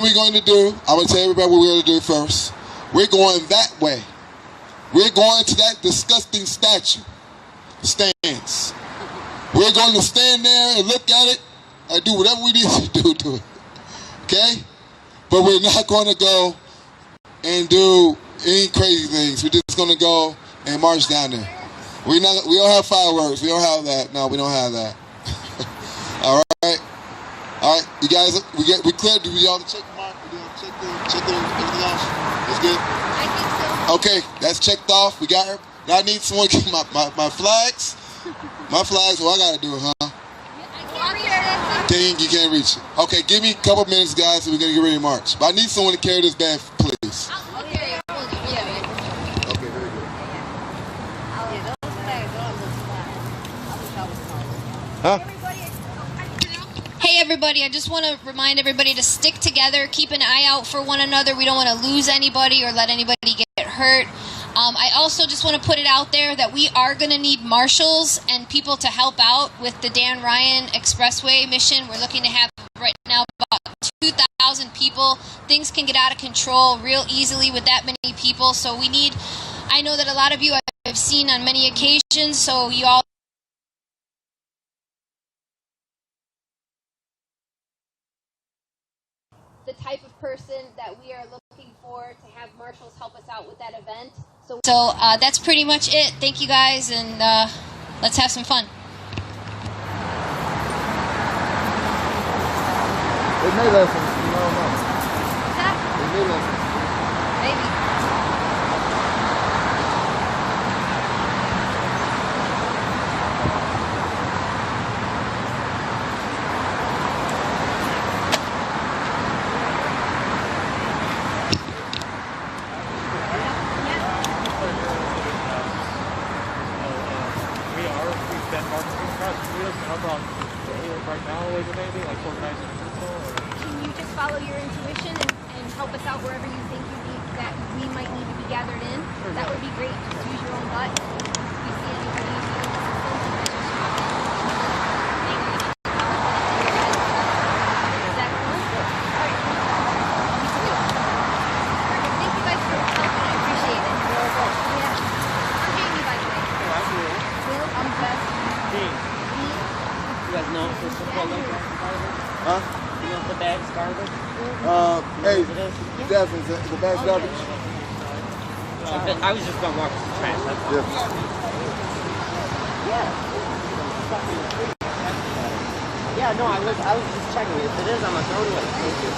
we're going to do, I'm going to tell everybody what we're going to do first. We're going that way. We're going to that disgusting statue. Stands. We're going to stand there and look at it and do whatever we need to do to it. Okay? But we're not going to go and do any crazy things. We're just going to go and march down there. We don't have fireworks. We don't have that. No, we don't have that. All right. All right. You guys, we cleared. Do we all check the mark? Check everything else? That's good? I think so. Okay, that's checked off. We got her. Now I need someone to get my flags. My flags. Well, I got to do it, huh? I can't reach it. You can't reach it. Okay, give me a couple minutes, guys, and we're going to get ready to march. But I need someone to carry this bag, please. I'll carry it. Yeah. Okay, very good. Huh? Hey everybody, I just want to remind everybody to stick together, keep an eye out for one another. We don't want to lose anybody or let anybody get hurt. I also just want to put it out there that we are going to need marshals and people to help out with the Dan Ryan Expressway mission. We're looking to have right now about 2,000 people. Things can get out of control real easily with that many people. So we need, I know that a lot of you I've seen on many occasions, so you all the type of person that we are looking for to have marshals help us out with that event. So that's pretty much it. Thank you guys, and let's have some fun. It may listen. You don't know. What's that? It may listen. Maybe. Can you just follow your intuition and help us out wherever you think that we might need to be gathered in? Sure, that would be great. Just use your own gut. If you see anybody using the system, just drop in. Is that cool? All right. Thank you guys for helping. I appreciate it. Yeah. I'm Jamie, by the way. Oh, I'm Will. Will, I'm Beth. Dean. You guys know this is called Huh? You know the bag's garbage? Hey, Jasmine, the bag's garbage? I was just going to walk to the trash. That's Yeah, no, I was just checking. If it is, I'm going to throw it away. Thank you.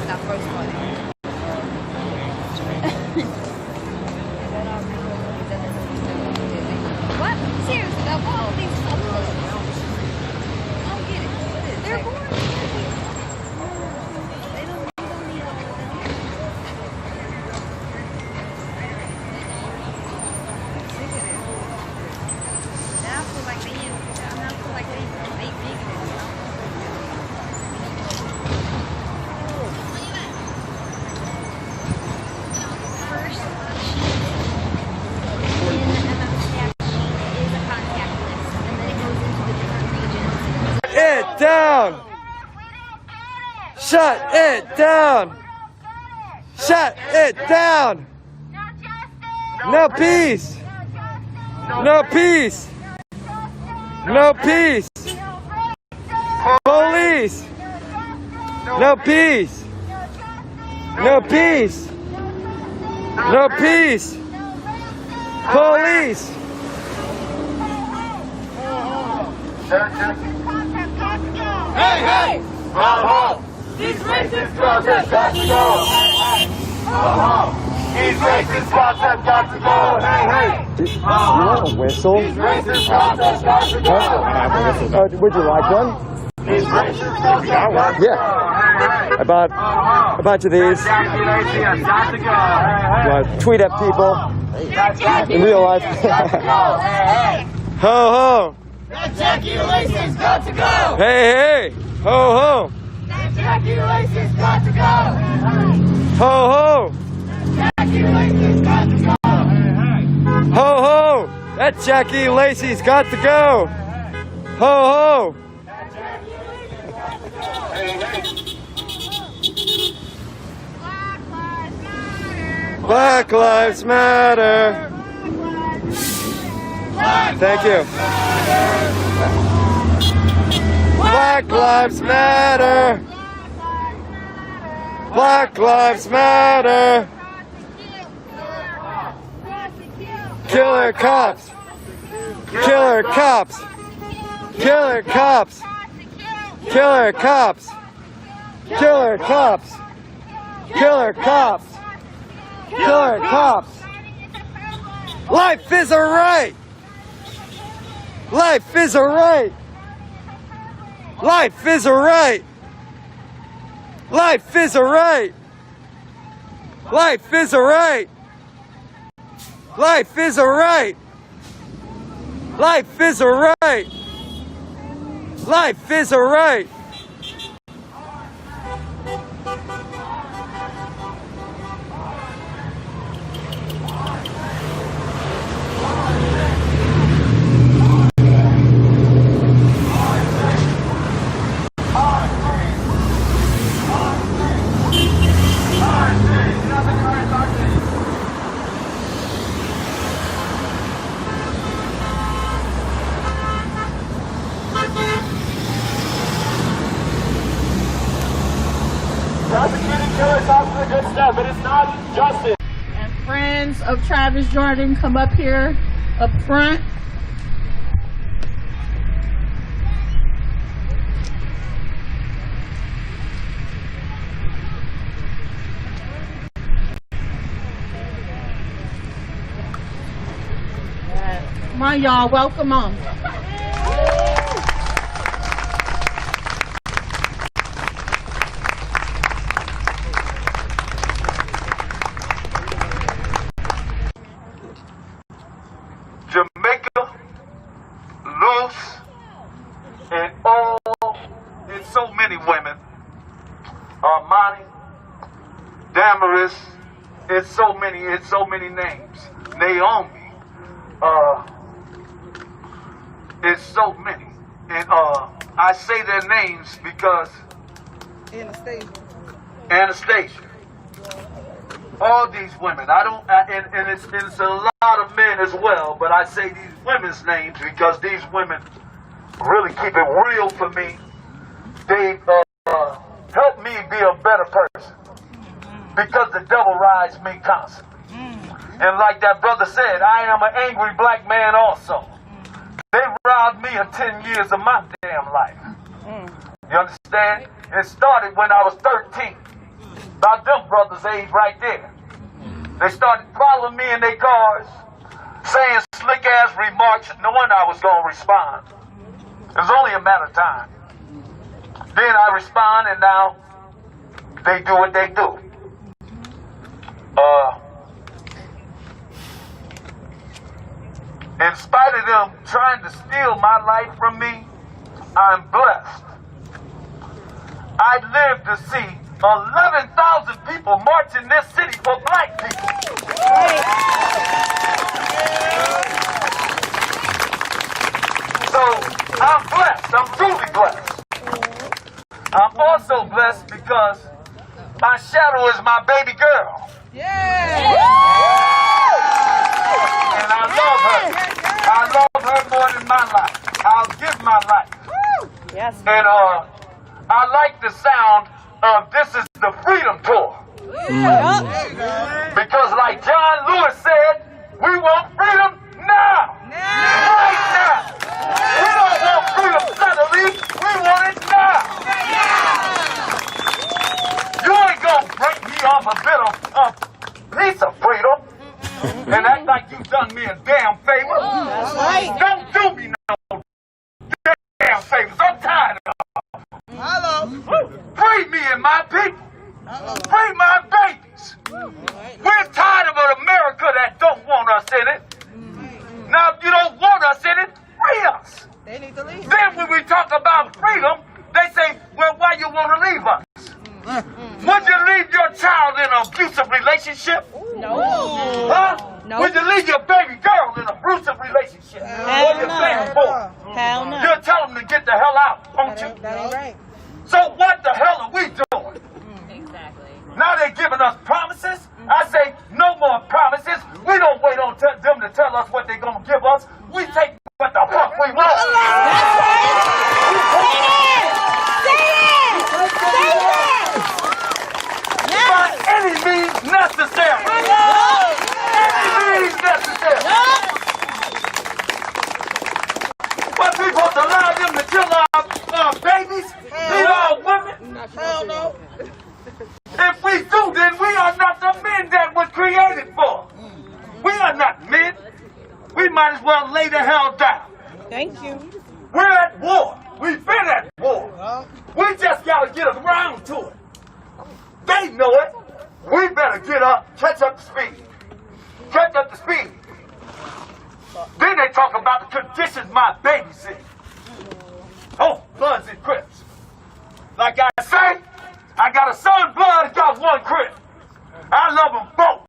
That first one. What? Seriously, of all these substances. I don't get it. They're boring. They don't need all of them. I'm sick of it. Now I feel like they vegan, you know? First sheet in MF stack sheet is a contact list, and then it goes into the different regions. It down! Shut it down! Shut it down! No peace! No peace! No peace! Police! No peace! No peace! No peace! Police! Hey, hey! Ho, ho! These racist cops have got to go! Hey, hey! Ho, ho! These racist cops have got to go! Hey, hey! You want a whistle? These racist cops have got to go! Would you like one? These racist cops have got to go! Yeah. Hey, hey! I bought you these. Ejaculation has got to go! Hey, hey! Tweet at people in real life. Got to go! Hey, hey! Ho ho! Ejaculation's got to go! Hey hey! Ho ho! Ejaculation's got to go! Ho ho! Ejaculation's got to go! Hey, hey! Ho ho! That Jackie Lacey's got to go! Ho ho! Black Lives Matter! Thank you. Black Lives Matter! Black Lives Matter! Killer cops! Killer cops! Killer cops! Killer cops! Killer cops! Killer cops! Killer cops! Life is a right! Life is a right! Life is a right! Life is a right! Life is a right! Life is a right! Life is a right! Life is a right! Prosecuting killer cops is a good step, but it's not justice. And friends of Travis Jordan, come up here, up front. Come on, y'all, welcome on. Jamaica, loose, and all, and so many women. Armani, Damaris, it's so many names. Naomi, it's so many. And I say their names because Anastasia. All these women, and it's a lot of men as well, but I say these women's names because these women really keep it real for me. They help me be a better person because the devil rides me constantly. And like that brother said, I am an angry black man also. They robbed me of 10 years of my damn life. You understand? It started when I was 13. About them brothers' age right there. They started following me in their cars, saying slick-ass remarks, knowing I was going to respond. It was only a matter of time. Then I respond, and now they do what they do. In spite of them trying to steal my life from me, I'm blessed. I live to see 11,000 people march in this city for black people. So I'm blessed. I'm truly blessed. I'm also blessed because my shadow is my baby girl. And I love her. I love her more than my life. I'll give my life. Yes. And I like the sound of This Is the Freedom Tour. Because like John Lewis said, we want freedom now. Right now. We don't want freedom suddenly. We want it now. You ain't gonna break me off a bit of piece of freedom and act like you done me a damn favor. That's right. Don't do me no damn favors. I'm tired of it. Free me and my people. Free my babies. We're tired of an America that don't want us in it. Now, if you don't want us in it, free us. They need to leave. Then when we talk about freedom, they say, well, why you want to leave us? Would you leave your child in an abusive relationship? No. Huh? No. Would you leave your baby girl in an abusive relationship? Or your baby boy? Hell no. You'll tell them to get the hell out, won't you? That ain't right. So what the hell are we doing? Exactly. Now they're giving us promises. I say no more promises. We don't wait on them to tell us what they're going to give us. We take what the fuck we want. By any means necessary. Any means necessary. But we supposed to allow them to kill our babies? Leave our women? Hell no. If we do, then we are not the men that was created for. We are not men. We might as well lay the hell down. Thank you. We're at war. We've been at war. We just got to get around to it. They know it. We better get up, catch up to speed. Catch up to speed. Then they talk about the conditions my baby's in. Oh, Bloods and Crips. Like I say, I got a son, Blood, and got one Crip. I love them both.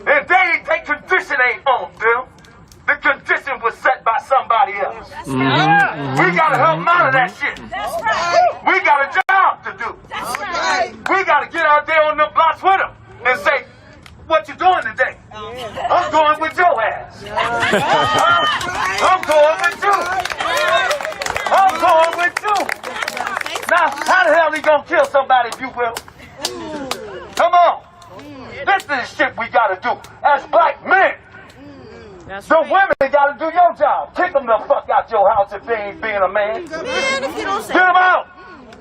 And they condition ain't on them. The condition was set by somebody else. We gotta help them out of that shit. That's right. We got a job to do. That's right. We gotta get out there on the blocks with them and say, what you doing today? I'm going with your ass. I'm going with you. I'm going with you. Now, how the hell he gonna kill somebody if you will? Come on. This is the shit we gotta do as black men. The women gotta do your job. Kick them the fuck out your house if they ain't being a man. Man, if you don't say Get them out.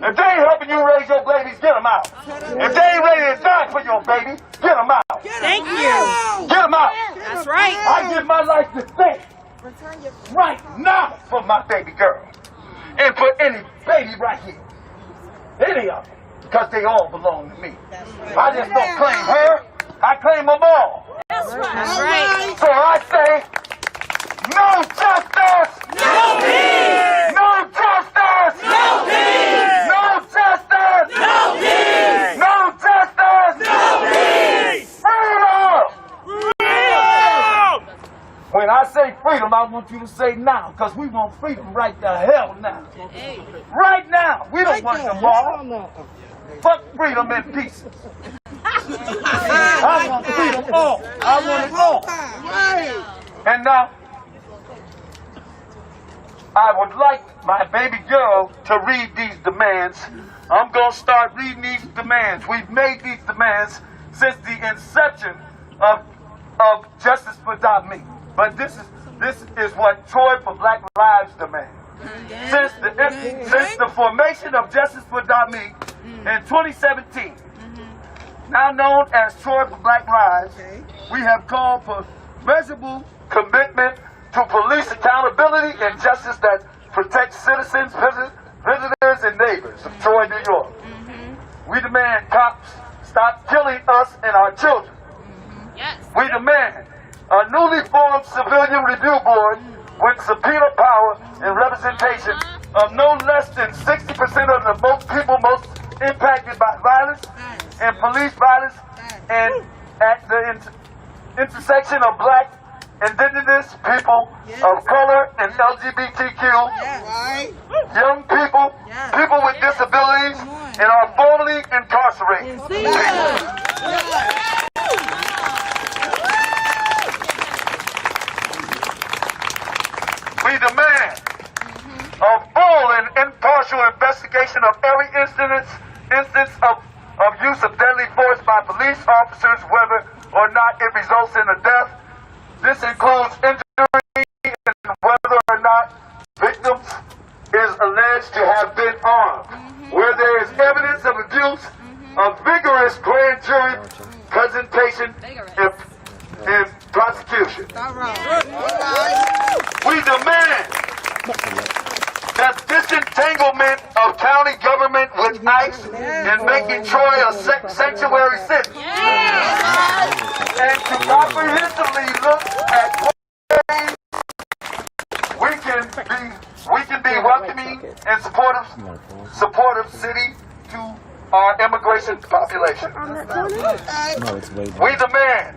If they ain't helping you raise your babies, get them out. If they ain't ready to die for your baby, get them out. thank you. Get them out. That's right. I give my life to stay right now for my baby girl. And for any baby right here. Any of them. Because they all belong to me. I just don't claim her. I claim them all. That's right. That's right. So I say, no justice! No peace! No justice! No peace! No justice! No peace! No justice! No peace! Freedom! When I say freedom, I want you to say now, because we want freedom right the hell now. Right now. We don't want tomorrow. Fuck freedom and peace. I want freedom all. I want it all. And now, I would like my baby girl to read these demands. I'm going to start reading these demands. We've made these demands since the inception of Justice for Me. But this is what Troy for Black Lives demand. Since the formation of Justice for Me in 2017, now known as Troy for Black Lives, we have called for measurable commitment to police accountability and justice that protects citizens, visitors, and neighbors of Troy, New York. We demand cops stop killing us and our children. We demand a newly formed civilian review board with subpoena power and representation of no less than 60% of the people most impacted by violence and police violence, and at the intersection of black, indigenous people of color, and LGBTQ, young people, people with disabilities, and are formerly incarcerated. We demand a full and impartial investigation of every instance of use of deadly force by police officers, whether or not it results in a death. This includes injury and whether or not victims is alleged to have been armed. Where there is evidence of abuse, a vigorous grand jury presentation and prosecution. We demand that disentanglement of county government with ICE and making Troy a sanctuary city. And to comprehensively look at ways we can be welcoming and supportive city to our immigration population. We demand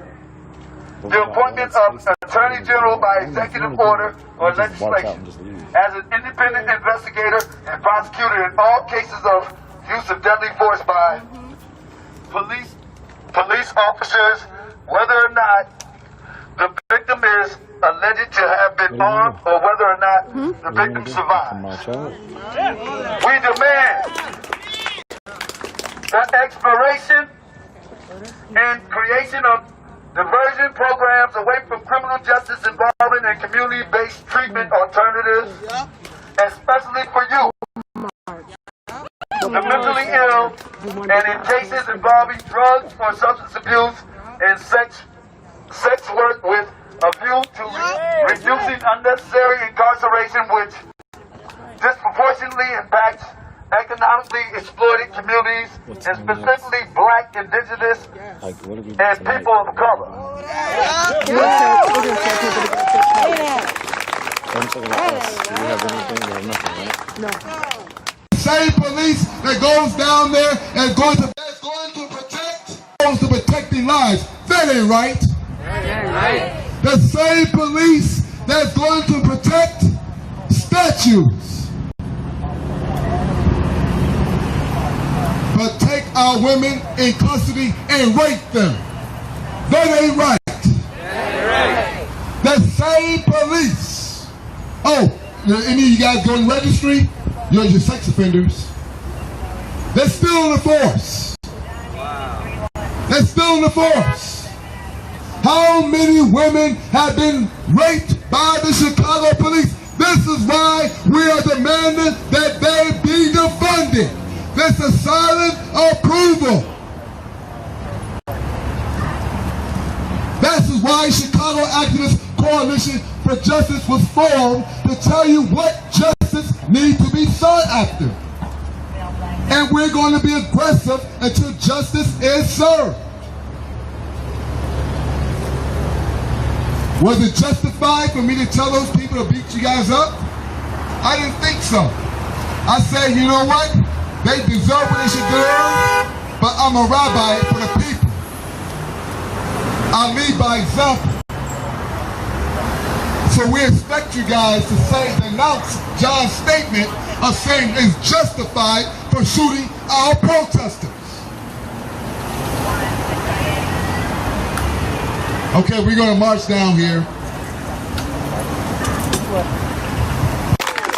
the appointment of Attorney General by executive order or legislation as an independent investigator and prosecutor in all cases of use of deadly force by police officers, whether or not the victim is alleged to have been armed or whether or not the victim survived. We demand the exploration and creation of diversion programs away from criminal justice involvement and community-based treatment alternatives, especially for youth, the mentally ill, and in cases involving drugs or substance abuse and sex work with a view to reducing unnecessary incarceration, which disproportionately impacts economically exploited communities, and specifically Black, Indigenous, and people of color. Same police that goes down there and that's going to protect their lives. That ain't right. The same police that's going to protect statues, but take our women in custody and rape them. That ain't right. The same police. Oh, any of you guys go in registry? You're your sex offenders. They're still in the force. They're still in the force. How many women have been raped by the Chicago police? This is why we are demanding that they be defunded. This is silent approval. This is why Chicago Activist Coalition for Justice was formed, to tell you what justice needs to be sought after. And we're going to be aggressive until justice is served. Was it justified for me to tell those people to beat you guys up? I didn't think so. I said, you know what? They deserve what they should do, but I'm a rabbi for the people. I lead by example. So we expect you guys to denounce John's statement of saying it's justified for shooting our protesters. Okay, we're going to march down here.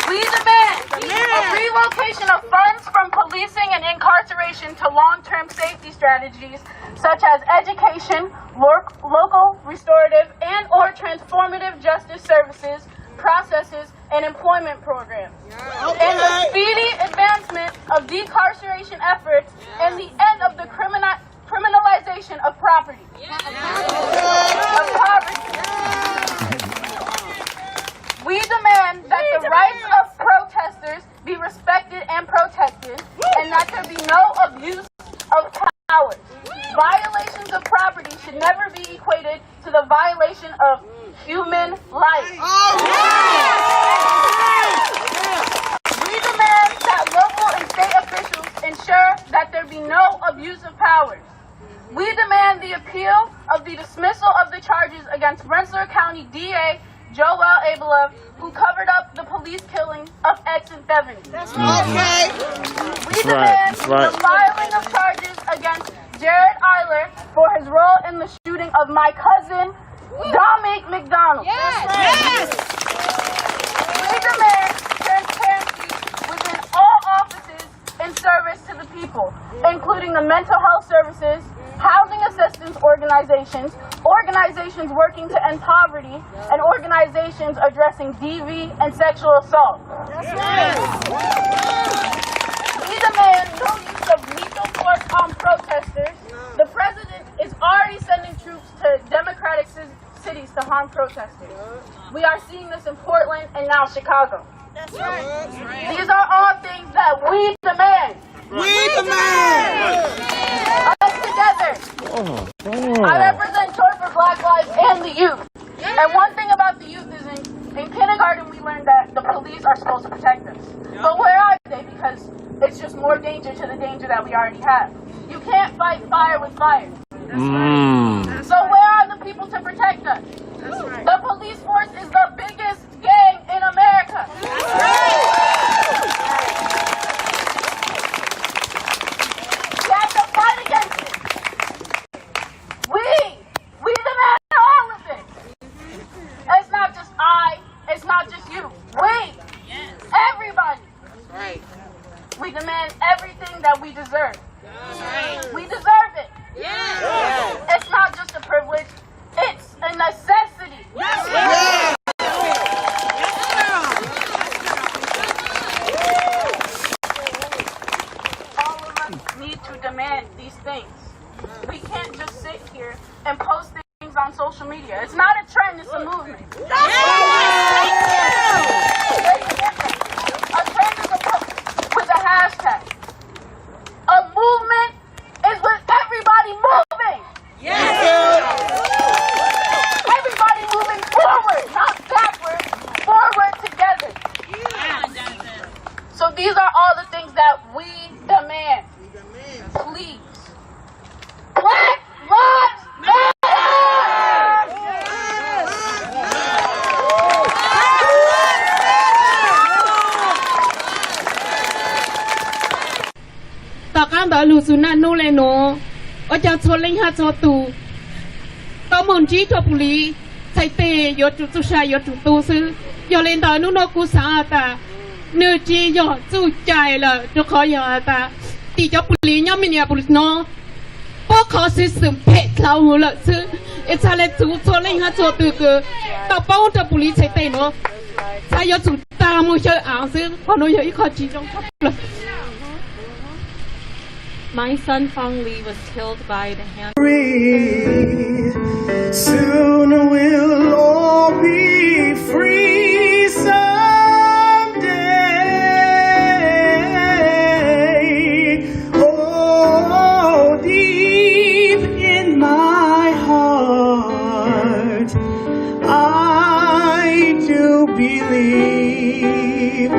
We demand a relocation of funds from policing and incarceration to long-term safety strategies such as education, local restorative and or transformative justice services, processes, and employment programs. And the speedy advancement of decarceration efforts and the end of the criminalization of property. Of poverty. We demand that the rights of protesters be respected and protected, and that there be no abuse of powers. Violations of property should never be equated to the violation of human life. We demand that local and state officials ensure that there be no abuse of powers. We demand the appeal of the dismissal of the charges against Rensselaer County DA Joel Abelov, who covered up the police killing of Edson Bevany. We demand the filing of charges against Jared Eiler for his role in the shooting of my cousin, Dominic McDonald. We demand transparency within all offices in service to the people, including the mental health services, housing assistance organizations, organizations working to end poverty, and organizations addressing DV and sexual assault. We demand no use of lethal force on protesters. The president is already sending troops to democratic cities to harm protesters. We are seeing this in Portland and now Chicago. These are all things that we demand. Us together. I represent Joy for Black Lives and the youth. And one thing about the youth is in kindergarten we learned that the police are supposed to protect us. But where are they? Because it's just more danger to the danger that we already have. You can't fight fire with fire. So where are the people to protect not just you. We. Everybody. Right. We demand everything that we deserve. We deserve it. It's not just a privilege. It's a necessity. All of us need to demand these things. We can't just sit here and post things on social media. It's not a trend, it's a movement. A trend is a post with a hashtag. A movement is with everybody moving. Everybody moving forward, not backward, forward together. So these are all the things that we demand. Please. Black Lives Matter! Takkan dah lu sunat nu leno, oja coling ha cotu. Kamun ji to puli, sai te yo tu tu sha yo tu tu su, yo len da nu no ku sa ta, nu ji yo zu jai la, to kho yo ta, ti jo puli nya mi nia puli no. 不可是是配老母了是，一查来做错了，他做对个，到帮着不理才对喏，才要做大木小昂是，可能有一颗集中差了。My son Fang Li was killed by the hand. Soon we'll all be free someday. Oh, deep in my heart, I do believe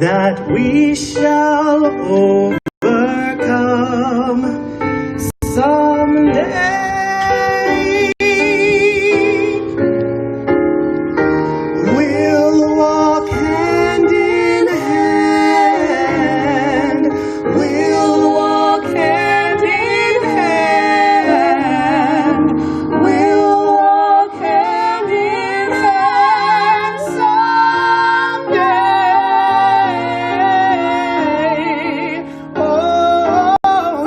that we shall overcome someday. We'll walk hand in hand. We'll walk hand in hand. We'll walk hand in hand someday. Oh,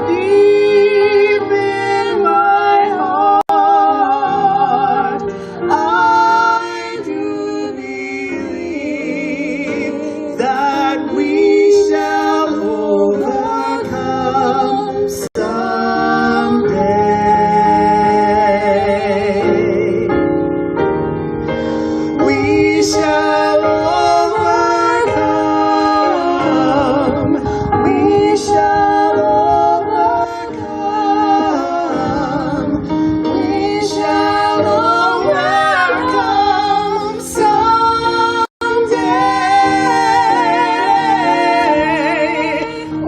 deep in my heart, I do believe that we shall overcome someday. We shall overcome. We shall overcome. We shall overcome someday.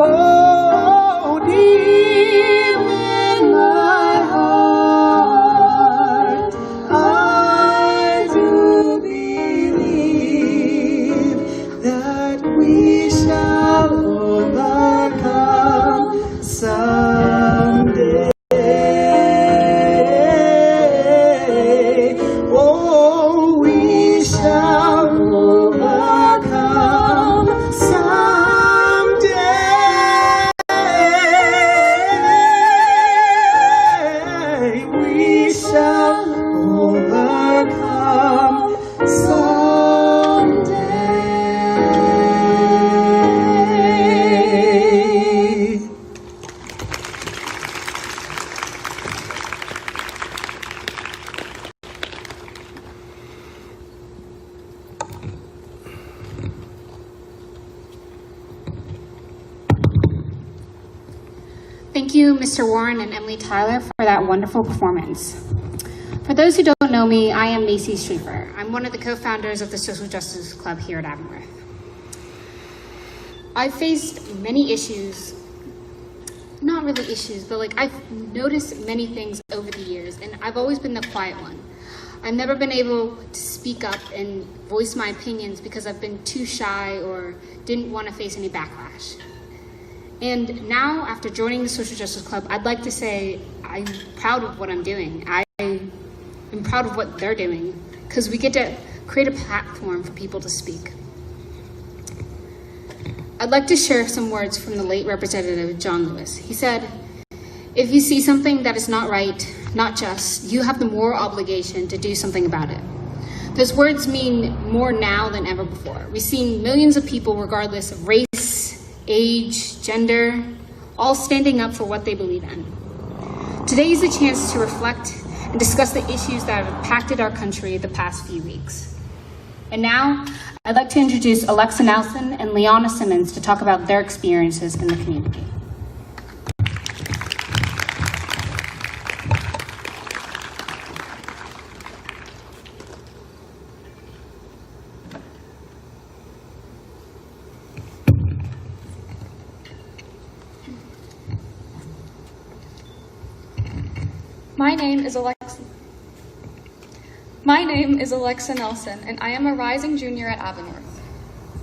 Oh, deep in my heart, I do believe that we shall overcome someday. Oh, we shall overcome someday. We shall overcome someday. Thank you, Mr. Warren and Emily Tyler, for that wonderful performance. For those who don't know me, I am Macy Streefer. I'm one of the co-founders of the Social Justice Club here at Avonworth. I've faced many issues, not really issues, but like I've noticed many things over the years, and I've always been the quiet one. I've never been able to speak up and voice my opinions because I've been too shy or didn't want to face any backlash. And now, after joining the Social Justice Club, I'd like to say I'm proud of what I'm doing. I'm proud of what they're doing. because we get to create a platform for people to speak. I'd like to share some words from the late Representative John Lewis. He said, "If you see something that is not right, not just, you have the moral obligation to do something about it." Those words mean more now than ever before. We've seen millions of people, regardless of race, age, gender, all standing up for what they believe in. Today is a chance to reflect and discuss the issues that have impacted our country the past few weeks. And now, I'd like to introduce Alexa Nelson and Leona Simmons to talk about their experiences in the community. My name is Alexa Nelson, and I am a rising junior at Avonworth.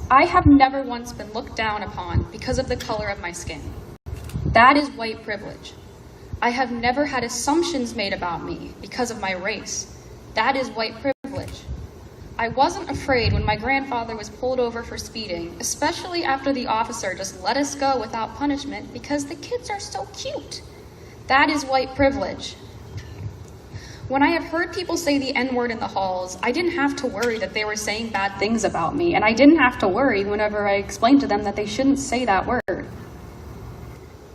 I have never once been looked down upon because of the color of my skin. That is white privilege. I have never had assumptions made about me because of my race. That is white privilege. I wasn't afraid when my grandfather was pulled over for speeding, especially after the officer just let us go without punishment because the kids are so cute. That is white privilege. When I have heard people say the N-word in the halls, I didn't have to worry that they were saying bad things about me, and I didn't have to worry whenever I explained to them that they shouldn't say that word.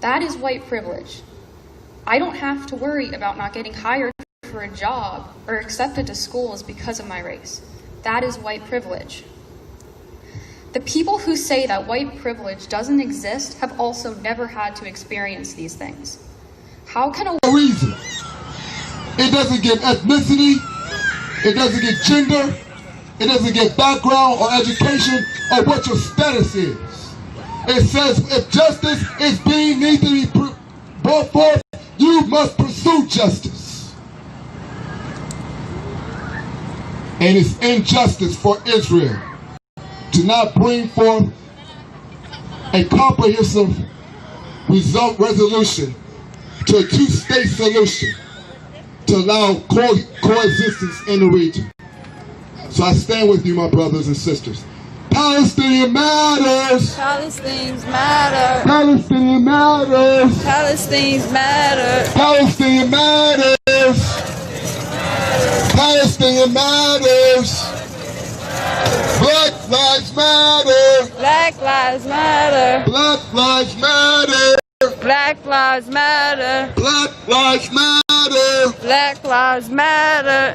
That is white privilege. I don't have to worry about not getting hired for a job or accepted to schools because of my race. That is white privilege. The people who say that white privilege doesn't exist have also never had to experience these things. How can a reason? It doesn't give ethnicity, it doesn't give gender, it doesn't give background or education or what your status is. It says if justice is being needs to be brought forth, you must pursue justice. And it's injustice for Israel to not bring forth a comprehensive resolution to a two-state solution to allow coexistence in the region. So I stand with you, my brothers and sisters. Palestinian matters. Palestinians matter. Palestinian matters. Palestinians matter. Palestinian matters. Palestinian matters. Black lives matter. Black lives matter. Black lives matter. Black lives matter. Black lives matter. Black lives matter.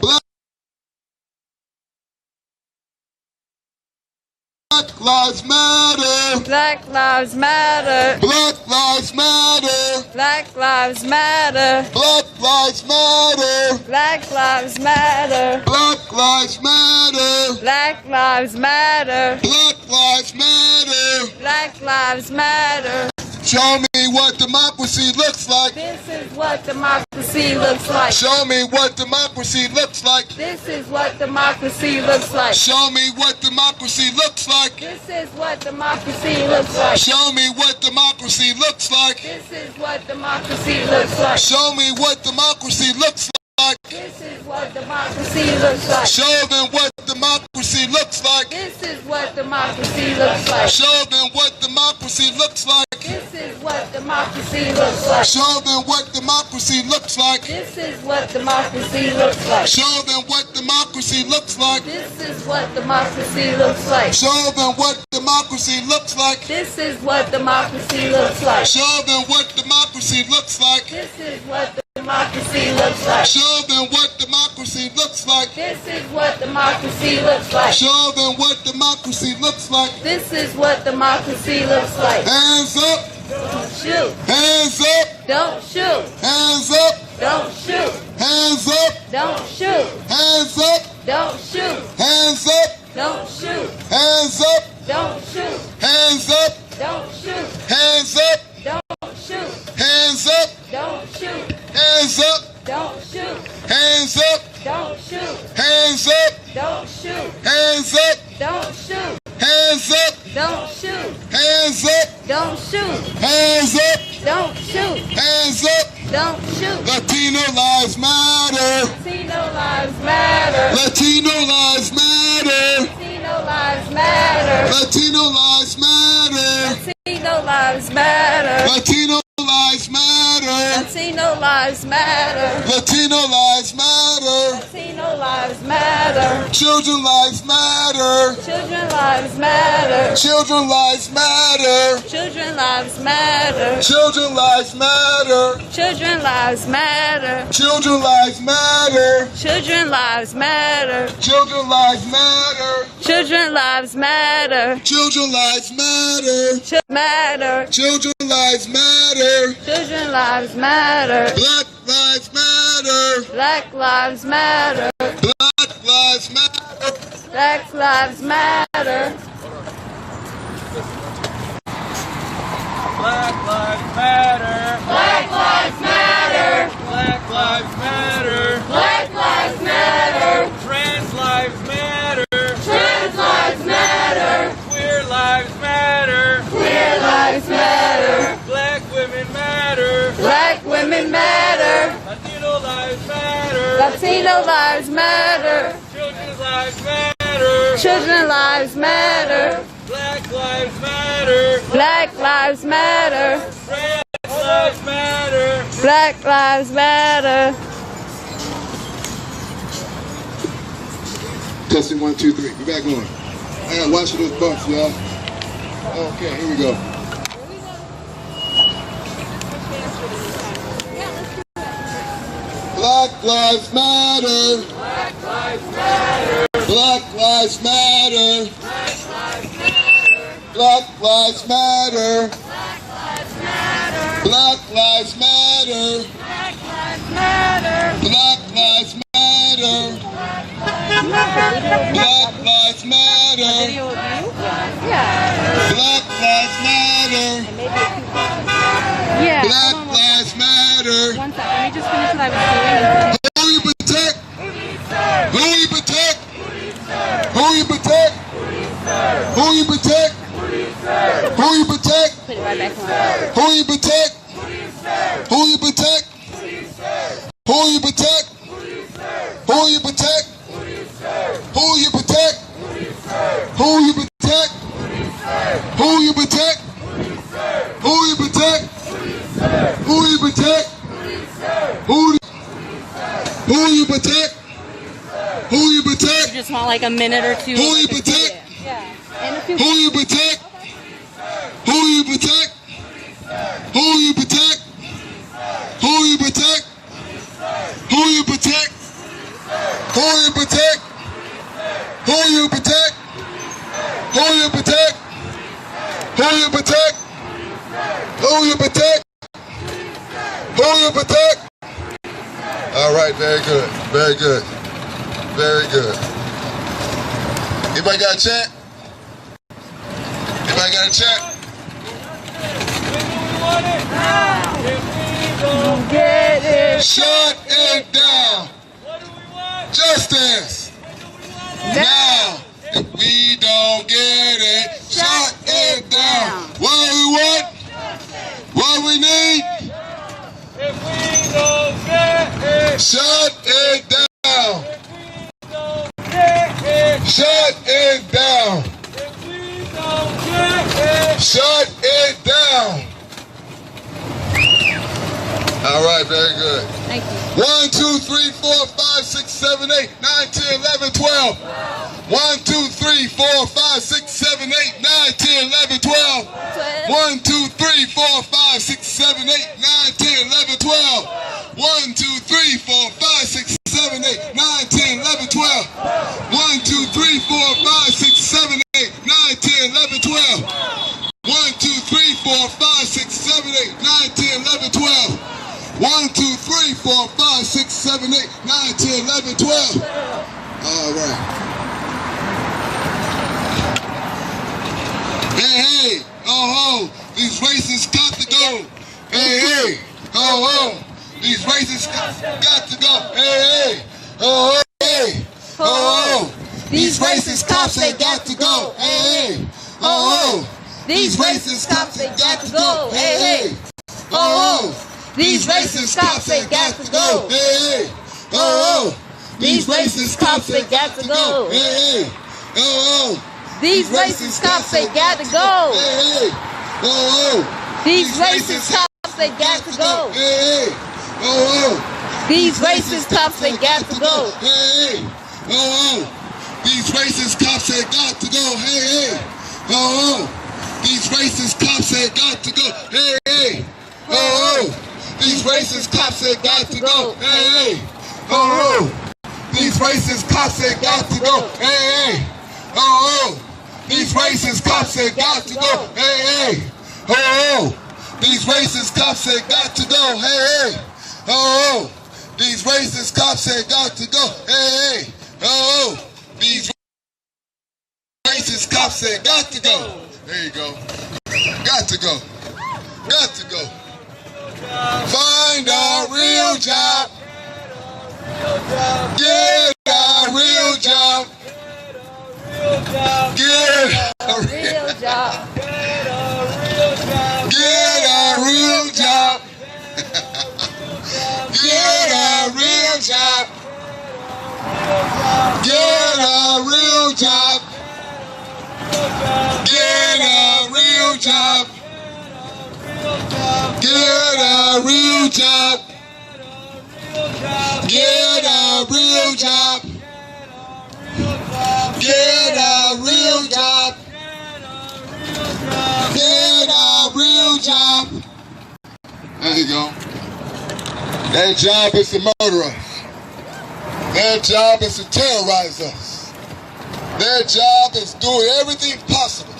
Black lives matter. Black lives matter. Black lives matter. Black lives matter. Black lives matter. Black lives matter. Black lives matter. Black lives matter. Black lives matter. Black lives matter. Show me what democracy looks like. This is what democracy looks like. Show me what democracy looks like. This is what democracy looks like. Show me what democracy looks like. This is what democracy looks like. Show me what democracy looks like. This is what democracy looks like. Show me what democracy looks like. This is what democracy looks like. Show them what democracy looks like. This is what democracy looks like. Show them what democracy looks like. This is what democracy looks like. Show them what democracy looks like. This is what democracy looks like. Show them what democracy looks like. This is what democracy looks like. Show them what democracy looks like. This is what democracy looks like. Show them what democracy looks like. This is what democracy looks like. Show them what democracy looks like. This is what democracy looks like. Show them what democracy looks like. This is what democracy looks like. Hands up. Don't shoot. Hands up. Don't shoot. Hands up. Don't shoot. Hands up. Don't shoot. Hands up. Don't shoot. Hands up. Don't shoot. Hands up. Don't shoot. Hands up. Don't shoot. Hands up. Don't shoot. Hands up. Don't shoot. Hands up. Don't shoot. Hands up. Don't shoot. Hands up. Don't shoot. Hands up. Don't shoot. Hands up. Don't shoot. Hands up. Don't shoot. Hands up. Don't shoot. Hands up. Don't shoot. Latino lives matter. Latino lives matter. Latino lives matter. Latino lives matter. Latino lives matter. Latino lives matter. Latino lives matter. Latino lives matter. Latino lives matter. Latino lives matter. Children lives matter. Children lives matter. Children lives matter. Children lives matter. Children lives matter. Children lives matter. Children lives matter. Children lives matter. Children lives matter. Children lives matter. Children lives matter. Matter. Children lives matter. Children lives matter. Black lives matter. Black lives matter. Black lives matter. Black lives matter. Black lives matter. Black lives matter. Black lives matter. Black lives matter. Trans lives matter. Trans lives matter. Queer lives matter. Queer lives matter. Black women matter. Black women matter. Latino lives matter. Latino lives matter. Children's lives matter. Children lives matter. Black lives matter. Black lives matter. Trans lives matter. Black lives matter. Testing 1, 2, 3. We back on. I gotta watch those bumps, y'all. Okay, here we go. Black lives matter. Black lives matter. Black lives matter. Black lives matter. Black lives matter. Black lives matter. Black lives matter. Black lives matter. Yeah. Black lives matter. Yeah. Black lives matter. One second. Let me just finish what I was doing. Who you protect? Who you protect? Who you protect? Who you protect? Who you protect? Put it right back on. Who you protect? Who you protect? Who you protect? Who you protect? Who you protect? Who you protect? Who you protect? Who you protect? Who you protect? Who you protect? Who you protect? You just want like a minute or two. Who you protect? Yeah. And a few. Who you protect? Who you protect? Who you protect? Who you protect? Who you protect? Who you protect? Who you protect? Who you protect? Who you protect? Who you protect? Who you protect? All right, very good, very good, very good. Anybody got a chat? Anybody got a chat? Get it. Shut it down. Justice. Now, if we don't get it, shut it down. What we want? What we need? If we don't get it, Shut it down. get it. Shut it down. If we don't get it, Shut it down. All right, very good. Thank you. 1, 2, 3, 4, 5, 6, 7, 8, 9, 10, 11, 12. 1, 2, 3, 4, 5, 6, 7, 8, 9, 10, 11, 12. 1, 2, 3, 4, 5, 6, 7, 8, 9, 10, 11, 12. 1, 2, 3, 4, 5, 6, 7, 8, 9, 10, 11, 12. 1, 2, 3, 4, 5, 6, 7, 8, 9, 10, 11, 12. 1, 2, 3, 4, 5, 6, 7, 8, 9, 10, 11, 12. 1, 2, 3, 4, 5, 6, 7, 8, 9, 10, 11, 12. All right. Hey, hey, ho, ho, these racists got to go. Hey, hey, ho, ho, these racists got to go. Hey, hey, ho, ho, hey, ho, ho, these racist cops, they got to go. Hey, hey, ho, ho, these racist cops, they got to go. Hey, hey, ho, ho. These racist cops, they got to go. Hey, hey, oh, oh. These racist cops, they got to go. Hey, hey. Oh, oh. These racist cops, they got to go. Hey, hey. Oh, oh. These racist cops, they got to go. Hey, hey. Oh, oh. These racist cops, they got to go. Hey, hey. Oh, oh. These racist cops, they got to go. Hey, hey. Oh, oh. These racist cops, they got to go. Hey, hey. Oh, oh. These racist cops, they got to go. Hey, hey. Oh, oh. These racist cops, they got to go. Hey, hey. Oh, oh. These racist cops, they got to go. Hey, hey. Oh, oh. These racist cops, they got to go. Hey, hey. Oh, oh. These racist cops, they got to go. Hey, hey. Oh, oh. These racist cops, they got to go. There you go. Got to go. Got to go. Find a real job. Get a real job. Get a real job. Get a real job. Get a real job. Get a real job. Get a real job. Get a real job. Get a real job. Get a real job. Get a real job. There you go. Their job is to murder us. Their job is to terrorize us. Their job is doing everything possible,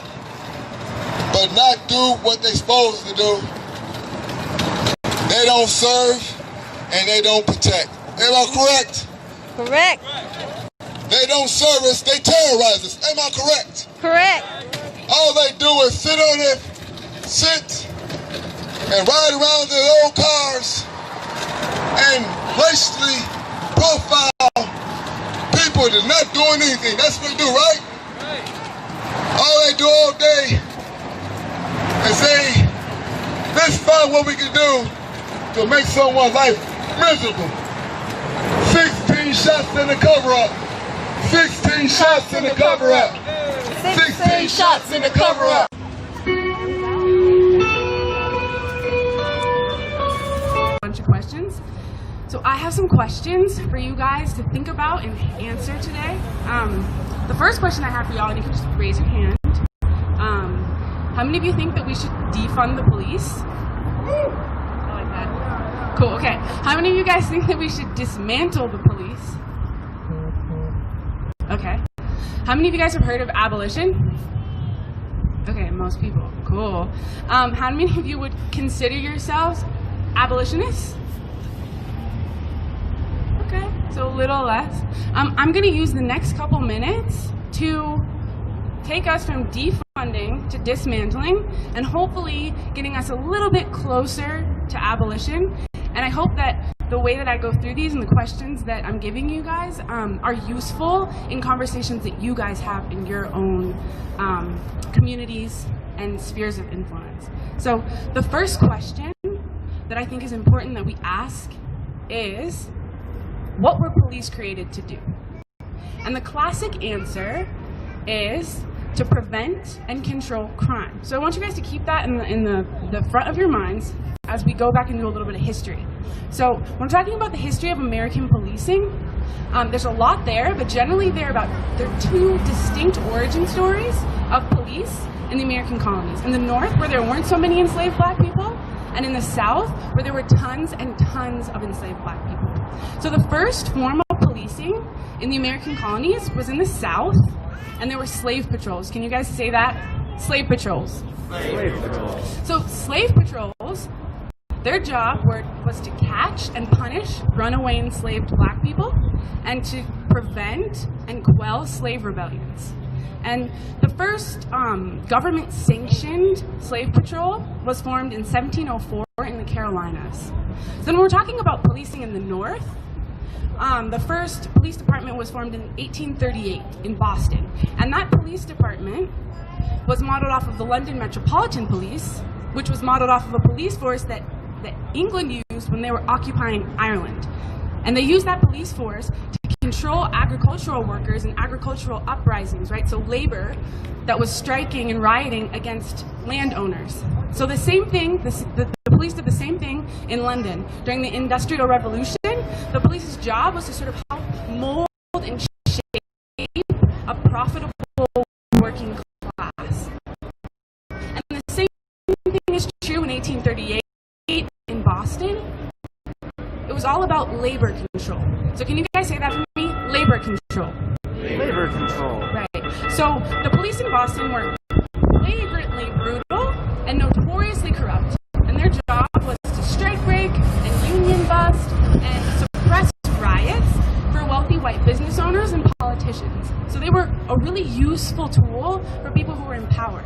but not do what they're supposed to do. They don't serve and they don't protect. Am I correct? Correct. They don't serve us, they terrorize us. Am I correct? Correct. All they do is sit and ride around in their old cars and racially profile people that's not doing anything. That's what they do, right? All they do all day is say, let's find what we can do to make someone's life miserable. 16 shots in the cover-up. 16 shots in the cover-up. 16 shots in the cover-up. Bunch of questions. So I have some questions for you guys to think about and answer today. The first question I have for y'all, and you can just raise your hand. How many of you think that we should defund the police? I like that. Cool, okay. How many of you guys think that we should dismantle the police? Okay. How many of you guys have heard of abolition? Okay, most people. Cool. How many of you would consider yourselves abolitionists? Okay, so a little less. I'm going to use the next couple minutes to take us from defunding to dismantling and hopefully getting us a little bit closer to abolition. And I hope that the way that I go through these and the questions that I'm giving you guys are useful in conversations that you guys have in your own communities and spheres of influence. So the first question that I think is important that we ask is, what were police created to do? And the classic answer is to prevent and control crime. So I want you guys to keep that in the front of your minds as we go back and do a little bit of history. So when we're talking about the history of American policing, there's a lot there, but generally there are two distinct origin stories of police in the American colonies. In the North, where there weren't so many enslaved black people, and in the South, where there were tons and tons of enslaved black people. So the first form of policing in the American colonies was in the South, and there were slave patrols. Can you guys say that? Slave patrols. Slave patrols. So slave patrols, their job was to catch and punish runaway enslaved black people and to prevent and quell slave rebellions. And the first government-sanctioned slave patrol was formed in 1704 in the Carolinas. So when we're talking about policing in the North, the first police department was formed in 1838 in Boston. And that police department was modeled off of the London Metropolitan Police, which was modeled off of a police force that England used when they were occupying Ireland. And they used that police force to control agricultural workers and agricultural uprisings, right? So labor that was striking and rioting against landowners. So the same thing, the police did the same thing in London. During the Industrial Revolution, the police's job was to sort of help mold and shape a profitable working class. And the same thing is true in 1838 in Boston. It was all about labor control. So can you guys say that for me? Labor control. Labor control. Right. So the police in Boston were flagrantly brutal and notoriously corrupt. And their job was to strike break and union bust and suppress riots for wealthy white business owners and politicians. So they were a really useful tool for people who were in power.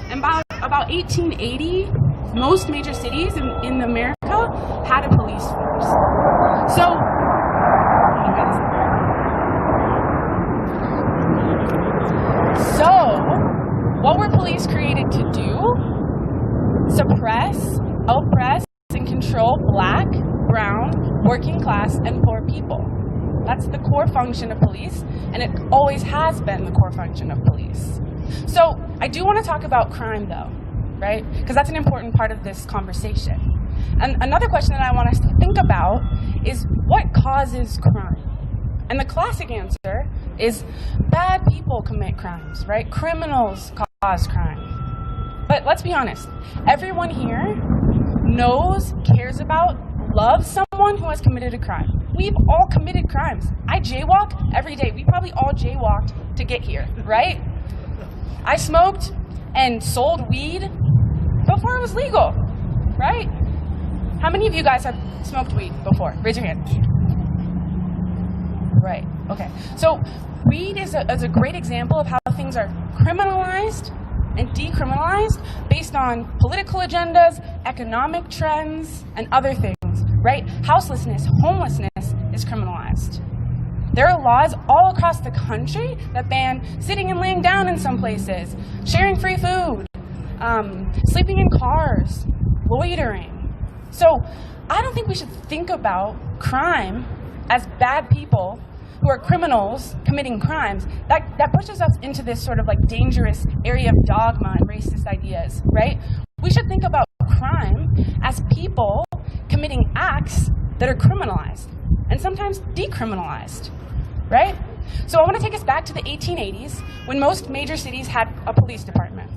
And by about 1880, most major cities in America had a police force. So, what were police created to do? Suppress, oppress, and control Black, brown, working class, and poor people. That's the core function of police, and it always has been the core function of police. So I do want to talk about crime, though, right? Because that's an important part of this conversation. And another question that I want us to think about is what causes crime? And the classic answer is bad people commit crimes, right? Criminals cause crime. But let's be honest, everyone here knows, cares about, loves someone who has committed a crime. We've all committed crimes. I jaywalk every day. We probably all jaywalked to get here, right? I smoked and sold weed before it was legal, right? How many of you guys have smoked weed before? Raise your hand. Right, okay. So weed is a great example of how things are criminalized and decriminalized based on political agendas, economic trends, and other things, right? Houselessness, homelessness is criminalized. There are laws all across the country that ban sitting and laying down in some places, sharing free food, sleeping in cars, loitering. So I don't think we should think about crime as bad people who are criminals committing crimes. That pushes us into this sort of like dangerous area of dogma and racist ideas, right? We should think about crime as people committing acts that are criminalized and sometimes decriminalized, right? So I want to take us back to the 1880s when most major cities had a police department.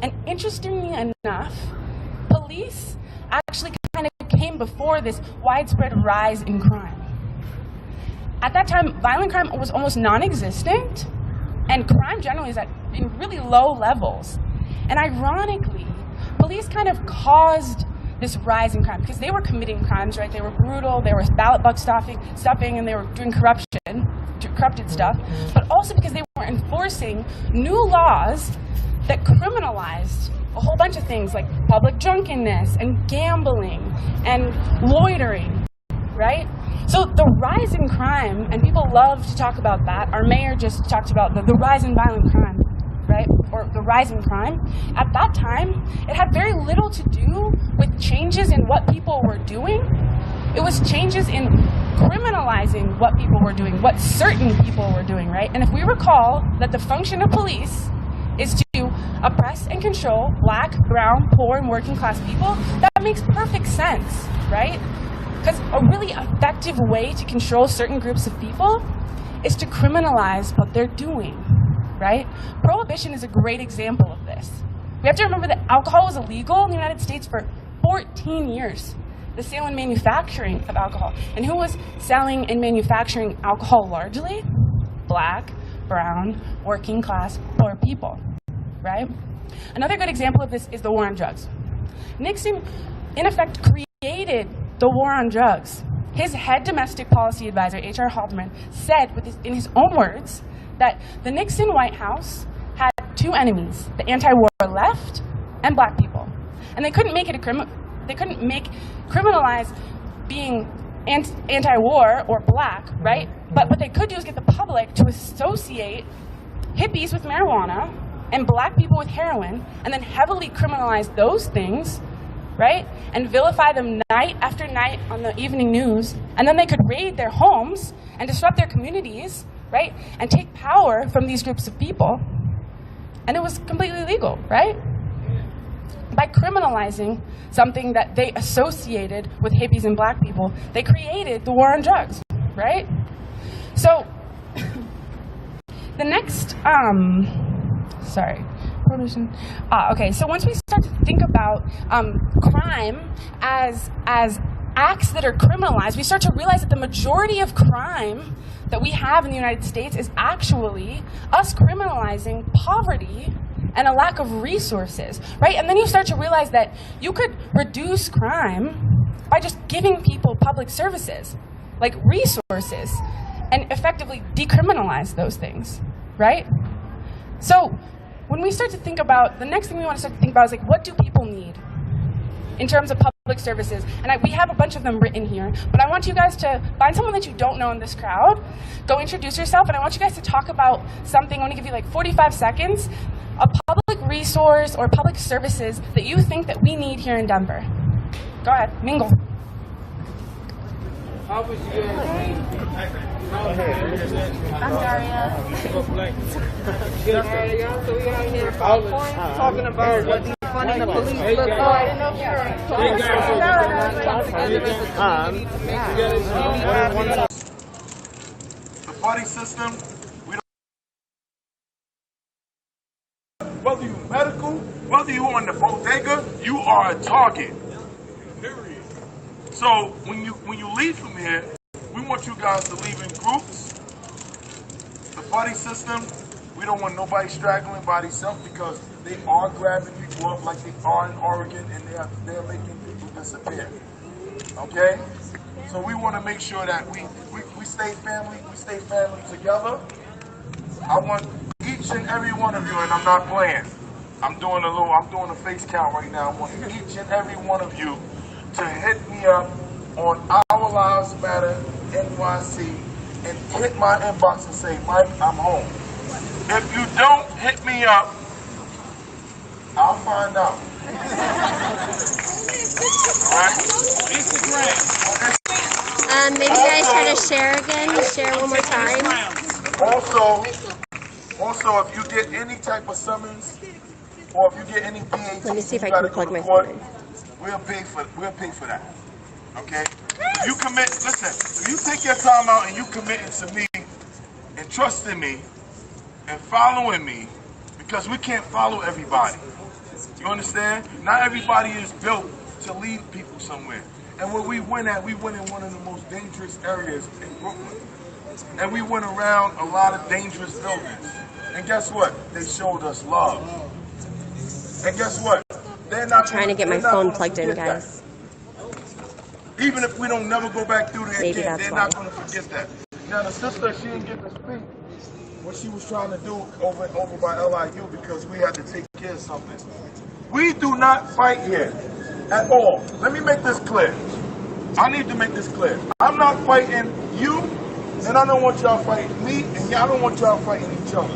And interestingly enough, police actually kind of came before this widespread rise in crime. At that time, violent crime was almost non-existent, and crime generally is in really low levels. And ironically, police kind of caused this rise in crime because they were committing crimes, right? They were brutal, they were ballot box stuffing, and they were doing corrupted stuff, but also because they were enforcing new laws that criminalized a whole bunch of things like public drunkenness and gambling and loitering, right? So the rise in crime, and people love to talk about that. Our mayor just talked about the rise in violent crime, right? Or the rise in crime. At that time, it had very little to do with changes in what people were doing. It was changes in criminalizing what people were doing, what certain people were doing, right? And if we recall that the function of police is to oppress and control Black, brown, poor, and working class people, that makes perfect sense, right? Because a really effective way to control certain groups of people is to criminalize what they're doing, right? Prohibition is a great example of this. We have to remember that alcohol was illegal in the United States for 14 years, the sale and manufacturing of alcohol. And who was selling and manufacturing alcohol largely? Black, brown, working class, poor people, right? Another good example of this is the war on drugs. Nixon, in effect, created the war on drugs. His head domestic policy advisor, H.R. Haldeman, said in his own words that the Nixon White House had two enemies, the anti-war left and Black people. And they couldn't make it criminalize being anti-war or Black, right? But what they could do is get the public to associate hippies with marijuana and Black people with heroin, and then heavily criminalize those things right? And vilify them night after night on the evening news, and then they could raid their homes and disrupt their communities, right? And take power from these groups of people. And it was completely legal, right? By criminalizing something that they associated with hippies and black people, they created the war on drugs, right? So, the next, okay, so once we start to think about crime as acts that are criminalized, we start to realize that the majority of crime that we have in the United States is actually us criminalizing poverty and a lack of resources, right? And then you start to realize that you could reduce crime by just giving people public services, like resources, and effectively decriminalize those things, right? So when we start to think about, the next thing we want to start to think about is like, what do people need in terms of public services? And we have a bunch of them written here, but I want you guys to find someone that you don't know in this crowd, go introduce yourself, and I want you guys to talk about something. I want to give you like 45 seconds, a public resource or public services that you think that we need here in Denver. Go ahead, mingle. I'm Daria. So we out here talking about what these funding the police look like. I didn't know if you were The buddy system, whether you medical, whether you on the bodega, you are a target. Period. So when you leave from here, we want you guys to leave in groups. The buddy system, we don't want nobody straggling by themselves because they are grabbing people up like they are in Oregon, and they're making people disappear. Okay? So we want to make sure that we stay family together. I want each and every one of you, and I'm not playing. I'm doing a face count right now. I want each and every one of you to hit me up on Our Lives Matter NYC and hit my inbox and say, Mike, I'm home. If you don't hit me up, I'll find out. Alright? Maybe you guys try to share again. Share one more time. Also, if you get any type of summons, or if you get any PAT, let me see if I can plug my phone in. We'll pay for that. Okay? If you commit, listen, if you take your time out and you committing to me and trusting me and following me, because we can't follow everybody. You understand? Not everybody is built to lead people somewhere. And where we went in one of the most dangerous areas in Brooklyn. And we went around a lot of dangerous buildings. And guess what? They showed us love. And guess what? They're not trying to get my phone plugged in, guys. Even if we don't never go back through there Maybe again, they're that's not going to forget that. Now, the sister, she didn't get to speak what she was trying to do over by LIU because we had to take care of something. We do not fight here at all. Let me make this clear. I need to make this clear. I'm not fighting you, and I don't want y'all fighting me, and I don't want y'all fighting each other.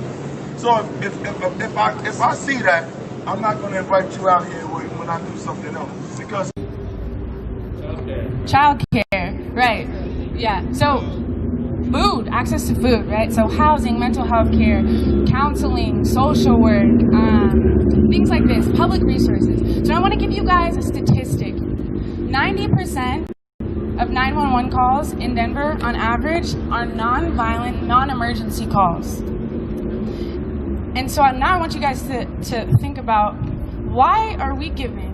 So if I see that, I'm not going to invite you out here when I do something else because. Child care, right? Yeah. So, food, access to food, right? So, housing, mental health care, counseling, social work, things like this, public resources. So, I want to give you guys a statistic. 90% of 911 calls in Denver, on average, are non-violent, non-emergency calls. And so now I want you guys to think about, why are we giving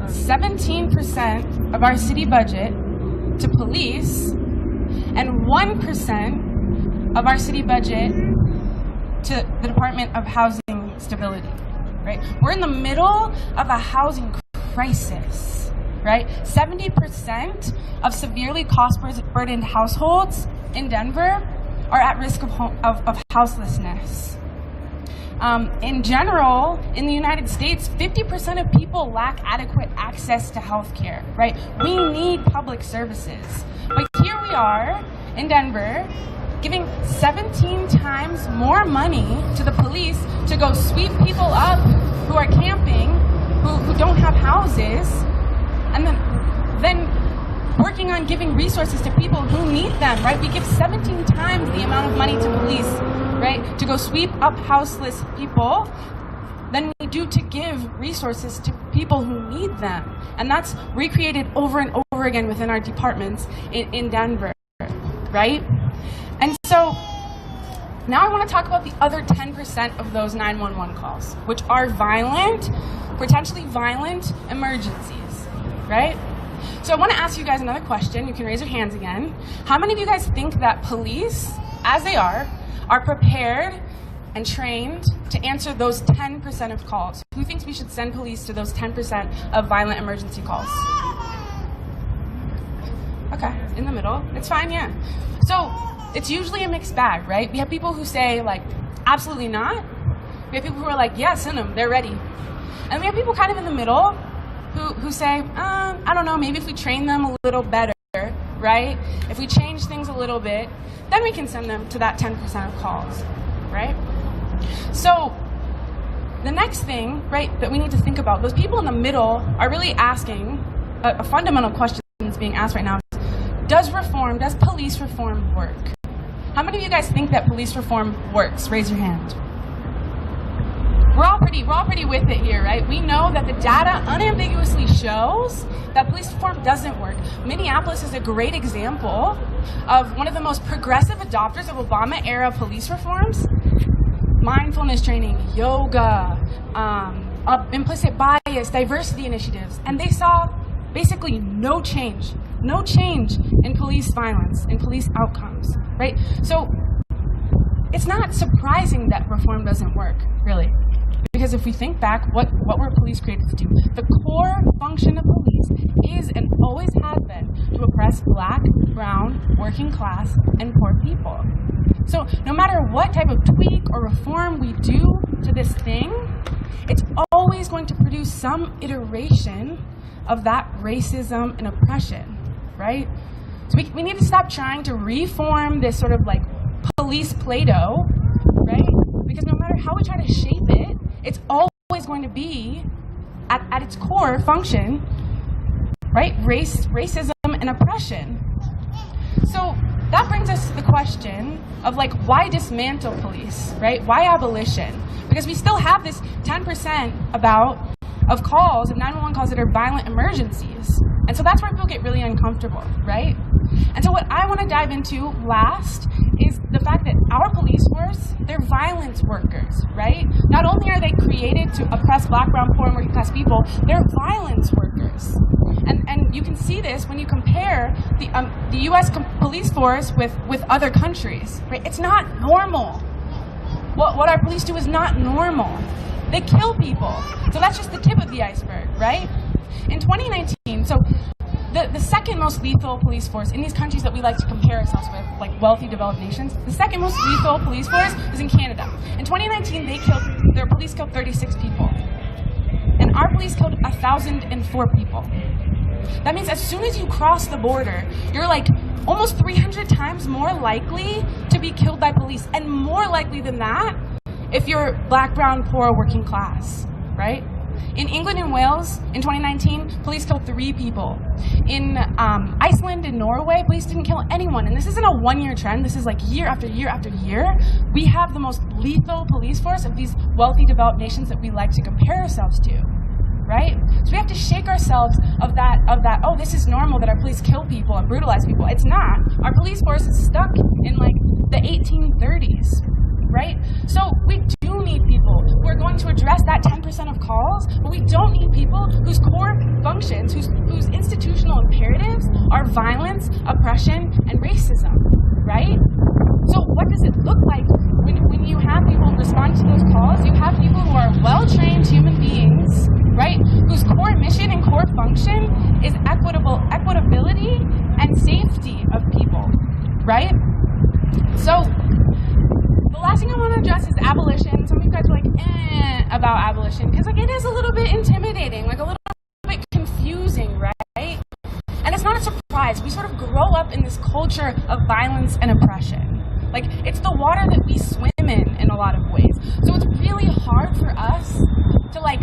17% of our city budget to police and 1% of our city budget to the Department of Housing Stability, right? We're in the middle of a housing crisis, right? 70% of severely cost-burdened households in Denver are at risk of houselessness. In general, in the United States, 50% of people lack adequate access to health care, right? We need public services. But here we are in Denver giving 17 times more money to the police to go sweep people up who are camping, who don't have houses, And then working on giving resources to people who need them, right? We give 17 times the amount of money to police, right, to go sweep up houseless people than we do to give resources to people who need them. And that's recreated over and over again within our departments in Denver, right? And so now I want to talk about the other 10% of those 911 calls, which are violent, potentially violent emergencies, right? So I want to ask you guys another question. You can raise your hands again. How many of you guys think that police, as they are prepared and trained to answer those 10% of calls? Who thinks we should send police to those 10% of violent emergency calls? Okay, in the middle. It's fine, yeah. So it's usually a mixed bag, right? We have people who say, like, absolutely not. We have people who are like, yeah, send them, they're ready. And we have people kind of in the middle who say, I don't know, maybe if we train them a little better, right? If we change things a little bit, then we can send them to that 10% of calls, right? So the next thing, right, that we need to think about, those people in the middle are really asking a fundamental question that's being asked right now. Does police reform work? How many of you guys think that police reform works? Raise your hand. We're all pretty with it here, right? We know that the data unambiguously shows that police reform doesn't work. Minneapolis is a great example of one of the most progressive adopters of Obama-era police reforms. Mindfulness training, yoga, implicit bias, diversity initiatives, and they saw basically no change in police violence, in police outcomes, right? So it's not surprising that reform doesn't work, really. Because if we think back, what were police created to do? The core function of police is and always has been to oppress black, brown, working class, and poor people. So no matter what type of tweak or reform we do to this thing, it's always going to produce some iteration of that racism and oppression, right? So we need to stop trying to reform this sort of like police Play-Doh, right? Because no matter how we try to shape it, it's always going to be, at its core function, right? Racism and oppression. So that brings us to the question of like, why dismantle police, right? Why abolition? Because we still have this 10% of calls, of 911 calls that are violent emergencies. And so that's where people get really uncomfortable, right? And so what I want to dive into last is the fact that our police force, they're violence workers, right? Not only are they created to oppress black, brown, poor, and working class people, they're violence workers. And you can see this when you compare the U.S. police force with other countries, right? It's not normal. What our police do is not normal. They kill people. So that's just the tip of the iceberg, right? In 2019, so the second most lethal police force in these countries that we like to compare ourselves with, like wealthy developed nations, the second most lethal police force is in Canada. In 2019, their police killed 36 people. And our police killed 1,004 people. That means as soon as you cross the border, you're like almost 300 times more likely to be killed by police, and more likely than that if you're black, brown, poor, working class, right? In England and Wales, in 2019, police killed 3 people. In Iceland and Norway, police didn't kill anyone. And this isn't a one-year trend. This is like year after year after year. We have the most lethal police force of these wealthy, developed nations that we like to compare ourselves to, right? So we have to shake ourselves of that, oh, this is normal that our police kill people and brutalize people. It's not. Our police force is stuck in like the 1830s, right? So we do need people who are going to address that 10% of calls, but we don't need people whose core functions, whose institutional imperatives are violence, oppression, and racism, right? So what does it look like when you have people respond to those calls? You have people who are well-trained human beings, right, whose core mission and core function is equitability and safety of people, right? So the last thing I want to address is abolition. Some of you guys are like, about abolition, because like it is a little bit intimidating, like a little bit confusing, right? And it's not a surprise. We sort of grow up in this culture of violence and oppression. Like, it's the water that we swim in a lot of ways. So it's really hard for us to, like,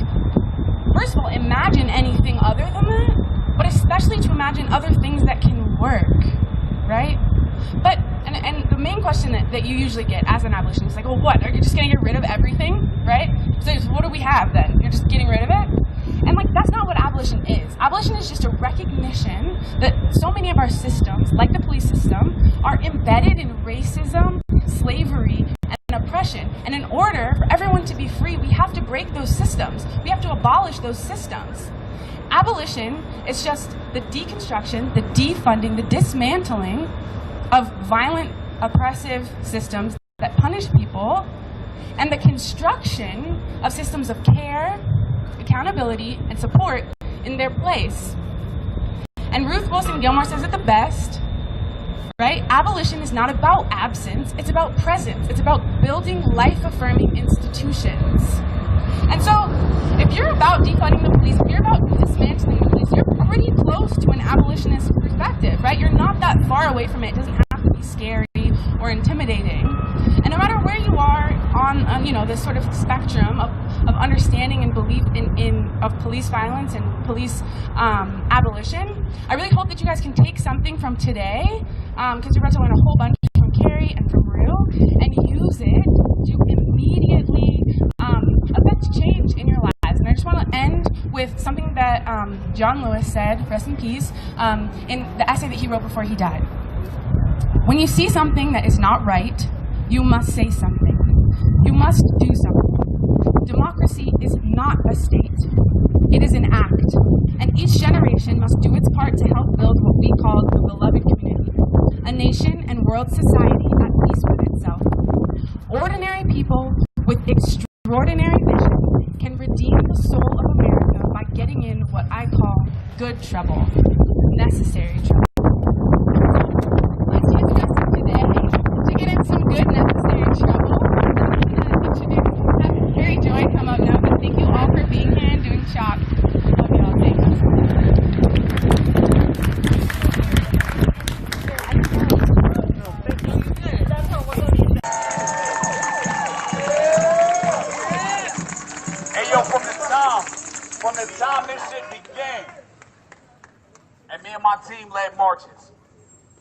first of all, imagine anything other than that, but especially to imagine other things that can work, right? But, and the main question that you usually get as an abolitionist is like, well, what, are you just going to get rid of everything, right? So what do we have then? You're just getting rid of it? And like, that's not what abolition is. Abolition is just a recognition that so many of our systems, like the police system, are embedded in racism, slavery, and oppression. And in order for everyone to be free, we have to break those systems. We have to abolish those systems. Abolition is just the deconstruction, the defunding, the dismantling of violent, oppressive systems that punish people, and the construction of systems of care, accountability, and support in their place. And Ruth Wilson Gilmore says it the best, right? Abolition is not about absence, it's about presence. It's about building life-affirming institutions. And so, if you're about defunding the police, if you're about dismantling the police, you're pretty close to an abolitionist perspective, right? You're not that far away from it. It doesn't have to be scary or intimidating. And no matter where you are on you know, this sort of spectrum of understanding and belief of police violence and police abolition, I really hope that you guys can take something from today, because you're about to learn a whole bunch from Carrie and from Rue, and use it to immediately affect change in your lives. And I just want to end with something that John Lewis said, rest in peace, in the essay that he wrote before he died. When you see something that is not right, you must say something. You must do something. Democracy is not a state. It is an act. And each generation must do its part to help build what we call the beloved community, a nation and world society at peace with itself. Ordinary people with extraordinary vision can redeem the soul of America by getting in what I call good trouble, necessary trouble. Let's use this today to get in some good, necessary trouble. Have Carrie Joy come up now, but thank you all for being here and doing chalk. Love you all. Thanks. Hey, yo, from the time this shit began, and me and my team led marches,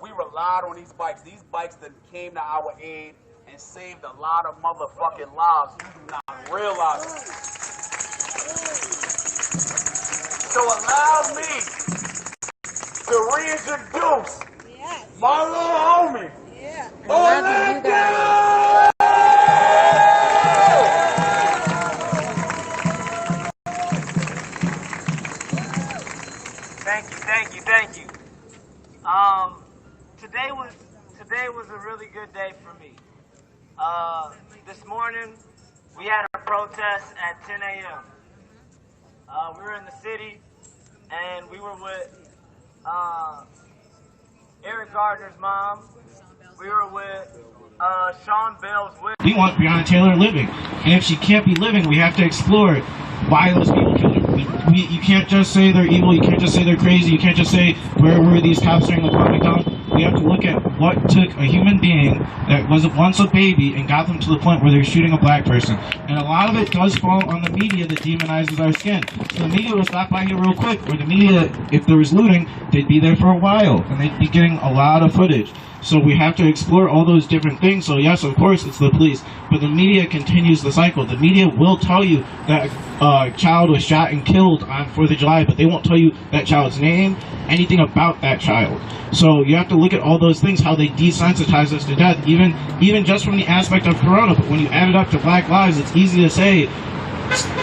we relied on these bikes. These bikes that came to our aid and saved a lot of motherfucking lives. You do not realize it. So allow me to reintroduce my little homie. Orlando! Thank you. Today was a really good day for me. This morning we had a protest at 10 a.m. We were in the city and we were with Eric Gardner's mom. We were with Sean Bell's widow. We want Breonna Taylor living, and if she can't be living, we have to explore why those people killed her. You can't just say they're evil, you can't just say they're crazy, you can't just say, where were these cops during the cloning down? We have to look at what took a human being that was once a baby and got them to the point where they're shooting a black person. And a lot of it does fall on the media that demonizes our skin. So the media will stop by here real quick, or the media, if there was looting, they'd be there for a while, and they'd be getting a lot of footage. So we have to explore all those different things. So yes, of course, it's the police, but the media continues the cycle. The media will tell you that a child was shot and killed on 4th of July, but they won't tell you that child's name, anything about that child. So you have to look at all those things, how they desensitize us to death, even just from the aspect of Corona. But when you add it up to Black lives, it's easy to say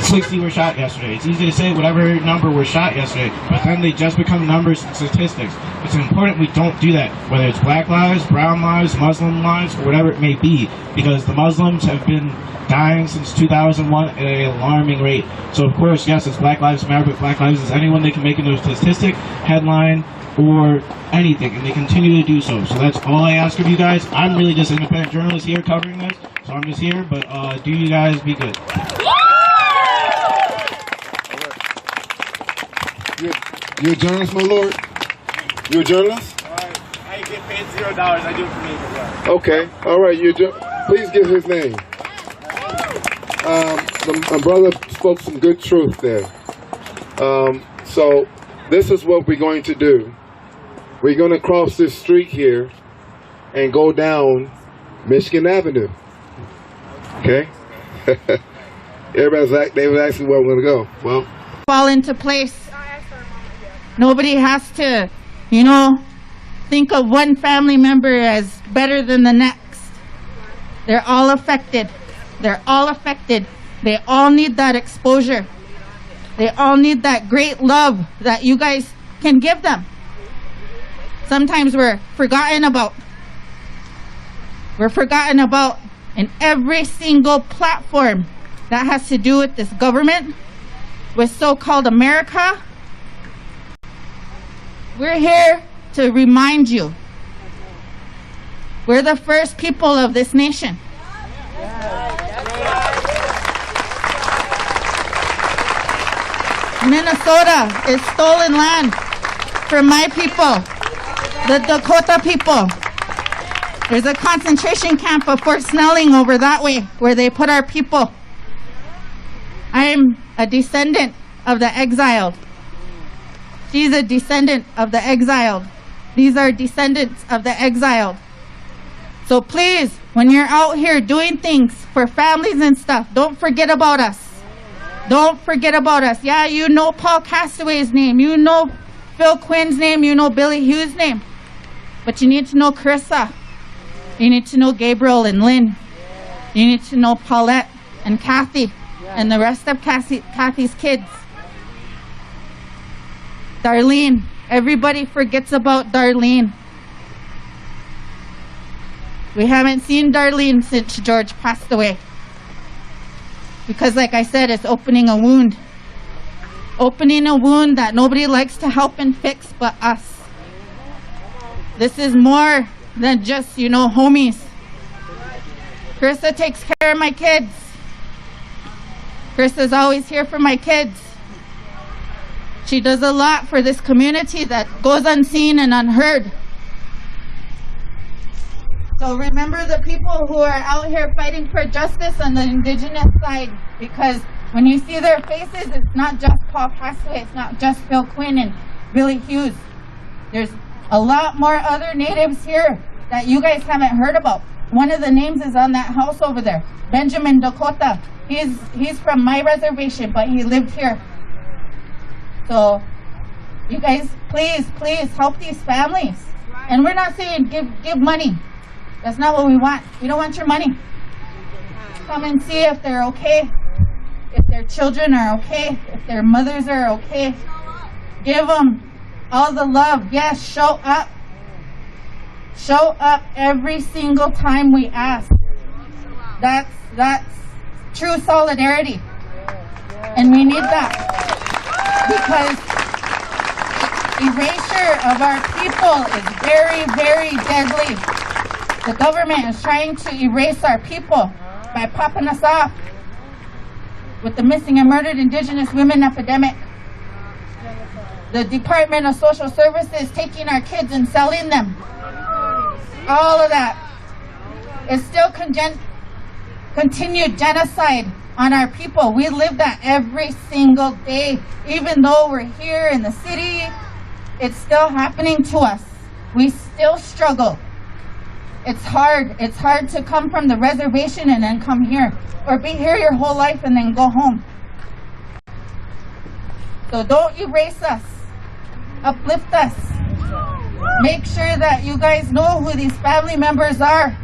60 were shot yesterday. It's easy to say whatever number were shot yesterday, but then they just become numbers and statistics. It's important we don't do that, whether it's Black lives, brown lives, Muslim lives, or whatever it may be, because the Muslims have been dying since 2001 at an alarming rate. So of course, yes, it's Black Lives Matter, but Black lives is anyone they can make into a statistic, headline, or anything, and they continue to do so. So that's all I ask of you guys. I'm really just an independent journalist here covering this, so I'm just here, but do you guys be good. You're a journalist, my lord? You're a journalist? Alright, I get paid $0. I do it for me as well. Okay, alright, please give his name. My brother spoke some good truth there. So this is what we're going to do. We're going to cross this street here and go down Michigan Avenue. Okay? They was asking where we're going to go. Well, fall into place. Nobody has to, you know, think of one family member as better than the next. They're all affected. They're all affected. They all need that exposure. They all need that great love that you guys can give them. Sometimes we're forgotten about. We're forgotten about in every single platform that has to do with this government, with so-called America. We're here to remind you. We're the first people of this nation. Minnesota is stolen land from my people, the Dakota people. There's a concentration camp of Fort Snelling over that way where they put our people. I'm a descendant of the exiled. She's a descendant of the exiled. These are descendants of the exiled. So please, when you're out here doing things for families and stuff, don't forget about us. Don't forget about us. Yeah, you know Paul Castaway's name. You know Phil Quinn's name. You know Billy Hughes' name. But you need to know Carissa. You need to know Gabriel and Lynn. You need to know Paulette and Kathy and the rest of Kathy's kids. Darlene. Everybody forgets about Darlene. We haven't seen Darlene since George passed away. Because like I said, it's opening a wound. Opening a wound that nobody likes to help and fix but us. This is more than just, you know, homies. Carissa takes care of my kids. Carissa's always here for my kids. She does a lot for this community that goes unseen and unheard. So remember the people who are out here fighting for justice on the Indigenous side, because when you see their faces, it's not just Paul Castaway, it's not just Phil Quinn and Billy Hughes. There's a lot more other natives here that you guys haven't heard about. One of the names is on that house over there, Benjamin Dakota. He's from my reservation, but he lived here. So you guys, please help these families. And we're not saying give money. That's not what we want. We don't want your money. Come and see if they're okay, if their children are okay, if their mothers are okay. Give them all the love. Yes, show up. Show up every single time we ask. That's true solidarity. And we need that. Because erasure of our people is very, very deadly. The government is trying to erase our people by popping us off with the missing and murdered Indigenous women epidemic. The Department of Social Services taking our kids and selling them. All of that is still continued genocide on our people. We live that every single day. Even though we're here in the city, it's still happening to us. We still struggle. It's hard. It's hard to come from the reservation and then come here, or be here your whole life and then go home. So don't erase us. Uplift us. Make sure that you guys know who these family members are.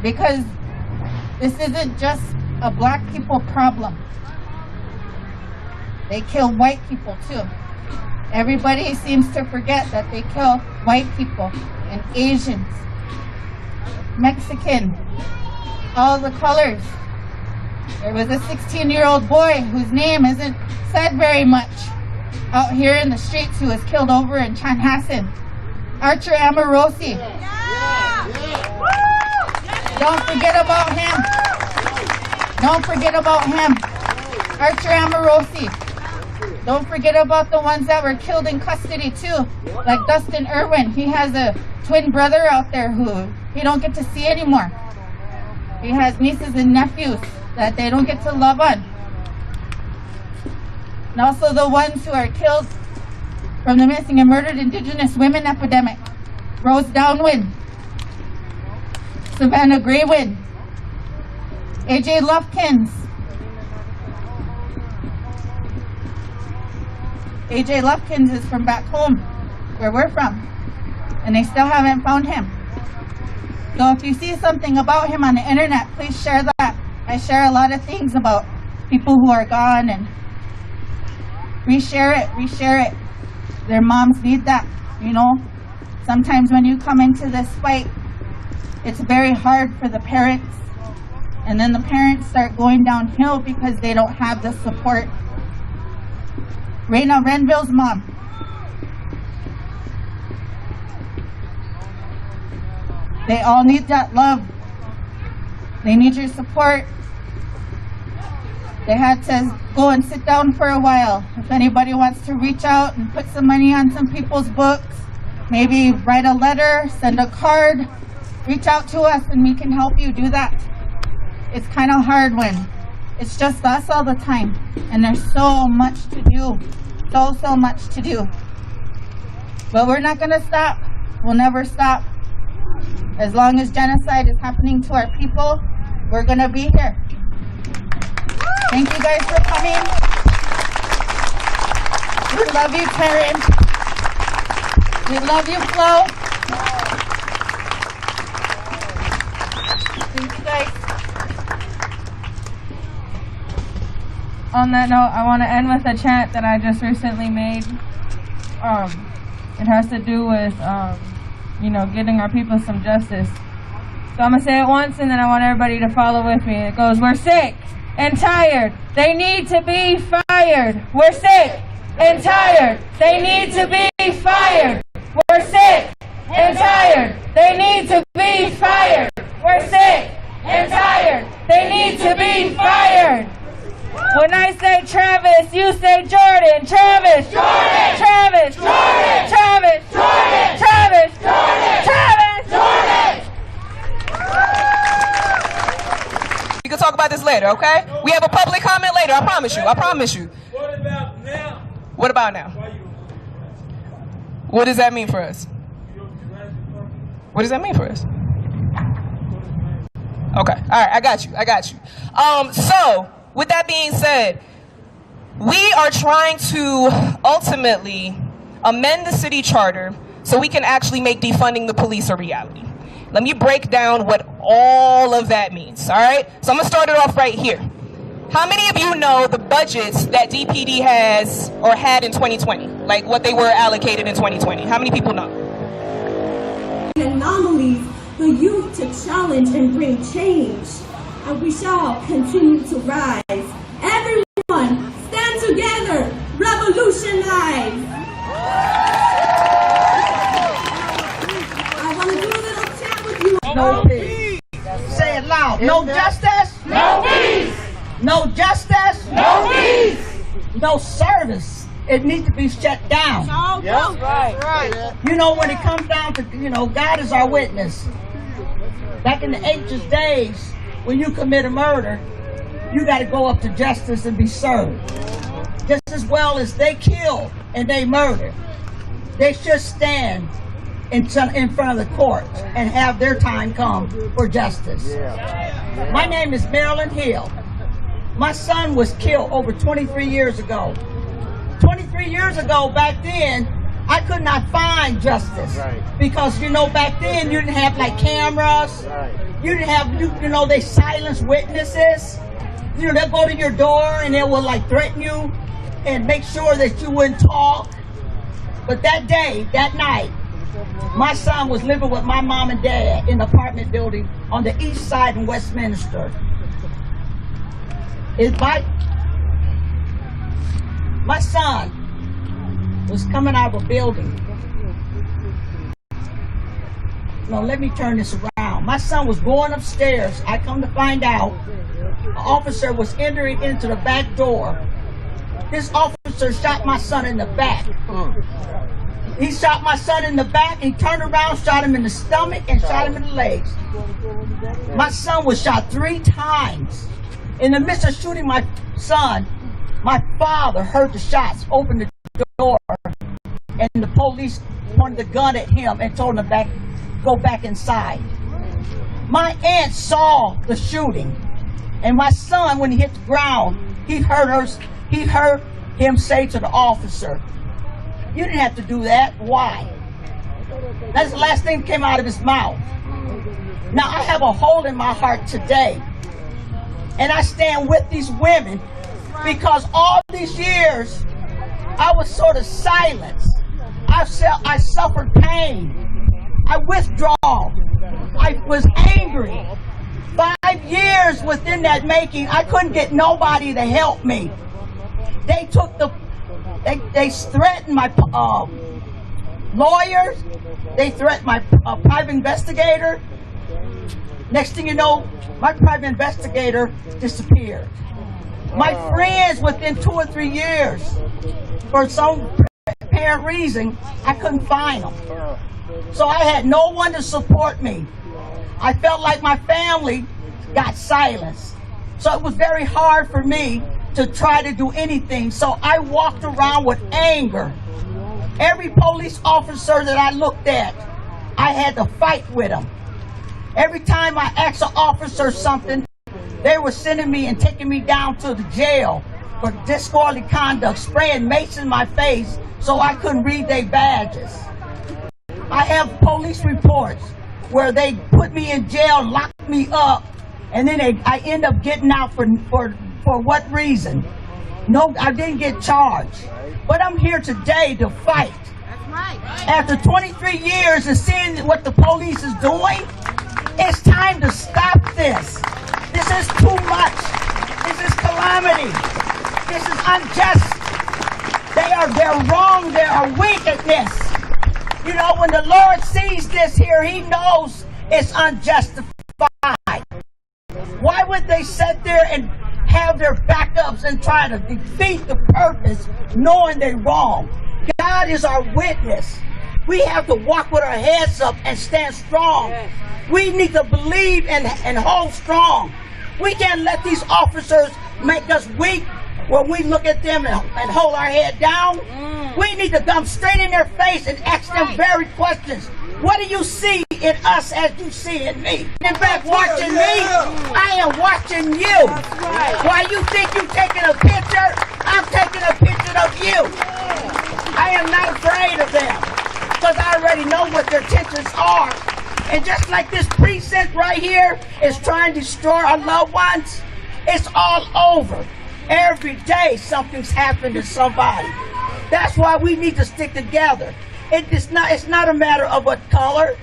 Because this isn't just a black people problem. They kill white people too. Everybody seems to forget that they kill white people and Asians, Mexican, all the colors. There was a 16-year-old boy whose name isn't said very much out here in the streets who was killed over in Chanhassen. Archer Amorosi. Don't forget about him. Don't forget about him. Archer Amorosi. Don't forget about the ones that were killed in custody too, like Dustin Irwin. He has a twin brother out there who he don't get to see anymore. He has nieces and nephews that they don't get to love on. And also the ones who are killed from the missing and murdered Indigenous women epidemic. Rose Downwind, Savannah Graywind, AJ Lufkins. AJ Lufkins is from back home, where we're from, and they still haven't found him. So if you see something about him on the internet, please share that. I share a lot of things about people who are gone, and reshare it. Their moms need that, you know. Sometimes when you come into this fight, it's very hard for the parents, and then the parents start going downhill because they don't have the support. Raina Renville's mom. They all need that love. They need your support. They had to go and sit down for a while. If anybody wants to reach out and put some money on some people's books, maybe write a letter, send a card, reach out to us and we can help you do that. It's kind of hard when it's just us all the time, and there's so much to do, so much to do. But we're not gonna stop. We'll never stop. As long as genocide is happening to our people, we're gonna be here. Thank you guys for coming. We love you, Taryn. We love you, Flo. Thank you guys. On that note, I want to end with a chant that I just recently made. It has to do with, you know, getting our people some justice. So I'm going to say it once, and then I want everybody to follow with me. It goes, we're sick and tired. They need to be fired. We're sick and tired. They need to be fired. We're sick and tired. They need to be fired. We're sick and tired. They need to be fired. When I say Travis, you say Jordan. Travis. Jordan. Travis. Jordan. Travis. Jordan. Travis. Jordan. Travis. Jordan. We can talk about this later, okay? We have a public comment later. I promise you. I promise you. What about now? What about now? What does that mean for us? What does that mean for us? Okay. All right. I got you. So, with that being said, we are trying to ultimately amend the city charter so we can actually make defunding the police a reality. Let me break down what all of that means, all right? So I'm going to start it off right here. How many of you know the budgets that DPD has or had in 2020? Like what they were allocated in 2020? How many people know? Anomalies for youth to challenge and bring change. And we shall continue to rise. Everyone, stand together, revolutionize. I want to do a little chat with you. No peace. Say it loud. No justice. No peace. No justice. No peace. No service. It needs to be shut down. Yes, right. You know, when it comes down to, you know, God is our witness. Back in the ancient days, when you commit a murder, you got to go up to justice and be served. Just as well as they kill and they murder, they should stand in front of the court and have their time come for justice. My name is Marilyn Hill. My son was killed over 23 years ago. 23 years ago, back then, I could not find justice. Because, you know, back then you didn't have like cameras. You didn't have, you know, they silence witnesses. You know, they'll go to your door and they will like threaten you and make sure that you wouldn't talk. But that day, that night, my son was living with my mom and dad in an apartment building on the east side in Westminster. My son was coming out of a building. No, let me turn this around. My son was going upstairs. I come to find out an officer was entering into the back door. This officer shot my son in the back. He shot my son in the back, he turned around, shot him in the stomach, and shot him in the legs. My son was shot 3 times. In the midst of shooting my son, my father heard the shots, opened the door, and the police pointed the gun at him and told him to go back inside. My aunt saw the shooting, and my son, when he hit the ground, he heard him say to the officer, "You didn't have to do that. Why?" That's the last thing that came out of his mouth. Now, I have a hole in my heart today, and I stand with these women because all these years, I was sort of silenced. I suffered pain. I withdraw. I was angry. 5 years within that making, I couldn't get nobody to help me. They threatened my lawyers. They threatened my private investigator. Next thing you know, my private investigator disappeared. My friends, within 2 or 3 years, for some apparent reason, I couldn't find them. So I had no one to support me. I felt like my family got silenced. So it was very hard for me to try to do anything. So I walked around with anger. Every police officer that I looked at, I had to fight with them. Every time I asked an officer something, they were sending me and taking me down to the jail for disorderly conduct, spraying mace in my face so I couldn't read their badges. I have police reports where they put me in jail, locked me up, and then I end up getting out for what reason? No, I didn't get charged. But I'm here today to fight. After 23 years of seeing what the police is doing, it's time to stop this. This is too much. This is calamity. This is unjust. They're wrong. They are weak at this. You know, when the Lord sees this here, he knows it's unjustified. Why would they sit there and have their backups and try to defeat the purpose knowing they're wrong? God is our witness. We have to walk with our heads up and stand strong. We need to believe and hold strong. We can't let these officers make us weak when we look at them and hold our head down. We need to come straight in their face and ask them very questions. What do you see in us as you see in me? In fact, watching me, I am watching you. While you think you're taking a picture, I'm taking a picture of you. I am not afraid of them because I already know what their intentions are. And just like this precinct right here is trying to destroy our loved ones, it's all over. Every day something's happened to somebody. That's why we need to stick together. It's not a matter of what color.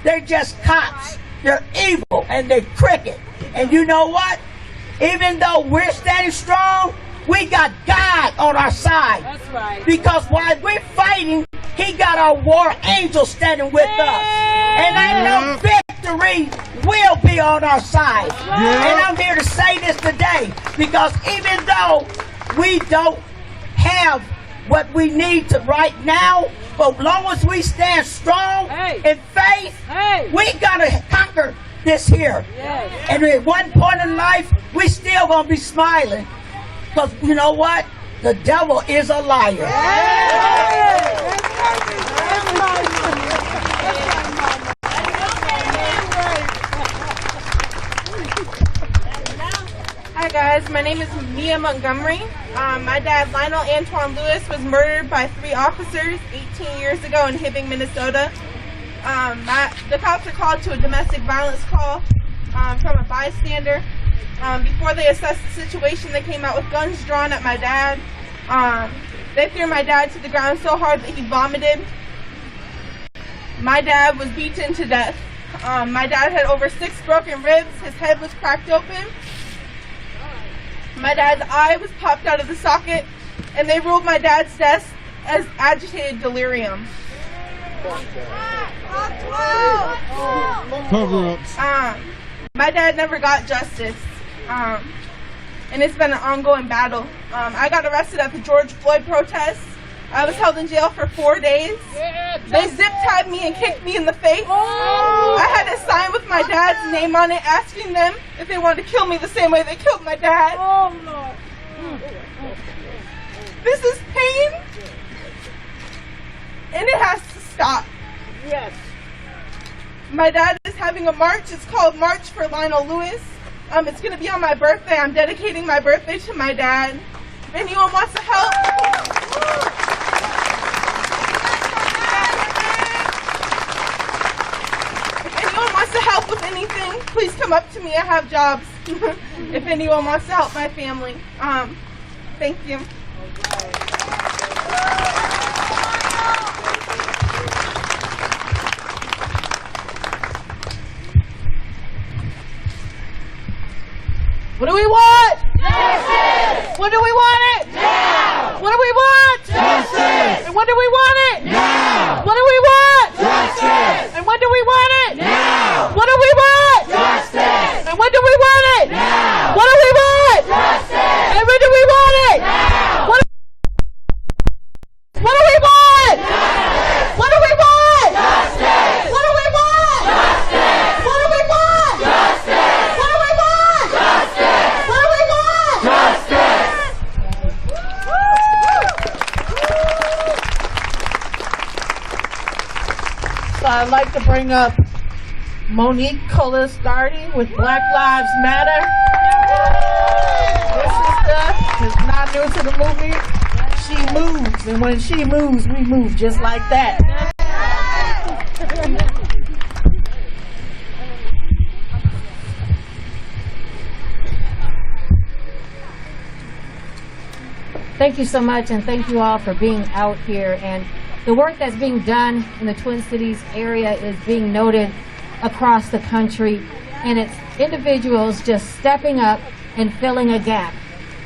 They're just cops. They're evil and they're crooked. And you know what? Even though we're standing strong, we got God on our side. That's right. Because while we're fighting, he got our war angel standing with us. And I know victory will be on our side. And I'm here to say this today because even though we don't have what we need to right now, but as long as we stand strong in faith, we gotta conquer this here. And at one point in life, we still gonna be smiling. Because you know what? The devil is a liar. Hi guys, my name is Mia Montgomery. My dad, Lionel Antoine Lewis, was murdered by 3 officers 18 years ago in Hibbing, Minnesota. The cops are called to a domestic violence call from a bystander. Before they assessed the situation, they came out with guns drawn at my dad. They threw my dad to the ground so hard that he vomited. My dad was beaten to death. My dad had over 6 broken ribs. His head was cracked open. My dad's eye was popped out of the socket, and they ruled my dad's death as agitated delirium. Cover-ups. My dad never got justice, and it's been an ongoing battle. I got arrested at the George Floyd protests. I was held in jail for 4 days. They zip-tied me and kicked me in the face. I had a sign with my dad's name on it asking them if they wanted to kill me the same way they killed my dad. This is pain. And it has to stop. Yes. My dad is having a march. It's called March for Lionel Lewis. It's going to be on my birthday. I'm dedicating my birthday to my dad. If anyone wants to help, with anything, please come up to me. I have jobs. If anyone wants to help my family. Thank you. What do we want? Justice! When do we want it? Now! What do we want? Justice! And when do we want it? Now! What do we want? Justice! And when do we want it? Now! What do we want? Justice! And when do we want it? Now! What do we want? Justice! And when do we want it? Now! What do we want? Justice! What do we want? Justice! What do we want? Justice! What do we want? Justice! What do we want? Justice! What do we want? Justice! So I'd like to bring up Monique Colastardi with Black Lives Matter. This sister is not new to the movement. She moves, and when she moves, we move just like that. Thank you so much, and thank you all for being out here. And the work that's being done in the Twin Cities area is being noted across the country, and it's individuals just stepping up and filling a gap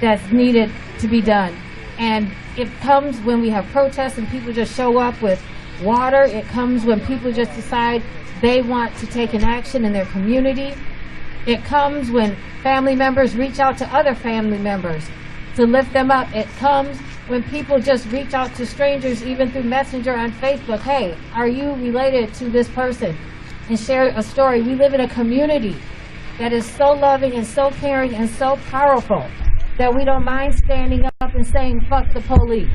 that's needed to be done. And it comes when we have protests and people just show up with water. It comes when people just decide they want to take an action in their community. It comes when family members reach out to other family members to lift them up. It comes when people just reach out to strangers, even through Messenger on Facebook. Hey, are you related to this person? And share a story. We live in a community that is so loving and so caring and so powerful that we don't mind standing up and saying, fuck the police.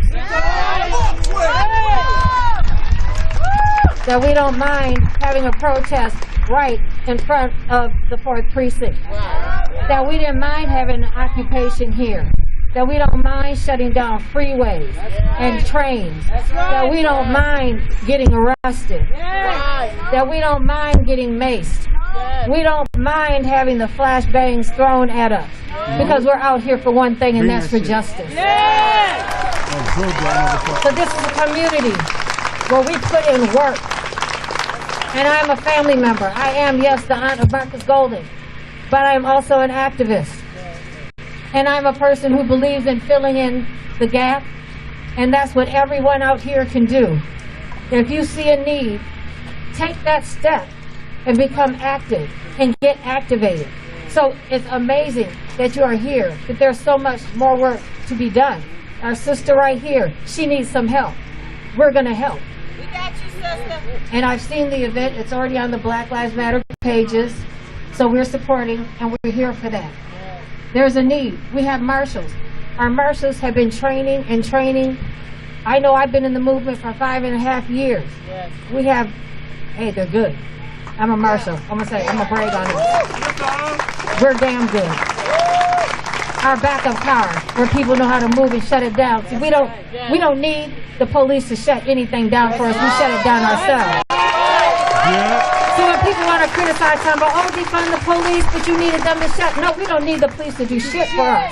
That we don't mind having a protest right in front of the 4th precinct. That we didn't mind having an occupation here. That we don't mind shutting down freeways and trains. That we don't mind getting arrested. That we don't mind getting maced. We don't mind having the flashbangs thrown at us. Because we're out here for one thing, and that's for justice. So this is a community where we put in work. And I'm a family member. I am, yes, the aunt of Marcus Golden. But I'm also an activist. And I'm a person who believes in filling in the gap, and that's what everyone out here can do. If you see a need, take that step and become active and get activated. So it's amazing that you are here, that there's so much more work to be done. Our sister right here, she needs some help. We're going to help. We got you, sister. And I've seen the event. It's already on the Black Lives Matter pages. So we're supporting, and we're here for that. There's a need. We have marshals. Our marshals have been training and training. I know I've been in the movement for 5.5 years. Yes. We have, hey, they're good. I'm a marshal. I'm going to say, I'm going to brag on them. We're damn good. Our backup car, where people know how to move and shut it down. See, we don't need the police to shut anything down for us. We shut it down ourselves. So when people want to criticize something about, oh, defund the police, but you needed them to shut. No, we don't need the police to do shit for us.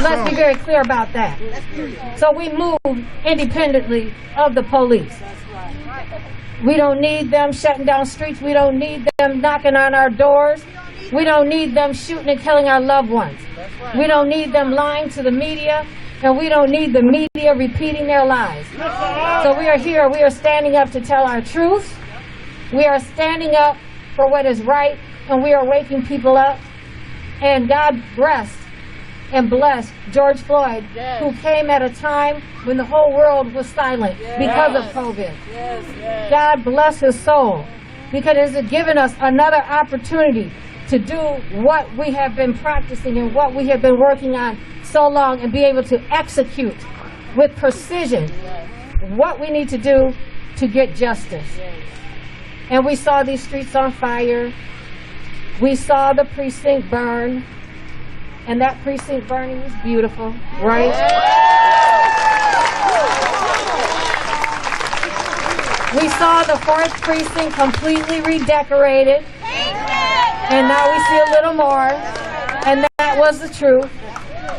Let's be very clear about that. So we move independently of the police. We don't need them shutting down streets. We don't need them knocking on our doors. We don't need them shooting and killing our loved ones. We don't need them lying to the media. And we don't need the media repeating their lies. So we are here. We are standing up to tell our truth. We are standing up for what is right, and we are waking people up. And God rest and bless George Floyd, who came at a time when the whole world was silent because of COVID. God bless his soul, because it has given us another opportunity to do what we have been practicing and what we have been working on so long, and be able to execute with precision what we need to do to get justice. And we saw these streets on fire. We saw the precinct burn. And that precinct burning was beautiful, right? We saw the 4th precinct completely redecorated. And now we see a little more. And that was the truth.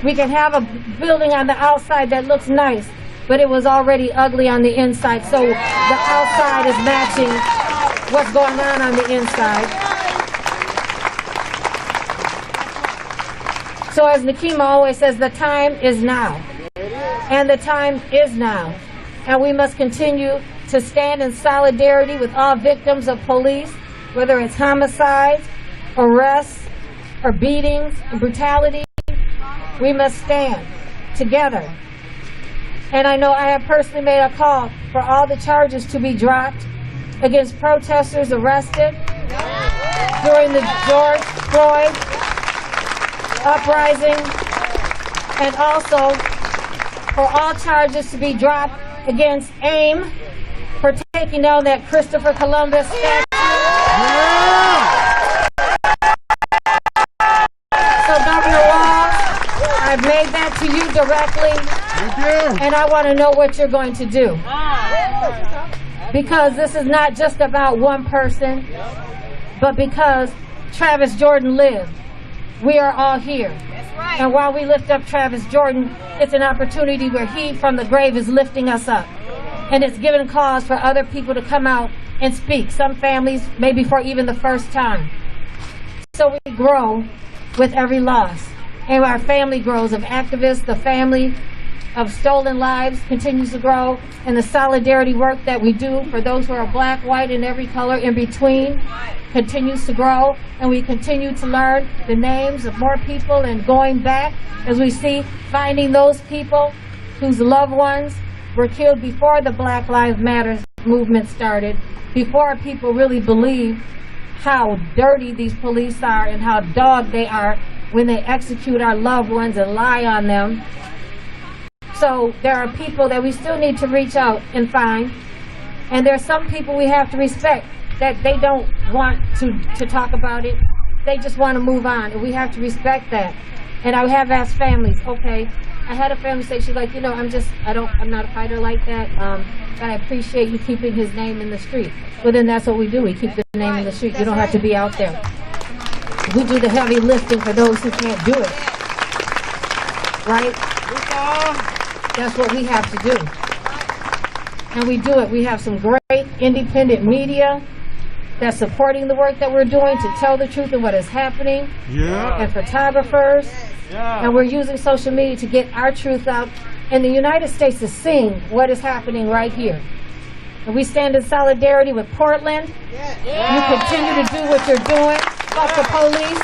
We can have a building on the outside that looks nice, but it was already ugly on the inside. So the outside is matching what's going on the inside. So as Nakima always says, the time is now. And the time is now. And we must continue to stand in solidarity with all victims of police, whether it's homicides, arrests, or beatings, and brutality. We must stand together. And I know I have personally made a call for all the charges to be dropped against protesters arrested during the George Floyd uprising, and also for all charges to be dropped against AIM for taking down that Christopher Columbus statue. So Governor Walz, I've made that to you directly, and I want to know what you're going to do. Because this is not just about one person, but because Travis Jordan lived. We are all here. And while we lift up Travis Jordan, it's an opportunity where he from the grave is lifting us up. And it's given cause for other people to come out and speak. Some families, maybe for even the first time. So we grow with every loss. And our family grows of activists. The family of stolen lives continues to grow. And the solidarity work that we do for those who are black, white, and every color in between continues to grow. And we continue to learn the names of more people and going back as we see finding those people whose loved ones were killed before the Black Lives Matter movement started, before people really believe how dirty these police are and how dogged they are when they execute our loved ones and lie on them. So there are people that we still need to reach out and find, and there's some people we have to respect that they don't want to talk about it. They just want to move on, and we have to respect that. And I have asked families, okay, I had a family say, she's like, you know, I'm not a fighter like that, but I appreciate you keeping his name in the street. Well, then that's what we do. We keep the name in the street. You don't have to be out there. We do the heavy lifting for those who can't do it. Right? That's what we have to do. And we do it. We have some great independent media that's supporting the work that we're doing to tell the truth of what is happening. Yeah. And photographers. Yeah. And we're using social media to get our truth out. And the United States is seeing what is happening right here. And we stand in solidarity with Portland. Yeah. You continue to do what you're doing. Fuck the police.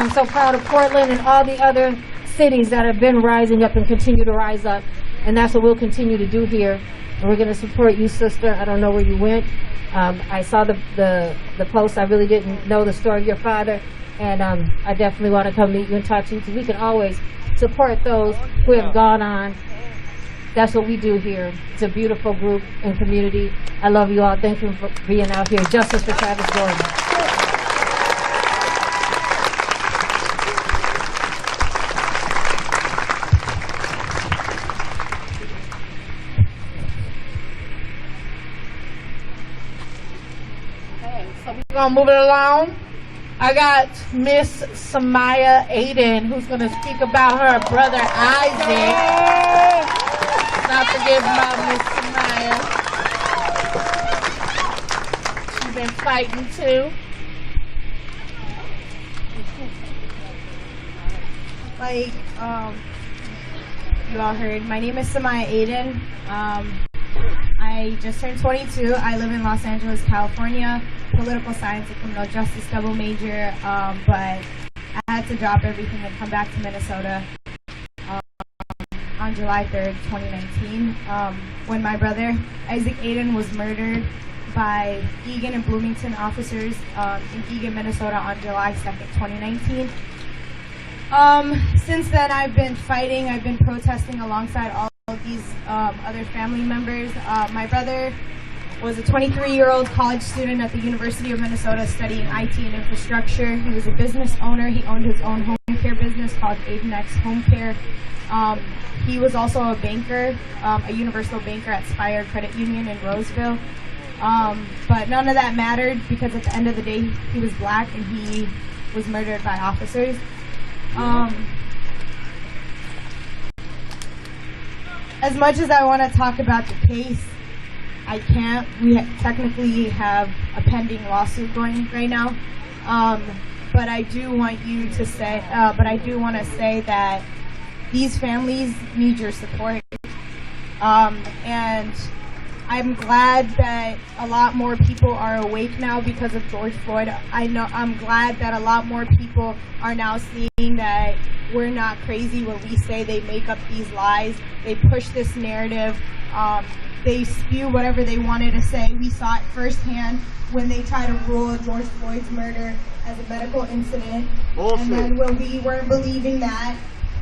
I'm so proud of Portland and all the other cities that have been rising up and continue to rise up. And that's what we'll continue to do here. And we're going to support you, sister. I don't know where you went. I saw the post. I really didn't know the story of your father. And I definitely want to come meet you and talk to you, because we can always support those who have gone on. That's what we do here. It's a beautiful group and community. I love you all. Thank you for being out here. Justice for Travis Jordan. Gonna move it along. I got Miss Samaya Aiden, who's gonna speak about her brother Isaac. Not forget about Miss Samaya. She's been fighting too. Like you all heard, my name is Samaya Aiden. I just turned 22. I live in Los Angeles, California. Political science and criminal justice double major, but I had to drop everything and come back to Minnesota on July 3rd, 2019, when my brother Isaac Aiden was murdered by Eagan and Bloomington officers in Eagan, Minnesota on July 2nd, 2019. Since then, I've been fighting. I've been protesting alongside all of these other family members. My brother was a 23-year-old college student at the University of Minnesota studying IT and infrastructure. He was a business owner. He owned his own home care business called Aidenex Home Care. He was also a banker, a universal banker at Spire Credit Union in Roseville. But none of that mattered because at the end of the day, he was black and he was murdered by officers. As much as I want to talk about the case, I can't. We technically have a pending lawsuit going right now. But I do want you to say, I do want to say that these families need your support. And I'm glad that a lot more people are awake now because of George Floyd. I'm glad that a lot more people are now seeing that we're not crazy when we say they make up these lies. They push this narrative. They spew whatever they wanted to say. We saw it firsthand when they tried to rule George Floyd's murder as a medical incident. Bullshit. And then when we weren't believing that,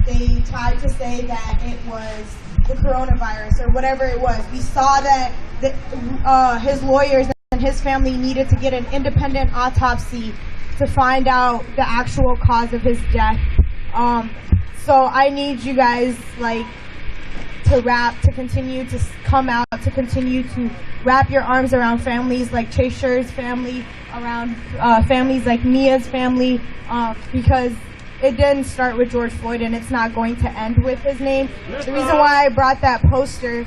they tried to say that it was the coronavirus or whatever it was. We saw that his lawyers and his family needed to get an independent autopsy to find out the actual cause of his death. So I need you guys to continue to come out, to continue to wrap your arms around families like Chasher's family, around families like Mia's family, because it didn't start with George Floyd and it's not going to end with his name. The reason why I brought that poster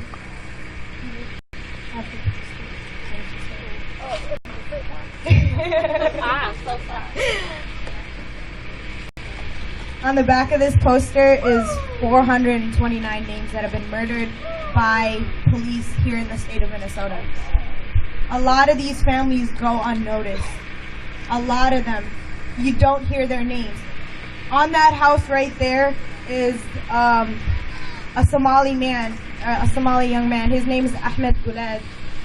on the back of this poster is 429 names that have been murdered by police here in the state of Minnesota. A lot of these families go unnoticed. A lot of them, you don't hear their names. On that house right there is a Somali man, a Somali young man. His name is Ahmed Guled.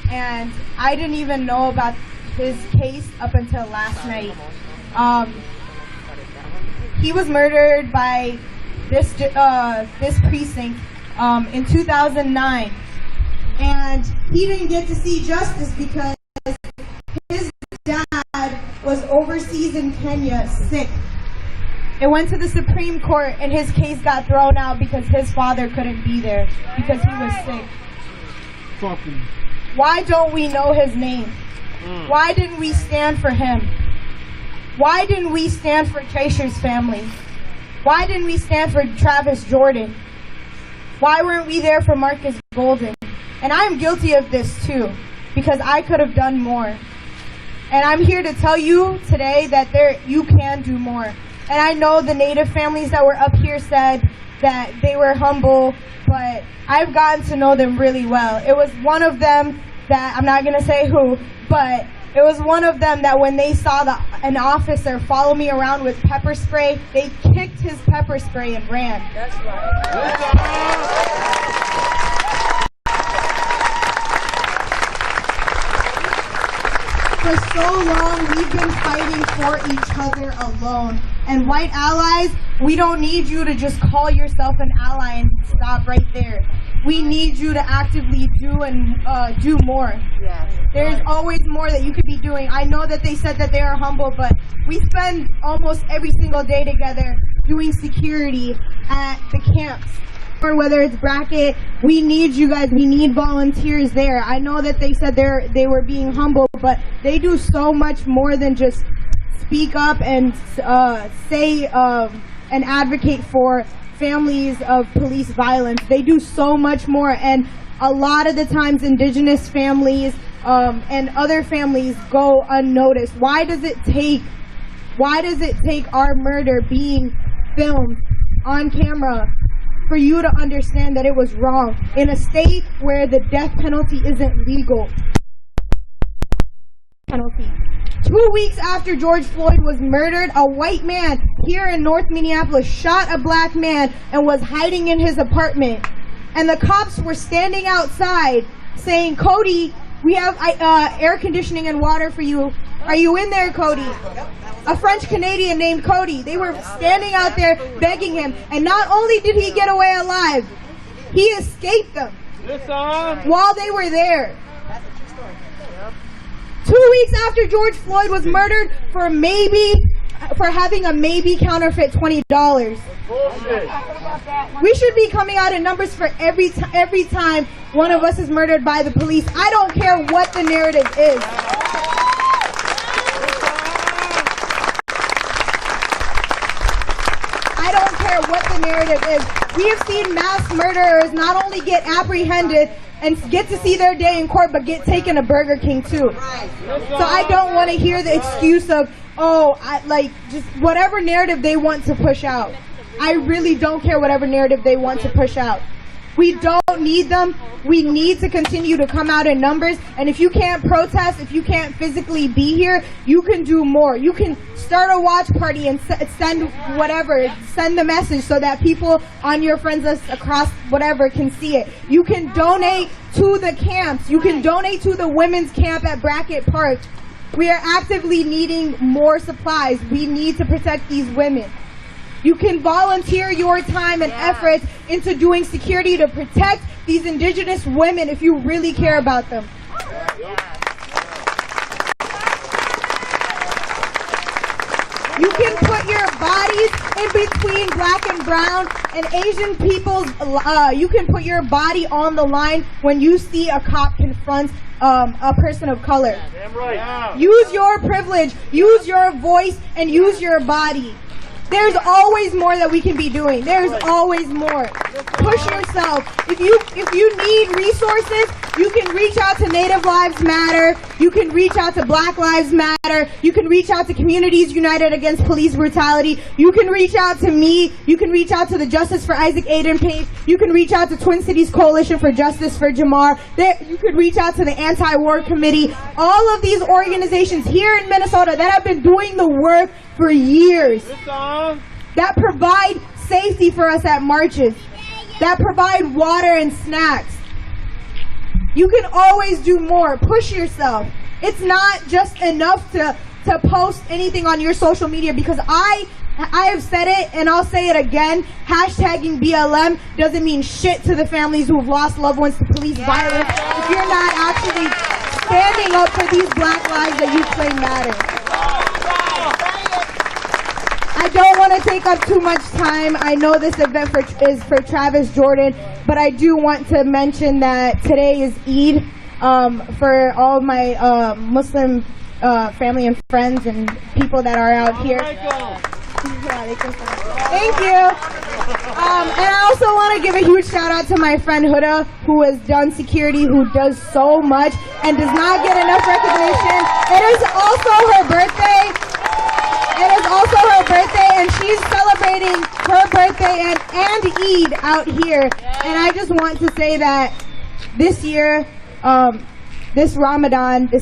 And I didn't even know about his case up until last night. He was murdered by this precinct in 2009. And he didn't get to see justice because his dad was overseas in Kenya sick. It went to the Supreme Court and his case got thrown out because his father couldn't be there because he was sick. Fucking. Why don't we know his name? Why didn't we stand for him? Why didn't we stand for Chasher's family? Why didn't we stand for Travis Jordan? Why weren't we there for Marcus Golden? And I'm guilty of this too, because I could have done more. And I'm here to tell you today that you can do more. And I know the Native families that were up here said that they were humble, but I've gotten to know them really well. It was one of them that, I'm not going to say who, but it was one of them that when they saw an officer follow me around with pepper spray, they kicked his pepper spray and ran. That's right. For so long, we've been fighting for each other alone. And white allies, we don't need you to just call yourself an ally and stop right there. We need you to actively do more. Yes. There's always more that you could be doing. I know that they said that they are humble, but we spend almost every single day together doing security at the camps. Or whether it's bracket, we need you guys. We need volunteers there. I know that they said they were being humble, but they do so much more than just speak up and say and advocate for families of police violence. They do so much more, and a lot of the times Indigenous families and other families go unnoticed. Why does it take our murder being filmed on camera for you to understand that it was wrong in a state where the death penalty isn't legal? 2 weeks after George Floyd was murdered, a white man here in North Minneapolis shot a black man and was hiding in his apartment. And the cops were standing outside saying, "Cody, we have air conditioning and water for you. Are you in there, Cody?" a French Canadian named Cody. They were standing out there begging him. And not only did he get away alive, he escaped them while they were there. 2 weeks after George Floyd was murdered for having a maybe counterfeit $20. We should be coming out in numbers for every time one of us is murdered by the police. I don't care what the narrative is. I don't care what the narrative is. We have seen mass murderers not only get apprehended and get to see their day in court, but get taken to Burger King too. So I don't want to hear the excuse of, just whatever narrative they want to push out. I really don't care whatever narrative they want to push out. We don't need them. We need to continue to come out in numbers. And if you can't protest, if you can't physically be here, you can do more. You can start a watch party and send the message so that people on your friends list across whatever can see it. You can donate to the camps. You can donate to the women's camp at Brackett Park. We are actively needing more supplies. We need to protect these women. You can volunteer your time and efforts into doing security to protect these indigenous women if you really care about them. You can put your bodies in between black and brown and Asian people's, you can put your body on the line when you see a cop confront a person of color. Use your privilege, use your voice, and use your body. There's always more that we can be doing. There's always more. Push yourself. If you need resources, you can reach out to Native Lives Matter. You can reach out to Black Lives Matter. You can reach out to Communities United Against Police Brutality. You can reach out to me. You can reach out to the Justice for Isaac Aiden page. You can reach out to Twin Cities Coalition for Justice for Jamar. You could reach out to the Anti-War Committee. All of these organizations here in Minnesota that have been doing the work for years, that provide safety for us at marches, that provide water and snacks. You can always do more. Push yourself. It's not just enough to post anything on your social media, because I have said it and I'll say it again. Hashtagging BLM doesn't mean shit to the families who've lost loved ones to police violence if you're not actually standing up for these black lives that you claim matter. I don't want to take up too much time. I know this event is for Travis Jordan, but I do want to mention that today is Eid for all my Muslim family and friends and people that are out here. Thank you. And I also want to give a huge shout out to my friend Huda, who has done security, who does so much and does not get enough recognition. It is also her birthday. It is also her birthday, and she's celebrating her birthday and Eid out here. And I just want to say that this year, this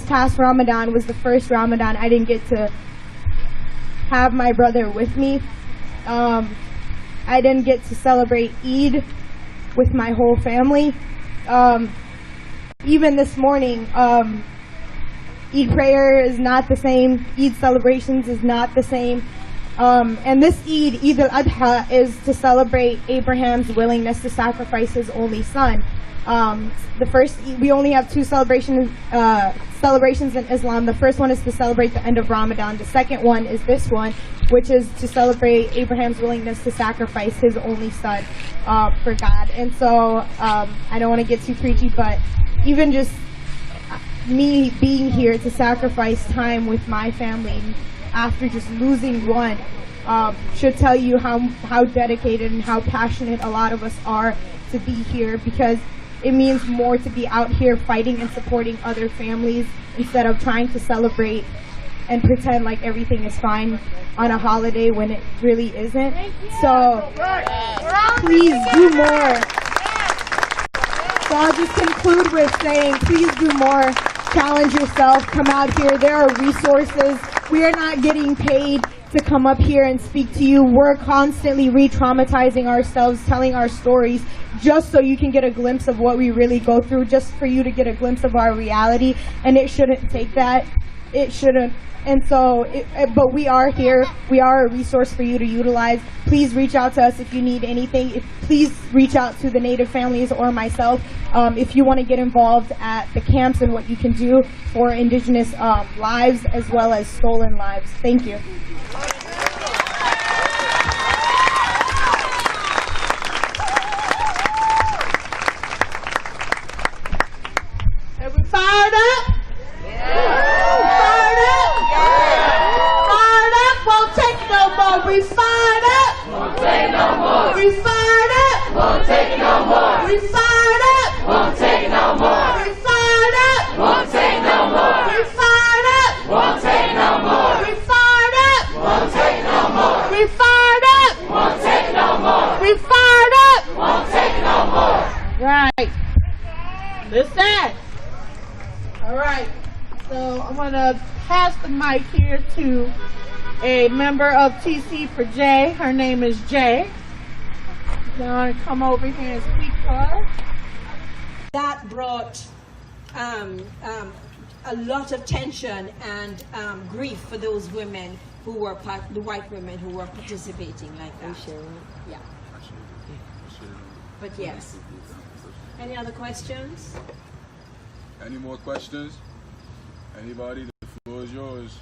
past Ramadan was the first Ramadan I didn't get to have my brother with me. I didn't get to celebrate Eid with my whole family. Even this morning, Eid prayer is not the same. Eid celebrations is not the same. And this Eid al-Adha, is to celebrate Abraham's willingness to sacrifice his only son. The first, we only have two celebrations in Islam. The first one is to celebrate the end of Ramadan. The second one is this one, which is to celebrate Abraham's willingness to sacrifice his only son for God. And so I don't want to get too preachy, but even just me being here to sacrifice time with my family after just losing one should tell you how dedicated and how passionate a lot of us are to be here, because it means more to be out here fighting and supporting other families instead of trying to celebrate and pretend like everything is fine on a holiday when it really isn't. So please do more. So I'll just conclude with saying, please do more. Challenge yourself. Come out here. There are resources. We are not getting paid to come up here and speak to you. We're constantly re-traumatizing ourselves, telling our stories, just so you can get a glimpse of what we really go through, just for you to get a glimpse of our reality. And it shouldn't take that. it shouldn't. And so, but we are here. We are a resource for you to utilize. Please reach out to us if you need anything. Please reach out to the Native families or myself if you want to get involved at the camps and what you can do for Indigenous lives as well as stolen lives. Thank you. Are we fired up? Fired up? Fired up? Won't take it no more. We fired up? Won't take no more. We fired up? Won't take it no more. We fired up? Won't take it no more. We fired up? Won't take it no more. We fired up? Won't take it no more. We fired up? Won't take it no more. We fired up? Won't take it no more. We fired up? Won't take it no more. Right. Listen. All right. So I'm going to pass the mic here to a member of TC for Jay. Her name is Jay. You want to come over here and speak for us? That brought a lot of tension and grief for those women who were the white women who were participating like that. Yeah. But yes. Any other questions? Any more questions? Anybody? The floor is yours.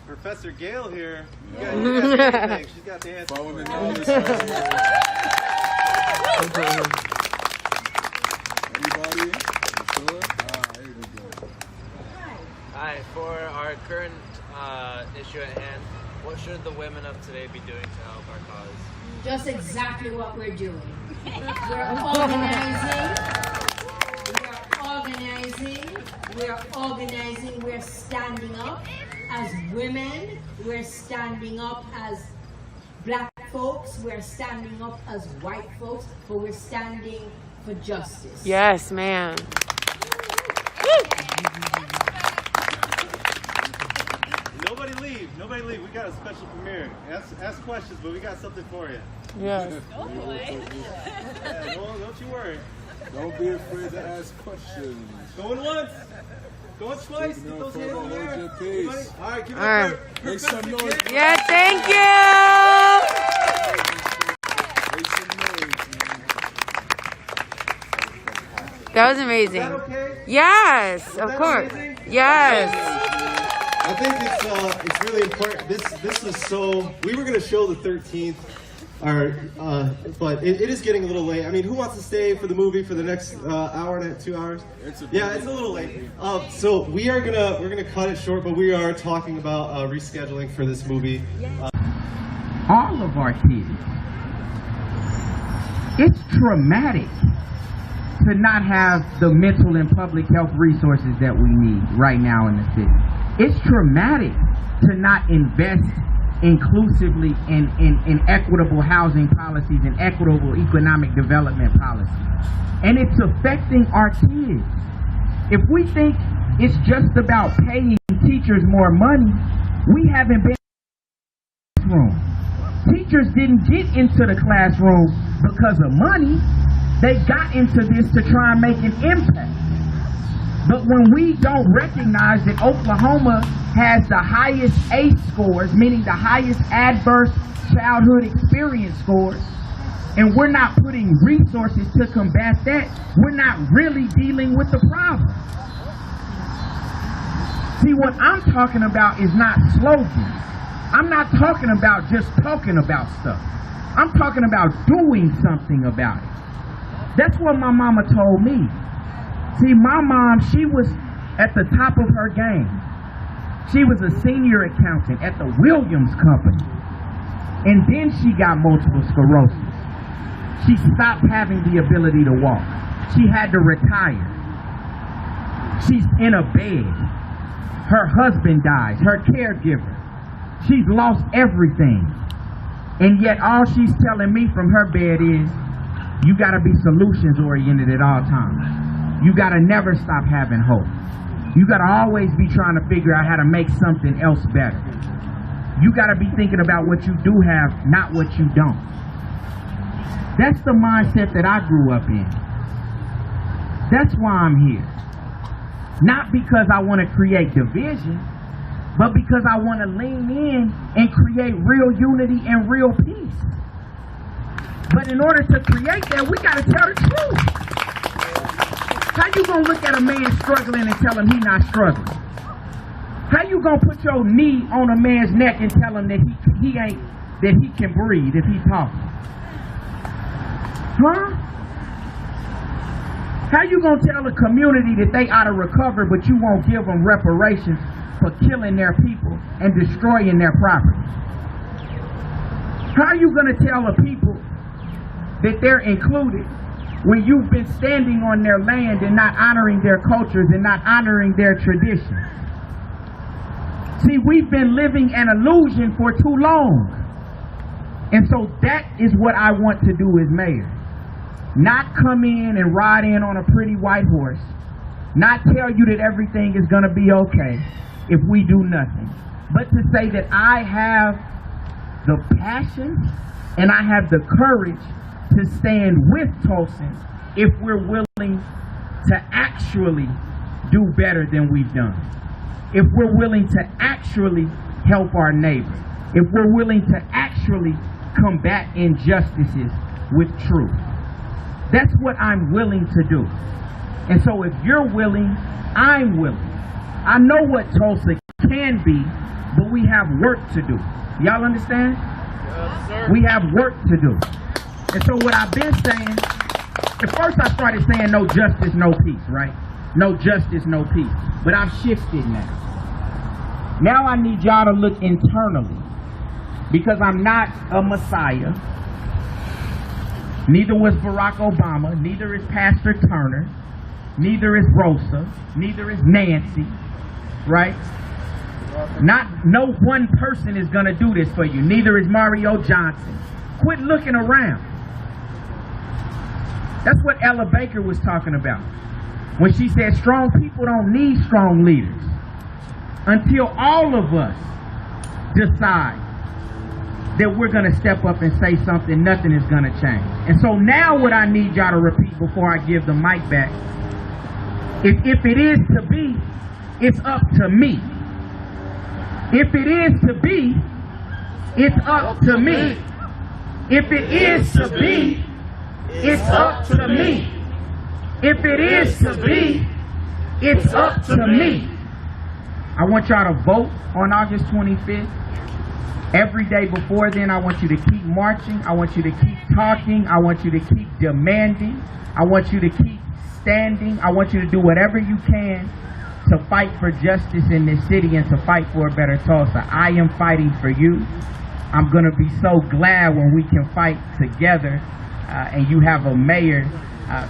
Professor Gale here. You got everything. She's got the answer. Follow me now. Anybody? You sure? Here we go. Hi. For our current issue at hand, what should the women of today be doing to help our cause? Just exactly what we're doing. We're organizing, we're standing up as women, we're standing up as black folks, we're standing up as white folks, but we're standing for justice. Yes, ma'am. Nobody leave. We got a special premiere. Ask questions, but we got something for you. Yes. Oh boy. Yeah, don't you worry. Don't be afraid to ask questions. Going once. Going twice. Get those hands in the air. Everybody? All right, give it up. Make some noise. Yeah, thank you. Make some noise. That was amazing. Is that okay? Yes, of course. Amazing? Yes. I think it's really important. This is so. We were going to show the 13th. But it is getting a little late. I mean, who wants to stay for the movie for the next hour and 2 hours? It's a little late. So we're gonna cut it short, but we are talking about rescheduling for this movie. All of our kids. It's traumatic to not have the mental and public health resources that we need right now in the city. It's traumatic to not invest inclusively in equitable housing policies and equitable economic development policies. And it's affecting our kids. If we think it's just about paying teachers more money, we haven't been in the classroom. Teachers didn't get into the classroom because of money. They got into this to try and make an impact. But when we don't recognize that Oklahoma has the highest ACE scores, meaning the highest adverse childhood experience scores, and we're not putting resources to combat that, we're not really dealing with the problem. See, what I'm talking about is not slogans. I'm not talking about just talking about stuff. I'm talking about doing something about it. That's what my mama told me. See, my mom, she was at the top of her game. She was a senior accountant at the Williams Company. And then she got multiple sclerosis. She stopped having the ability to walk. She had to retire. She's in a bed. Her husband dies, her caregiver. She's lost everything. And yet all she's telling me from her bed is, you gotta be solutions oriented at all times. You gotta never stop having hope. You gotta always be trying to figure out how to make something else better. You gotta be thinking about what you do have, not what you don't. That's the mindset that I grew up in. That's why I'm here. Not because I want to create division, but because I want to lean in and create real unity and real peace. But in order to create that, we got to tell the truth. How you gonna look at a man struggling and tell him he not struggling? How you gonna put your knee on a man's neck and tell him that he can breathe if he talking? Huh? How you gonna tell a community that they ought to recover, but you won't give them reparations for killing their people and destroying their property? How are you gonna tell a people that they're included when you've been standing on their land and not honoring their cultures and not honoring their traditions? See, we've been living an illusion for too long. And so that is what I want to do as mayor. Not come in and ride in on a pretty white horse. Not tell you that everything is going to be okay if we do nothing. But to say that I have the passion and I have the courage to stand with Tulsans if we're willing to actually do better than we've done. If we're willing to actually help our neighbor. If we're willing to actually combat injustices with truth. That's what I'm willing to do. And so if you're willing, I'm willing. I know what Tulsa can be, but we have work to do. Y'all understand? Yes, sir. We have work to do. And so what I've been saying, at first I started saying no justice, no peace, right? No justice, no peace. But I've shifted now. Now I need y'all to look internally. Because I'm not a messiah. Neither was Barack Obama. Neither is Pastor Turner. Neither is Rosa. Neither is Nancy. Right? No one person is going to do this for you. Neither is Mario Johnson. Quit looking around. That's what Ella Baker was talking about when she said strong people don't need strong leaders. Until all of us decide that we're going to step up and say something, nothing is going to change. And so now what I need y'all to repeat before I give the mic back is, if it is to be, it's up to me. If it is to be, it's up to me. If it is to be, it's up to me. If it is to be, it's up to me. I want y'all to vote on August 25th. Every day before then, I want you to keep marching. I want you to keep talking. I want you to keep demanding. I want you to keep standing. I want you to do whatever you can to fight for justice in this city and to fight for a better Tulsa. I am fighting for you. I'm going to be so glad when we can fight together and you have a mayor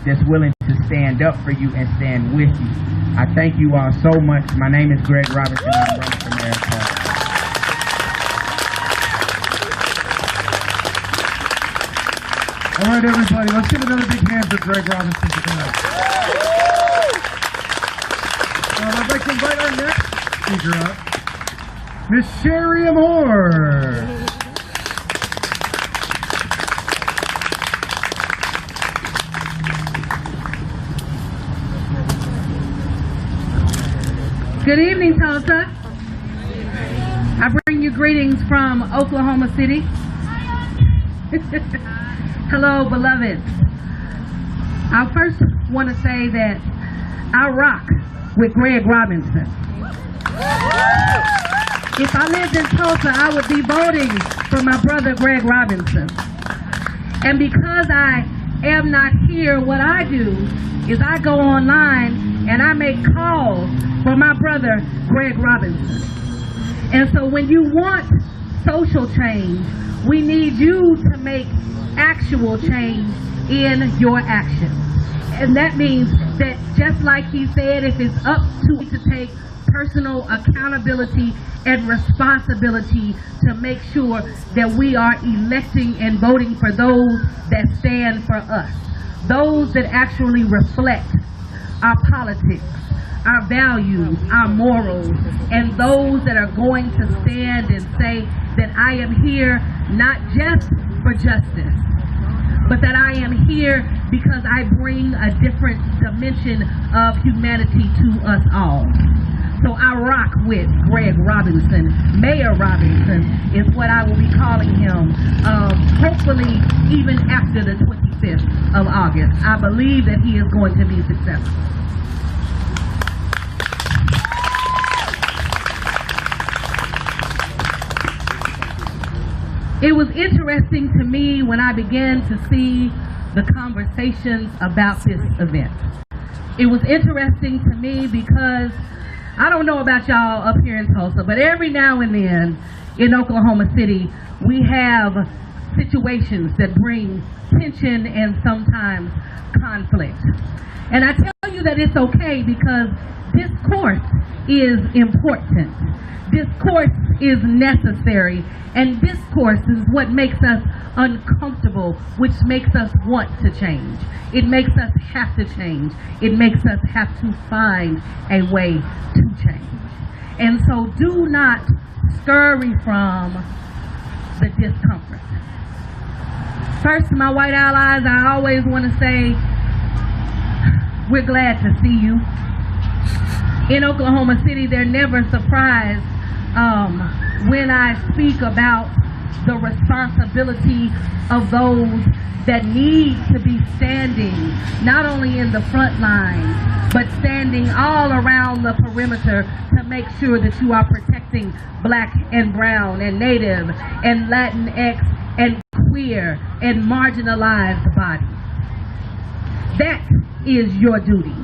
that's willing to stand up for you and stand with you. I thank you all so much. My name is Greg Robinson. I'm running for mayor of Tulsa. All right, everybody, let's give another big hand for Greg Robinson tonight. I'd like to invite our next speaker up, Miss Sherry Moore. Good evening, Tulsa. I bring you greetings from Oklahoma City. Hello, beloveds. I first want to say that I rock with Greg Robinson. If I lived in Tulsa, I would be voting for my brother Greg Robinson. And because I am not here, what I do is I go online and I make calls for my brother Greg Robinson. And so when you want social change, we need you to make actual change in your actions. And that means that, just like he said, if it's up to take personal accountability and responsibility to make sure that we are electing and voting for those that stand for us, those that actually reflect our politics, our values, our morals, and those that are going to stand and say that I am here not just for justice, but that I am here because I bring a different dimension of humanity to us all. So I rock with Greg Robinson. Mayor Robinson is what I will be calling him, hopefully even after the 25th of August. I believe that he is going to be successful. It was interesting to me when I began to see the conversations about this event. It was interesting to me because I don't know about y'all up here in Tulsa, but every now and then in Oklahoma City, we have situations that bring tension and sometimes conflict. And I tell you that it's okay because discourse is important. Discourse is necessary, and discourse is what makes us uncomfortable, which makes us want to change. It makes us have to change. It makes us have to find a way to change. And so do not scurry from the discomfort. First, to my white allies, I always want to say, we're glad to see you. In Oklahoma City, they're never surprised when I speak about the responsibility of those that need to be standing not only in the front line, but standing all around the perimeter to make sure that you are protecting Black and brown and Native and Latinx and queer and marginalized bodies. That is your duty.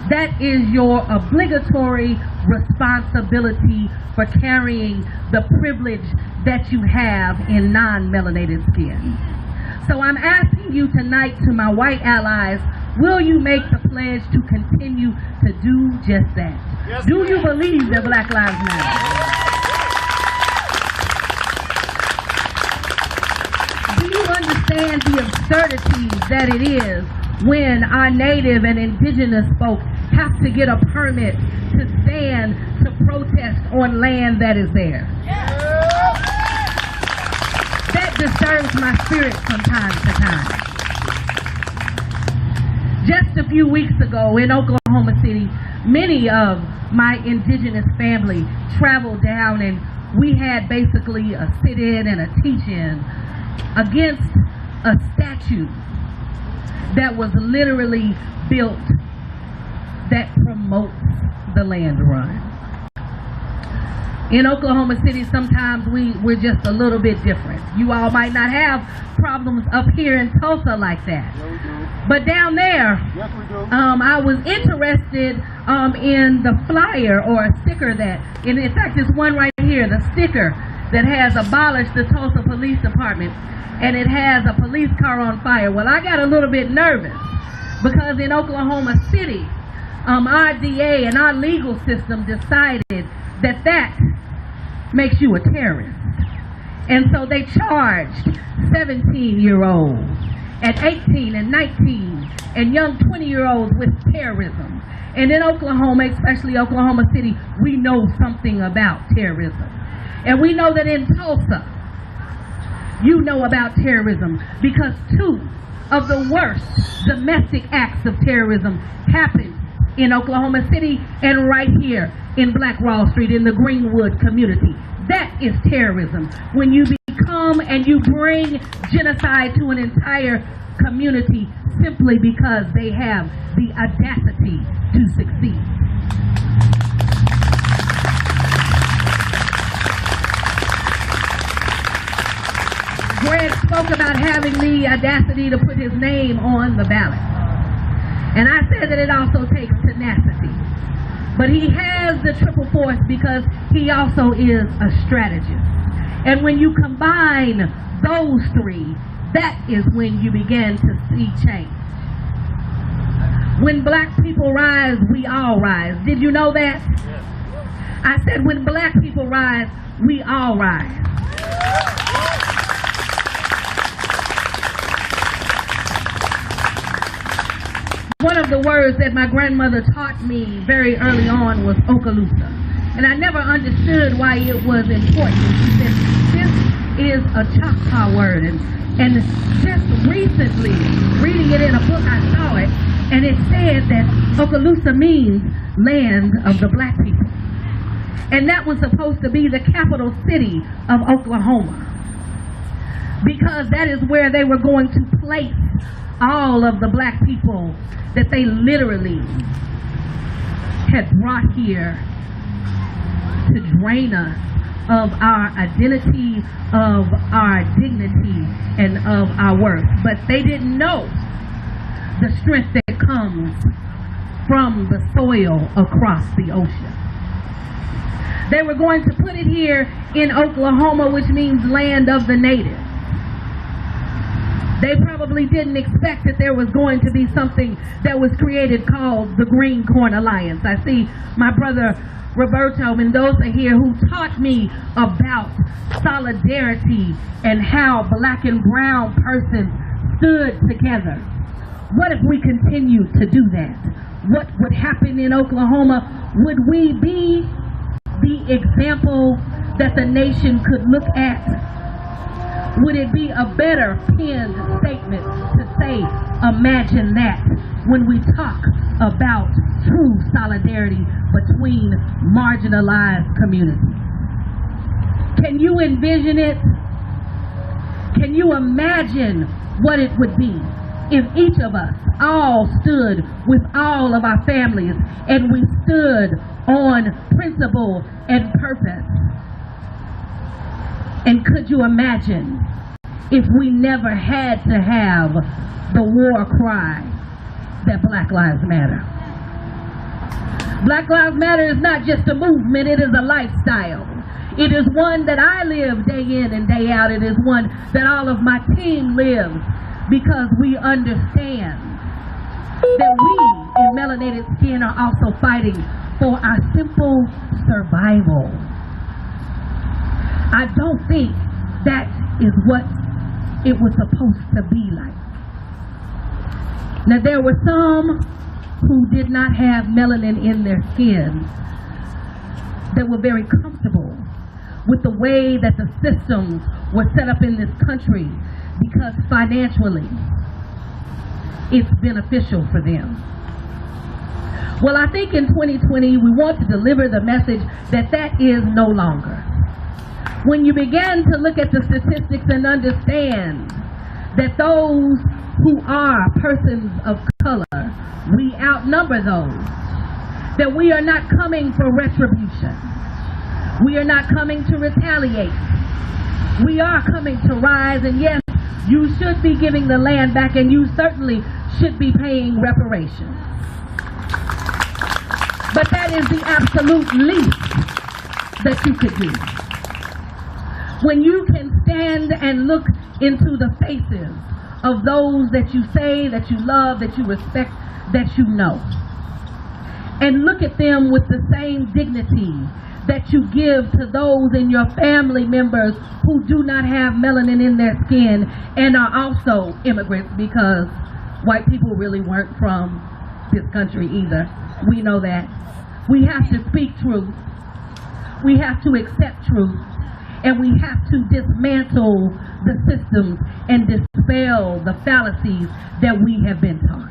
That is your obligatory responsibility for carrying the privilege that you have in non-melanated skin. So I'm asking you tonight, to my white allies, will you make the pledge to continue to do just that? Yes, do you believe that Black Lives Matter? Do you understand the absurdity that it is when our Native and Indigenous folk have to get a permit to stand to protest on land that is there? That disturbs my spirit from time to time. Just a few weeks ago in Oklahoma City, many of my indigenous family traveled down, and we had basically a sit-in and a teach-in against a statue that was literally built that promotes the land run. In Oklahoma City, sometimes we're just a little bit different. You all might not have problems up here in Tulsa like that. Yeah, we do. But down there, yes, we do. I was interested in the flyer or a sticker that, in fact, there's one right here, the sticker that has abolished the Tulsa Police Department, and it has a police car on fire. Well, I got a little bit nervous because in Oklahoma City, our DA and our legal system decided that makes you a terrorist. And so they charged 17-year-olds and 18 and 19 and young 20-year-olds with terrorism. And in Oklahoma, especially Oklahoma City, we know something about terrorism. And we know that in Tulsa, you know about terrorism because 2 of the worst domestic acts of terrorism happened in Oklahoma City and right here in Black Wall Street in the Greenwood community. That is terrorism. When you become and you bring genocide to an entire community simply because they have the audacity to succeed. Greg spoke about having the audacity to put his name on the ballot. And I said that it also takes tenacity. But he has the triple force because he also is a strategist. And when you combine those 3, that is when you begin to see change. When Black people rise, we all rise. Did you know that? Yes. I said when Black people rise, we all rise. One of the words that my grandmother taught me very early on was Okaloosa. And I never understood why it was important. She said, this is a Choctaw word. And just recently, reading it in a book, I saw it, and it said that Okaloosa means land of the black people. And that was supposed to be the capital city of Oklahoma, because that is where they were going to place all of the black people that they literally had brought here to drain us of our identity, of our dignity, and of our worth. But they didn't know the strength that comes from the soil across the ocean. They were going to put it here in Oklahoma, which means land of the natives. They probably didn't expect that there was going to be something that was created called the Green Corn Alliance. I see my brother Roberto Mendoza here, who taught me about solidarity and how black and brown persons stood together. What if we continued to do that? What would happen in Oklahoma? Would we be the example that the nation could look at? Would it be a better penned statement to say, imagine that, when we talk about true solidarity between marginalized communities? Can you envision it? Can you imagine what it would be if each of us all stood with all of our families and we stood on principle and purpose? And could you imagine if we never had to have the war cry that Black Lives Matter? Black Lives Matter is not just a movement, it is a lifestyle. It is one that I live day in and day out. It is one that all of my team lives, because we understand that we in melanated skin are also fighting for our simple survival. I don't think that is what it was supposed to be like. Now, there were some who did not have melanin in their skin that were very comfortable with the way that the systems were set up in this country, because financially it's beneficial for them. Well, I think in 2020 we want to deliver the message that that is no longer. When you begin to look at the statistics and understand that those who are persons of color, we outnumber those, that we are not coming for retribution. We are not coming to retaliate. We are coming to rise, and yes, you should be giving the land back, and you certainly should be paying reparations. But that is the absolute least that you could do. When you can stand and look into the faces of those that you say, that you love, that you respect, that you know, and look at them with the same dignity that you give to those in your family members who do not have melanin in their skin and are also immigrants, because white people really weren't from this country either. We know that. We have to speak truth. We have to accept truth. And we have to dismantle the systems and dispel the fallacies that we have been taught.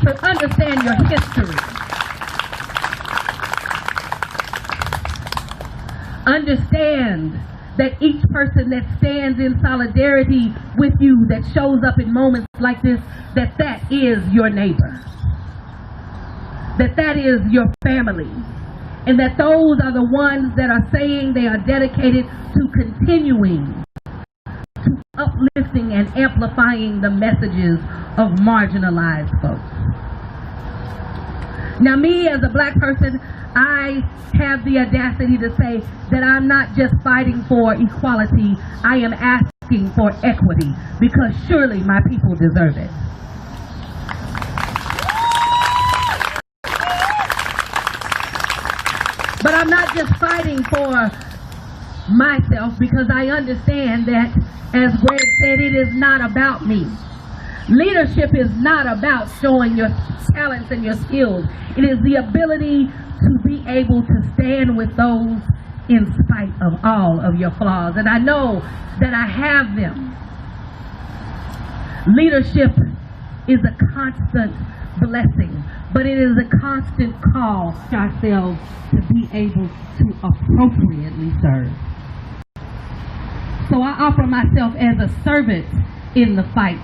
So understand your history. Understand that each person that stands in solidarity with you, that shows up in moments like this, that that is your neighbor, that that is your family, and that those are the ones that are saying they are dedicated to continuing to uplifting and amplifying the messages of marginalized folks. Now, me as a black person, I have the audacity to say that I'm not just fighting for equality, I am asking for equity, because surely my people deserve it. But I'm not just fighting for myself, because I understand that, as Greg said, it is not about me. Leadership is not about showing your talents and your skills. It is the ability to be able to stand with those in spite of all of your flaws. And I know that I have them. Leadership is a constant blessing, but it is a constant call to ourselves to be able to appropriately serve. So I offer myself as a servant in the fight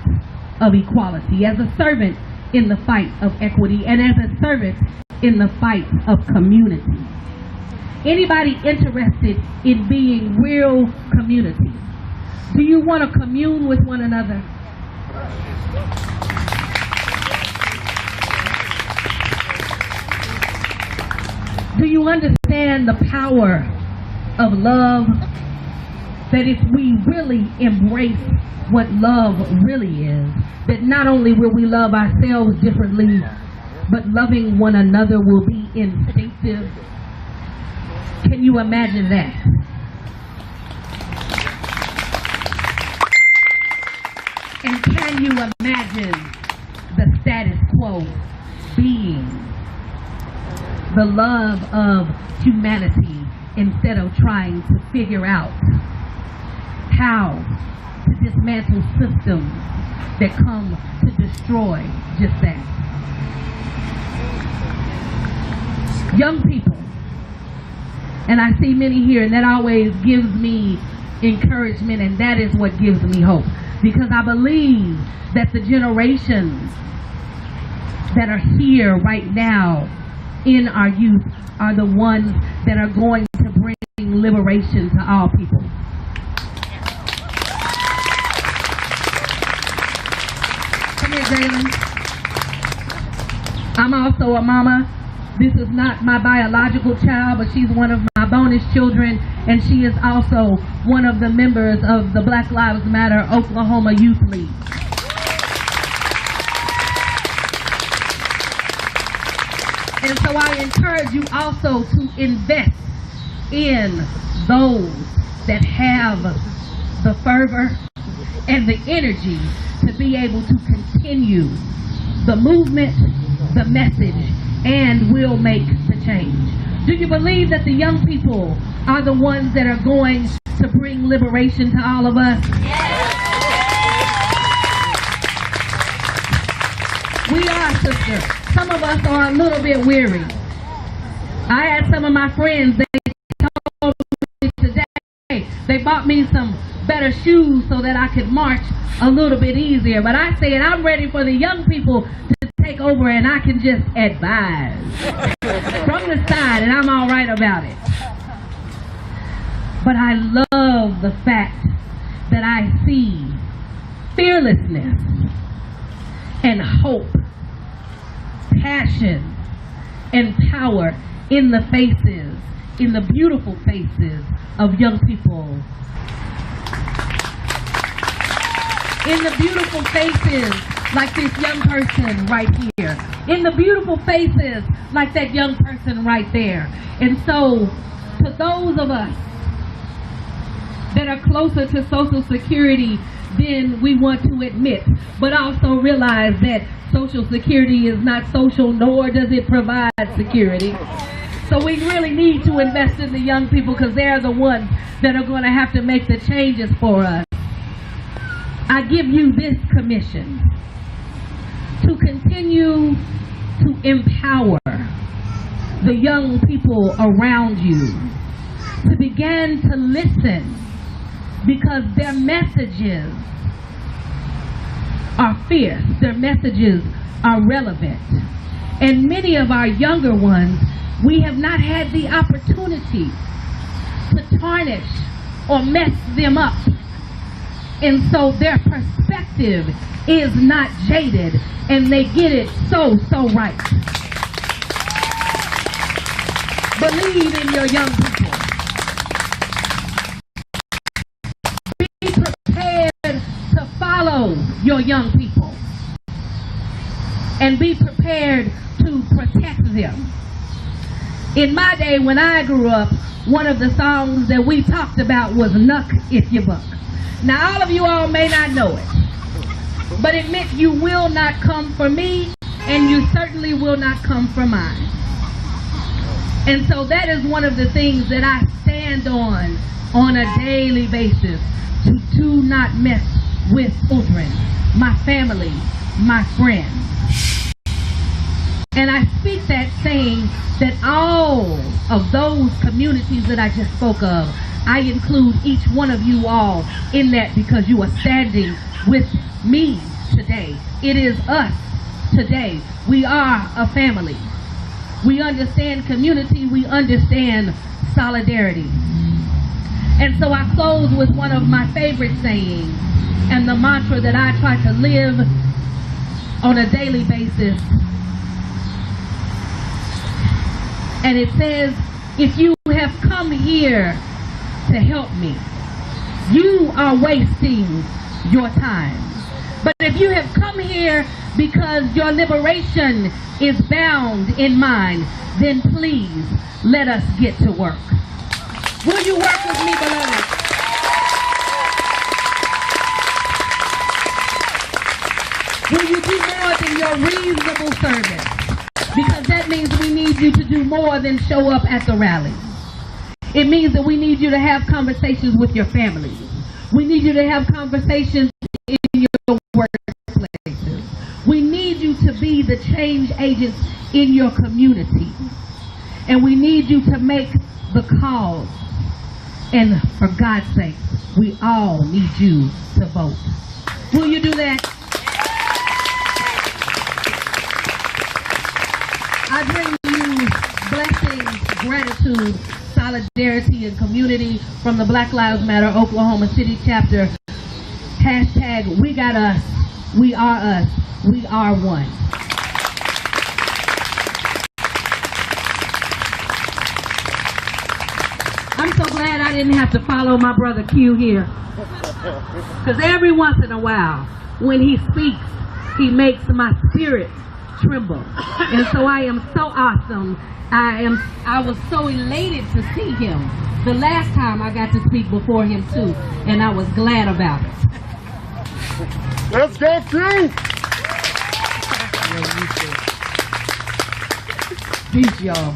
of equality, as a servant in the fight of equity, and as a servant in the fight of community. Anybody interested in being real community? Do you want to commune with one another? Do you understand the power of love? That if we really embrace what love really is, that not only will we love ourselves differently, but loving one another will be instinctive. Can you imagine that? And can you imagine the status quo being the love of humanity instead of trying to figure out how to dismantle systems that come to destroy just that? Young people, and I see many here, and that always gives me encouragement, and that is what gives me hope, because I believe that the generations that are here right now in our youth are the ones that are going to bring liberation to all people. Come here, Jalen. I'm also a mama. This is not my biological child, but she's one of my bonus children, and she is also one of the members of the Black Lives Matter Oklahoma Youth League. And so I encourage you also to invest in those that have the fervor and the energy to be able to continue the movement, the message, and will make the change. Do you believe that the young people are the ones that are going to bring liberation to all of us? Yes. We are, sister. Some of us are a little bit weary. I had some of my friends, they told me today, they bought me some better shoes so that I could march a little bit easier. But I said, I'm ready for the young people to take over and I can just advise from the side, and I'm all right about it. But I love the fact that I see fearlessness and hope, passion and power in the faces, in the beautiful faces of young people. In the beautiful faces like this young person right here. In the beautiful faces like that young person right there. And so, to those of us that are closer to Social Security than we want to admit, but also realize that Social Security is not social, nor does it provide security. So we really need to invest in the young people, because they're the ones that are going to have to make the changes for us. I give you this commission to continue to empower the young people around you, to begin to listen, because their messages are fierce, their messages are relevant. And many of our younger ones, we have not had the opportunity to tarnish or mess them up. And so their perspective is not jaded, and they get it so right. Believe in your young people. Be prepared to follow your young people. And be prepared to protect them. In my day, when I grew up, one of the songs that we talked about was Nuck If You Buck. Now, all of you all may not know it, but it meant you will not come for me, and you certainly will not come for mine. And so that is one of the things that I stand on a daily basis, to do not mess with children, my family, my friends. And I speak that saying that all of those communities that I just spoke of, I include each one of you all in that, because you are standing with me today. It is us today. We are a family. We understand community. We understand solidarity. And so I close with one of my favorite sayings and the mantra that I try to live on a daily basis. And it says, if you have come here to help me, you are wasting your time. But if you have come here because your liberation is bound in mind, then please let us get to work. Will you work with me, beloved? Will you do more than your reasonable service? Because that means we need you to do more than show up at the rally. It means that we need you to have conversations with your family. We need you to have conversations in your workplaces. We need you to be the change agents in your community. And we need you to make the calls. And for God's sake, we all need you to vote. Will you do that? I bring you blessings, gratitude, solidarity, and community from the Black Lives Matter Oklahoma City chapter. Hashtag we got us, we are us, we are one. I'm so glad I didn't have to follow my brother Q here. Because every once in a while, when he speaks, he makes my spirit tremble. And so I am so awesome. I was so elated to see him the last time I got to speak before him too, and I was glad about it. Let's go, Q! Peace, y'all.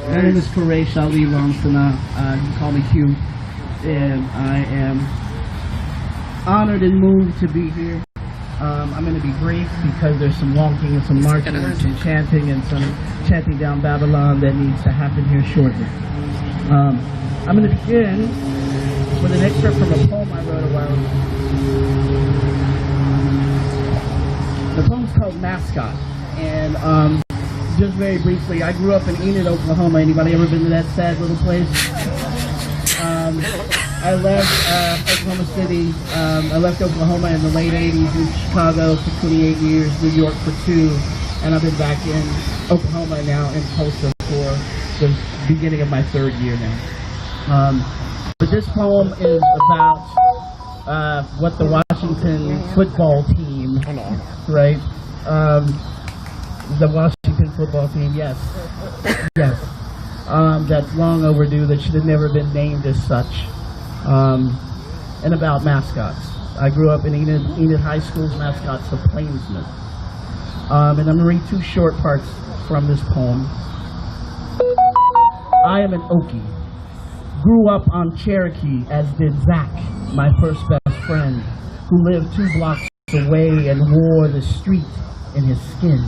My name is Quresh Ali Ramsana. You can call me Q. And I am honored and moved to be here. I'm going to be brief because there's some walking and some marching and some chanting and some chanting down Babylon that needs to happen here shortly. I'm going to begin with an excerpt from a poem I wrote a while ago. The poem's called Mascot. And just very briefly, I grew up in Enid, Oklahoma. Anybody ever been to that sad little place? I left Oklahoma City. I left Oklahoma in the late 80s, moved to Chicago for 28 years, New York for 2, and I've been back in Oklahoma now in Tulsa for the beginning of my 3rd year now. But this poem is about what the Washington football team, right? The Washington football team, yes. That's long overdue, that should have never been named as such. And about mascots. I grew up in Enid High School's mascot's the Plainsman. And I'm going to read 2 short parts from this poem. I am an Okie. Grew up on Cherokee, as did Zach, my first best friend, who lived 2 blocks away and wore the street in his skin.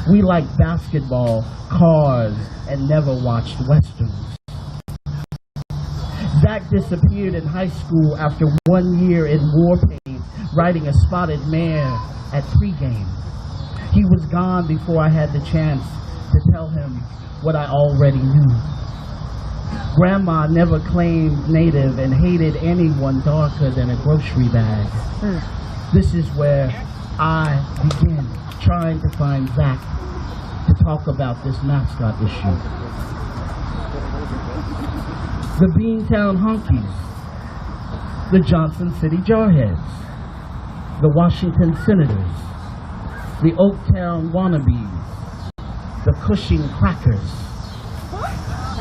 We liked basketball, cars, and never watched westerns. Zach disappeared in high school after 1 year in war paint, riding a spotted mare at pregame. He was gone before I had the chance to tell him what I already knew. Grandma never claimed native and hated anyone darker than a grocery bag. This is where I begin trying to find Zach to talk about this mascot issue. The Beantown Honkies, the Johnson City Jarheads, the Washington Senators, the Oaktown Wannabes, the Cushing Crackers,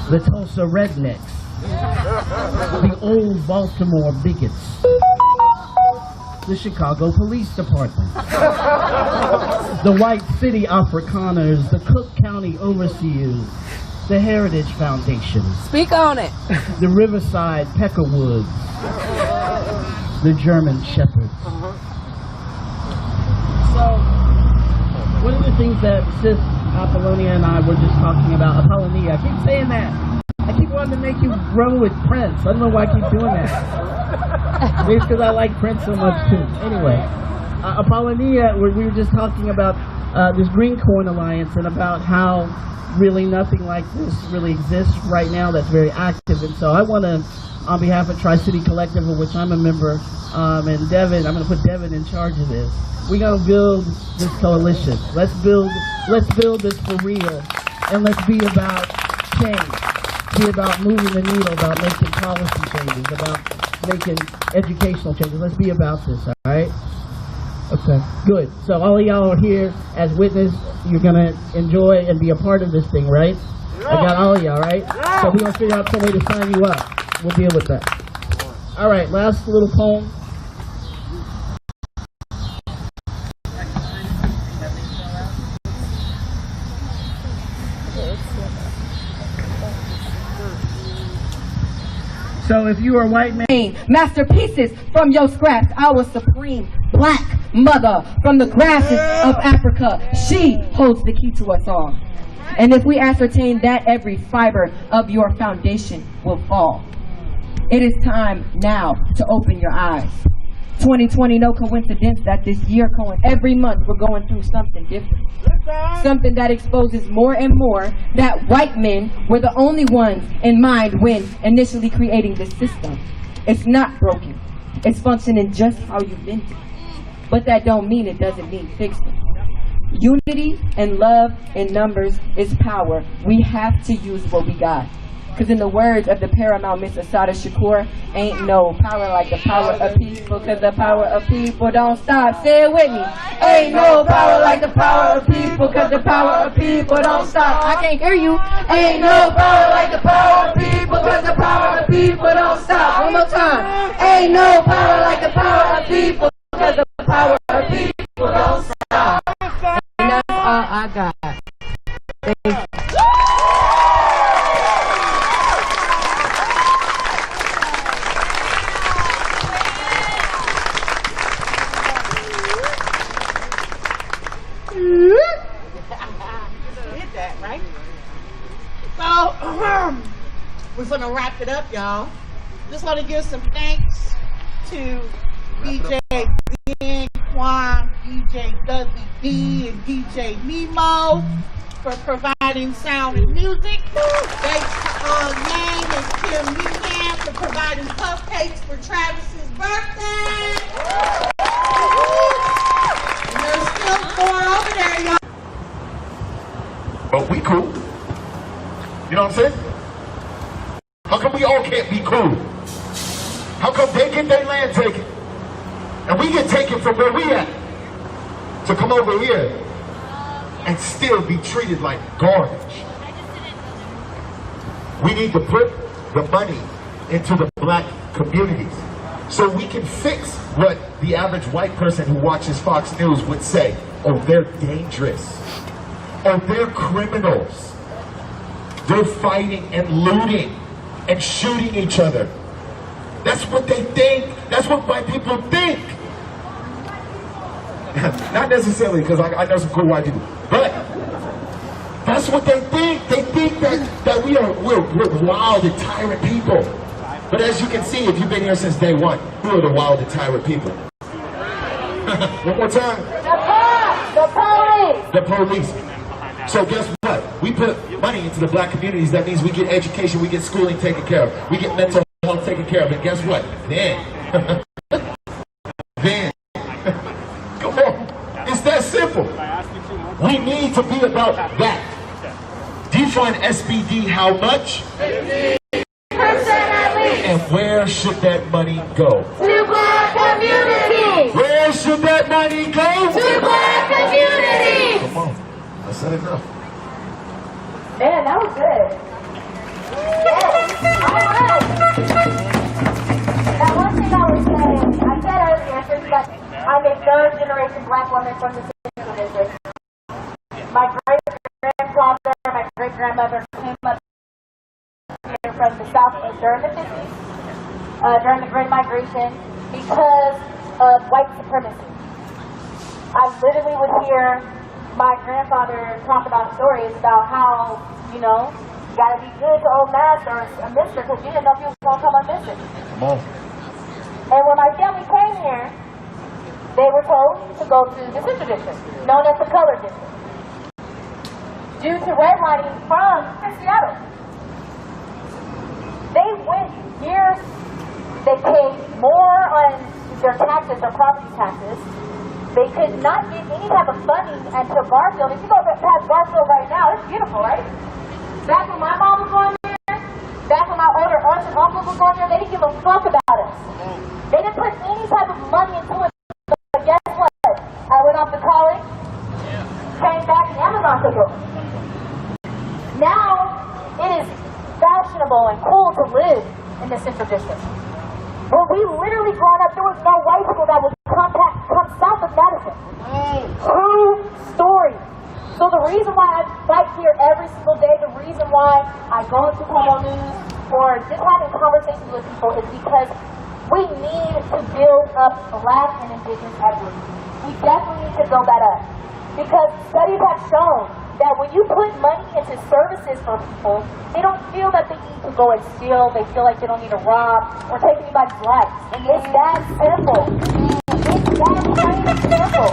the Tulsa Rednecks, the Old Baltimore Bigots, the Chicago Police Department, the White City Afrikaners, the Cook County Overseers, the Heritage Foundation. Speak on it. The Riverside Peckerwoods. The German Shepherds. So, one of the things that Sis Apollonia and I were just talking about, Apollonia, I keep saying that. I keep wanting to make you grow with Prince. I don't know why I keep doing that. Maybe it's because I like Prince so much too. Anyway, Apollonia, we were just talking about this Green Corn Alliance and about how really nothing like this really exists right now that's very active. And so I want to, on behalf of Tri-City Collective, of which I'm a member, and Devin, I'm going to put Devin in charge of this. We're going to build this coalition. Let's build this for real, and let's be about change. Be about moving the needle, about making policy changes, about making educational changes. Let's be about this, all right? Okay, good. So all of y'all are here as witness. You're going to enjoy and be a part of this thing, right? Yeah. I got all of y'all, right? Yeah. So we're going to figure out some way to sign you up. We'll deal with that. All right, last little poem. So if you are white man, masterpieces from your scraps, our supreme black mother from the grasses of Africa, she holds the key to us all. And if we ascertain that, every fiber of your foundation will fall. It is time now to open your eyes. 2020, no coincidence that this year, every month we're going through something different. Something that exposes more and more that white men were the only ones in mind when initially creating this system. It's not broken. It's functioning just how you meant it. But that don't mean it doesn't mean fixing. Unity and love in numbers is power. We have to use what we got. Because in the words of the paramount Miss Asada Shakur, ain't no power like the power of people, because the power of people don't stop. Say it with me. Ain't no power like the power of people, because the power of people don't stop. I can't hear you. Ain't no power like the power of people, because the power of people don't stop. One more time. Ain't no power like the power of people, because the power of people don't stop. And that's all I got. Thank you. Did that, right? So, we're going to wrap it up, y'all. Just want to give some thanks to DJ Ben, Quan, DJ Dudley B, and DJ Nemo for providing sound and music. Thanks to Yang and Kim Meehan for providing cupcakes for Travis's birthday. And there's still more over there, y'all. But we cool. You know what I'm saying? How come we all can't be cool? How come they get their land taken and we get taken from where we at to come over here and still be treated like garbage? We need to put the money into the black communities so we can fix what the average white person who watches Fox News would say. Oh, they're dangerous. Oh, they're criminals. They're fighting and looting and shooting each other. That's what they think. That's what white people think. Not necessarily, because I know some cool white people, but that's what they think. They think that we're wild and tyrant people. But as you can see, if you've been here since day one, who are the wild and tyrant people? One more time. The police. The police. So guess what? We put money into the black communities. That means we get education, we get schooling taken care of, we get mental health taken care of. And guess what? Then, come on. It's that simple. We need to be about that. Defund SBD how much? 50% at least. And where should that money go? To black communities. Where should that money go? To black communities. Come on. I said enough. Man, that was good. Yes. All right. That one thing I was saying, I said earlier, but I'm a third-generation black woman from the city. My great-grandfather, my great-grandmother came up during the 50s, during the Great Migration, because of white supremacy. I literally would hear my grandfather talk about stories about how, you know, you gotta be good to old master or a mister because you didn't know if you was gonna come unmissing. Come on. And when my family came here, they were told to go to the Central District, known as the Colored District, due to redlining from Seattle. They went years, they paid more on their taxes, their property taxes. They could not get any type of funding until Garfield. If you go past Garfield right now, it's beautiful, right? Back when my mom was going there, back when my older aunts and uncles were going there, they didn't give a fuck about us. They didn't put any type of money into it. But guess what? I went off to college, came back, and Amazon took over. Now, it is fashionable and cool to live in the Central District. When we literally growing up, there was no white people that would come south of Madison. True story. So the reason why I fight here every single day, the reason why I go into Como News or just having conversations with people is because we need to build up Black and Indigenous equity. We definitely need to build that up. Because studies have shown that when you put money into services for people, they don't feel that they need to go and steal, they feel like they don't need to rob or take anybody's life. It's that simple. It's that plain and simple.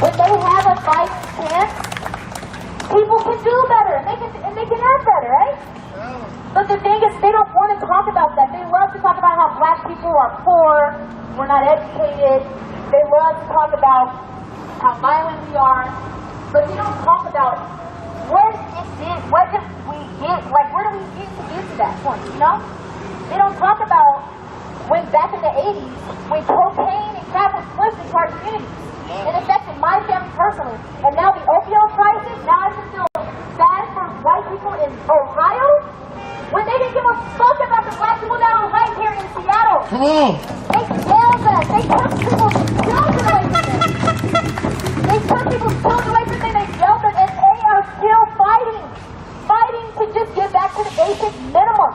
When they have a fighting chance, people can do better and they can have better, right? But the thing is, they don't want to talk about that. They love to talk about how Black people are poor, we're not educated. They love to talk about how violent we are. But they don't talk about what did we get, like where do we get to that point, you know? They don't talk about when back in the 80s, when cocaine and crack was flipped into our communities. It affected my family personally. And now the opioid crisis, now I just feel sad for white people in Ohio when they didn't give a fuck about the Black people that are right here in Seattle. Come on. They failed us. They took people's children away from them. They took people's children away from them. They failed them, and they are still fighting to just get back to the basic minimum.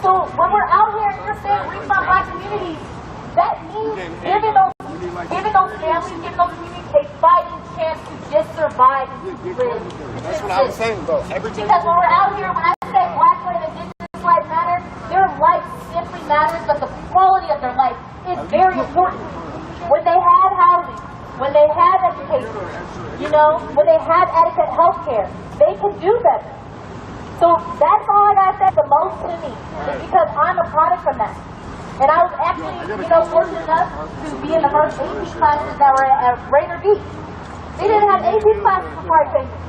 So when we're out here and you're saying reach my Black communities, that means giving those families, giving those communities a fighting chance to just survive and to live. That's what I'm saying, though. Because when we're out here, when I say Black life and Indigenous life matter, their life simply matters, but the quality of their life is very important. When they have housing, when they have education, you know, when they have adequate health care, they can do better. So that's all I gotta say the most to me, is because I'm a product from that. And I was actually, you know, fortunate enough to be in the first AP classes that were at Rainier Beach. They didn't have AP classes before I came here.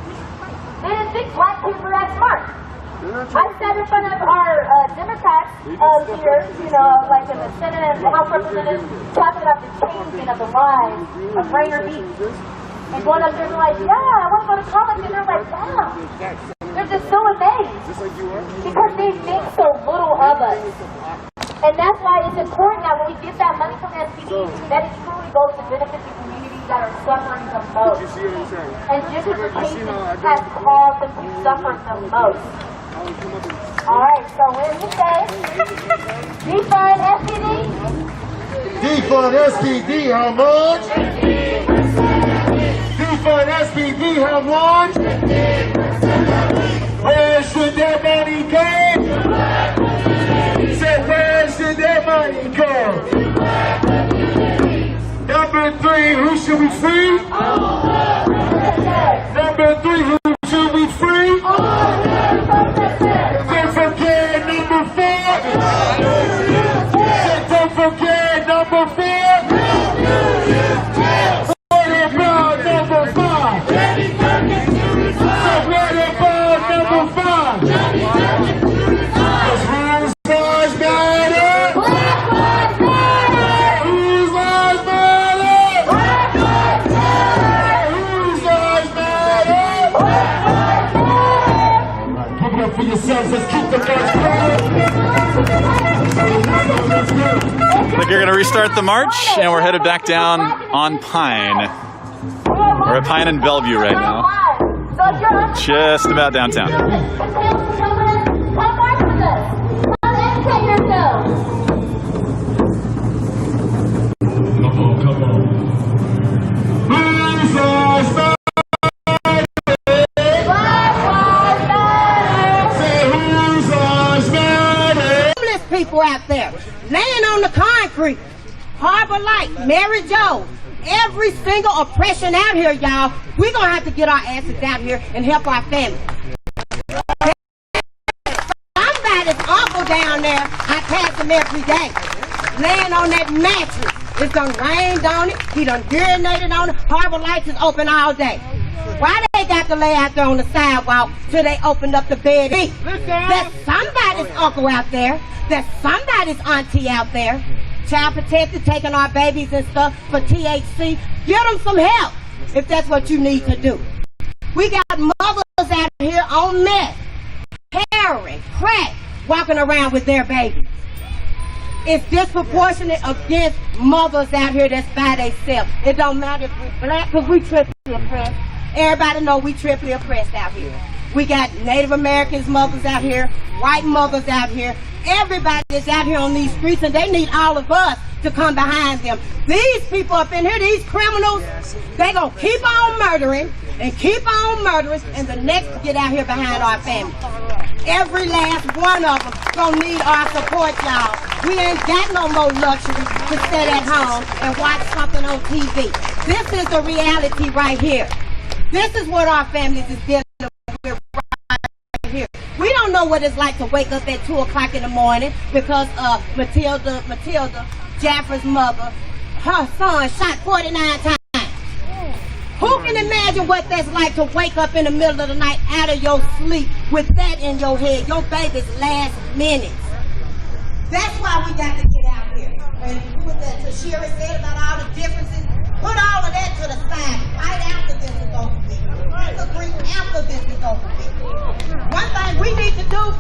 They didn't think Black kids were that smart. I sat in front of our Democrats here, you know, like in the Senate and the House Representatives, talking about the changing of the lives of Rainier Beach. And going up there and like, yeah, I want to go to college. And they're like, wow. They're just so amazed. Because they think so little of us. And that's why it's important that when we get that money from the SPD, that it truly goes to benefit the communities that are suffering the most. And gentrification has caused them to suffer the most. Alright, so when we say defund SPD? Defund SPD, how much? Defund SPD, how much? Where should that money go? Say, where should that money go? Number 3, who should we free? Number 3, who should we free? Don't forget number 4. Don't forget number 4. What about number 5? What about number 5? Whose lives matter? Black lives matter. Whose lives matter? Black lives matter. Whose lives matter? Black lives matter. Give it up for yourselves. Let's keep the Look, you're going to restart the march, and we're headed back down on Pine. We're at Pine and Bellevue right now. Just about downtown. Homeless people out there, laying on the concrete. Harbor Light, Mary Jo, every single oppression out here, y'all. We're going to have to get our asses out here and help our family. Somebody's uncle down there, I pass him every day, laying on that mattress. It's done rained on it. He done urinated on it. Harbor Lights is open all day. Why they got to lay out there on the sidewalk till they opened up the bed? There's somebody's uncle out there. There's somebody's auntie out there. Child protected, taking our babies and stuff for THC. Get them some help if that's what you need to do. We got mothers out here on meth, heroin, crack, walking around with their babies. It's disproportionate against mothers out here that's by themselves. It don't matter if we're black, because we triply oppressed. Everybody know we triply oppressed out here. We got Native Americans mothers out here, white mothers out here. Everybody is out here on these streets, and they need all of us to come behind them. These people up in here, these criminals, they gonna keep on murdering and keep on murdering, and the next to get out here behind our family. Every last one of them gonna need our support, y'all. We ain't got no more luxury to sit at home and watch something on TV. This is the reality right here. This is what our families is dealing with right here. We don't know what it's like to wake up at 2 o'clock in the morning because Matilda, Jaffrey's mother, her son shot 49 times. Who can imagine what that's like to wake up in the middle of the night out of your sleep with that in your head, your baby's last minutes? That's why we got to get out here. And what that Tashira said about all the differences, put all of that to the side. Right after this is over with. Agree after this is over with. One thing we need to do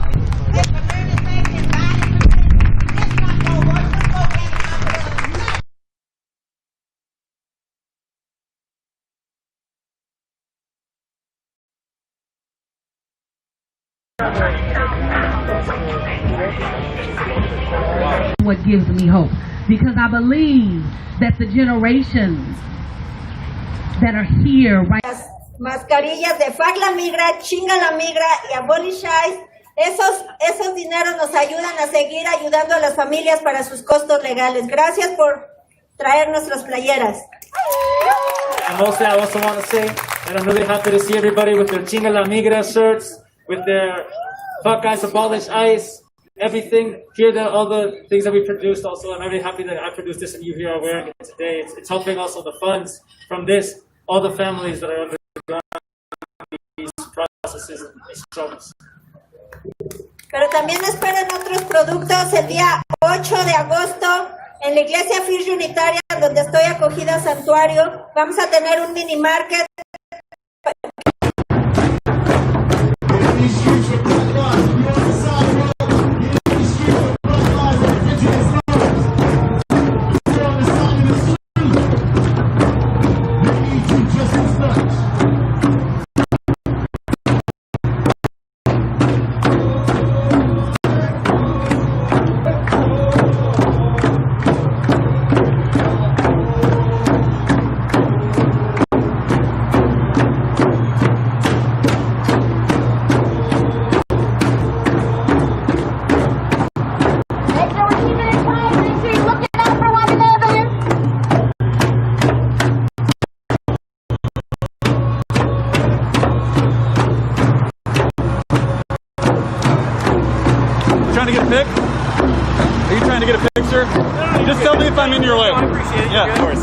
is community safety and violence prevention. It's not going to work. Let's go back out there. What gives me hope, because I believe that the generations that are here right mascarillas de fuck la migra, chinga la migra y abolish ICE, esos dineros nos ayudan a seguir ayudando a las familias para sus costos legales. Gracias por traer nuestras playeras. And mostly I also want to say that I'm really happy to see everybody with their Chinga la Migra shirts, with their Fuck ICE, Abolish ICE, everything. Here are all the things that we produced also. I'm really happy that I produced this and you here are wearing it today. It's helping also the funds from this, all the families that are undergoing these processes and these struggles. Pero también esperen otros productos el día 8 de agosto en la iglesia First Unitaria, donde estoy acogida a Santuario. Vamos a tener un mini market. Just tell me if I'm in your way. I appreciate it. Yeah, of course.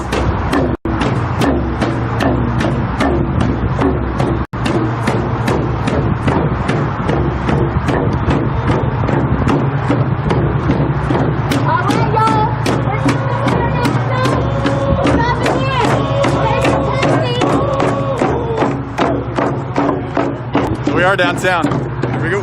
We are downtown. Here we go.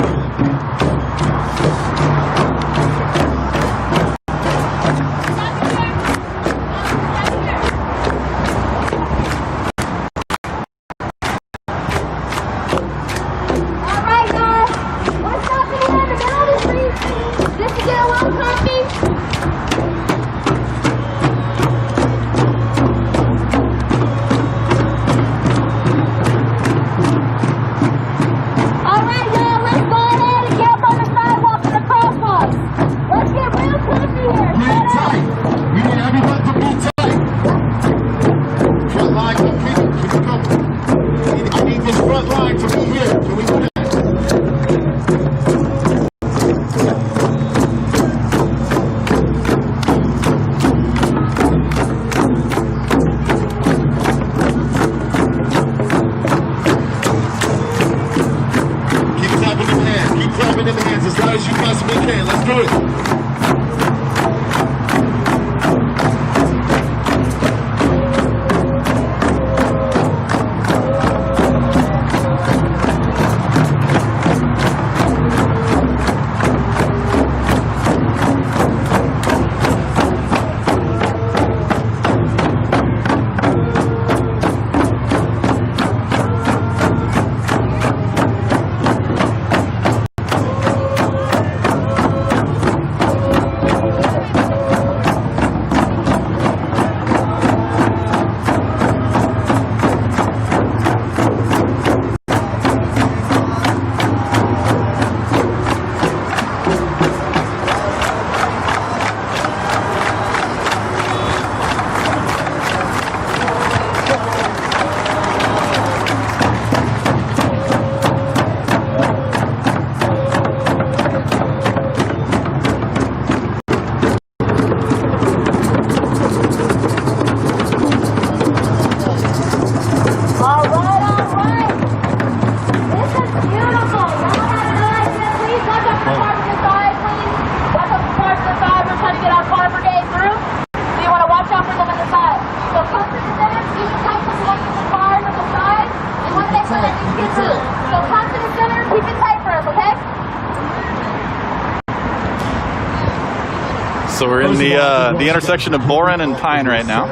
in the intersection of Boren and Pine right now.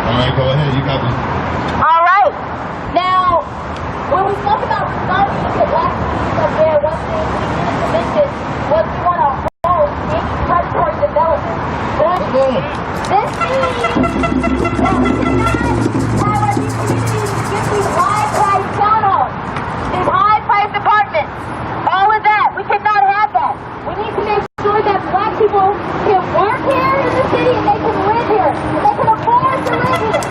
Alright, go ahead, you got this. Alright. Now, when we talk about responding to black people up there, one thing we need to mention was we want to hold any predatory development. This means that we cannot have our these communities get these high-priced townhomes, these high-priced apartments, all of that. We cannot have that. We need to make sure that black people can work here in the city and they can live here. And they can afford to live here.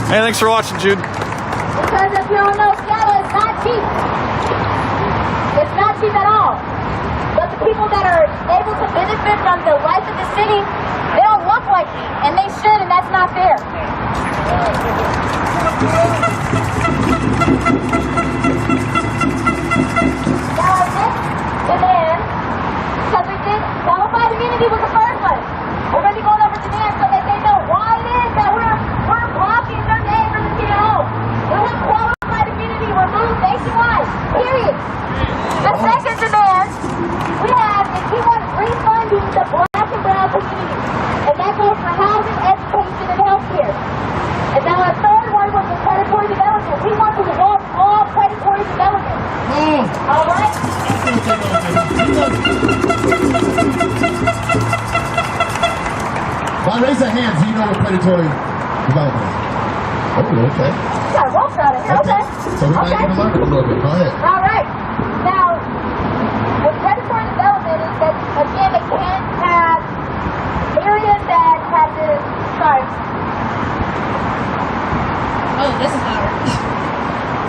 Hey, thanks for watching, Jude. Because if you don't know, Seattle is not cheap. It's not cheap at all. But the people that are able to benefit from the life of the city, they don't look like me, and they should, and that's not fair. Now, our next demand, because we did qualified immunity was the first one. We're going to be going over demands so that they know why it is that we're blocking their name from the city hall. We want qualified immunity removed nationwide, period. The second demand we have is we want refunding the black and brown community. And that goes for housing, education, and healthcare. And now our third one was the predatory development. We want to revoke all predatory development. All right? Well, raise your hands, you know what predatory development is. Oh, okay. You got ropes out of here, okay. So we might need to learn it a little bit. Go ahead. All right. Now, with predatory development is that, again, they can't have areas that have this, sorry. Oh, this is not right.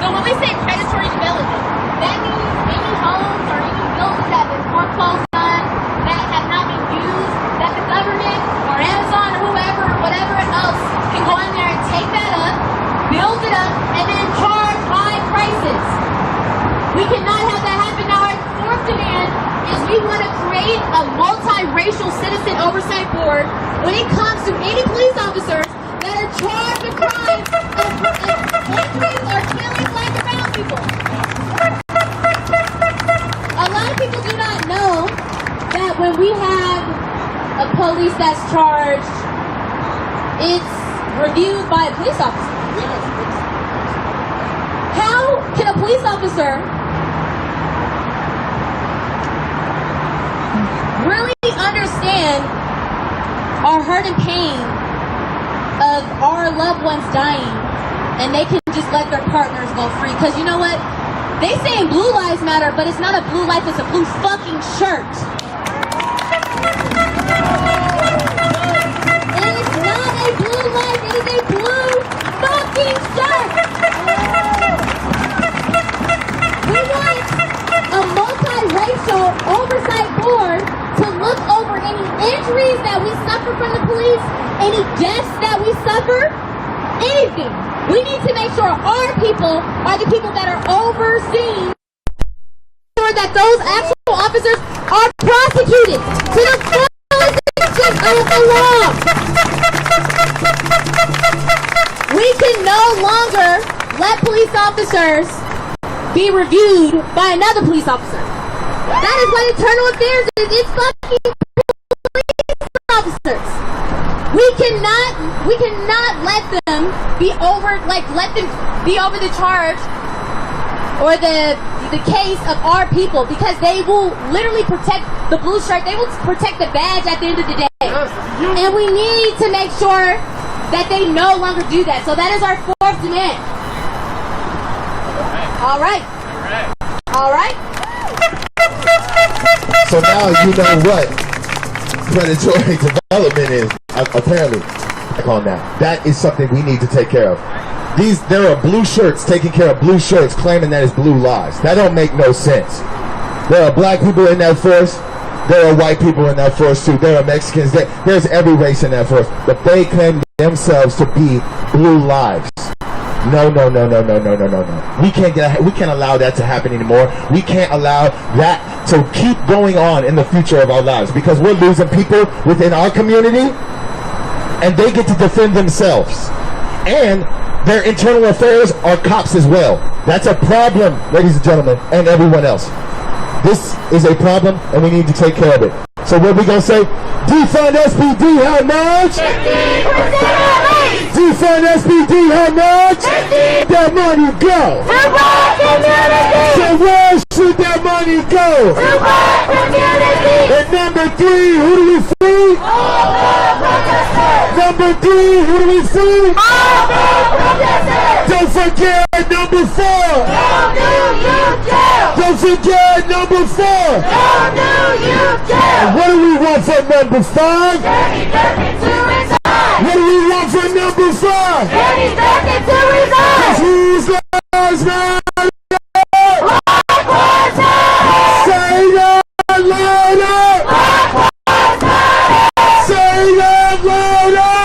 So when we say predatory development, that means any homes or any buildings that have been foreclosed on, that have not been used, that the government or Amazon or whoever or whatever else can go in there and take that up, build it up, and then charge high prices. We cannot have that happen. Now our fourth demand is we want to create a multiracial citizen oversight board when it comes to any police officers that are charged with crimes of injuries or killing black and brown people. A lot of people do not know that when we have a police that's charged, it's reviewed by a police officer. How can a police officer really understand our hurt and pain of our loved ones dying, and they can just let their partners go free? Because you know what? They say blue lives matter, but it's not a blue life, it's a blue fucking shirt. And it's not a blue life, it is a blue fucking shirt. We want a multiracial oversight board to look over any injuries that we suffer from the police, any deaths that we suffer, anything. We need to make sure our people are the people that are overseeing, sure that those actual officers are prosecuted to the fullest extent of the law. We can no longer let police officers be reviewed by another police officer. That is what internal affairs is. It's fucking police officers. We cannot let them be over the charge or the case of our people, because they will literally protect the blue shirt. They will protect the badge at the end of the day. And we need to make sure that they no longer do that. So that is our fourth demand. All right. All right. So now you know what predatory development is, apparently. On that. That is something we need to take care of. There are blue shirts taking care of blue shirts, claiming that it's blue lives. That don't make no sense. There are black people in that force. There are white people in that force too. There are Mexicans. There's every race in that force. But they claim themselves to be blue lives. No. We can't allow that to happen anymore. We can't allow that to keep going on in the future of our lives, because we're losing people within our community, and they get to defend themselves. And their internal affairs are cops as well. That's a problem, ladies and gentlemen, and everyone else. This is a problem, and we need to take care of it. So what we gonna say? Defund SPD, how much? 50%. Defund SPD, how much? 50%. That money go. So where should that money go? And number 3, who do we free? Number 3, who do we free? Don't forget number 4. Don't forget number 4. And what do we want for number 5? What do we want for number 5? Whose lives matter? Say that louder! Say that louder!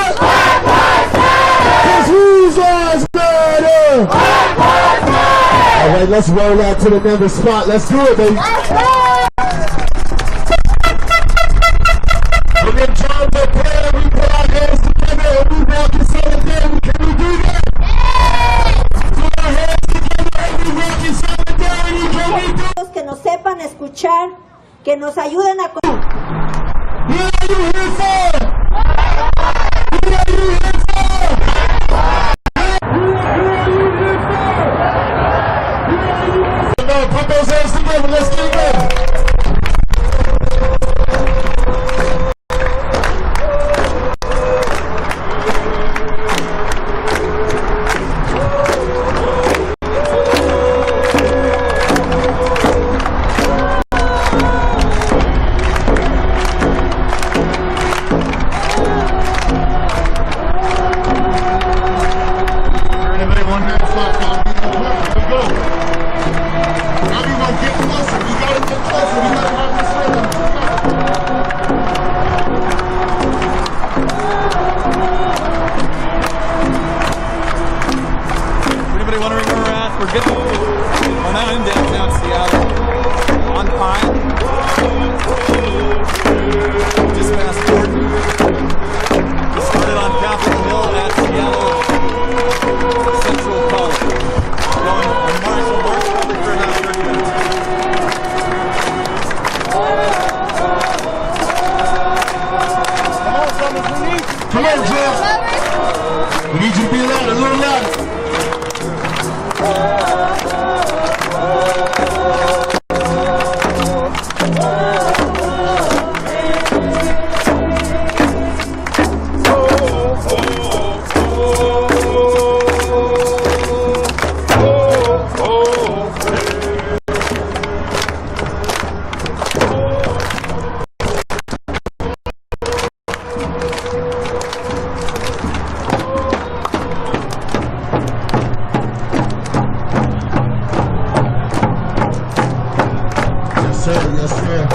'Cause whose lives matter? Alright, let's roll out to the next spot. Let's do it, baby. When the drums are playing, we put our hands together and we walk in solidarity. Can we do that? Put our hands together and we walk in solidarity. Can we do that? Que nos sepan escuchar, que nos ayuden a... What are you here for? What are you here for? No, put those hands together. Let's get ready. Anybody wondering where we're at? We're now in downtown Seattle, on Pine, just past Gordon. We started on Capitol Hill at Seattle Central College, going on March probably for about 30 minutes. Come on, Jeff. We need you to be loud, a little louder. Yes, sir.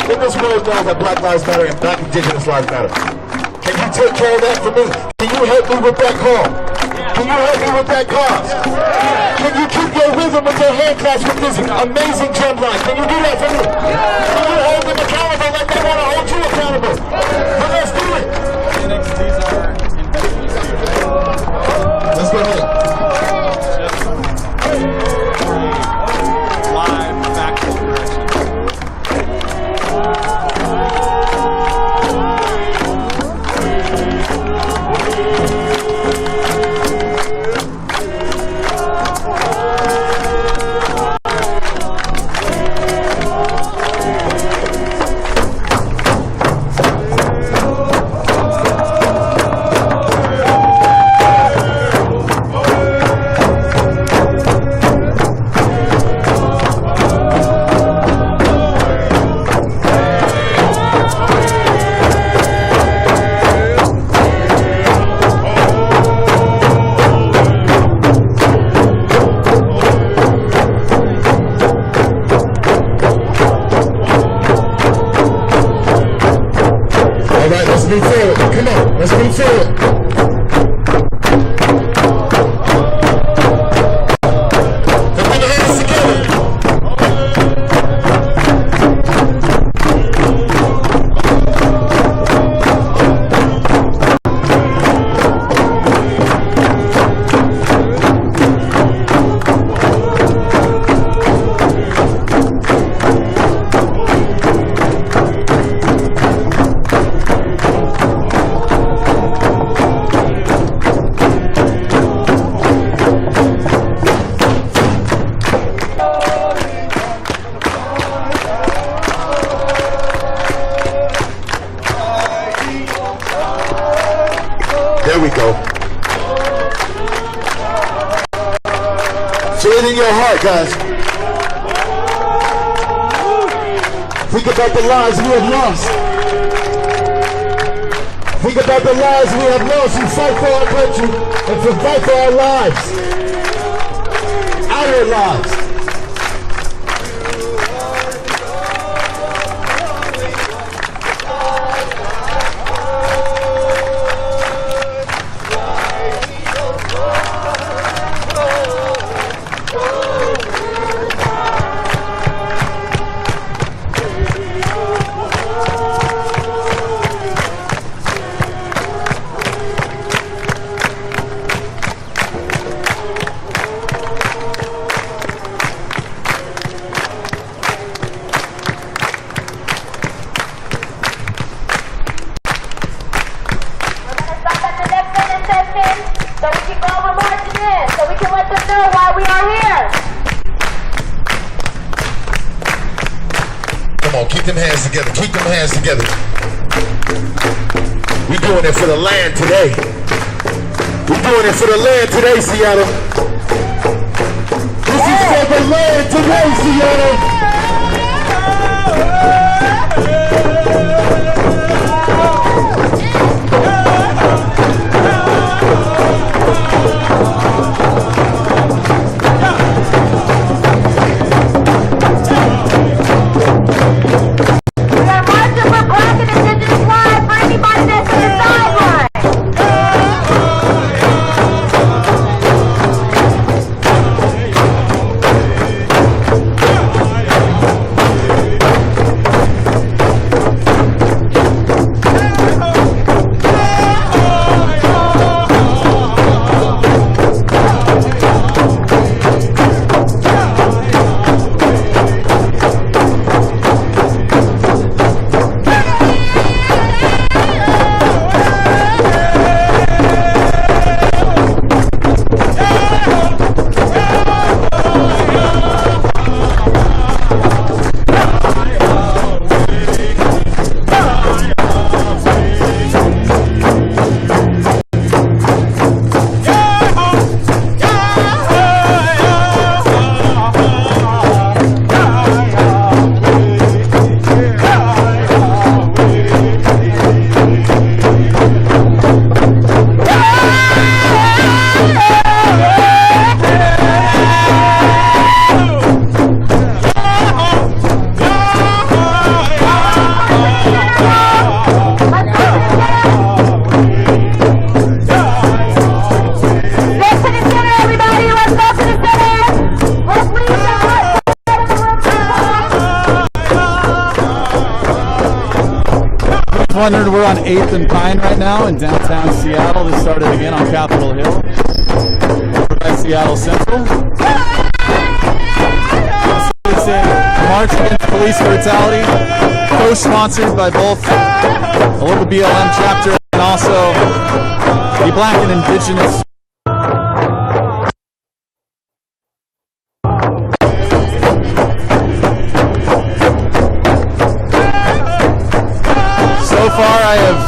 In this world now that Black Lives Matter and Black Indigenous Lives Matter. Can you take care of that for me? Can you help me with that call? Can you help me with that cause? Can you keep your rhythm with your hand claps with this amazing drum line? Can you do that for me? Can you hold them accountable like they want to hold you accountable? But let's do it. Let's go ahead. Live factual correction. Move forward. Come on, let's move forward. Let's put the hands together. There we go. Feel it in your heart, guys. Think about the lives we have lost. Think about the lives we have lost who fight for our country and to fight for our lives. Our lives. So we can go over marching in, so we can let them know why we are here. Come on, keep them hands together. Keep them hands together. We're doing it for the land today. We're doing it for the land today, Seattle. This is for the land today, Seattle. wondering, we're on 8th and Pine right now in downtown Seattle. This started again on Capitol Hill, over by Seattle Central. It's a march against police brutality, co-sponsored by both the local BLM chapter and also the Black and Indigenous. So far, I have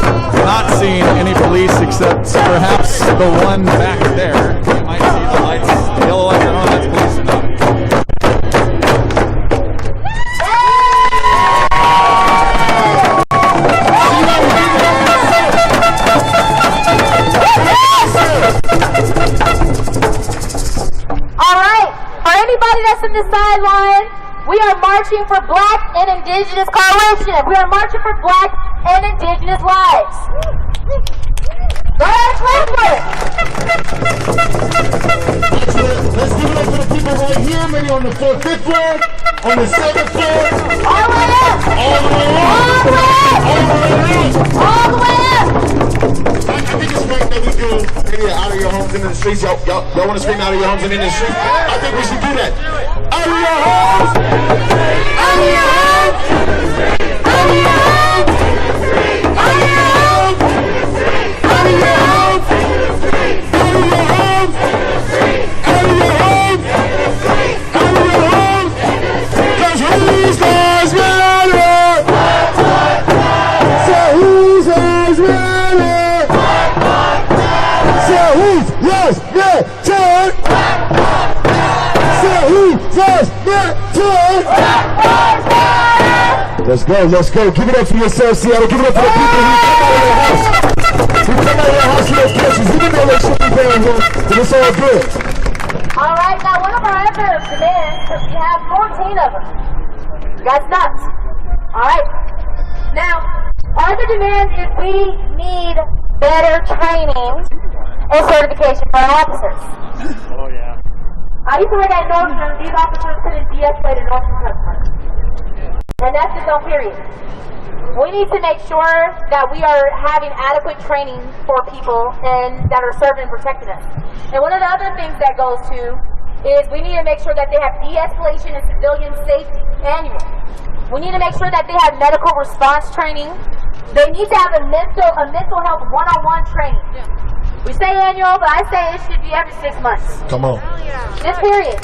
not seen any police except perhaps the one back there. You might see the lights, the yellow lights. I don't know if that's police or not. All right, for anybody that's in the sideline, we are marching for Black and Indigenous coalition. We are marching for Black and Indigenous lives. Go ahead, clap for it. Let's give it up for the people right here, maybe on the 4th, 5th floor, on the 7th floor. All the way up. All the way up. All the way up. All the way up. I think it's great that we do maybe out of your homes and in the streets. Y'all want to scream out of your homes and in the streets? I think we should do that. Out of your homes! Out of your homes! Out of your homes! Out of your homes! Out of your homes! Out of your homes! Out of your homes! Out of your homes! Cause whose lives matter? So whose lives matter? So whose lives matter? So whose lives matter? Let's go, let's go. Give it up for yourself, Seattle. Give it up for the people who come out of your house. Who come out of your house with their pictures. Even though they shouldn't be down here, but it's all good. All right, now one of our other demands, because we have 14 of them. That's nuts. All right. Now, our other demand is we need better training and certification for our officers. Oh, yeah. I used to work at Nordstrom. These officers couldn't de-escalate a Nordstrom customer. And that's just on period. We need to make sure that we are having adequate training for people and that are serving and protecting us. And one of the other things that goes to is we need to make sure that they have de-escalation and civilian safety annual. We need to make sure that they have medical response training. They need to have a mental health one-on-one training. We say annual, but I say it should be every 6 months. Come on. This period.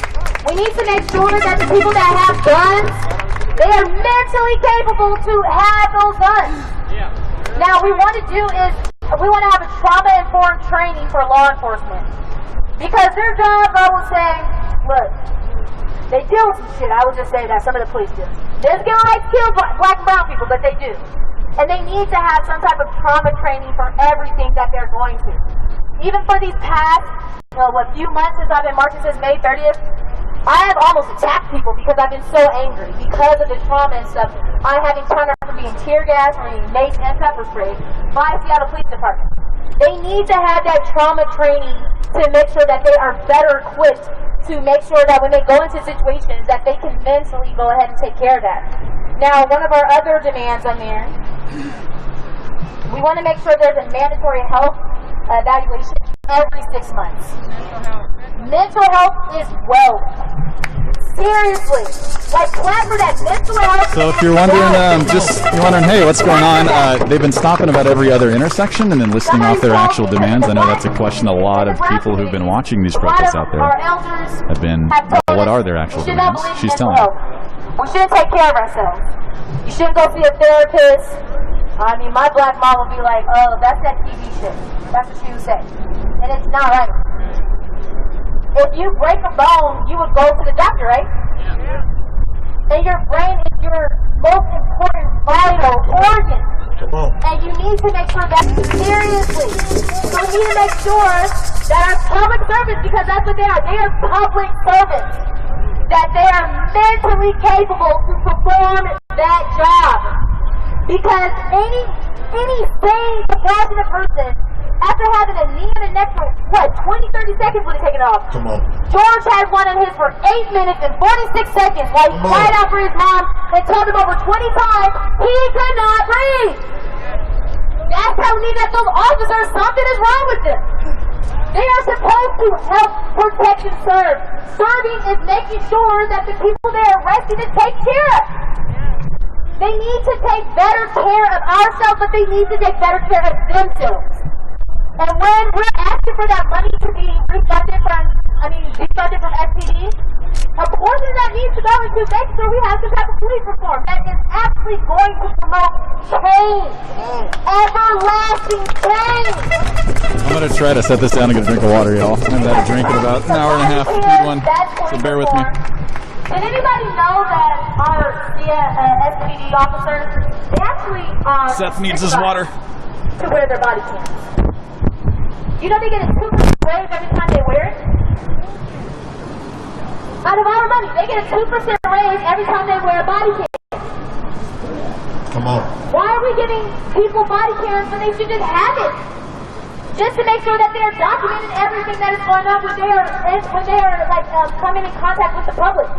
We need to make sure that the people that have guns, they are mentally capable to have those guns. Now, what we want to do is we want to have a trauma-informed training for law enforcement. Because their job, I will say, look, they deal with some shit. I will just say that some of the police do. They're going to like kill black and brown people, but they do. And they need to have some type of trauma training for everything that they're going to. Even for these past, few months since I've been marching since May 30th, I have almost attacked people because I've been so angry because of the trauma and stuff. I have encountered from being tear gas, from being mace and pepper spray by Seattle Police Department. They need to have that trauma training to make sure that they are better equipped to make sure that when they go into situations that they can mentally go ahead and take care of that. Now, one of our other demands on there, we want to make sure there's a mandatory health evaluation every 6 months. Mental health is wealth. Seriously. Like, clap for that mental health. So if you're wondering, hey, what's going on? They've been stopping about every other intersection and then listing off their actual demands. I know that's a question a lot of people who've been watching these protests out there have been, what are their actual demands? She's telling me. We shouldn't take care of ourselves. You shouldn't go see a therapist. I mean, my black mom would be like, oh, that's that TV shit. That's what she would say. And it's not right. If you break a bone, you would go to the doctor, right? Yeah. And your brain is your most important vital organ. And you need to make sure that seriously. So we need to make sure that our public servants, because that's what they are public servants, that they are mentally capable to perform that job. Because any sane, compassionate person, after having a knee in the neck for, 20, 30 seconds would have taken off. Come on. George had one on his for 8 minutes and 46 seconds while he cried out for his mom and told him over 20 times he could not breathe. telling me that those officers, something is wrong with them. They are supposed to help protect and serve. Serving is making sure that the people they are arresting is taken care of. They need to take better care of ourselves, but they need to take better care of themselves. And when we're asking for that money to be defunded from SPD, a portion that needs to go into making sure we have some type of police reform that is actually going to promote change, everlasting change. I'm going to try to set this down and get a drink of water, y'all. I haven't had a drink in about an hour and a half. Need one, so bear with me. Did anybody know that our SPD officers, they actually Seth needs his water. To wear their body cams. You know they get a 2% raise every time they wear it? Out of our money, they get a 2% raise every time they wear a body cam. Come on. Why are we giving people body cams when they should just have it? Just to make sure that they are documenting everything that is going on when they are coming in contact with the public.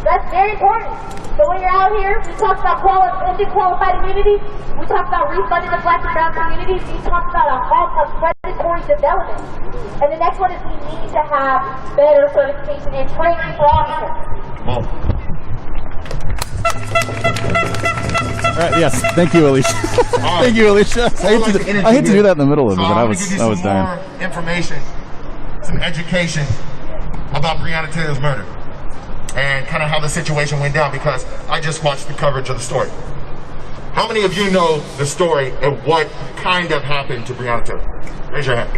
That's very important. So when you're out here, we talk about ending qualified immunity. We talk about refunding the black and brown communities. We talk about a halt of predatory development. And the next one is we need to have better certification and training for officers. All right, yes. Thank you, Alicia. Thank you, Alicia. I hate to do that in the middle of it, but I was dying. More information, some education about Breonna Taylor's murder and kind of how the situation went down, because I just watched the coverage of the story. How many of you know the story and what kind of happened to Breonna Taylor? Raise your hand.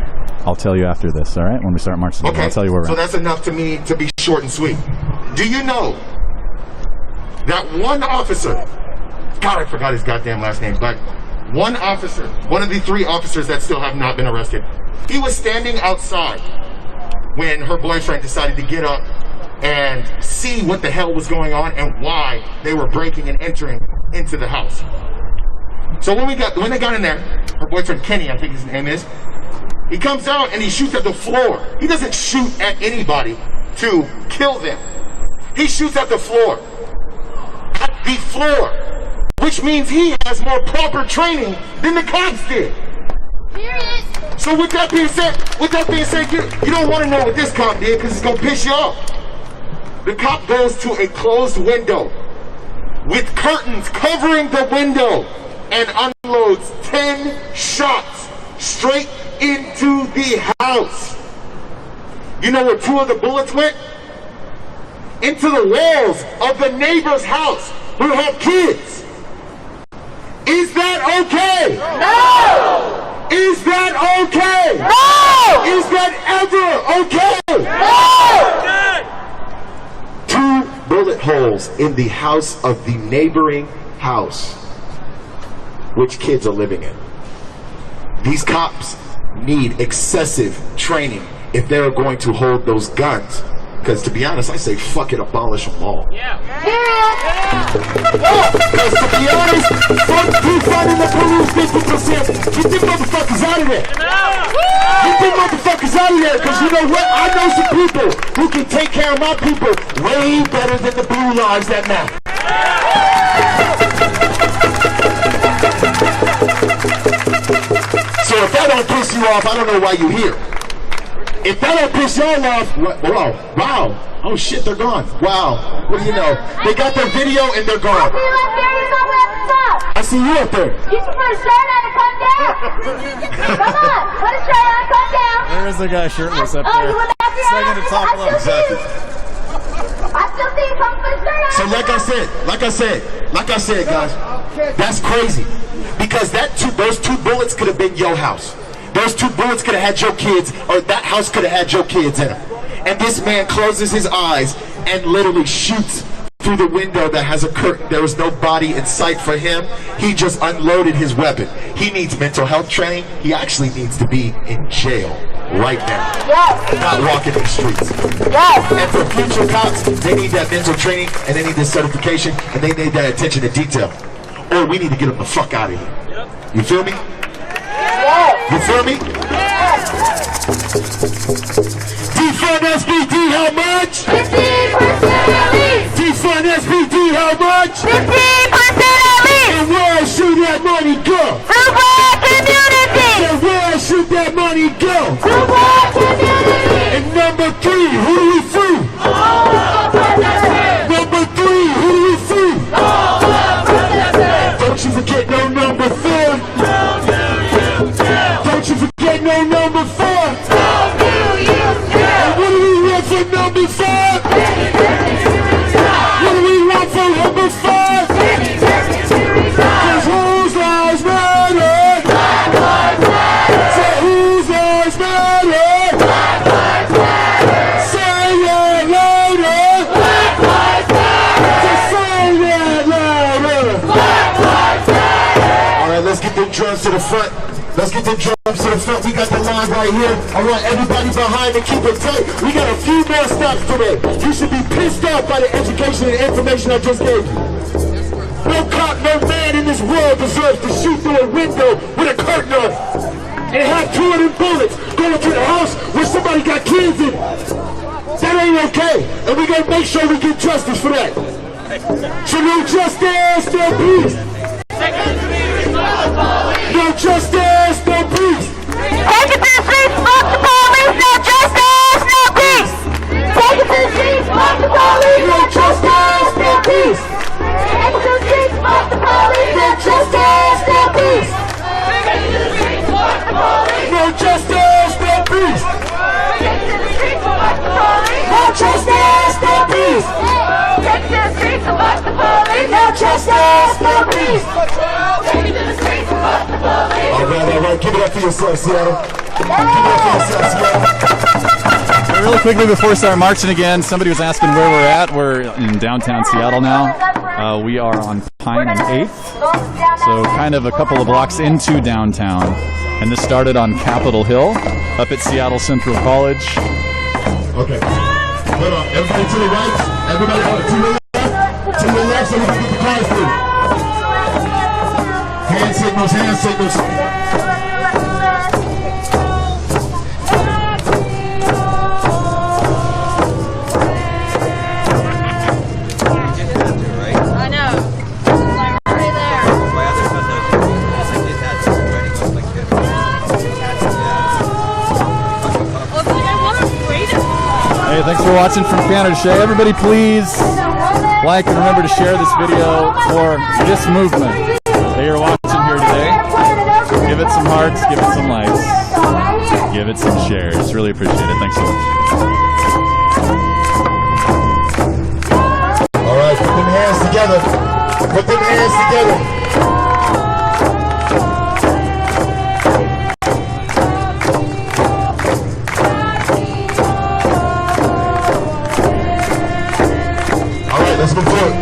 I'll tell you after this, all right? When we start marching, Okay. I'll tell you where we're So at. that's enough to me to be short and sweet. Do you know that one officer, God, I forgot his goddamn last name, but one officer, one of the 3 officers that still have not been arrested, he was standing outside when her boyfriend decided to get up and see what the hell was going on and why they were breaking and entering into the house. So when they got in there, her boyfriend Kenny, I think his name is, he comes out and he shoots at the floor. He doesn't shoot at anybody to kill them. He shoots at the floor. At the floor. Which means he has more proper training than the cops did. Period. So with that being said, you don't want to know what this cop did because it's going to piss you off. The cop goes to a closed window with curtains covering the window and unloads 10 shots straight into the house. You know where 2 of the bullets went? Into the walls of the neighbor's house who have kids. Is that okay? No! Is that okay? No! Is that ever okay? No! 2 bullet holes in the house of the neighboring house, which kids are living in. These cops need excessive training if they're going to hold those guns. Because to be honest, I say fuck it, abolish them all. Yeah. Because to be honest, fuck defunding the police 50%. Get them motherfuckers out of there. Get them motherfuckers out of there. Because you know what? I know some people who can take care of my people way better than the blue lives that matter. So if that don't piss you off, I don't know why you're here. If that don't piss y'all off, wow, oh shit, they're gone. Wow, what do you know? They got their video and they're gone. I see you up there. You can put a shirt on and come down. Come on, put a shirt on, come down. There is a guy shirtless up Oh, there. you went up there? Second to top left. Exactly. I still see you come put a shirt on. So like I said, guys, that's crazy. Because those 2 bullets could have been your house. Those 2 bullets could have had your kids, or that house could have had your kids in them. And this man closes his eyes and literally shoots through the window that has a curtain. There was no body in sight for him. He just unloaded his weapon. He needs mental health training. He actually needs to be in jail right now. Yes. Not walking the streets. Yes. And for future cops, they need that mental training, and they need this certification, and they need that attention to detail. Or we need to get them the fuck out of here. You feel me? You feel me? Defund SPD, how much? 15% Defund SPD, how much? 15% at least. And where should that money go? To black drums to the front. Let's get the drums to the front. We got the line right here. I want everybody behind to keep it tight. We got a few more stops today. You should be pissed off by the education and information I just gave you. No cop, no man in this world deserves to shoot through a window with a curtain on and have 2 of them bullets going to the house where somebody got kids in. That ain't okay. And we're going to make sure we get justice for that. So no justice, no peace. No justice, no peace. Take it to the streets, fuck the police, no justice, no peace. Take it to the streets, fuck the police, no justice, no peace. Take it to the streets, fuck the police, no justice, no peace. Take it to the streets, fuck the police, no justice, no peace. Take it to the streets, fuck the police, no justice, no peace. Take it to the streets, fuck the police, no justice, no peace. Take it to the streets, fuck the police. All right. Give it up for yourself, Seattle. Give it up for yourself, Seattle. Really quickly before we start marching again, somebody was asking where we're at. We're in downtown Seattle now. We are on Pine and 8th, so kind of a couple of blocks into downtown. And this started on Capitol Hill, up at Seattle Central College. Okay. Hold on. Everybody to the right. Everybody to the left. To the left so we can get the cars through. Hand signals, hand signals. Hey, thanks for watching from Canada Shay. Everybody please like and remember to share this video for this movement that you're watching here today. Give it some hearts, give it some likes, give it some shares. Really appreciate it. Thanks so much. All right, put them hands together. Put them hands together. Let's go forward.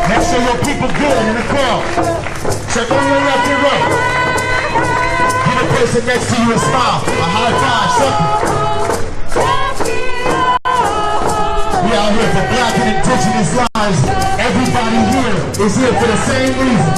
Make sure your people good in the crowd. Check on your left and right. Give the person next to you a smile, a high five, something. We out here for black and indigenous lives. Everybody here is here for the same reason.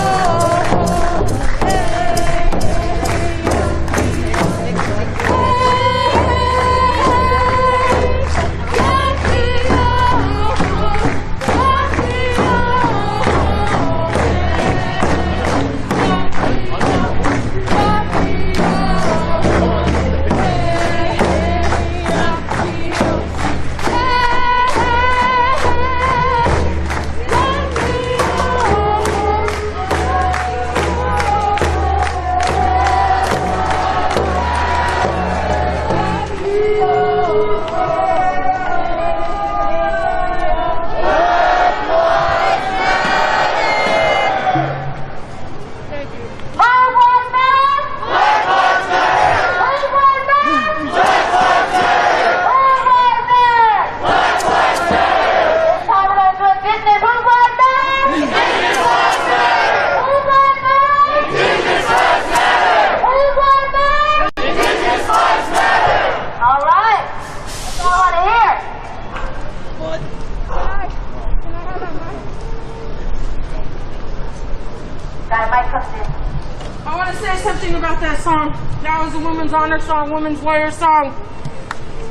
talking about that song. That was a Women's Honor song, Women's Warrior song.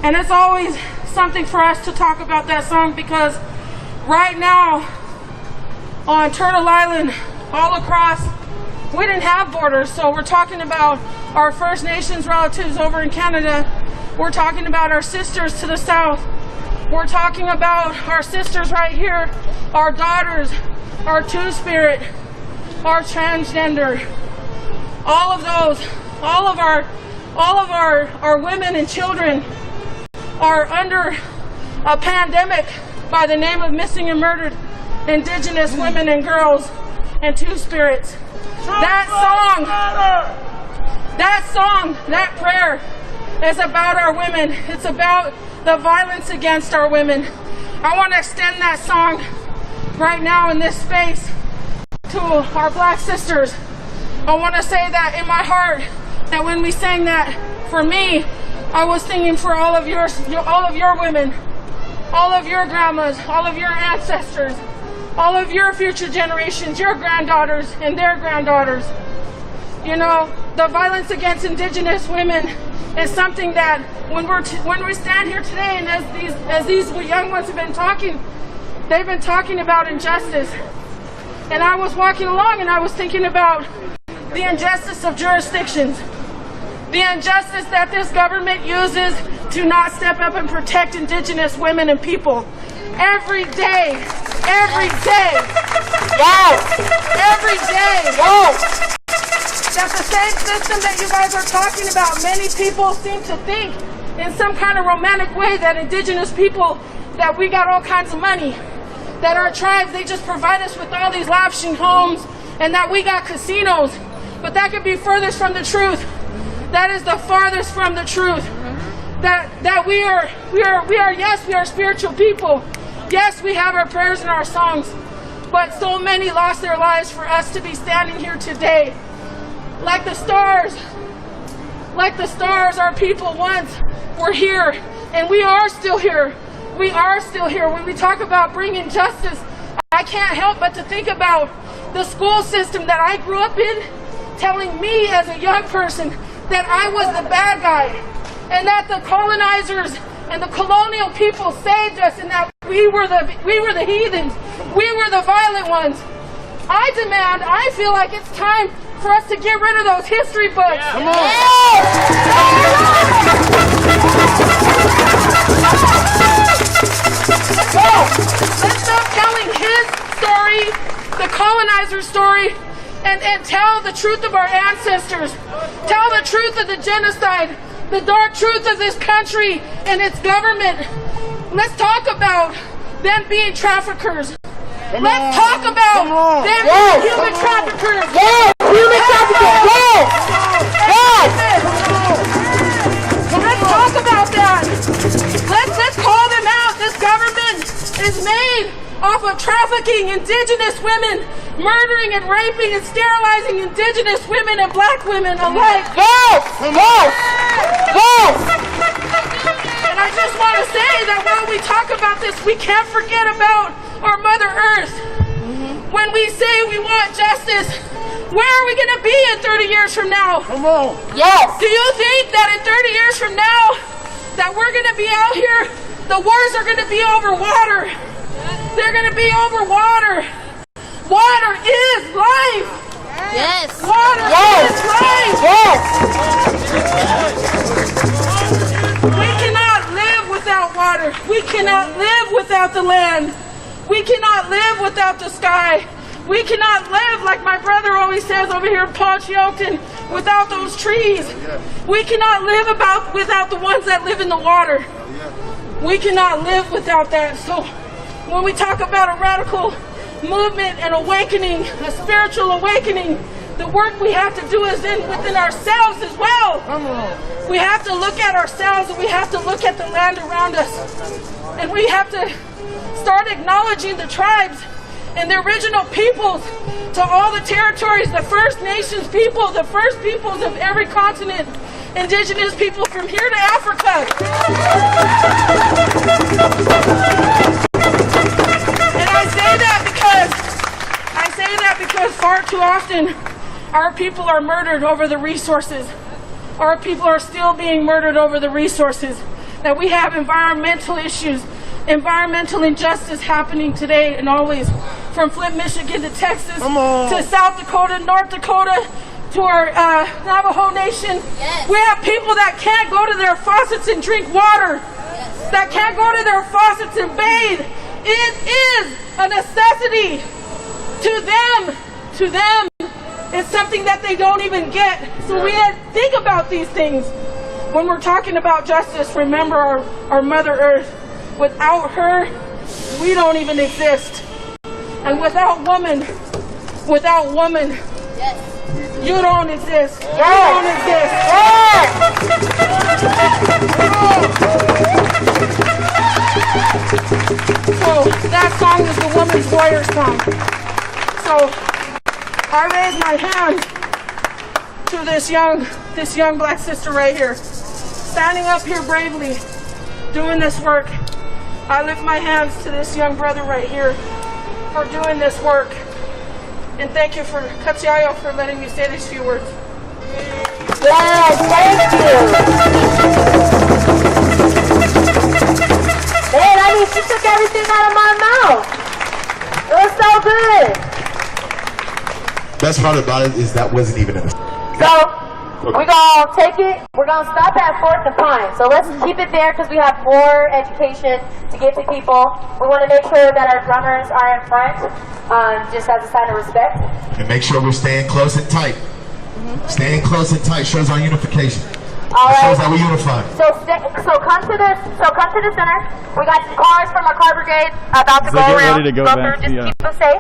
And it's always something for us to talk about that song because right now on Turtle Island, all across, we didn't have borders. So we're talking about our First Nations relatives over in Canada. We're talking about our sisters to the south. We're talking about our sisters right here, our daughters, our Two-Spirit, our transgender, all of those, all of our women and children are under a pandemic by the name of missing and murdered Indigenous women and girls and Two-Spirits. That song, that prayer is about our women. It's about the violence against our women. I want to extend that song right now in this space to our black sisters. I want to say that in my heart, that when we sang that, for me, I was singing for all of your women, all of your grandmas, all of your ancestors, all of your future generations, your granddaughters and their granddaughters. You know, the violence against Indigenous women is something that when we stand here today, and as these young ones have been talking, they've been talking about injustice. And I was walking along and I was thinking about the injustice of jurisdictions, the injustice that this government uses to not step up and protect Indigenous women and people. Every day, yes, every day, yes. That the same system that you guys are talking about, many people seem to think in some kind of romantic way that Indigenous people, that we got all kinds of money, that our tribes, they just provide us with all these lavishing homes, and that we got casinos. But that could be furthest from the truth. That is the farthest from the truth. That we are, yes, we are spiritual people. Yes, we have our prayers and our songs, but so many lost their lives for us to be standing here today. Like the stars, our people once were here, and we are still here. We are still here. When we talk about bringing justice, I can't help but to think about the school system that I grew up in, telling me as a young person that I was the bad guy, and that the colonizers and the colonial people saved us, and that we were the heathens, we were the violent ones. I feel like it's time for us to get rid of those history books. Yeah. Come on. Let's stop telling his story, the colonizer's story, and tell the truth of our ancestors. Tell the truth of the genocide, the dark truth of this country and its government. Let's talk about them being traffickers. Let's talk about them being human traffickers. Yes, human traffickers. Yes, yes. Let's talk about that. Let's call them out. This government is made off of trafficking Indigenous women, murdering and raping and sterilizing Indigenous women and black women alike. Yes, yes, yes. And I just want to say that while we talk about this, we can't forget about our Mother Earth. When we say we want justice, where are we going to be in 30 years from now? Come on. Yes. Do you think that in 30 years from now that we're going to be out here, the wars are going to be over water? They're going to be over water. Water is life. Yes. Water is life. Yes. We cannot live without water. We cannot live without the land. We cannot live without the sky. We cannot live, like my brother always says over here in Paul Chilton, without those trees. We cannot live without the ones that live in the water. We cannot live without that. So when we talk about a radical movement and awakening, a spiritual awakening, the work we have to do is within ourselves as well. We have to look at ourselves, and we have to look at the land around us. And we have to start acknowledging the tribes and the original peoples to all the territories, the First Nations people, the first peoples of every continent, Indigenous people from here to Africa. And I say that because far too often Our people are murdered over the resources. Our people are still being murdered over the resources. That we have environmental issues, environmental injustice happening today and always, from Flint, Michigan to Texas, to South Dakota, North Dakota, to our Navajo Nation. Yes. We have people that can't go to their faucets and drink water, that can't go to their faucets and bathe. It is a necessity to them. To them, it's something that they don't even get. So we had to think about these things. When we're talking about justice, remember our Mother Earth. Without her, we don't even exist. And without woman, yes, you don't exist. Yes. You don't exist. Yes. So that song is the Woman's Warrior song. So I raise my hand to this young black sister right here, standing up here bravely, doing this work. I lift my hands to this young brother right here for doing this work. And thank you for Katsiayo for letting me say these few words. Yes, thank you. Man, I mean, she took everything out of my mouth. It was so good. Best part about it is that wasn't even in the... So, we're going to take it, we're going to stop at 4th and Pine. So let's keep it there because we have more education to give to people. We want to make sure that our drummers are in front, just as a sign of respect. And make sure we're staying close and tight. Staying close and tight shows our unification. All right. Shows that we unify. So come to the center. We got some cars from our car brigade about to go around. Ready to go back. Through. Just keep them safe.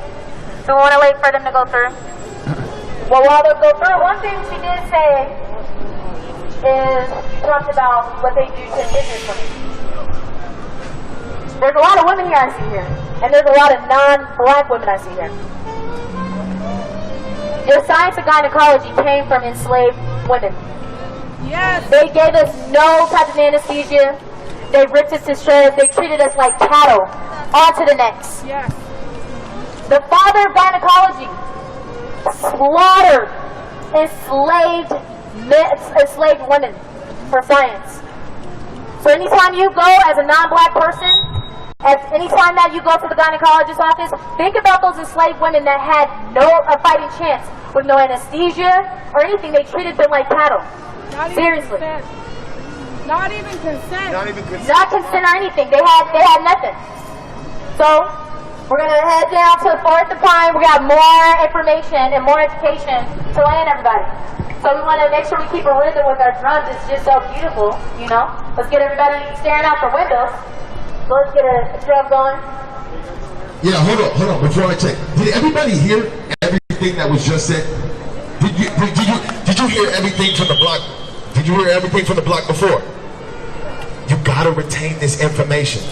So we want to wait for them to go through. Well, while they go through, one thing she did say is she talked about what they do to indigenous women. There's a lot of women here I see here, and there's a lot of non-black women I see here. Their science of gynecology came from enslaved women. Yes. They gave us no type of anesthesia. They ripped us to shreds. They treated us like cattle. On to the next. Yes. The father of gynecology slaughtered enslaved women for science. So anytime you go as a non-black person, anytime that you go to the gynecologist's office, think about those enslaved women that had no fighting chance with no anesthesia or anything. They treated them like cattle. Seriously. Not even consent. Not consent or anything. They had nothing. So we're going to head down to 4th and Pine. We got more information and more education to land everybody. So we want to make sure we keep a rhythm with our drums. It's just so beautiful, you know. Let's get everybody staring out the windows. So let's get a drum going. Yeah, hold on. Before I check, did everybody hear everything that was just said? Did you hear everything from the block? Did you hear everything from the block before? You gotta retain this information.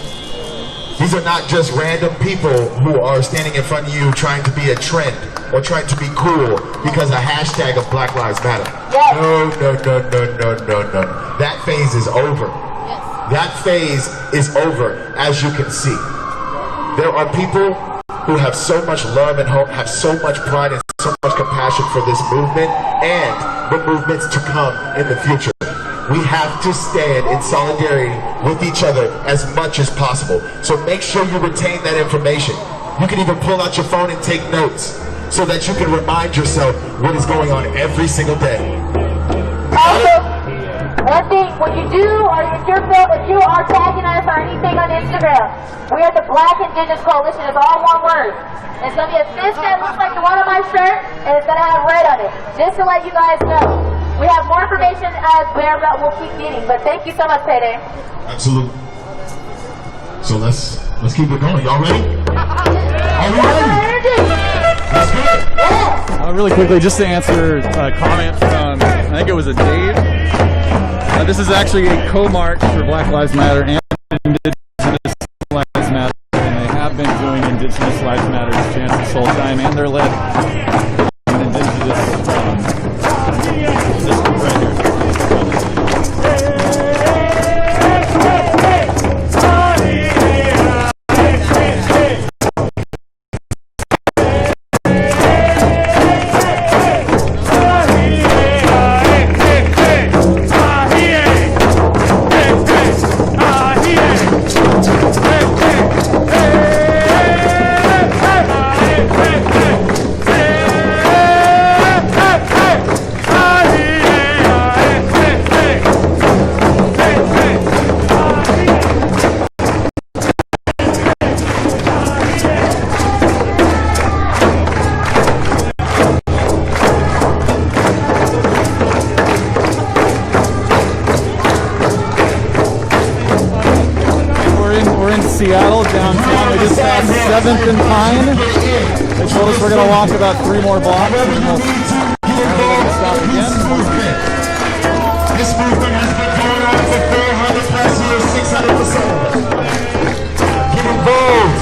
These are not just random people who are standing in front of you trying to be a trend or trying to be cool because a hashtag of Black Lives Matter. Yes. No. That phase is over. Yes. That phase is over, as you can see. There are people who have so much love and hope, have so much pride and so much compassion for this movement and the movements to come in the future. We have to stand in solidarity with each other as much as possible. So make sure you retain that information. You can even pull out your phone and take notes so that you can remind yourself what is going on every single day. Also, one thing, when you do, or if you are tagging us or anything on Instagram, we are the Black Indigenous Coalition. It's all one word. It's going to be a fist that looks like the one on my shirt, and it's going to have red on it. Just to let you guys know. We have more information as we'll keep getting, but thank you so much, Payday. Absolutely. So let's keep it going. Y'all ready? Are we ready? Let's go. Yeah. Really quickly, just to answer a comment from, I think it was a Dave. This is actually a co-march for Black Lives Matter and Indigenous Lives Matter, and they have been doing Indigenous Lives Matter chants this whole time, and they're led by an Indigenous this group right here. Seattle, downtown. We just passed 7th and Pine. They told us we're going to walk about 3 more blocks, and then we'll stop again. This movement has been going on for 400 plus years, 600%. Get involved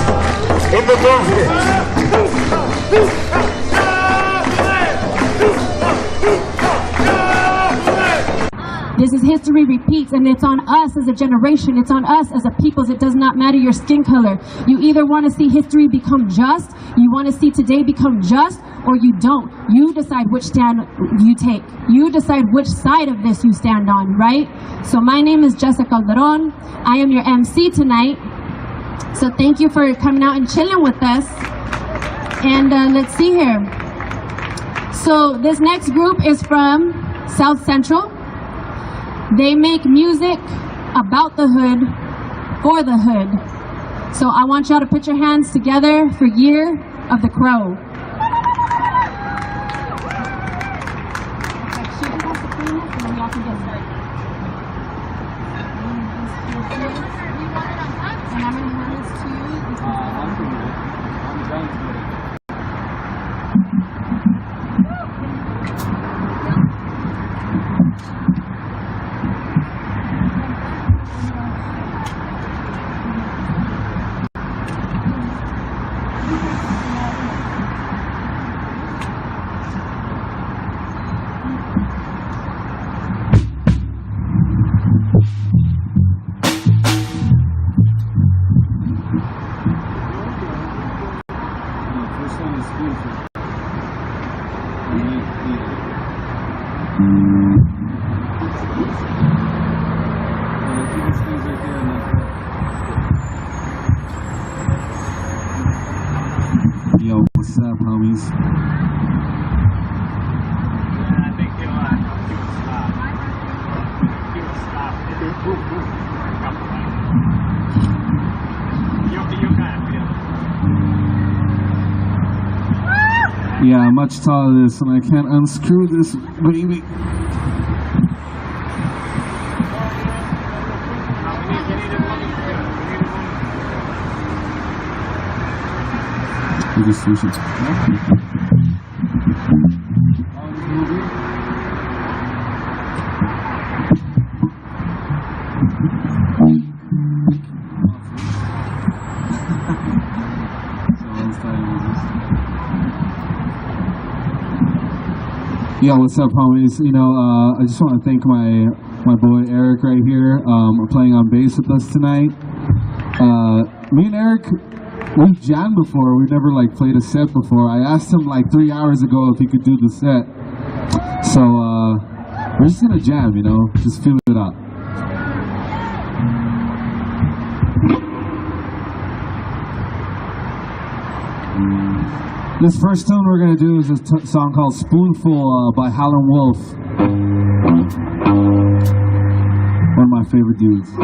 in the movement. This is history repeats, and it's on us as a generation. It's on us as a people. It does not matter your skin color. You either want to see history become just, you want to see today become just, or you don't. You decide which stand you take. You decide which side of this you stand on, right? So my name is Jessica Calderon. I am your MC tonight. So thank you for coming out and chilling with us. And let's see here. So this next group is from South Central. They make music about the hood, for the hood. So I want y'all to put your hands together for Year of the Crow. Yo, what's up, homies? Yeah, I'm much taller than this, and I can't unscrew this baby. Biggest solution. Yo, what's up, homies? You know, I just want to thank my boy Eric right here, playing on bass with us tonight. Me and Eric, we've jammed before. We've never like played a set before. I asked him like 3 hours ago if he could do the set. So we're just gonna jam, you know, just feel it out. This first tune we're gonna do is a song called Spoonful by Howlin' Wolf. One of my favorite dudes.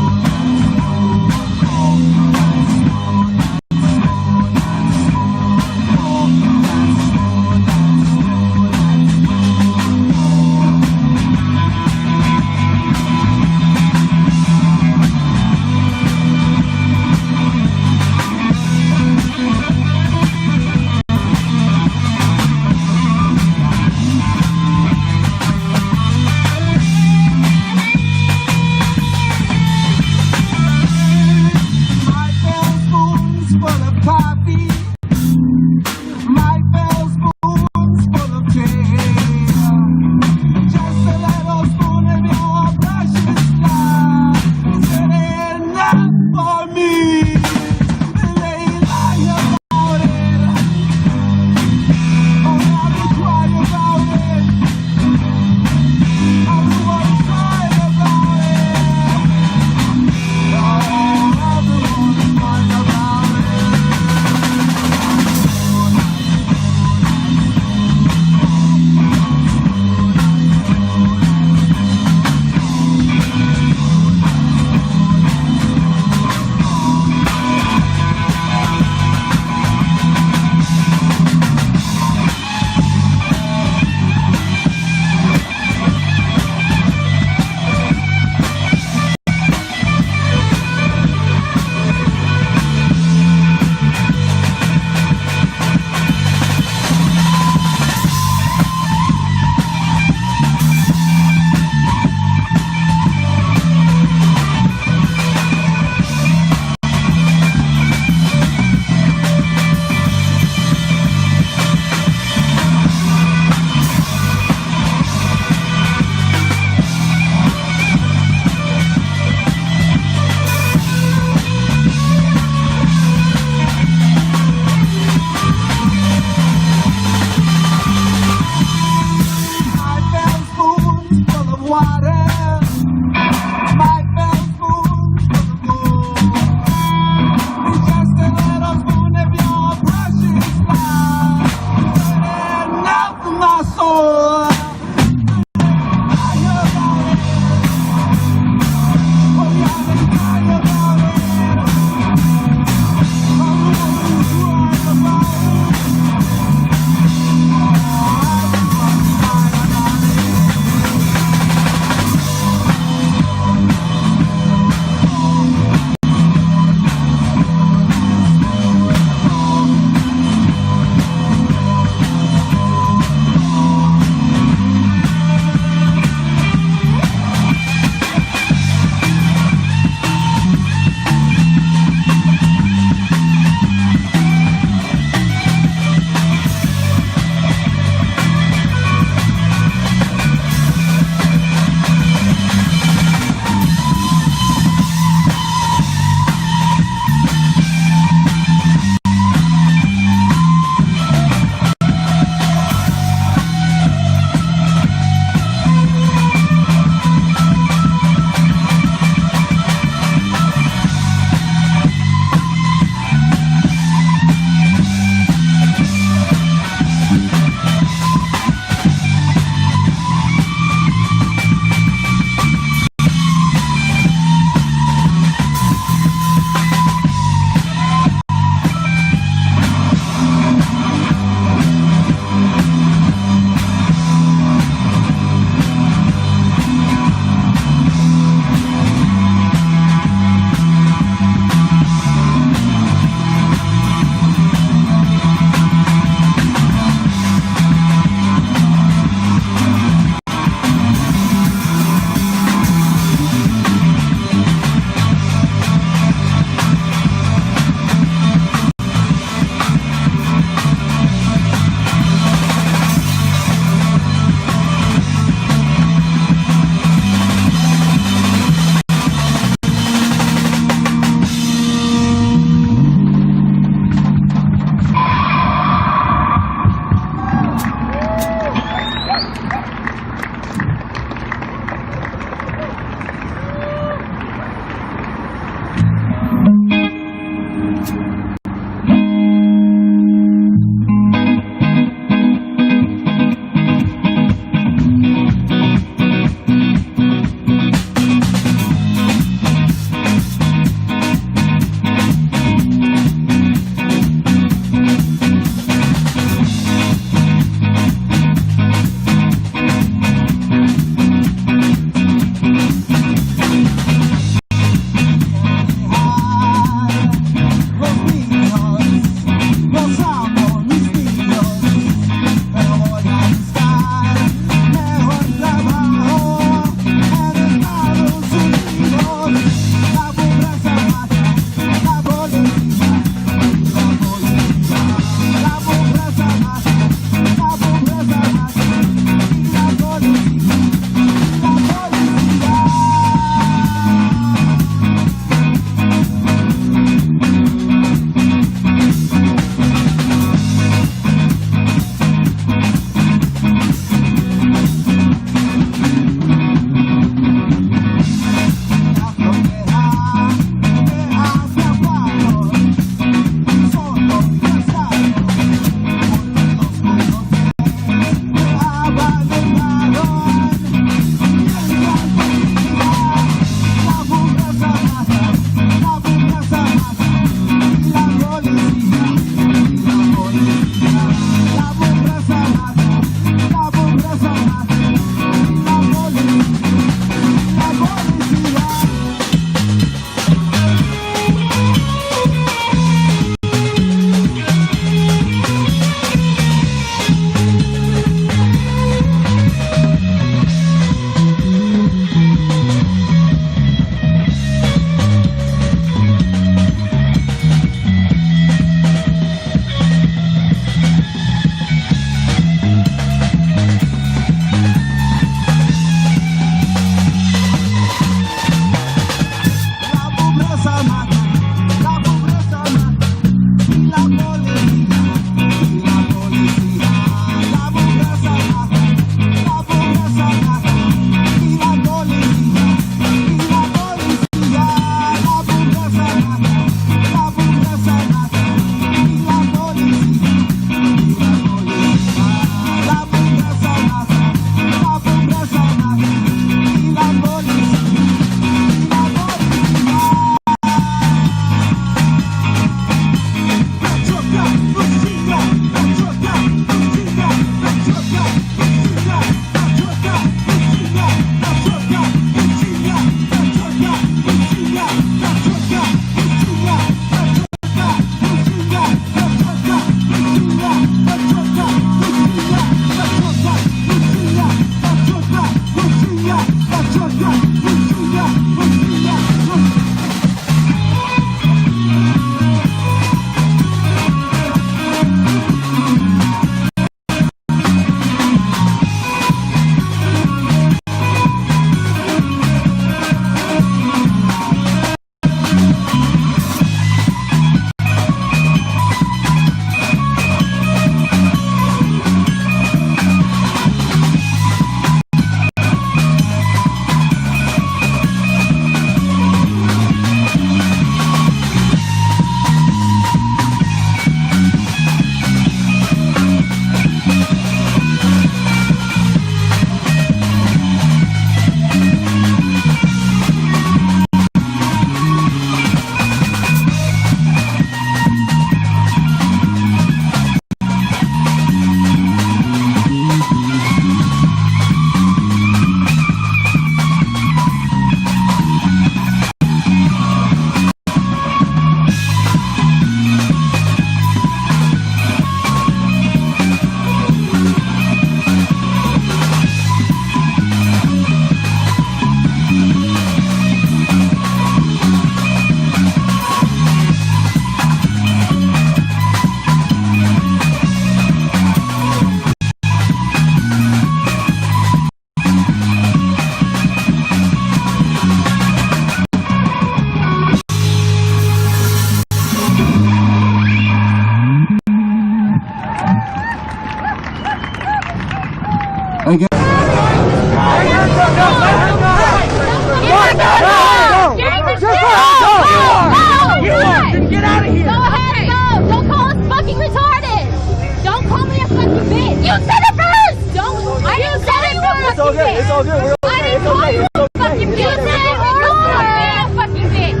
You said it first! Don't. I didn't say it first! It's all good. It's all good. We're okay. I didn't It's call okay. you It's okay. fucking bitch! You said it first! You're a fucking bitch!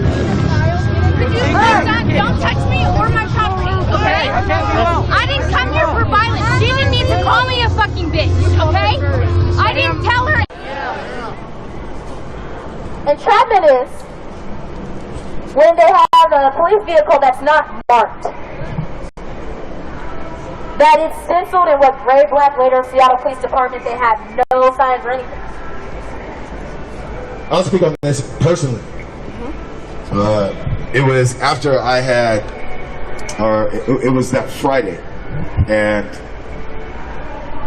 Could you please don't touch me or my property, okay? I didn't come here for violence. She didn't need to call me a fucking bitch, okay? I didn't tell her. Entrapment is when they have a police vehicle that's not marked, that is stenciled in what gray black later Seattle Police Department, they have no signs or anything. I'll speak on this personally. It was after I had, or it was that Friday, and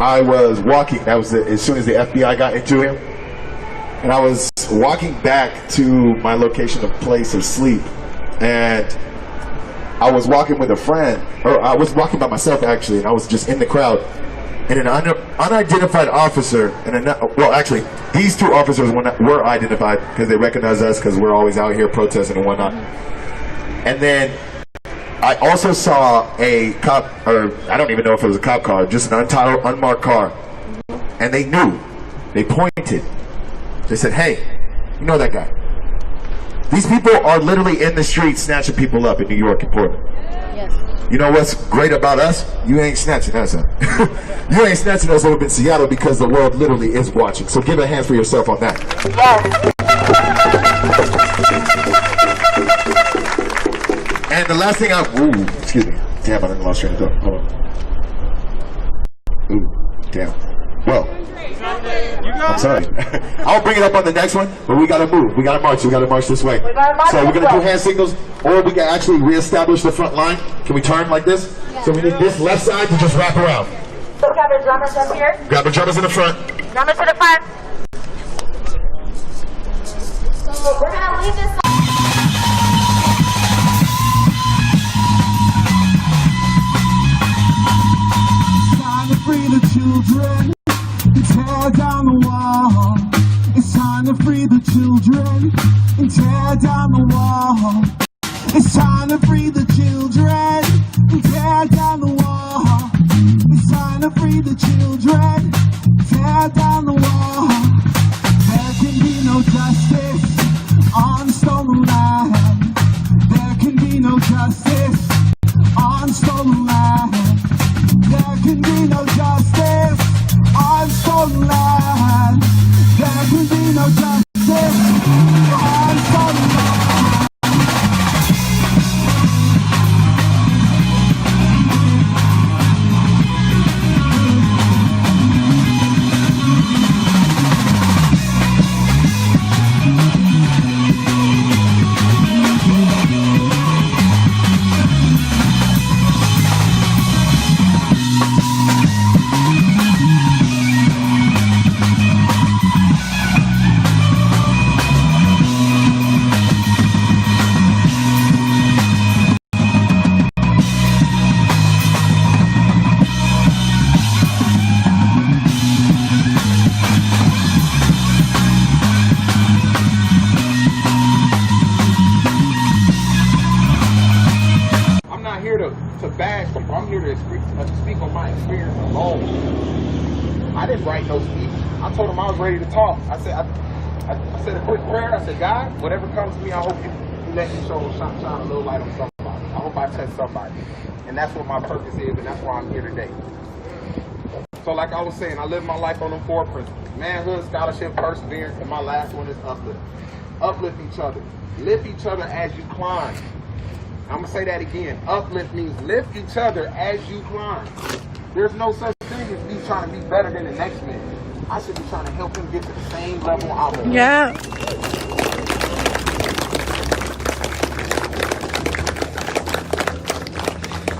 I was walking. That was as soon as the FBI got into him, and I was walking back to my location of place of sleep, and I was walking with a friend, or I was walking by myself actually, and I was just in the crowd, and an unidentified officer, well actually, these two officers were identified because they recognized us because we're always out here protesting and whatnot. And then I also saw a cop, or I don't even know if it was a cop car, just an unmarked car, and they knew, they pointed, they said, hey, you know that guy. These people are literally in the streets snatching people up in New York and Portland. Yes. You know what's great about us? You ain't snatching us up. You ain't snatching us up in Seattle because the world literally is watching. So give a hand for yourself on that. Yes. And the last thing excuse me. Damn, I lost train of thought. Hold on. Ooh, damn. Well, I'm sorry. I'll bring it up on the next one, but we gotta move. We gotta march. We gotta march this way. So we're gonna do hand signals, or we can actually reestablish the front line. Can we turn like this? So we need this left side to just wrap around. So grab your drummers up here. Grab the drummers in the front. Drummers to the front. So we're gonna leave this. Time to free the children. Tear down the wall. It's time to free the children and tear down the wall. It's time to free the children and tear down the wall. It's time to free the children, tear down the wall. There can be no justice on stolen land. There can be no justice on stolen land. There can be no justice on stolen land. There can be no justice on stolen land. To bash them. I'm here to speak on my experience alone. I didn't write no speech. I told him I was ready to talk. I said a quick prayer. I said, God, whatever comes to me, I hope you let me shine a little light on somebody. I hope I touch somebody. And that's what my purpose is, and that's why I'm here today. So like I was saying, I live my life on them 4 principles. Manhood, scholarship, perseverance, and my last one is uplift. Uplift each other. Lift each other as you climb. I'm going to say that again. Uplift means lift each other as you climb. There's no such thing as me trying to be better than the next man. I should be trying to help him get to the same level I'm on. Yeah.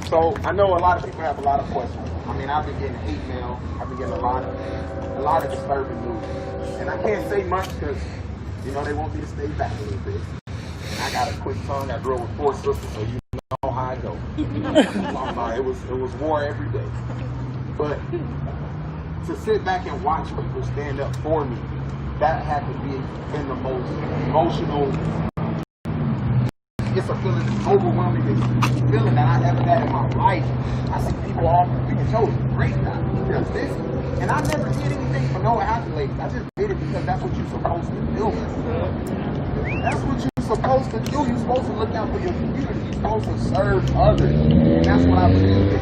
So I know a lot of people have a lot of questions. I mean, I've been getting hate mail. I've been getting a lot of disturbing news. And I can't say much because, you know, they want me to stay back a little bit. I got a quick tongue. I grew up with 4 sisters, so you know how I go. It was war every day. But to sit back and watch people stand up for me, that had to be in the most emotional it's a feeling, it's overwhelming feeling that I haven't had in my life. I see people all being chosen. Great guy, he does this. And I never did anything for no accolades. I just did it because that's what you're supposed to do. That's what you're supposed to do. You're supposed to look out for your community. You're supposed to serve others. And that's what I believe in.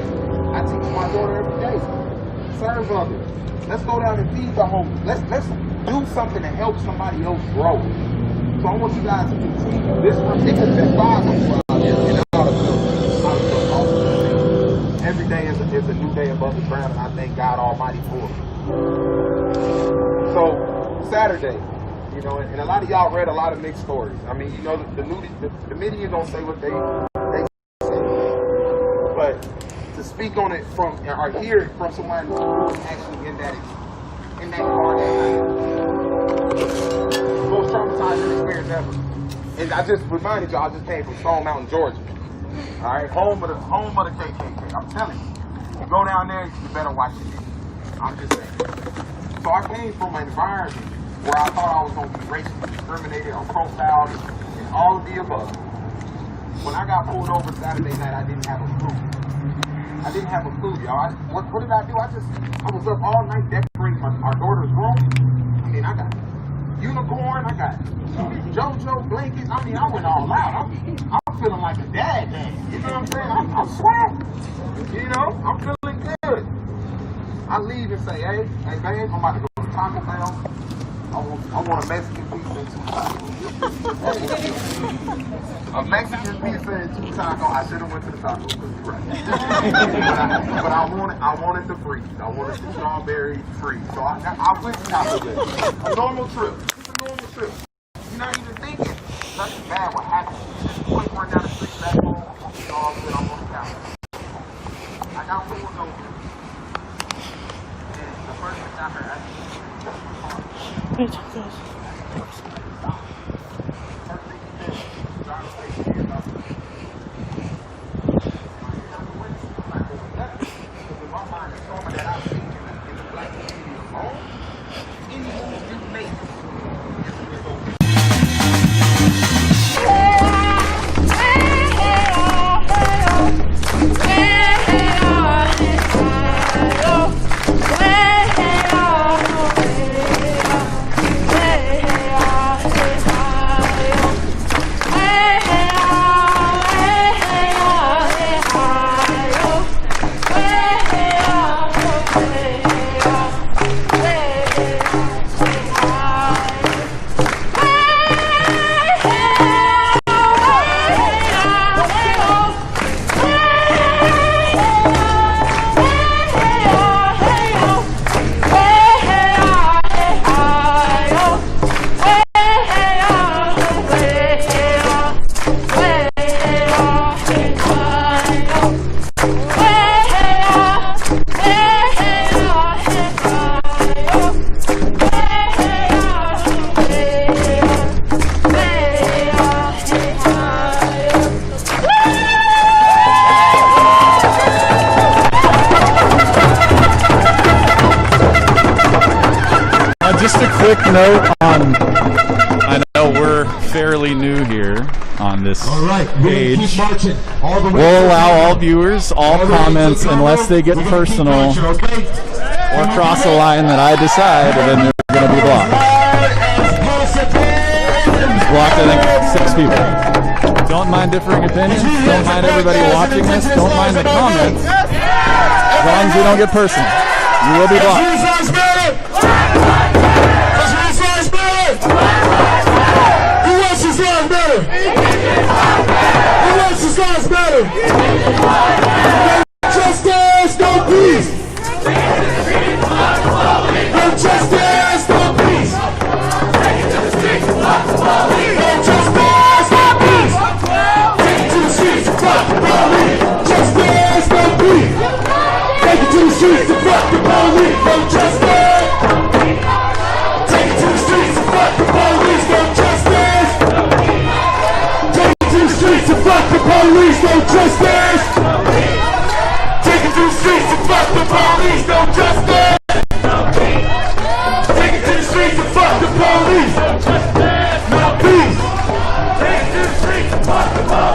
I teach my daughter every day. Serve others. Let's go down and feed the homeless. Let's do something to help somebody else grow. So I want you guys to continue this one. It has been 5 of us out here, and I feel awesome. Every day is a new day above the ground, and I thank God Almighty for it. So Saturday, you know, and a lot of y'all read a lot of mixed stories. I mean, you know, the media don't say what they say, but to speak on it from or hear it from somebody who was actually in that car that night. Most traumatizing experience ever. And I just reminded y'all, I just came from Stone Mountain, Georgia. All right, home of the KKK. I'm telling you, you go down there, you better watch it. I'm just saying. So I came from an environment where I thought I was going to be racially discriminated or profiled and all of the above. When I got pulled over Saturday night, I didn't have a clue. I didn't have a clue, y'all. What did I do? I was up all night decorating our daughter's room. I mean, I got unicorn, I got JoJo blankets. I mean, I went all out. I'm feeling like a dad. You know what I'm saying? I'm sweating. You know, I'm feeling good. I leave and say, hey, babe, I'm about to go to Taco Bell. I want a Mexican pizza and 2 tacos. A Mexican pizza and 2 tacos. I should have went to the taco because you're right. but I wanted the freeze. I wanted the strawberry freeze. So I went to Taco Bell. A normal trip. It's a normal trip. You're not even thinking nothing bad will happen. You just quick run down the street back home. You know, I'm good. I'm on the couch. I got pulled over. And the first thing I heard, Just a quick note on, I know we're fairly new here on this page. We'll allow all viewers, all comments, unless they get personal or cross a line that I decide, and then they're going to be blocked. Blocked, I think, 6 people. Don't mind differing opinions. Don't mind everybody watching this. Don't mind the comments. As long as we don't get personal, you will be blocked. Who wants his life better? Who wants his life better? No justice, no peace. No justice, no peace. No justice, no peace. Take it to the streets and fuck the police. Justice, no peace. Take it to the streets and fuck the police. No justice. Take it to the streets and fuck the police. No justice. Take it to the streets and fuck the police. No justice. Take it to the streets and fuck the police. No justice. Take it to the streets and fuck the police. No justice. No peace. Take it to the streets and fuck the police.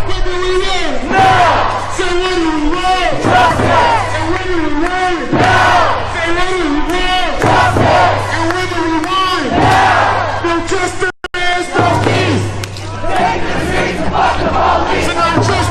What do we want? Now! Say what do we want? Justice! And when do we want it? Now! Say what do we want? Justice! And when do we want it? Now! No justice, no peace! Take the streets and fuck the police! Say no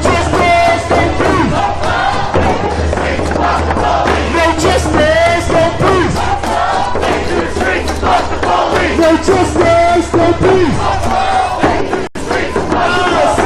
justice, no peace! Take the streets and fuck the police! Say no justice, no peace! Take the streets and fuck the police! Say no justice, no peace! Take the streets and fuck the police!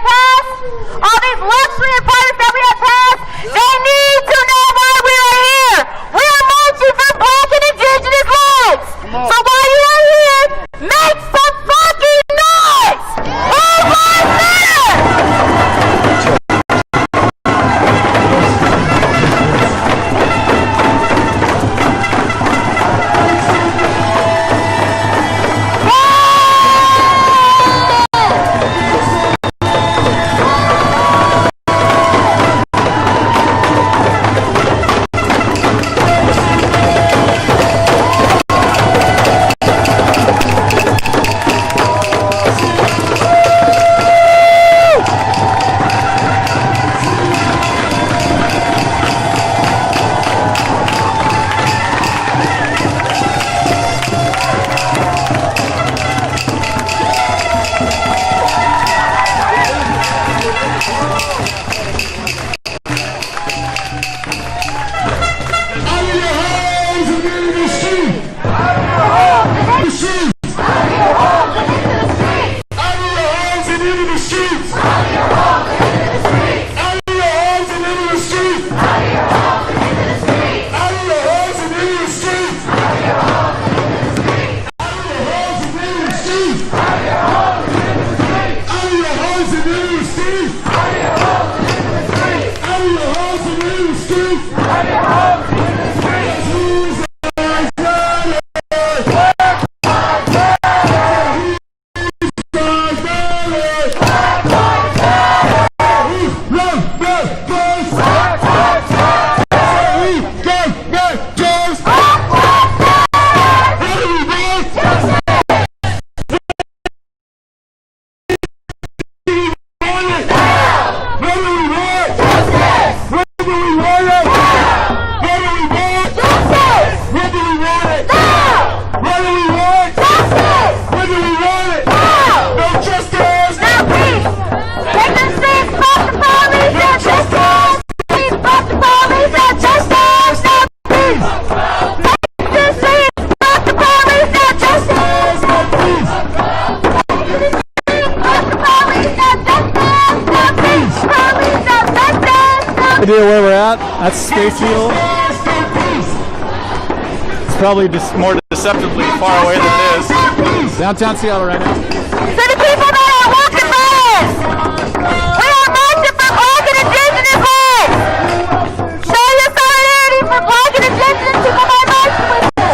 passed, all these luxury apartments that we have passed, they need to know why we are here. We are marching for Black and Indigenous rights. So while you are here, make some fucking noise. All lives matter. Idea where we're at? That's Space Needle. It's probably just more deceptively far away than it is. Downtown Seattle right now. To the people that are working for us, we are marching for Black and Indigenous rights. Show your solidarity for Black and Indigenous people by marching with us.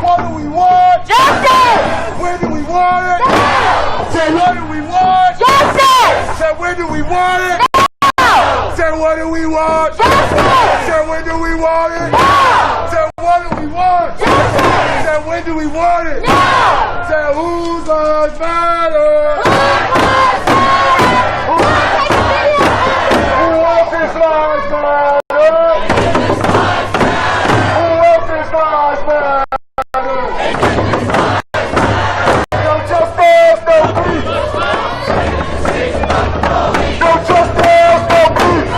What do we want? Justice! Where do we want it? No! Say what do we want? Justice! Say where do we want it? No! Say what do we want? Justice! Say where do we want it? No! Say what do we want? Justice! Say when do we want it? No! Say whose lives matter? Who else's lives matter? Who else's lives matter? No justice, no peace. No justice, no peace. No justice, no peace.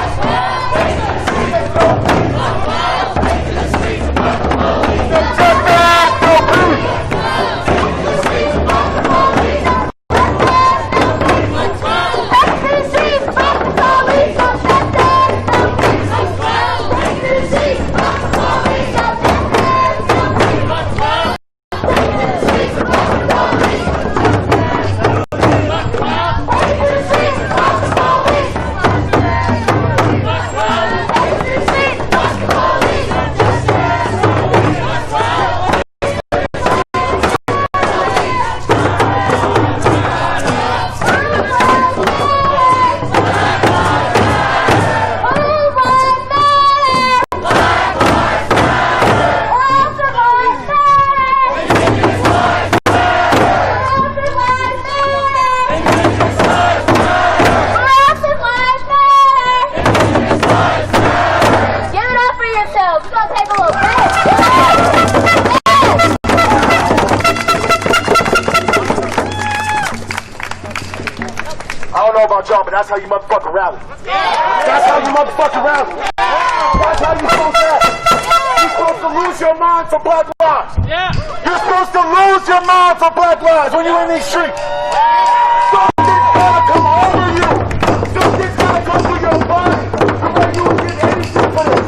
I don't know about y'all, but that's how you motherfucking rally. That's how you motherfucking rally. That's how you're supposed to act. You're supposed to lose your mind for black lives. Yeah. You're supposed to lose your mind for black lives when you're in these streets. Something's gonna come over you. Something's gonna come through your body. And you will get anything for this.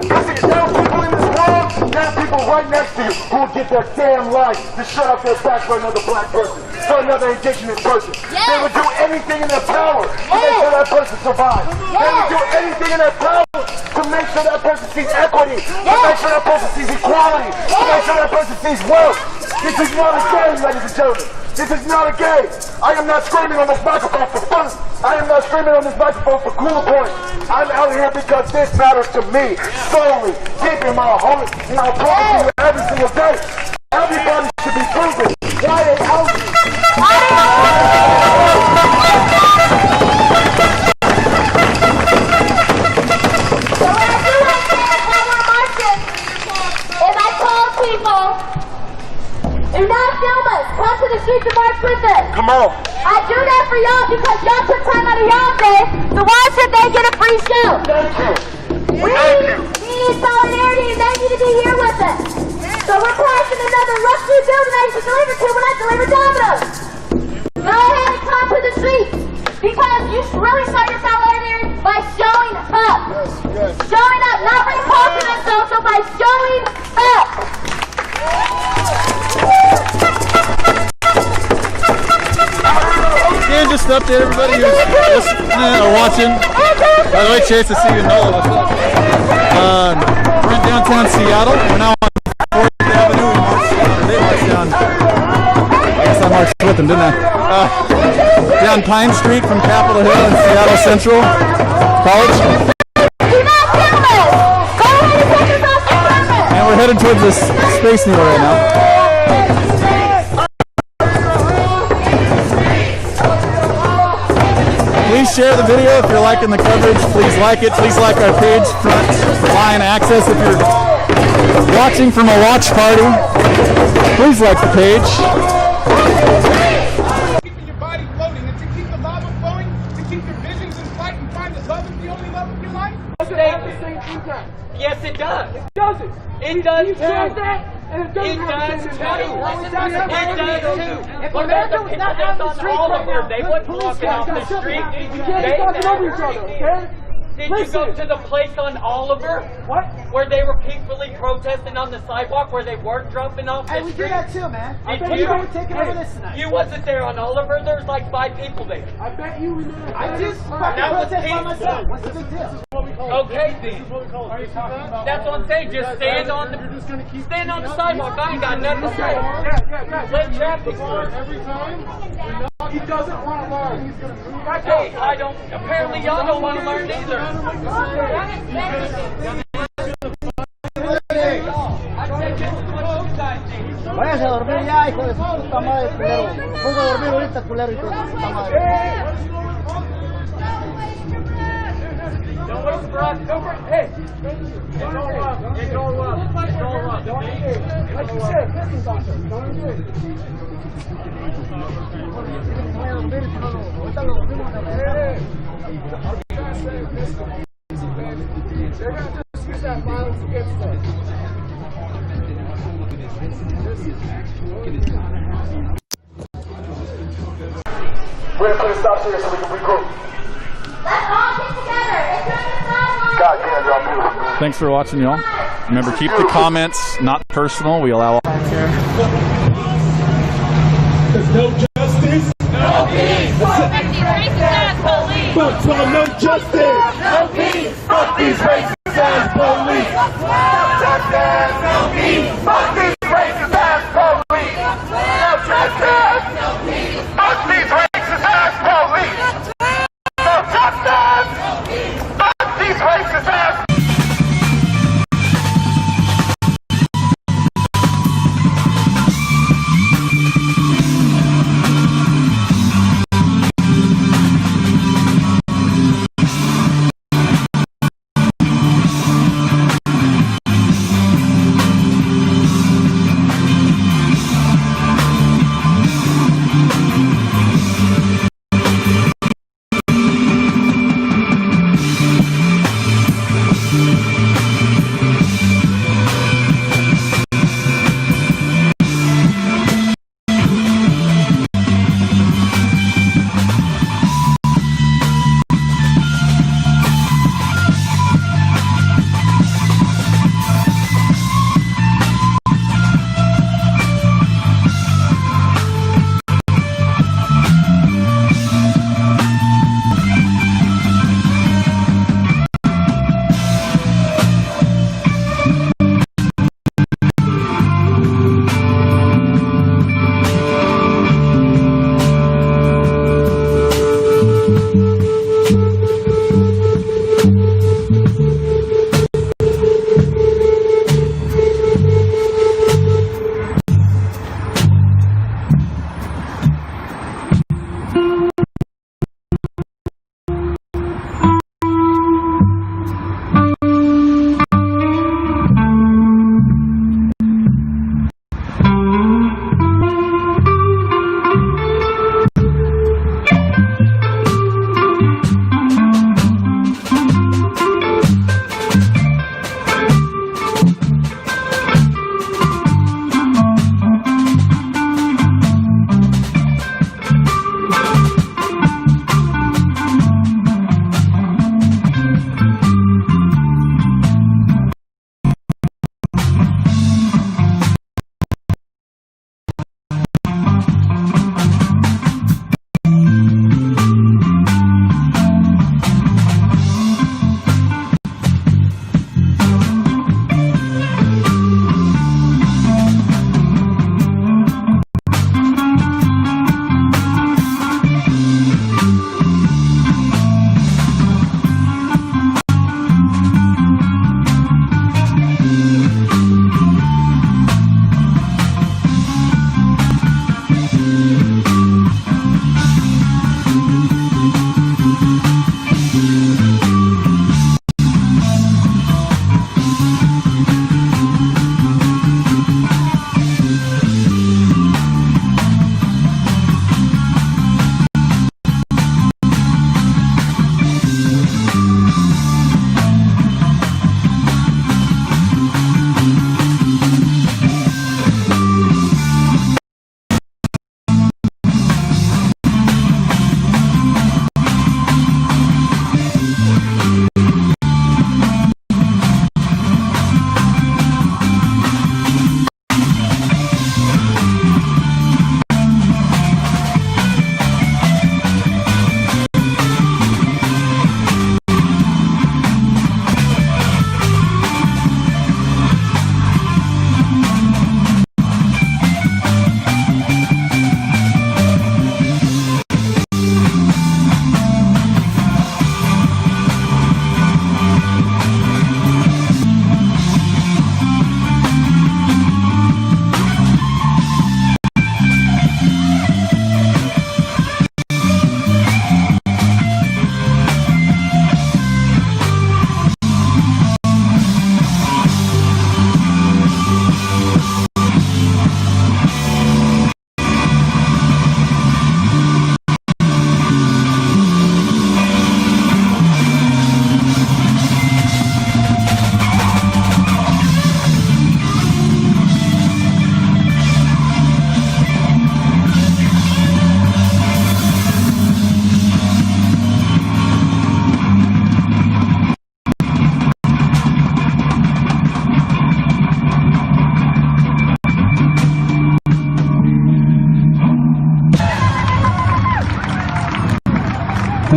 Listen, there are people in this world, there are people right next to you who will get their damn life to shut up their back for another black person, for another indigenous person. They would do anything in their power to make sure that person survives. They would do anything in their power to make sure that person sees equity, to make sure that person sees equality, to make sure that person sees wealth. This is not a game, ladies and gentlemen. This is not a game. I am not screaming on this microphone for fun. I am not screaming on this microphone for cool points. I'm out here because this matters to me solely, deep in my heart, and I promise you every single day. Everybody should be proven why they out here. Do not film us. Come to the streets and march with us. Come on. I do that for y'all because y'all took time out of y'all day. So why should they get a free show? Thank you. We need solidarity and they need to be here with us. So we're passing another luxury building I used to deliver to when I delivered Domino's. Go ahead and come to the streets because you really show your solidarity by showing up. Yes. Showing up, not by posting on social, by showing up. And just to update everybody who's listening or watching. By the way, Chase, I see you know what's up. We're in downtown Seattle. We're now on 4th Avenue. They marched down. I guess I marched with them, didn't I? Down Pine Street from Capitol Hill in Seattle Central College. And we're headed towards this Space Needle right now. Please share the video if you're liking the coverage. Please like it. Please like our page, Front Line Access. If you're watching from a watch party, please like the page. Keeping your body floating and to keep the lava flowing, to keep your visions in flight and find that love is the only love of your life. Does it have the same impact? Yes, it does. It doesn't. It does too. That? And it does too. It does too. If America was not on the street right now, they wouldn't walk off the street. Did you go to the place on Oliver? What? Where they were peacefully protesting on the sidewalk, where they weren't dropping off the street? Hey, we did that too, man. I bet Did you you? were taking over this tonight. You wasn't there on Oliver. There was like 5 people there. I bet you were there. I just That was protest by peaceful. myself. What's the big deal? Okay, then. That's what I'm saying. Just stand on the sidewalk. I ain't got nothing to say. Let traffic work. Every time. He doesn't want to learn. He's going to move. Hey, I don't. Apparently, y'all don't want to learn either. Váyase a dormir ya, hijo de su puta madre, culero. Pongo a dormir ahorita, culero, hijo de su puta madre. Don't wait for us. Don't wait. Hey. It's all up. It's all up. It's all up. Like you said, Pistons on them. Don't do it. They're going to just use that violence against them. We're going to put a stop here so we can regroup. Let's all get together. It's not God damn, y'all beautiful. Thanks for watching, y'all. Remember, keep the comments not personal. We allow. There's no justice, No peace. Fuck these racist ass police. Fuck no justice, No peace. fuck these racist ass police. No justice, no peace. Fuck these racist ass police. No justice, no peace. Fuck these racist ass police. No justice, no peace. Fuck these racist ass.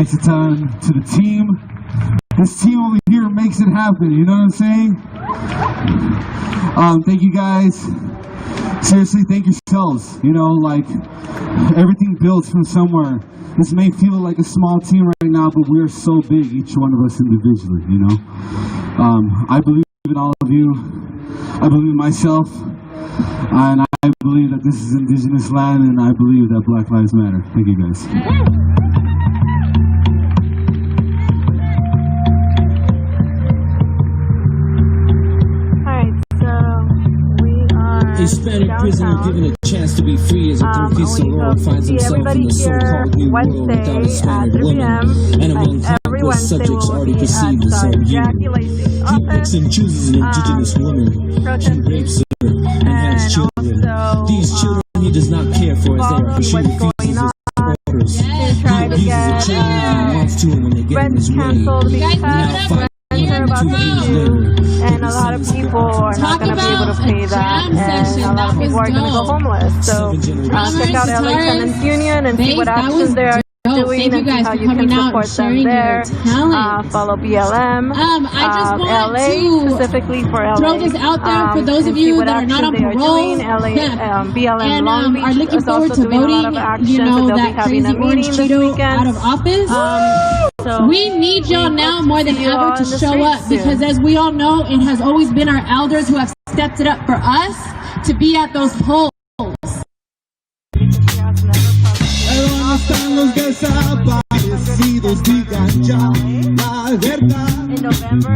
Thanks a ton to the team. This team over here makes it happen, you know what I'm saying? Thank you guys. Seriously, thank yourselves. You know, like, everything builds from somewhere. This may feel like a small team right now, but we're so big, each one of us individually, you know? I believe in all of you. I believe in myself. And I believe that this is indigenous land, and I believe that Black Lives Matter. Thank you, guys. A Hispanic prisoner given a chance to be free as a conquistador finds himself in the so-called new world without Hispanic women, and among countless subjects already perceived as subhuman. He picks and chooses an indigenous woman, he rapes her, and has children. These children he does not care for as they are, but she refuses his orders. He abuses the children and wants to when they get in his way. Now 5 years later, and a lot of people are not going to be able to pay that, and a lot of people are going to go homeless. So check out LA Tenants Union and see what actions they are doing and how you can support them there. Follow BLM, LA specifically for LA. Throw this out there for those of you that are not on parole. BLM Long Beach are looking forward to voting. You know, that crazy orange Cheeto out of office. So we need y'all now more than ever to show up, because as we all know, it has always been our elders who have stepped it up for us to be at those polls. Están los desaparecidos, digan ya la verdad. In November,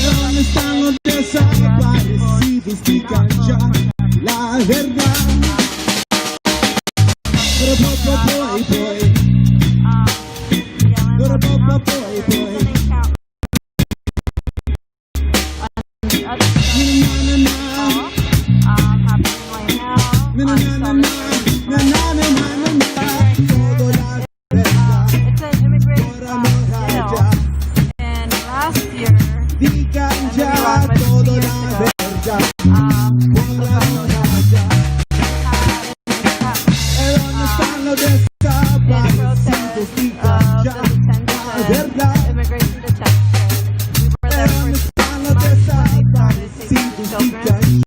¿Dónde están los desaparecidos, digan ya la verdad? Boy, boy. it's an immigrant jail, and last year, around 2 years immigration detention. We were there for 6 months and they started taking children.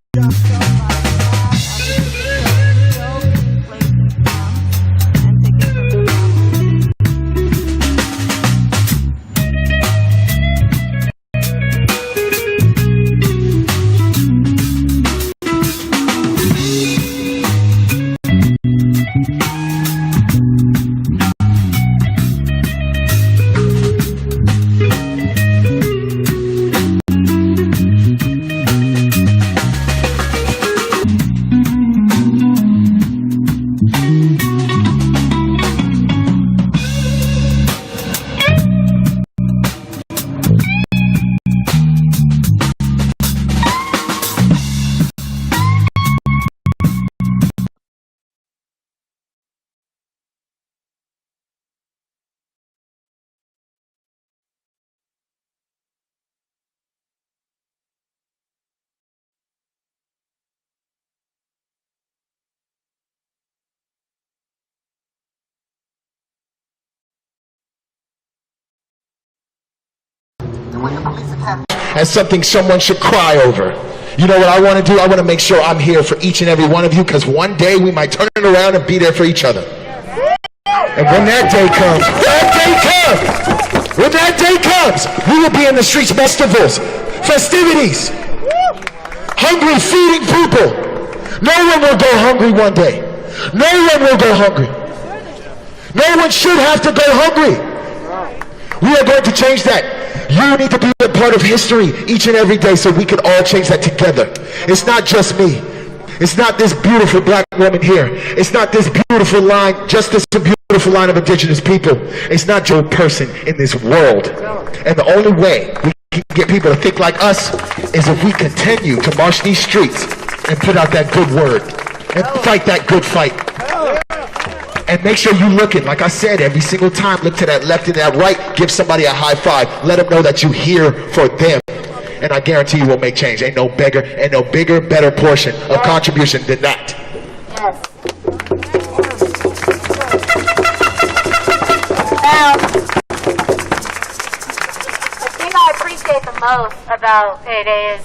As something someone should cry over. You know what I want to do? I want to make sure I'm here for each and every one of you, because one day we might turn it around and be there for each other. And when that day comes, when that day comes, we will be in the streets, festivals, festivities, hungry, feeding people. No one will go hungry one day. No one will go hungry. No one should have to go hungry. We are going to change that. You need to be a part of history each and every day so we can all change that together. It's not just me. It's not this beautiful black woman here. It's not this beautiful line, just this beautiful line of indigenous people. It's not your person in this world. And the only way we can get people to think like us is if we continue to march these streets and put out that good word and fight that good fight. And make sure you looking, like I said, every single time, look to that left and that right, give somebody a high five, let them know that you here for them. And I guarantee you will make change. Ain't no bigger, better portion of contribution than that. The thing I appreciate the most about Payday is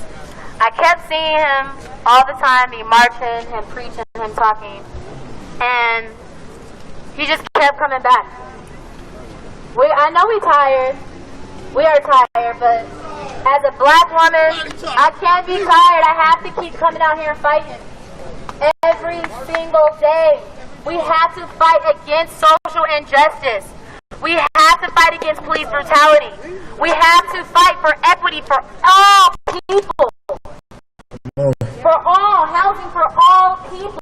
I kept seeing him all the time, he marching, him preaching, him talking, and he just kept coming back. I know we're tired, we are tired, but as a black woman, I can't be tired. I have to keep coming out here and fighting every single day. We have to fight against social injustice. We have to fight against police brutality. We have to fight for equity for all people. For all, housing for all people.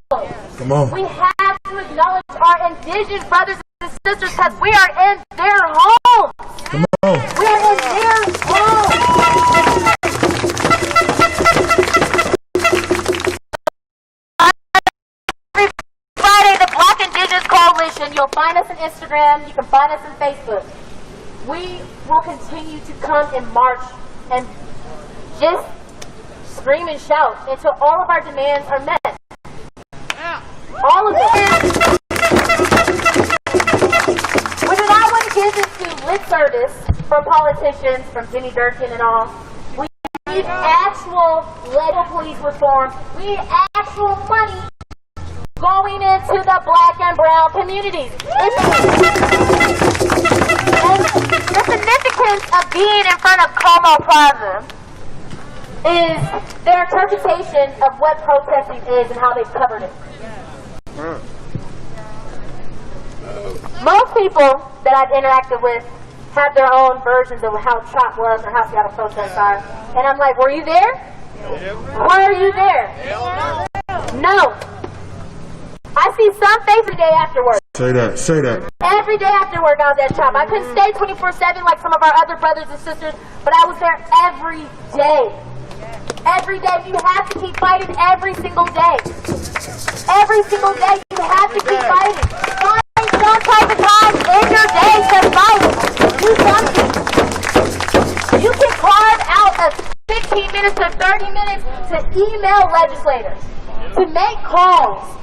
Come on. We have to acknowledge our indigenous brothers and sisters because we are in their homes. Come on. We are in their homes. Every Friday, the Black Indigenous Coalition, you'll find us on Instagram, you can find us on Facebook. We will continue to come and march and just scream and shout until all of our demands are met. All of them. We do not want to give into lip service from politicians, from Jimmy Durkin and all. We need actual legal police reform. We need actual money going into the black and brown communities. And the significance of being in front of Como Plaza is their interpretation of what protesting is and how they've covered it. Most people that I've interacted with have their own versions of how CHOP was or how Seattle protests are. And I'm like, were you there? Were you there? No. I see some face every day afterwards. Say that, say that. Every day after work I was at CHOP. I couldn't stay 24/7 like some of our other brothers and sisters, but I was there every day. Every day. You have to keep fighting every single day. Every single day you have to keep fighting. Find some type of time in your day to fight. Do something. You can carve out a 15 minutes to 30 minutes to email legislators, to make calls.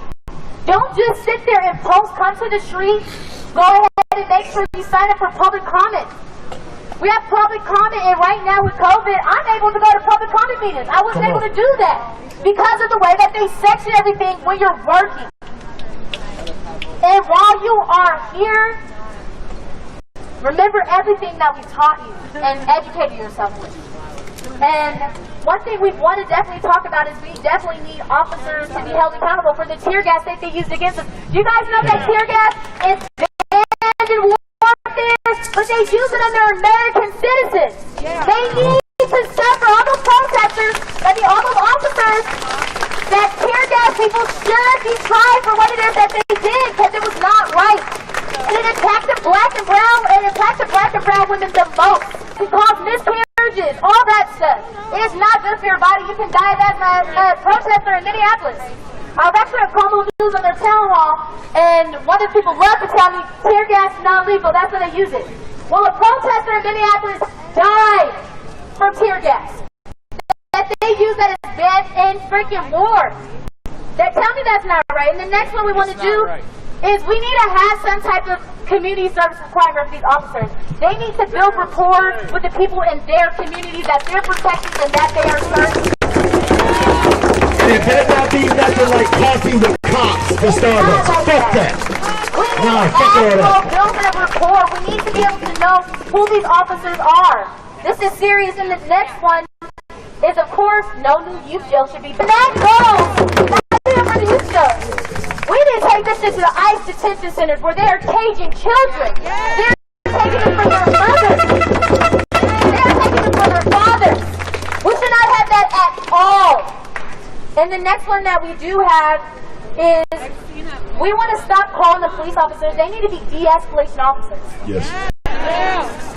Don't just sit there and post, come to the street. Go ahead and make sure you sign up for public comment. We have public comment, and right now with COVID, I'm able to go to public comment meetings. I wasn't able to do that because of the way that they section everything when you're working. And while you are here, remember everything that we taught you and educated yourself with. And one thing we want to definitely talk about is we definitely need officers to be held accountable for the tear gas that they used against us. Do you guys know that tear gas is banned in warfare, but they use it on their American citizens? They need to suffer. All those protesters, all those officers that tear gas people should be tried for what it is that they did, because it was not right. And it attacked the black and brown, women the most. It caused miscarriages, all that stuff. It is not good for your body. You can die as a protester in Minneapolis. I was actually at Como News on their town hall, and one of the people loved to tell me tear gas is not legal. That's why they use it. Well, a protester in Minneapolis died from tear gas. That they use that as banned in freaking war. They tell me that's not right. And the next one we want to do is we need to have some type of community service requirement for these officers. They need to build rapport with the people in their community that they're protecting and that they are serving. It better not be nothing like talking with cops for Starbucks. Fuck that. Nah, fuck all that. Building a rapport. We need to be able to know who these officers are. This is serious, and the next one is, of course, no new youth jail should be. And that goes for the youth jail. We need to take this into the ICE detention centers where they are caging children. They're taking them from their mothers. They're taking them from their fathers. We should not have that at all. And the next one that we do have is we want to stop calling the police officers. They need to be de-escalation officers. Yes.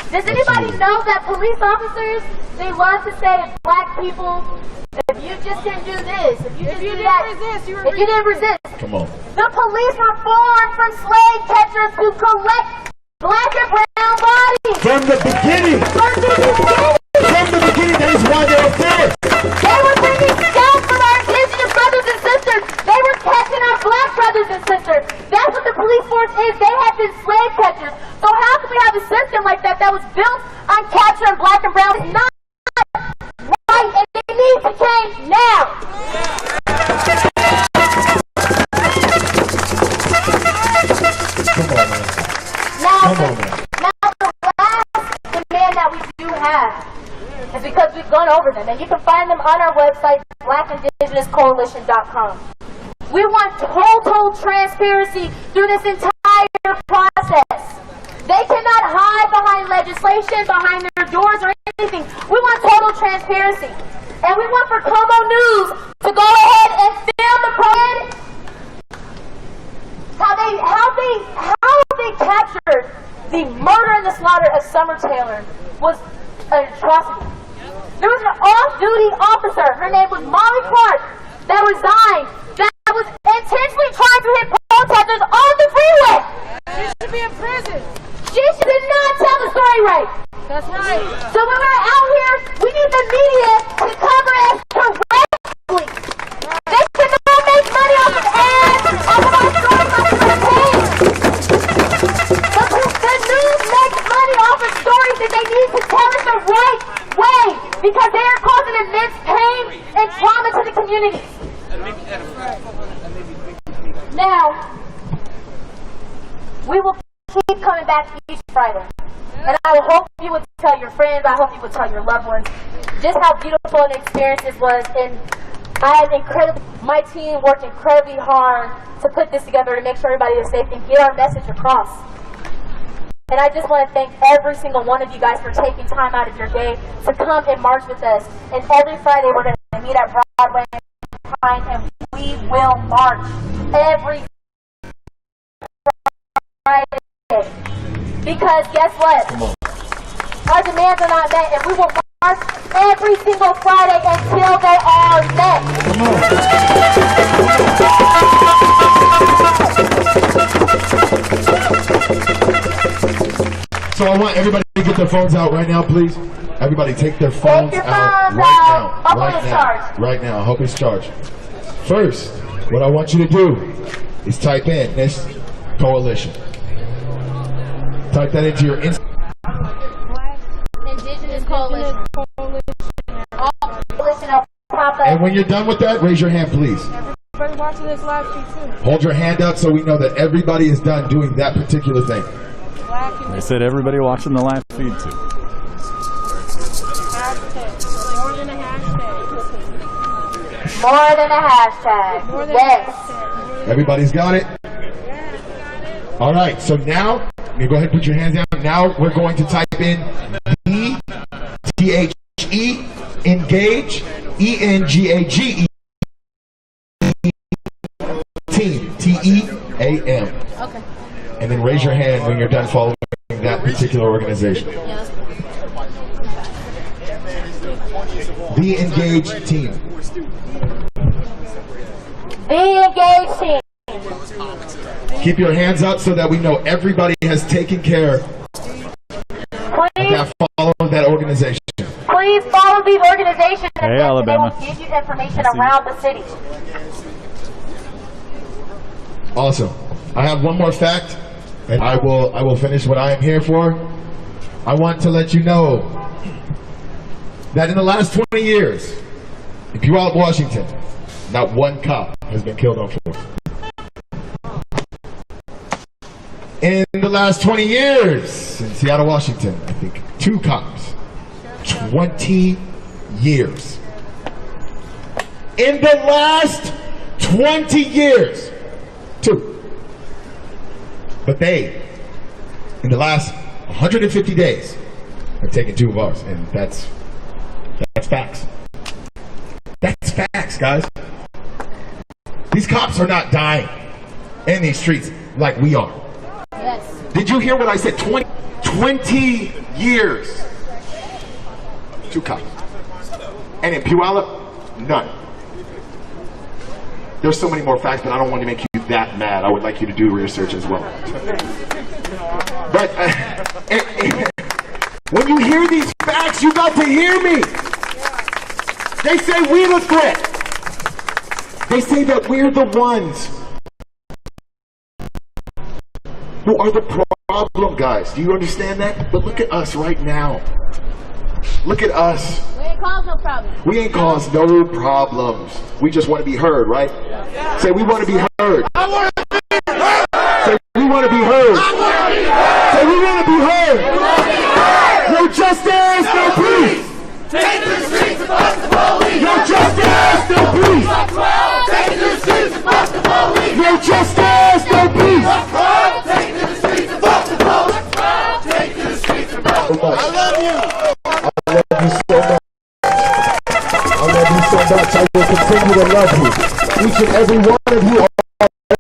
Does anybody know that police officers, they love to say to black people, if you just didn't do this, if you just didn't resist, if you didn't resist. Come on. The police were formed from slave catchers to collect black and brown bodies. From the beginning. From the beginning. From the beginning, that is why they were formed. They were bringing scalps from our indigenous brothers and sisters. They were catching our black brothers and sisters. That's what the police force is. They have been slave catchers. So how can we built on capturing black and brown is not right, and it needs to change now. Now the last demand that we do have is because we've gone over them, and you can find them on our website, blackindigenouscoalition.com. We want total transparency through this entire process. They cannot hide behind legislation, behind their doors or anything. We want total transparency. And we want for Como News to go ahead and film the program. How they captured the murder and the slaughter of Summer Taylor was an atrocity. There was an off-duty officer, her name was Molly Clark, that resigned, that was intentionally trying to hit protesters on the freeway. She should be in prison. She did not tell the story right. That's right. So when we're out here, we need the media to cover us correctly. They cannot make money off of ads, off of our stories, off of campaigns. The news makes money off of stories that they need to tell it the right way, because they are causing immense pain and trauma to the community. Now, we will keep coming back each Friday. And I hope you would tell your friends, I hope you would tell your loved ones just how beautiful an experience this was. And my team worked incredibly hard to put this together to make sure everybody is safe and get our message across. And I just want to thank every single one of you guys for taking time out of your day to come and march with us. And every Friday we're going to meet at Broadway and we will march every Friday. Because guess what? Our demands are not met, and we will march every single Friday until they are met. So I want everybody to get their phones out right now, please. Everybody take their phones out right now. I hope it's charged. First, what I want you to do is type in this coalition. Type that into your Indigenous Coalition. Coalition will pop up. And when you're done with that, raise your hand, please. Everybody watching this live stream too. Hold your hand up so we know that everybody is done doing that particular thing. They said everybody watching the live feed too. More than a hashtag. More than a hashtag. Yes. Everybody's got it? All right, so now, you go ahead and put your hands down. Now we're going to type in D-T-H-E, engage, E-N-G-A-G-E, team, T-E-A-M. Okay. And then raise your hand when you're done following that particular organization. The engaged team. The engaged team. Keep your hands up so that we know everybody has taken care of that, follow that organization. Please follow these organizations, and hey, Alabama. They will give you information around the city. Awesome. I have one more fact, and I will finish what I am here for. I want to let you know that in the last 20 years, in Puyallup, Washington, not one cop has been killed on force. In the last 20 years, in Seattle, Washington, I think 2 cops. 20 years. In the last 20 years, 2. But they, in the last 150 days, have taken 2 of ours, and that's facts. That's facts, guys. These cops are not dying in these streets like we are. Yes. Did you hear what I said? 20 years. 2 cops. And in Puyallup, none. There's so many more facts, but I don't want to make you that mad. I would like you to do research as well. But when you hear these facts, you got to hear me. They say we're the threat. They say that we're the ones who are the problem, guys. Do you understand that? But look at us right now. Look at us. We ain't caused no problems. We ain't caused no problems. We just want to be heard, right? Say, we want to be heard. I want to be heard. Say, we want to be heard. I want to be heard. Say, we want to be heard. No justice, no peace. Take to the streets and bust the police. No justice, no peace. Take to the streets and bust the police. No justice, no peace. Take to the streets and bust the police. Take to the streets and bust the police. I love you. I love you so much. I love you so much. I will continue to love you. Each and every one of you are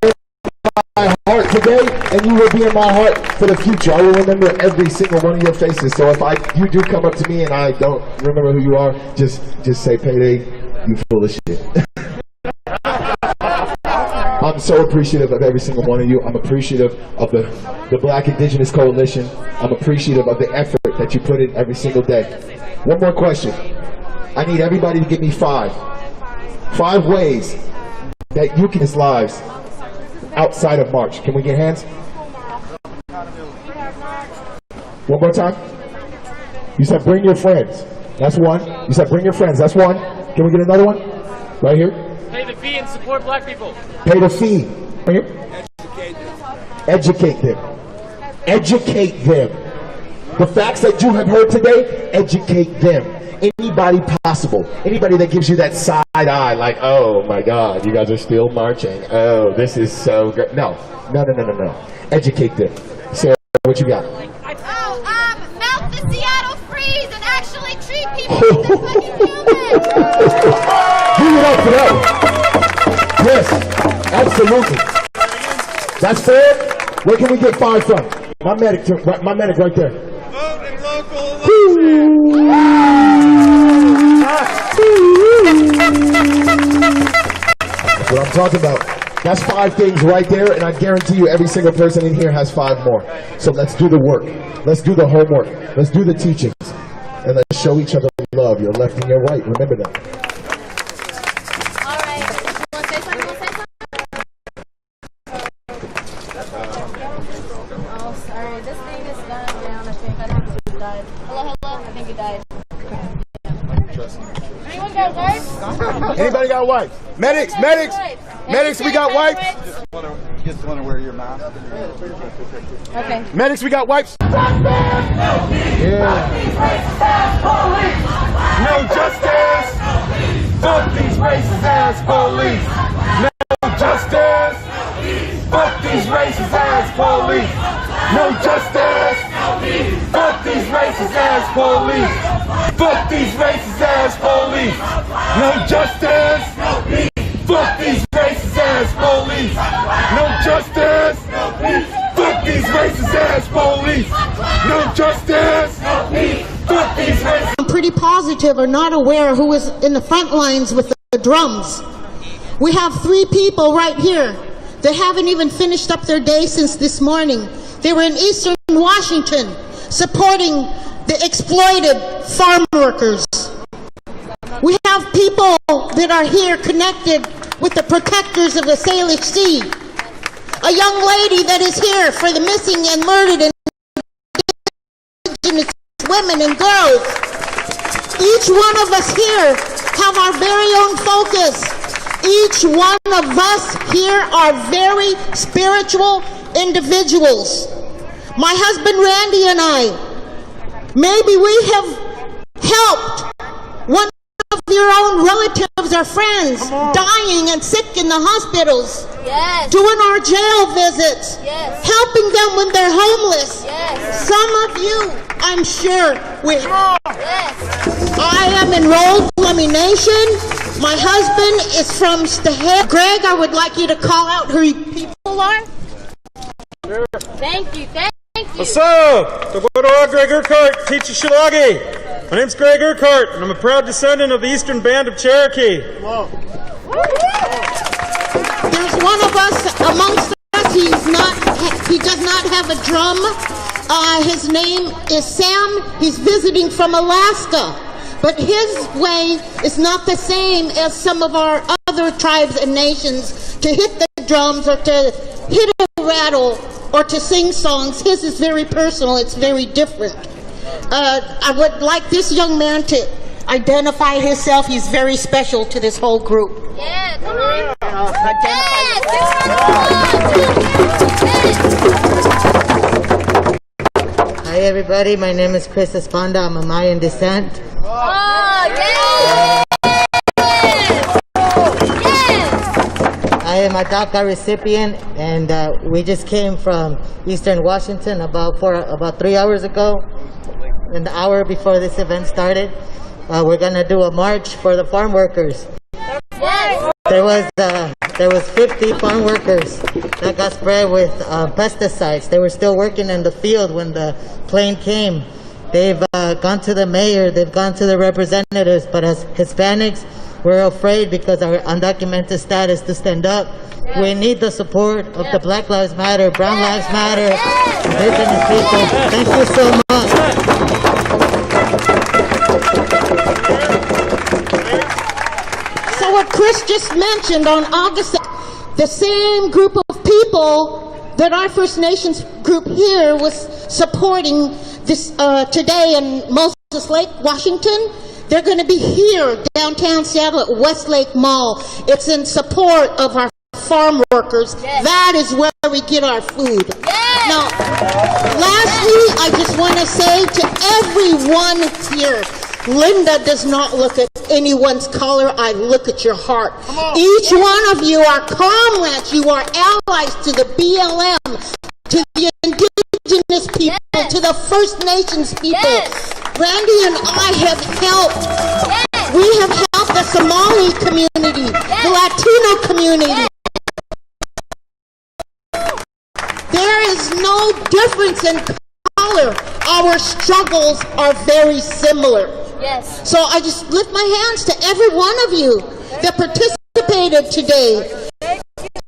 in my heart today, and you will be in my heart for the future. I will remember every single one of your faces. So if you do come up to me and I don't remember who you are, just say, Payday, you full of shit. I'm so appreciative of every single one of you. I'm appreciative of the Black Indigenous Coalition. I'm appreciative of the effort that you put in every single day. One more question. I need everybody to give me 5 ways that you can lives outside of March. Can we get hands? One more time. You said bring your friends. That's one. You said bring your friends. That's one. Can we get another one? Right here. Pay the fee and support black people. Pay the fee. Right here. Educate them. Educate them. The facts that you have heard today, educate them. Anybody possible. Anybody that gives you that side eye, like, oh my God, you guys are still marching. Oh, this is so great. No. Educate them. Sarah, what you got? Melt the Seattle freeze and actually treat people like they're fucking humans. Give it up for that. Yes, absolutely. That's fair. Where can we get 5 from? My medic right there. That's what I'm talking about. That's 5 things right there, and I guarantee you every single person in here has 5 more. So let's do the work. Let's do the homework. Let's do the teachings. And let's show each other love. Your left and your right. Remember that. All right. You want to say something? Oh, sorry. This thing is dying down, I think. I don't know if it died. Hello? I think it died. Anyone got wipes? Anybody got wipes? Medics, we got wipes. Just want to wear your mask. Okay. Medics, we got wipes. Yeah. No justice. Fuck these racist ass police. No justice. Fuck these racist ass police. No justice. Fuck these racist ass police. Fuck these racist ass police. No justice. Fuck these racist ass police. No justice. Fuck these racist ass police. No justice. Fuck these racist. I'm pretty positive are not aware who is in the front lines with the drums. We have 3 people right here that haven't even finished up their day since this morning. They were in Eastern Washington supporting the exploited farm workers. We have people that are here connected with the protectors of the Salish Sea. A young lady that is here for the missing and murdered Indigenous women and girls. Each one of us here have our very own focus. Each one of us here are very spiritual individuals. My husband Randy and I, maybe we have helped one of your own relatives or friends dying and sick in the hospitals. Yes. Doing our jail visits. Yes. Helping them when they're homeless. Yes. Some of you, I'm sure, will. Yes. I am enrolled in Lummi Nation. My husband is from Stahead. Greg, I would like you to call out who your people are. Sure. Thank you. What's up? Greg Urquhart, teacher Shilagi. My name's Greg Urquhart, and I'm a proud descendant of the Eastern Band of Cherokee. There's one of us amongst us, he does not have a drum. His name is Sam. He's visiting from Alaska. But his way is not the same as some of our other tribes and nations to hit the drums or to hit it rattle or to sing songs. His is very personal. It's very different. I would like this young man to identify himself. He's very special to this whole group. Yeah, come on. Hi everybody, my name is Chris Esponda. I'm a Mayan descent. Oh, yes! I am a DACA recipient, and we just came from Eastern Washington about 3 hours ago, an hour before this event started. We're gonna do a march for the farm workers. Yes. There was 50 farm workers that got sprayed with pesticides. They were still working in the field when the plane came. They've gone to the mayor, they've gone to the representatives, but as Hispanics, we're afraid because our undocumented status to stand up. We need the support of the Black Lives Matter, Brown Lives Matter, Indigenous people. Thank you so much. So what Chris just mentioned on August, the same group of people that our First Nations group here was supporting this today in Moses Lake, Washington, they're going to be here downtown Seattle at Westlake Mall. It's in support of our farm workers. Yes. That is where we get our food. Yes. Now, lastly, I just want to say to everyone here, Linda does not look at anyone's color. I look at your heart. Each one of you are comrades. You are allies to the BLM, to the Indigenous people, to the First Nations people. Randy and I have helped. We have helped the Somali community, the Latino community. There is no difference in color. Our struggles are very similar. Yes. So I just lift my hands to every one of you that participated today.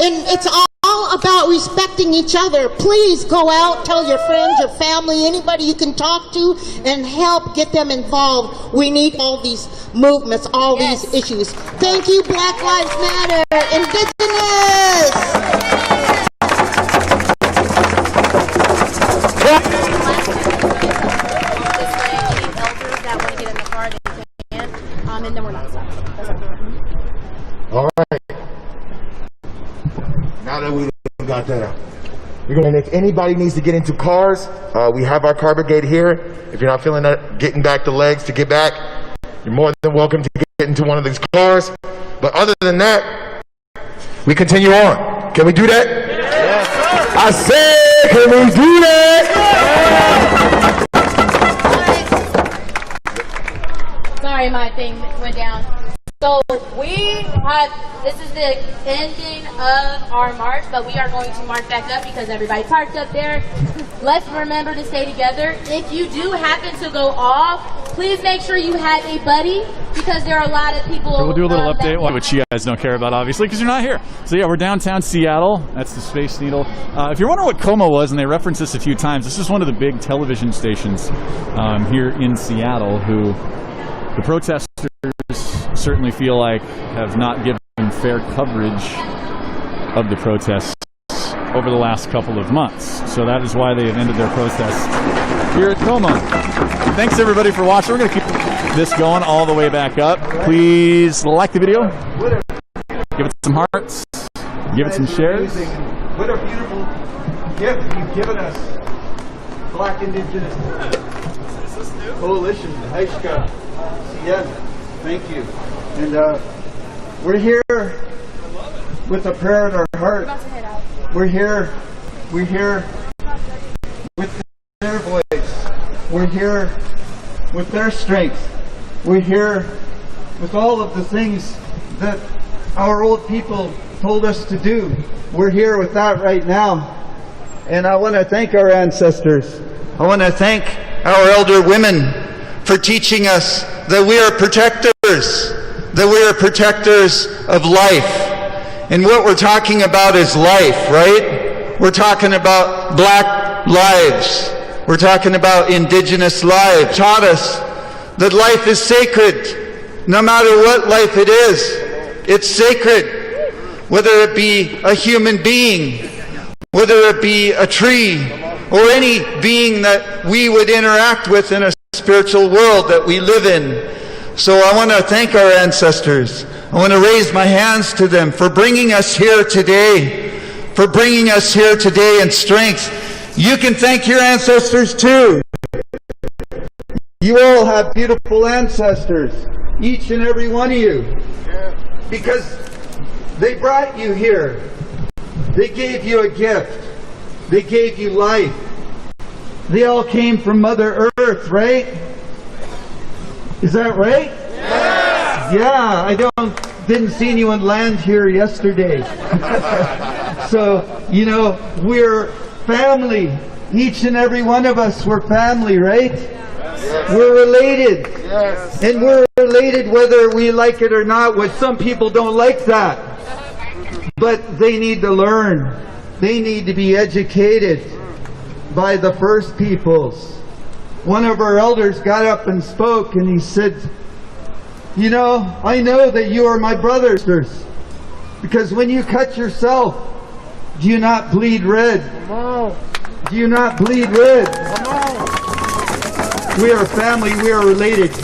And it's all about respecting each other. Please go out, tell your friends, your family, anybody you can talk to, and help get them involved. We need all these movements, all these issues. Thank you, Black Lives Matter, Indigenous! And then we're not stopping. All right. Now that we got that out, and if anybody needs to get into cars, we have our car brigade here. If you're not feeling that, getting back the legs to get back, you're more than welcome to get into one of these cars. But other than that, we continue on. Can we do that? Yes, sir. I said, can we do that? Sorry, my thing went down. So this is the ending of our march, but we are going to march back up because everybody parked up there. Let's remember to stay together. If you do happen to go off, please make sure you have a buddy because there are a lot of people. So we'll do a little update, which you guys don't care about, obviously, because you're not here. So yeah, we're downtown Seattle. That's the Space Needle. If you're wondering what Como was, and they referenced this a few times, this is one of the big television stations here in Seattle who the protesters certainly feel like have not given fair coverage of the protests over the last couple of months. So that is why they have ended their protests here at Como. Thanks everybody for watching. We're going to keep this going all the way back up. Please like the video, give it some hearts, give it some shares. What a beautiful gift you've given us, Black Indigenous Coalition, Haishka. Yes, thank you. And we're here with a prayer in our heart. We're here with their voice. We're here with their strength. We're here with all of the things that our old people told us to do. We're here with that right now. And I want to thank our ancestors. I want to thank our elder women for teaching us that we are protectors, of life. And what we're talking about is life, right? We're talking about Black lives. We're talking about Indigenous lives. Taught us that life is sacred. No matter what life it is, it's sacred. Whether it be a human being, whether it be a tree or any being that we would interact with in a spiritual world that we live in. So I want to thank our ancestors. I want to raise my hands to them for bringing us here today, in strength. You can thank your ancestors too. You all have beautiful ancestors, each and every one of you, because they brought you here. They gave you a gift. They gave you life. They all came from Mother Earth, right? Is that right? Yes. Yeah, I didn't see anyone land here yesterday. So, you know, we're family. Each and every one of us, we're family, right? Yes. We're related. Yes. And we're related whether we like it or not, which some people don't like that. But they need to learn. They need to be educated by the first peoples. One of our elders got up and spoke and he said, you know, I know that you are my brothers, because when you cut yourself, do you not bleed red? Do you not bleed red? We are family, we are related.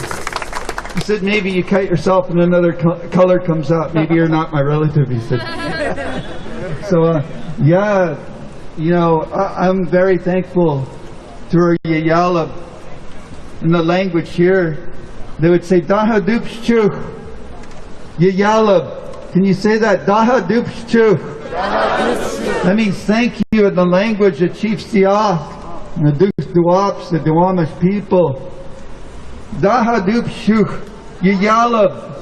He said, maybe you cut yourself and another color comes out. Maybe you're not my relative, he said. So, yeah, you know, I'm very thankful to our Yayalab. In the language here, they would say, Daha Dupschuch, Yayalab. Can you say that? Daha Dupschuch. That means thank you in the language of Chief Siah, the Dukes Duaps, the Duwamish people. Daha Dupschuch, Yayalab.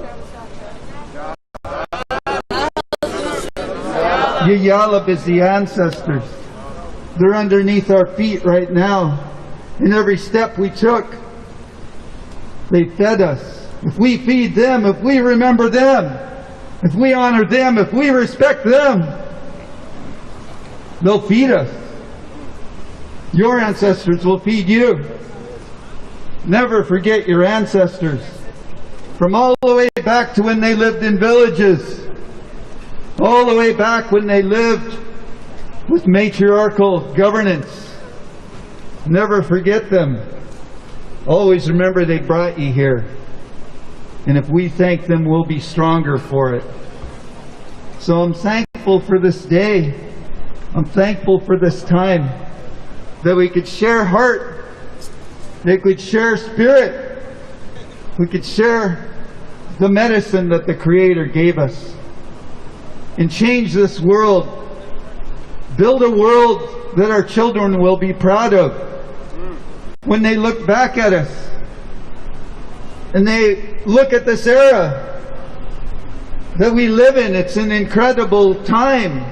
Yayalab is the ancestors. They're underneath our feet right now. In every step we took, they fed us. If we feed them, if we remember them, if we honor them, if we respect them, they'll feed us. Your ancestors will feed you. Never forget your ancestors. From all the way back to when they lived in villages, all the way back when they lived with matriarchal governance. Never forget them. Always remember they brought you here. And if we thank them, we'll be stronger for it. So I'm thankful for this day. I'm thankful for this time that we could share heart, that we could share spirit, we could share the medicine that the Creator gave us and change this world. Build a world that our children will be proud of. When they look back at us and they look at this era that we live in, it's an incredible time.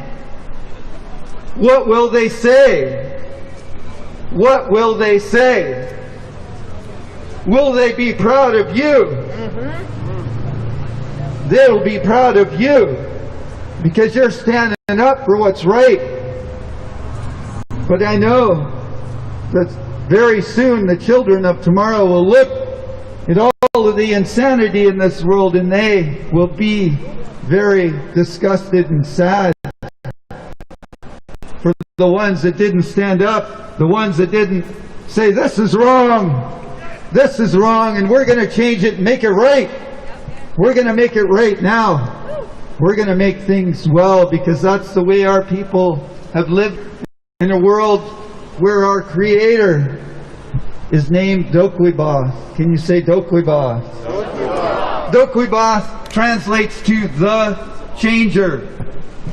What will they say? What will they say? Will they be proud of you? They'll be proud of you because you're standing up for what's right. But I know that very soon the children of tomorrow will look at all of the insanity in this world and they will be very disgusted and sad. For the ones that didn't stand up, the ones that didn't say this is wrong, and we're going to change it and make it right. We're going to make it right now. We're going to make things well because that's the way our people have lived in a world where our Creator is named Dokwiba. Can you say Dokwiba? Dokwiba translates to the changer.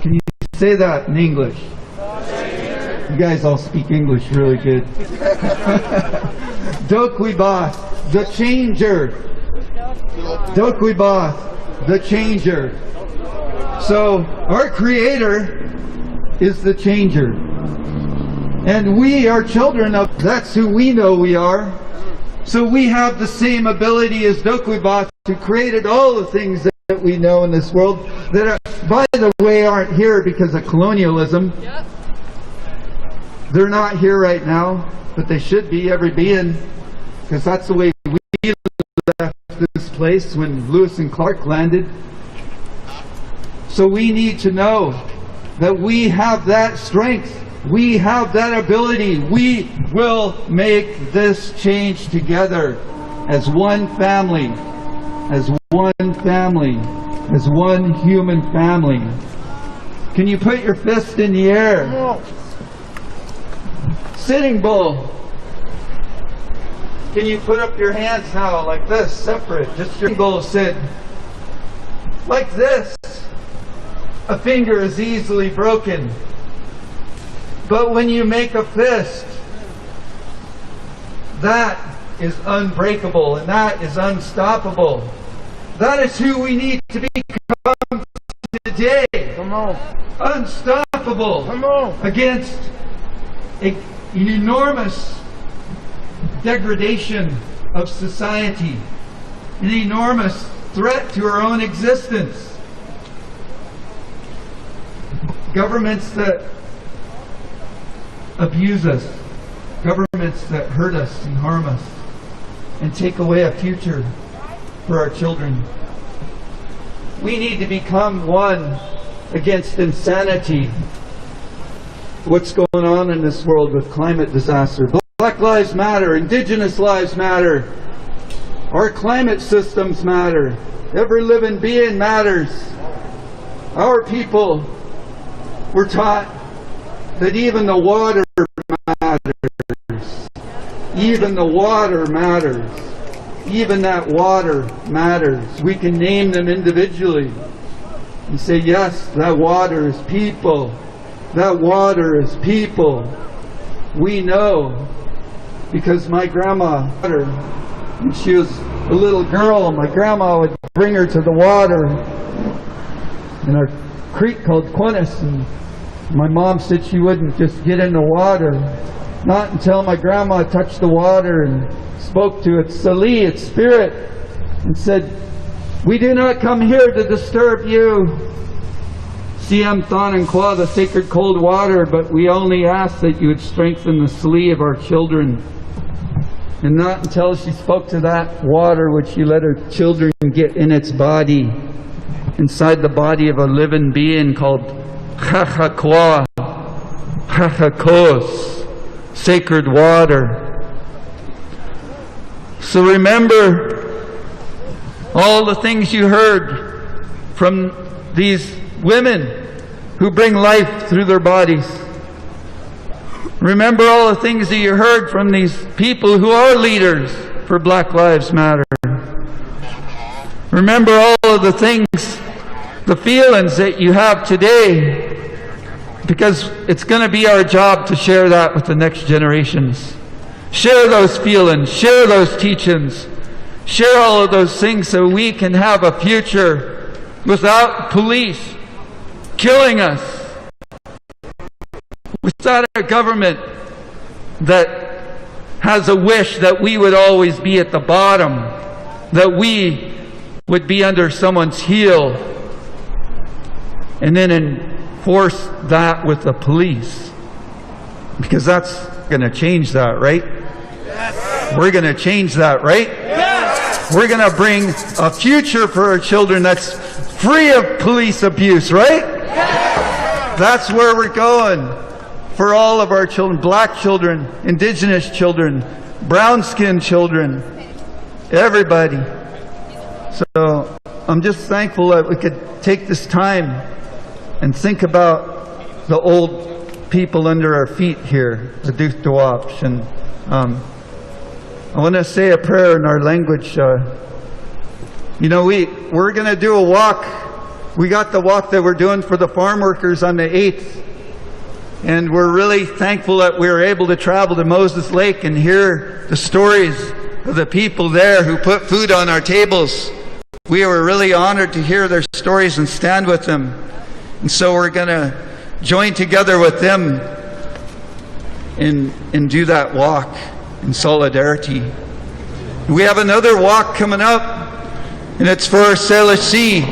Can you say that in English? You guys all speak English really good. Dokwiba, the changer. Dokwiba, the changer. So our Creator is the changer. And we are children of, that's who we know we are. So we have the same ability as Dokwiba, who created all the things that we know in this world that are, by the way, aren't here because of colonialism. Yep. They're not here right now, but they should be, every being, because that's the way we left this place when Lewis and Clark landed. So we need to know that we have that strength We have that ability. We will make this change together as one family, as one family, as one human family. Can you put your fist in the air? Sitting Bull. Can you put up your hands now like this, separate? Just your Bull sit. Like this. A finger is easily broken. But when you make a fist, that is unbreakable and that is unstoppable. That is who we need to become today. Come on. Unstoppable. Come on. Against an enormous degradation of society, an enormous threat to our own existence. Governments that abuse us, governments that hurt us and harm us and take away a future for our children. We need to become one against insanity. What's going on in this world with climate disaster? Black lives matter, Indigenous lives matter, our climate systems matter, every living being matters. Our people were taught that even the water matters. Even the water matters. Even that water matters. We can name them individually and say, yes, that water is people. That water is people. We know because my grandma, when she was a little girl, my grandma would bring her to the water in our creek called Quinnis, and my mom said she wouldn't just get in the water, not until my grandma touched the water and spoke to its Sali, its spirit, and said, "We do not come here to disturb you. Siam Than and Kwa, the sacred cold water, but we only ask that you would strengthen the Sali of our children." And not until she spoke to that water would she let her children get in its body, inside the body of a living being called Chachakwa, Chachakos, sacred water. So remember all the things you heard from these women who bring life through their bodies. Remember all the things that you heard from these people who are leaders for Black Lives Matter. Remember all of the things, the feelings that you have today, because it's going to be our job to share that with the next generations. Share those feelings, share those teachings, share all of those things so we can have a future without police killing us, without a government that has a wish that we would always be at the bottom, that we would be under someone's heel, and then enforce that with the police. Because that's going to change that, right? Yes. We're going to change that, right? Yes. We're going to bring a future for our children that's free of police abuse, right? Yes. That's where we're going. For all of our children, black children, indigenous children, brown-skinned children, everybody. So I'm just thankful that we could take this time and think about the old people under our feet here, the Duth Dawapsh. And I want to say a prayer in our language. You know, we're going to do a walk. We got the walk that we're doing for the farm workers on the 8th. And we're really thankful that we were able to travel to Moses Lake and hear the stories of the people there who put food on our tables. We were really honored to hear their stories and stand with them. And so we're going to join together with them and do that walk in solidarity. We have another walk coming up, and it's for our Selasi.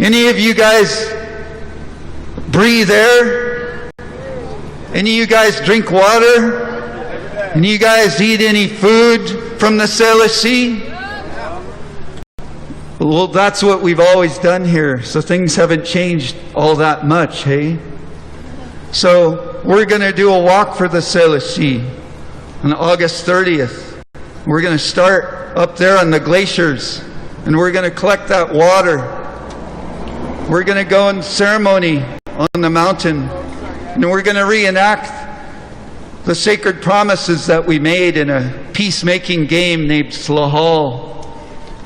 Any of you guys breathe air? Any of you guys drink water? Any of you guys eat any food from the Selasi? Well, that's what we've always done here, so things haven't changed all that much, hey? So we're going to do a walk for the Salish on August 30th. We're going to start up there on the glaciers, and we're going to collect that water. We're going to go in ceremony on the mountain, and we're going to reenact the sacred promises that we made in a peacemaking game named Slahal,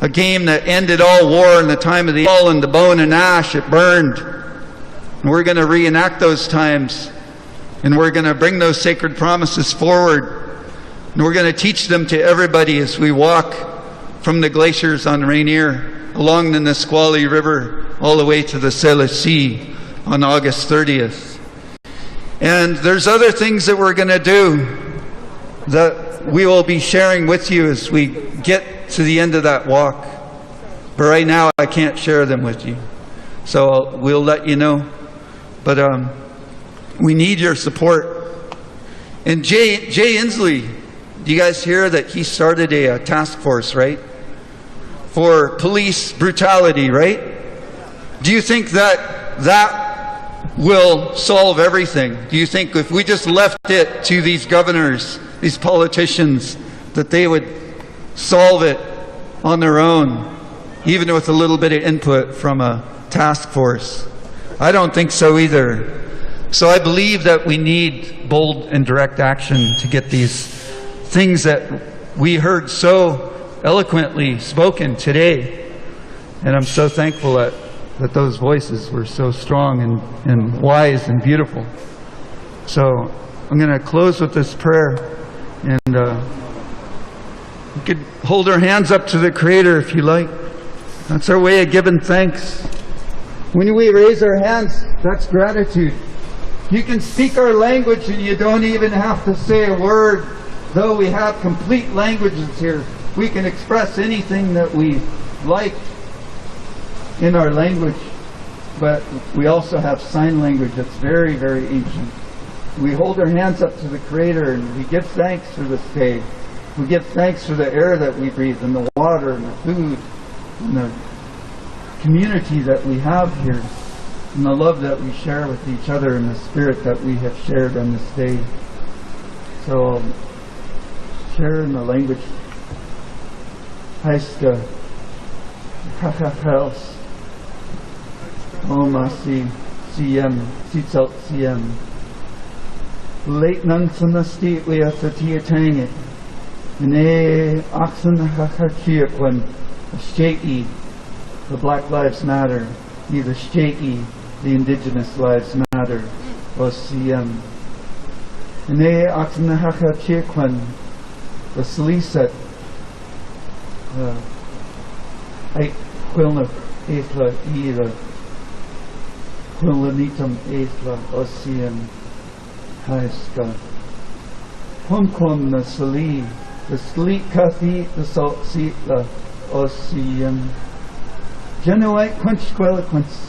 a game that ended all war in the time of the all and the bone and ash. It burned. And we're going to reenact those times, and we're going to bring those sacred promises forward, and we're going to teach them to everybody as we walk from the glaciers on Rainier along the Nisqually River all the way to the Salish Sea on August 30th. And there's other things that we're going to do that we will be sharing with you as we get to the end of that walk. But right now I can't share them with you. So we'll let you know. But we need your support. And Jay Inslee, do you guys hear that he started a task force, right? For police brutality, right? Do you think that will solve everything? Do you think if we just left it to these governors, these politicians, that they would solve it on their own, even with a little bit of input from a task force? I don't think so either. So I believe that we need bold and direct action to get these things that we heard so eloquently spoken today. And I'm so thankful that those voices were so strong and wise and beautiful. So I'm going to close with this prayer, and you could hold our hands up to the Creator if you like. That's our way of giving thanks. When we raise our hands, that's gratitude. You can speak our language and you don't even have to say a word. Though we have complete languages here, we can express anything that we like in our language, but we also have sign language that's very, very ancient. We hold our hands up to the Creator and we give thanks for this day. We give thanks for the air that we breathe and the water and the food and the community that we have here and the love that we share with each other and the spirit that we have shared on this day. So share in the language. Haista, Kakakels, Omasi, CM, Sitsalt CM. Late Nansanasti, we are Satia Ne Oxen Hakachiakwan, the Shaky, the Black Lives Matter, the Shaky, the Indigenous Lives Matter, OCM. Ne Oxen Hakachiakwan, the Salisat, I Quilna Athla Ira, Quilanitum Athla, OCM, Haiska. Humquam the Sali, the Sleet Kathi, the Salt Seatla, OCM. Genoite Quenchqueliquence,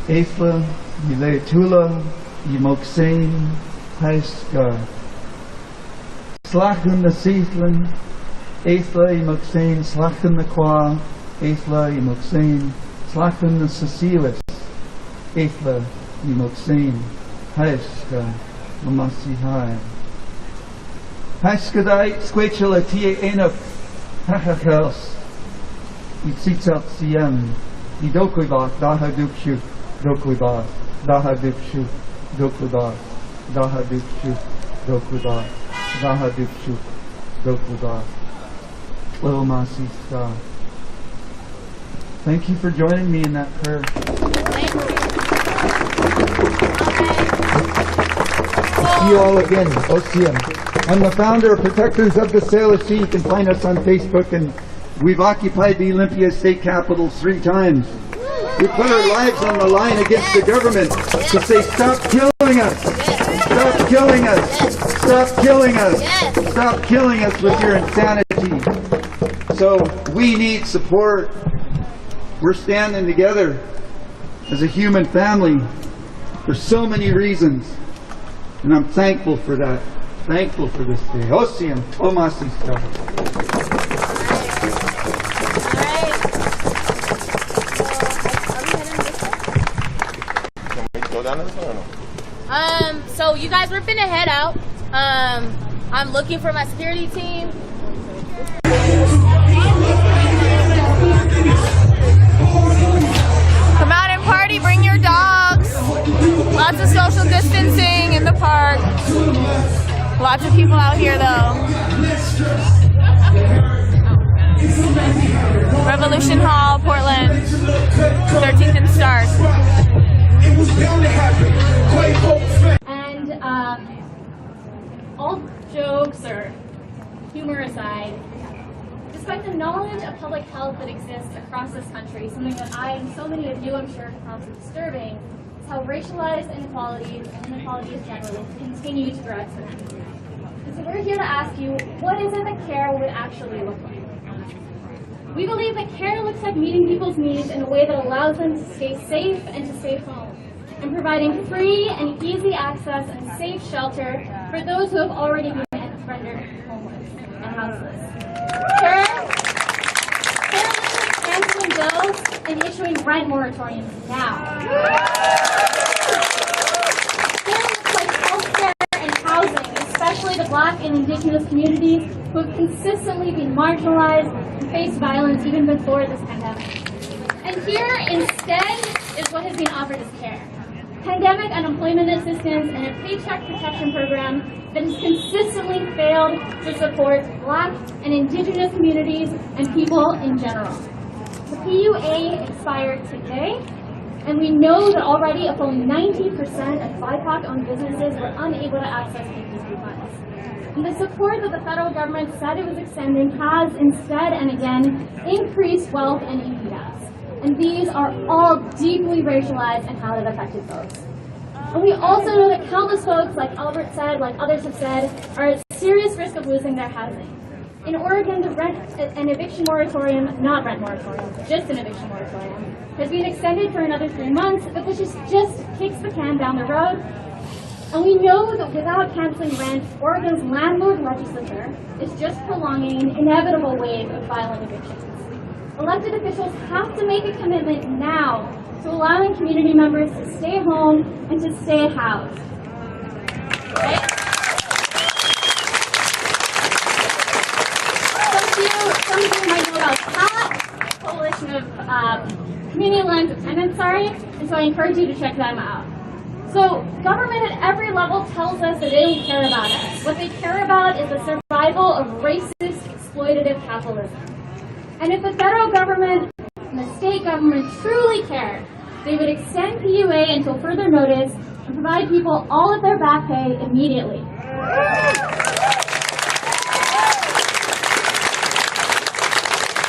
Athla, Yileatula, Yimoksain, Haiska. Slachin the Seathlin, Athla, Yimoksain, Slachin the Qua, Athla, Yimoksain, Slachin the Cecilis, Athla, Yimoksain, Haiska, Mamasi Hai. Haiskadai, Squachela, Tia Enuf, Hachachels, Itzitsat CM, Idokuibah, Daha Dukshu, Dokuibah, Daha Dukshu, Dokuibah, Daha Dukshu, Dokuibah, Daha Dukshu, Dokuibah. Little Masi Ska. Thank you for joining me in that prayer. See you all again. OCM. I'm the founder of Protectors of the Salish Sea. You can find us on Facebook, and we've occupied the Olympia State Capitals 3 times. We put our lives on the line against the government to say, stop killing us! Stop killing us! Stop killing us! Stop killing us with your insanity! So we need support. We're standing together as a human family for so many reasons. And I'm thankful for that. Thankful for this day. Osian, Omasi stuff. Can we go down this one or no? So you guys, we're finna head out. I'm looking for my security team. Come out and party, bring your dogs. Lots of social distancing in the park. Lots of people out here though. Revolution Hall, Portland, 13th and Stark. And all jokes or humor aside, despite the knowledge of public health that exists across this country, something that I and so many of you I'm sure found disturbing is how racialized inequalities and inequalities generally continue to drive the country. And so we're here to ask you, what is it that care would actually look like? We believe that care looks like meeting people's needs in a way that allows them to stay safe and to stay home, and providing free and easy access and safe shelter for those who have already been rendered homeless and houseless. Care looks like canceling bills and issuing rent moratoriums now. Care looks like healthcare and housing, especially the Black and Indigenous communities who have consistently been marginalized and faced violence even before this pandemic. And here, instead, is what has been offered as care. Pandemic unemployment assistance and a paycheck protection program that has consistently failed to support Black and Indigenous communities and people in general. The PUA expired today, and we know that already a full 90% of BIPOC-owned businesses were unable to access PPP funds. And the support that the federal government said it was extending has instead and again increased wealth and income gaps. And these are all deeply racialized and how it affected folks. And we also know that countless folks, like Albert said, like others have said, are at serious risk of losing their housing. In Oregon, the rent and eviction moratorium, not rent moratorium, just an eviction moratorium, has been extended for another 3 months, but this just kicks the can down the road. And we know that without canceling rent, Oregon's landlord legislature is just prolonging an inevitable wave of violent evictions. Elected officials have to make a commitment now to allowing community members to stay home and to stay housed. Right? Some of you might know about CAT, Coalition of Community Alliance of Tenants, and so I encourage you to check them out. So government at every level tells us that they don't care about us. What they care about is the survival of racist, exploitative capitalism. And if the federal government and the state government truly cared, they would extend PUA until further notice and provide people all of their back pay immediately.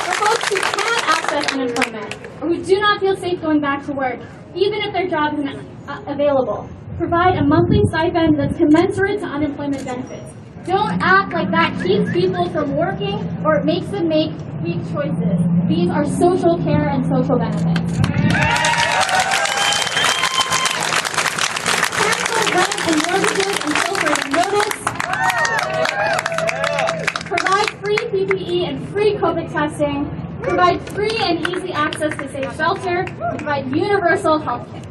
For folks who can't access unemployment or who do not feel safe going back to work, even if their job isn't available, provide a monthly stipend that's commensurate to unemployment benefits. Don't act like that keeps people from working or it makes them make weak choices. These are social care and social benefits. Cancel rent and mortgages until further notice. Provide free PPE and free COVID testing. Provide free and easy access to safe shelter. And provide universal health care.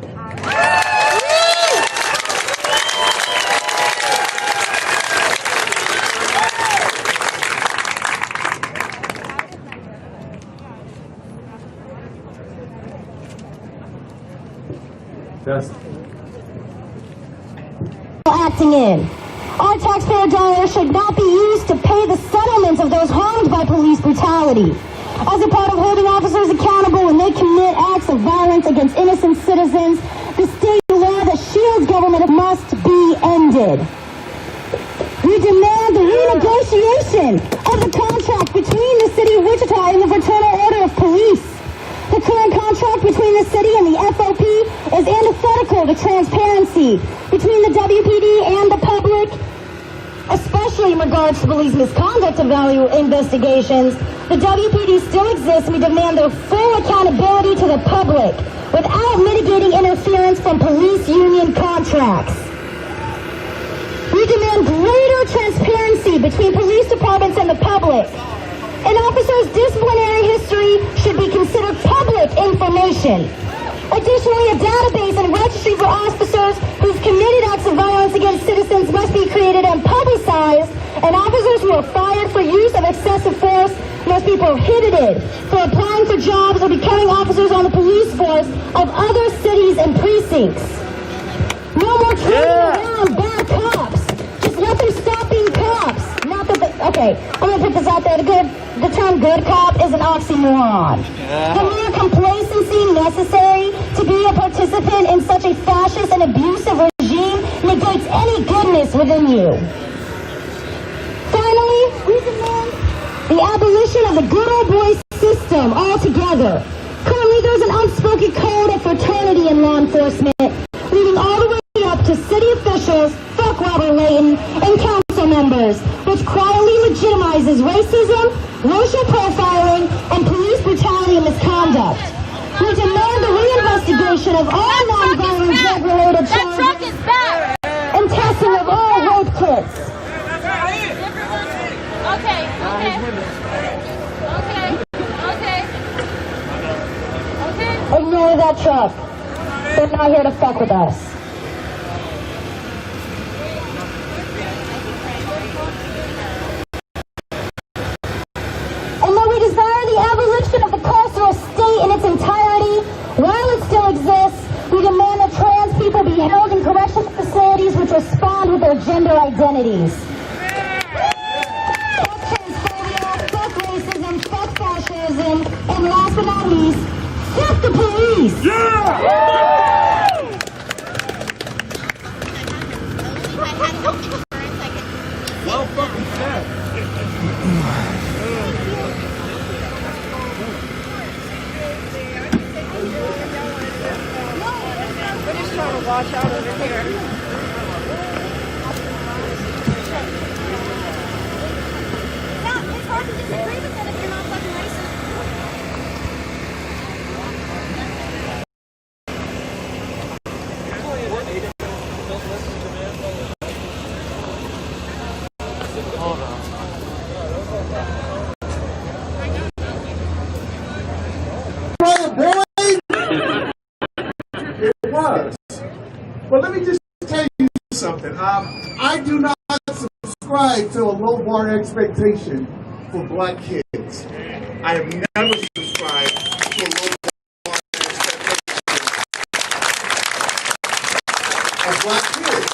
Acting in. Our taxpayer dollars should not be used to pay the settlements of those harmed by police brutality. As a part of holding officers accountable when they commit acts of violence against innocent citizens, the state law that shields government must be ended. We demand the renegotiation of the contract between the City of Wichita and the Fraternal Order of Police. The current contract between the city and the FOP is antithetical to transparency between the WPD and the public, especially in regards to police misconduct investigations. The WPD still exists, and we demand their full accountability to the public without mitigating interference from police union contracts. We demand greater transparency between police departments and the public. An officer's disciplinary history should be considered public information. Additionally, a database and registry for officers who've committed acts of violence against citizens must be created and publicized, and officers who are fired for use of excessive force must be prohibited from applying for jobs or becoming officers on the police force of other cities and precincts. No more trading around bad cops. Just let them stop being cops. Not that they, okay, I'm gonna put this out there. The term good cop is an oxymoron. The mere complacency necessary to be a participant in such a fascist and abusive regime negates any goodness within you. Finally, we demand the abolition of the good old boy system altogether. Currently, there's an unspoken code of fraternity in law enforcement, leading all the way up to city officials, fuck Robert Layton, and council members, which quietly legitimizes racism, racial profiling, and police brutality and misconduct. We demand the reinvestigation of all non-violent drug-related charges and testing of all rape kits. Okay. Ignore that truck. They're not here to fuck with us. And though we desire the abolition of the carceral state in its entirety, while it still exists, we demand that trans people be held in correctional facilities which respond with their gender identities. Fuck racism, fuck fascism, and last but not least, fuck the police! Well fucking said. We're just trying to watch out over here. It's hard to disagree with that if you're not fucking racist. It was. But let me just tell you something. I do not subscribe to a low bar expectation for black kids. I have never subscribed to a low bar expectation of black kids.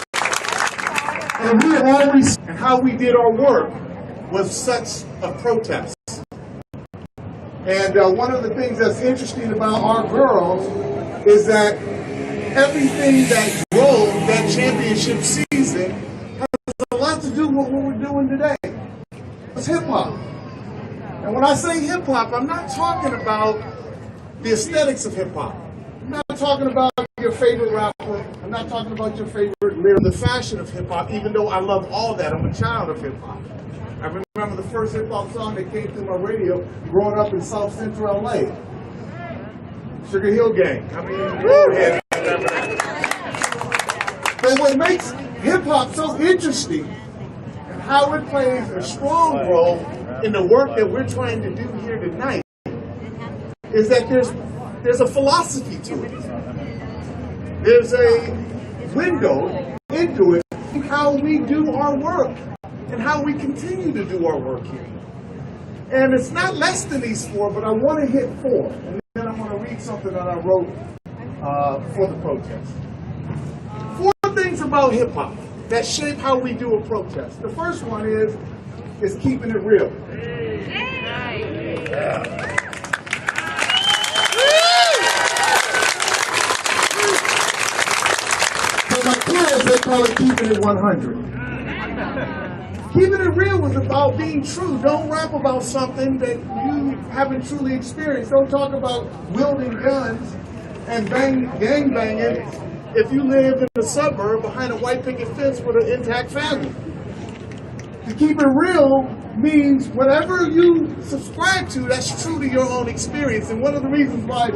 And we always, and how we did our work was such a protest. And one of the things that's interesting about our girls is that everything that drove that championship season has a lot to do with what we're doing today. It's hip-hop. And when I say hip-hop, I'm not talking about the aesthetics of hip-hop. I'm not talking about your favorite rapper. I'm not talking about your favorite lyric. The fashion of hip-hop, even though I love all that. I'm a child of hip-hop. I remember the first hip-hop song that came through my radio growing up in South Central LA. Sugar Hill Gang. I mean, but what makes hip-hop so interesting and how it plays a strong role in the work that we're trying to do here tonight is that there's a philosophy to it. There's a window into it, how we do our work and how we continue to do our work here. And it's not less than these four, but I want to hit four. And then I'm going to read something that I wrote for the protest. 4 things about hip-hop that shape how we do a protest. The first one is keeping it real. For my kids, they call it keeping it 100. Keeping it real was about being true. Don't rap about something that you haven't truly experienced. Don't talk about wielding guns and gang banging if you live in the suburb behind a white picket fence with an intact family. To keep it real means whatever you subscribe to, that's true to your own experience. And one of the reasons why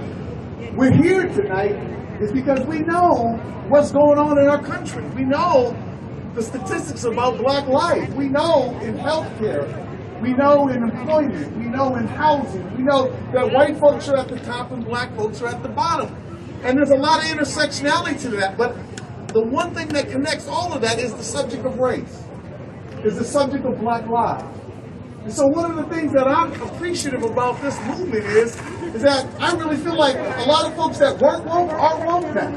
we're here tonight is because we know what's going on in our country. We know the statistics about black life. We know in healthcare. We know in employment. We know in housing. We know that white folks are at the top and black folks are at the bottom. And there's a lot of intersectionality to that, but the one thing that connects all of that is the subject of race, is the subject of Black lives. And so one of the things that I'm appreciative about this movement is that I really feel like a lot of folks that weren't woke are woke now.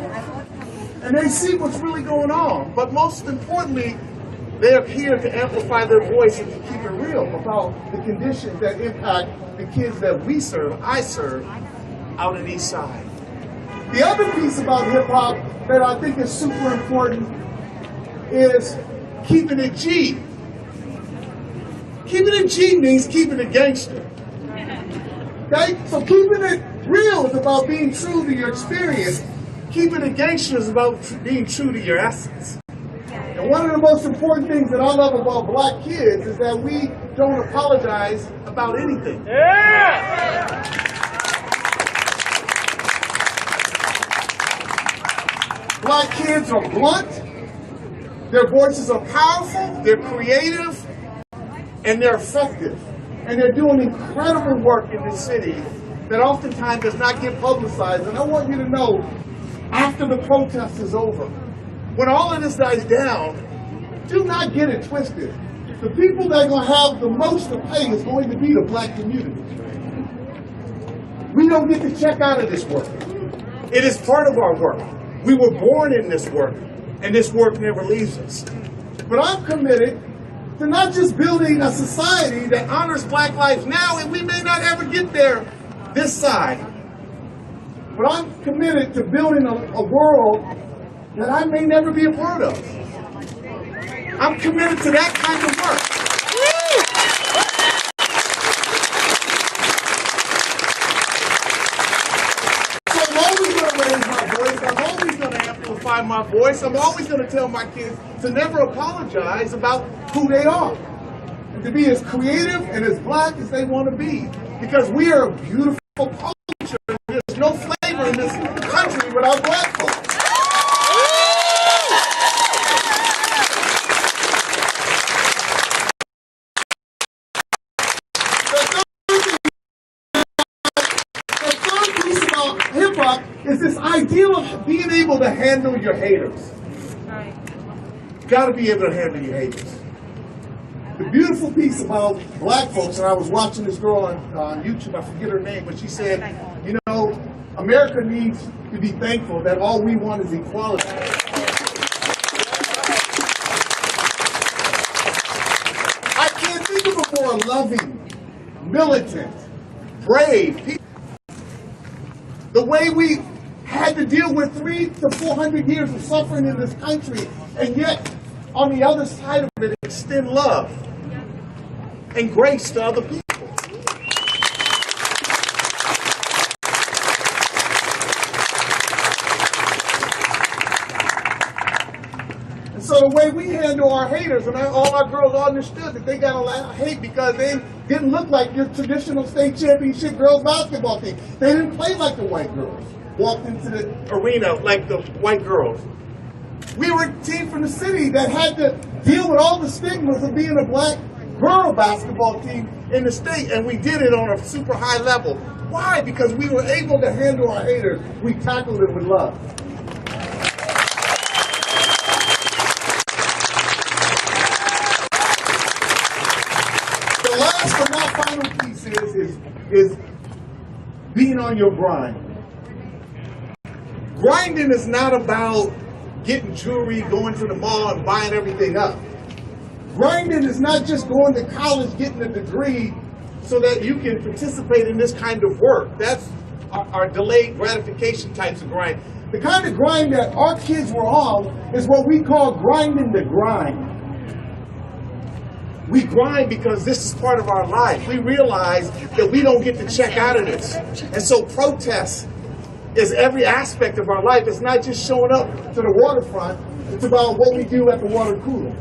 And they see what's really going on. But most importantly, they're here to amplify their voice and to keep it real about the conditions that impact the kids that we serve, I serve, out in East Side. The other piece about hip-hop that I think is super important is keeping it G. Keeping it G means keeping it gangster. Okay? So keeping it real is about being true to your experience. Keeping it gangster is about being true to your essence. And one of the most important things that I love about Black kids is that we don't apologize about anything. Yeah! Black kids are blunt, their voices are powerful, they're creative, and they're effective. And they're doing incredible work in this city that oftentimes does not get publicized. And I want you to know, after the protest is over, when all of this dies down, do not get it twisted. The people that are going to have the most to pay is going to be the Black community. We don't get to check out of this work. It is part of our work. We were born in this work, and this work never leaves us. But I'm committed to not just building a society that honors Black lives now, and we may not ever get there this side, but I'm committed to building a world that I may never be a part of. I'm committed to that kind of work. So I'm always going to raise my voice. I'm always going to amplify my voice. I'm always going to tell my kids to never apologize about who they are. And to be as creative and as Black as they want to be. Because we are a beautiful culture. There's no flavor in this country without Black folks. Hip-hop is this ideal of being able to handle your haters. Right. Got to be able to handle your haters. The beautiful piece about Black folks, and I was watching this girl on YouTube, I forget her name, but she said, you know, America needs to be thankful that all we want is equality. I can't think of a more loving, militant, brave people. The way we had to deal with 300 to 400 years of suffering in this country, and yet, on the other side of it, extend love and grace to other people. And so the way we handle our haters, and all our girls understood that they got a lot of hate because they didn't look like your traditional state championship girls basketball team. They didn't play like the white girls. Walked into the arena like the white girls. We were a team from the city that had to deal with all the stigmas of being a Black girl basketball team in the state, and we did it on a super high level. Why? Because we were able to handle our haters. We tackled it with love. The last but not final piece is being on your grind. Grinding is not about getting jewelry, going to the mall, and buying everything up. Grinding is not just going to college, getting a degree so that you can participate in this kind of work. That's our delayed gratification types of grind. The kind of grind that our kids were on is what we call grinding the grind. We grind because this is part of our life. We realize that we don't get to check out of this. And so protest is every aspect of our life. It's not just showing up to the waterfront. It's about what we do at the water cooler.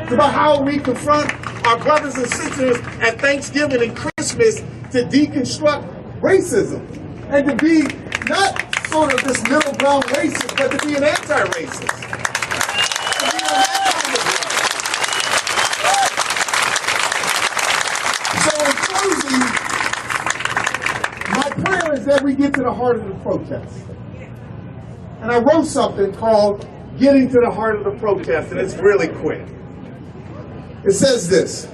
It's about how we confront our brothers and sisters at Thanksgiving and Christmas to deconstruct racism and to be not sort of this middle ground racist, but to be an anti-racist. So in closing, my prayer is that we get to the heart of the protest. And I wrote something called Getting to the Heart of the Protest, and it's really quick. It says this: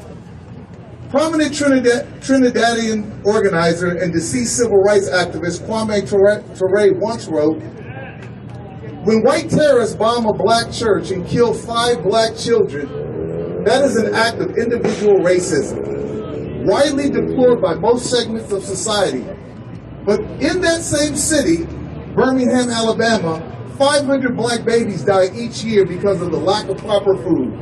prominent Trinidadian organizer and deceased civil rights activist Kwame Ture once wrote, "When white terrorists bomb a black church and kill 5 black children, that is an act of individual racism, widely deplored by most segments of society. But in that same city, Birmingham, Alabama, 500 black babies die each year because of the lack of proper food,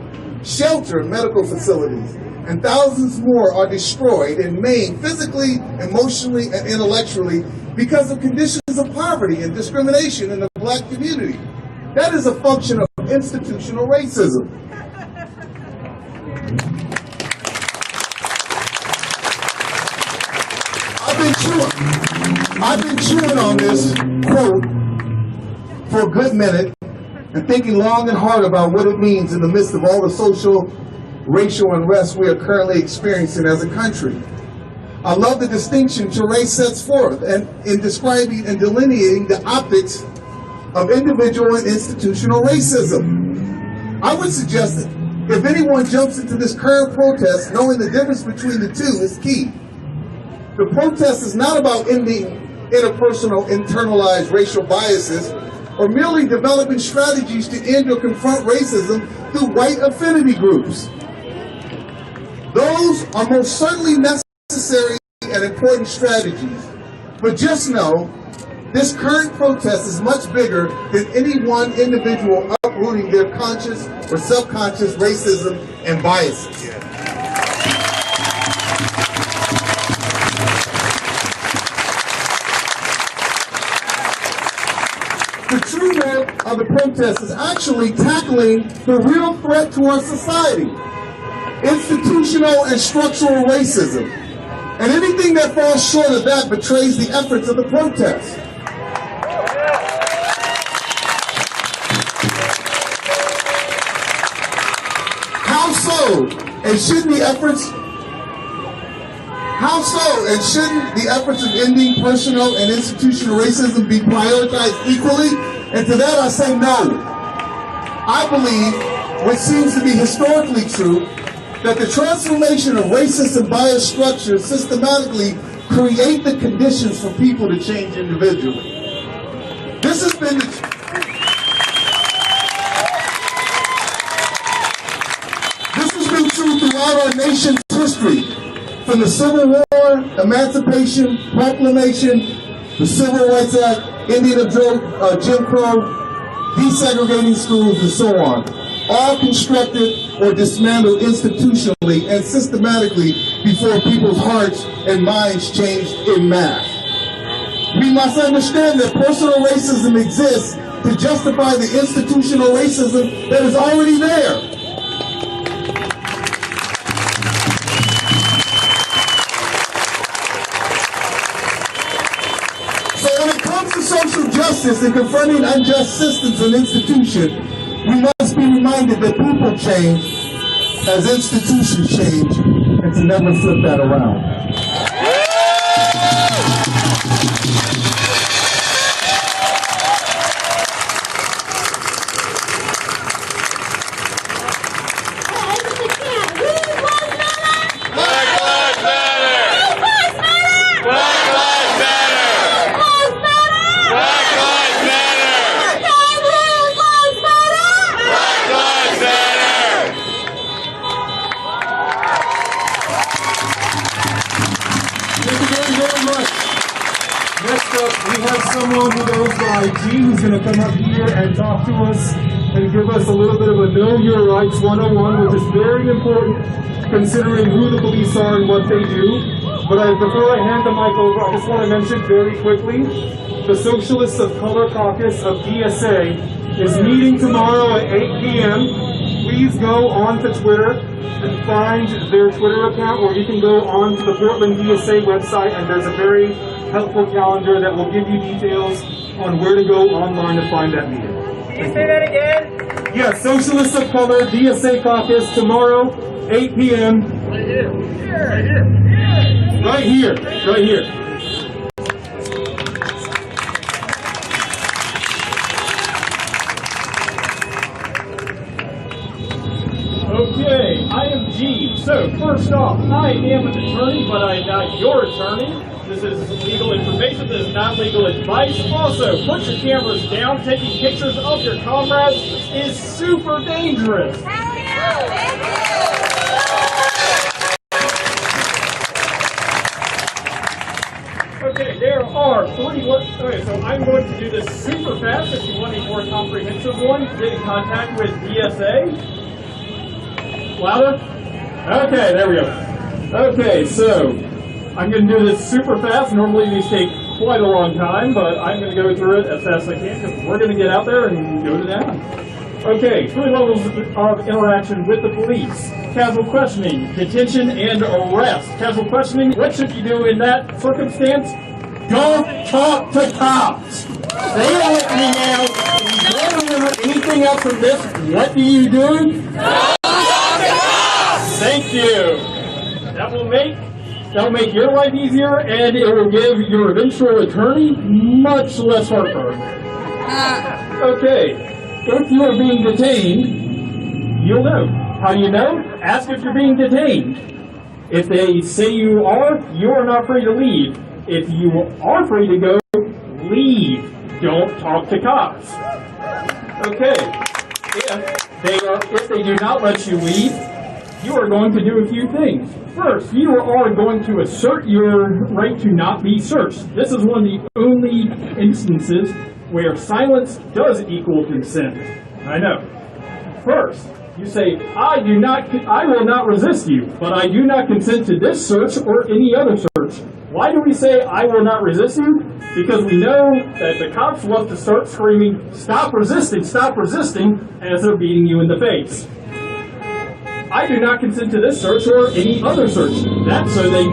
shelter, and medical facilities, and thousands more are destroyed and maimed physically, emotionally, and intellectually because of conditions of poverty and discrimination in the black community. That is a function of institutional racism." I've been chewing on this quote for a good minute and thinking long and hard about what it means in the midst of all the social, racial unrest we are currently experiencing as a country. I love the distinction Ture sets forth and in describing and delineating the optics of individual and institutional racism. I would suggest that if anyone jumps into this current protest, knowing the difference between the two is key. The protest is not about ending interpersonal, internalized racial biases, or merely developing strategies to end or confront racism through white affinity groups. Those are most certainly necessary and important strategies. But just know, this current protest is much bigger than any one individual uprooting their conscious or subconscious racism and biases. The true work of the protest is actually tackling the real threat to our society: institutional and structural racism. And anything that falls short of that betrays the efforts of the protest. How so? And shouldn't the efforts of ending personal and institutional racism be prioritized equally? And to that I say no. I believe, what seems to be historically true, that the transformation of racist and biased structures systematically create the conditions for people to change individually. This has been true throughout our nation's history, from the Civil War, Emancipation Proclamation, the Civil Rights Act, Indian Jim Crow, desegregating schools, and so on. All constructed or dismantled institutionally and systematically before people's hearts and minds changed en masse. We must understand that personal racism exists to justify the institutional racism that is already there. So when it comes to social justice and confronting unjust systems and institutions, we must be reminded that people change as institutions change, and to never flip that around. Someone who knows the IG who's going to come up here and talk to us and give us a little bit of a Know Your Rights 101, which is very important considering who the police are and what they do. But before I hand the mic over, I just want to mention very quickly, the Socialists of Color Caucus of DSA is meeting tomorrow at 8 p.m. Please go on to Twitter and find their Twitter account, or you can go on to the Portland DSA website, and there's a very helpful calendar that will give you details on where to go online to find that meeting. Can you say that again? Yes, Socialists of Color, DSA Caucus, tomorrow, 8 p.m. Right here. Right here. Right here. Right here. first off, I am an attorney, but I am not your attorney. This is legal information. This is not legal advice. Also, put your cameras down. Taking pictures of your comrades is super dangerous. Okay, there are 3. Okay, so I'm going to do this super fast. If you want a more comprehensive one, get in contact with DSA. Louder? Okay, there we go. Okay, so I'm going to do this super fast. Normally these take quite a long time, but I'm going to go through it as fast as I can because we're going to get out there and go to town. Okay, 3 levels of interaction with the police. Casual questioning, detention, and arrest. Casual questioning, what should you do in that circumstance? Don't talk to cops. Say it with me now. If you don't remember anything else from this, what do you do? Don't talk to cops! Thank you. That will make your life easier, and it will give your eventual attorney much less heartburn. Okay. If you are being detained, you'll know. How do you know? Ask if you're being detained. If they say you are not free to leave. If you are free to go, leave. Don't talk to cops. Okay. If they do not let you leave, you are going to do a few things. First, you are going to assert your right to not be searched. This is one of the only instances where silence does equal consent. I know. First, you say, I will not resist you, but I do not consent to this search or any other search. Why do we say, I will not resist you? Because we know that the cops love to start screaming, stop resisting, as they're beating you in the face. I do not consent to this search or any other search. That's so they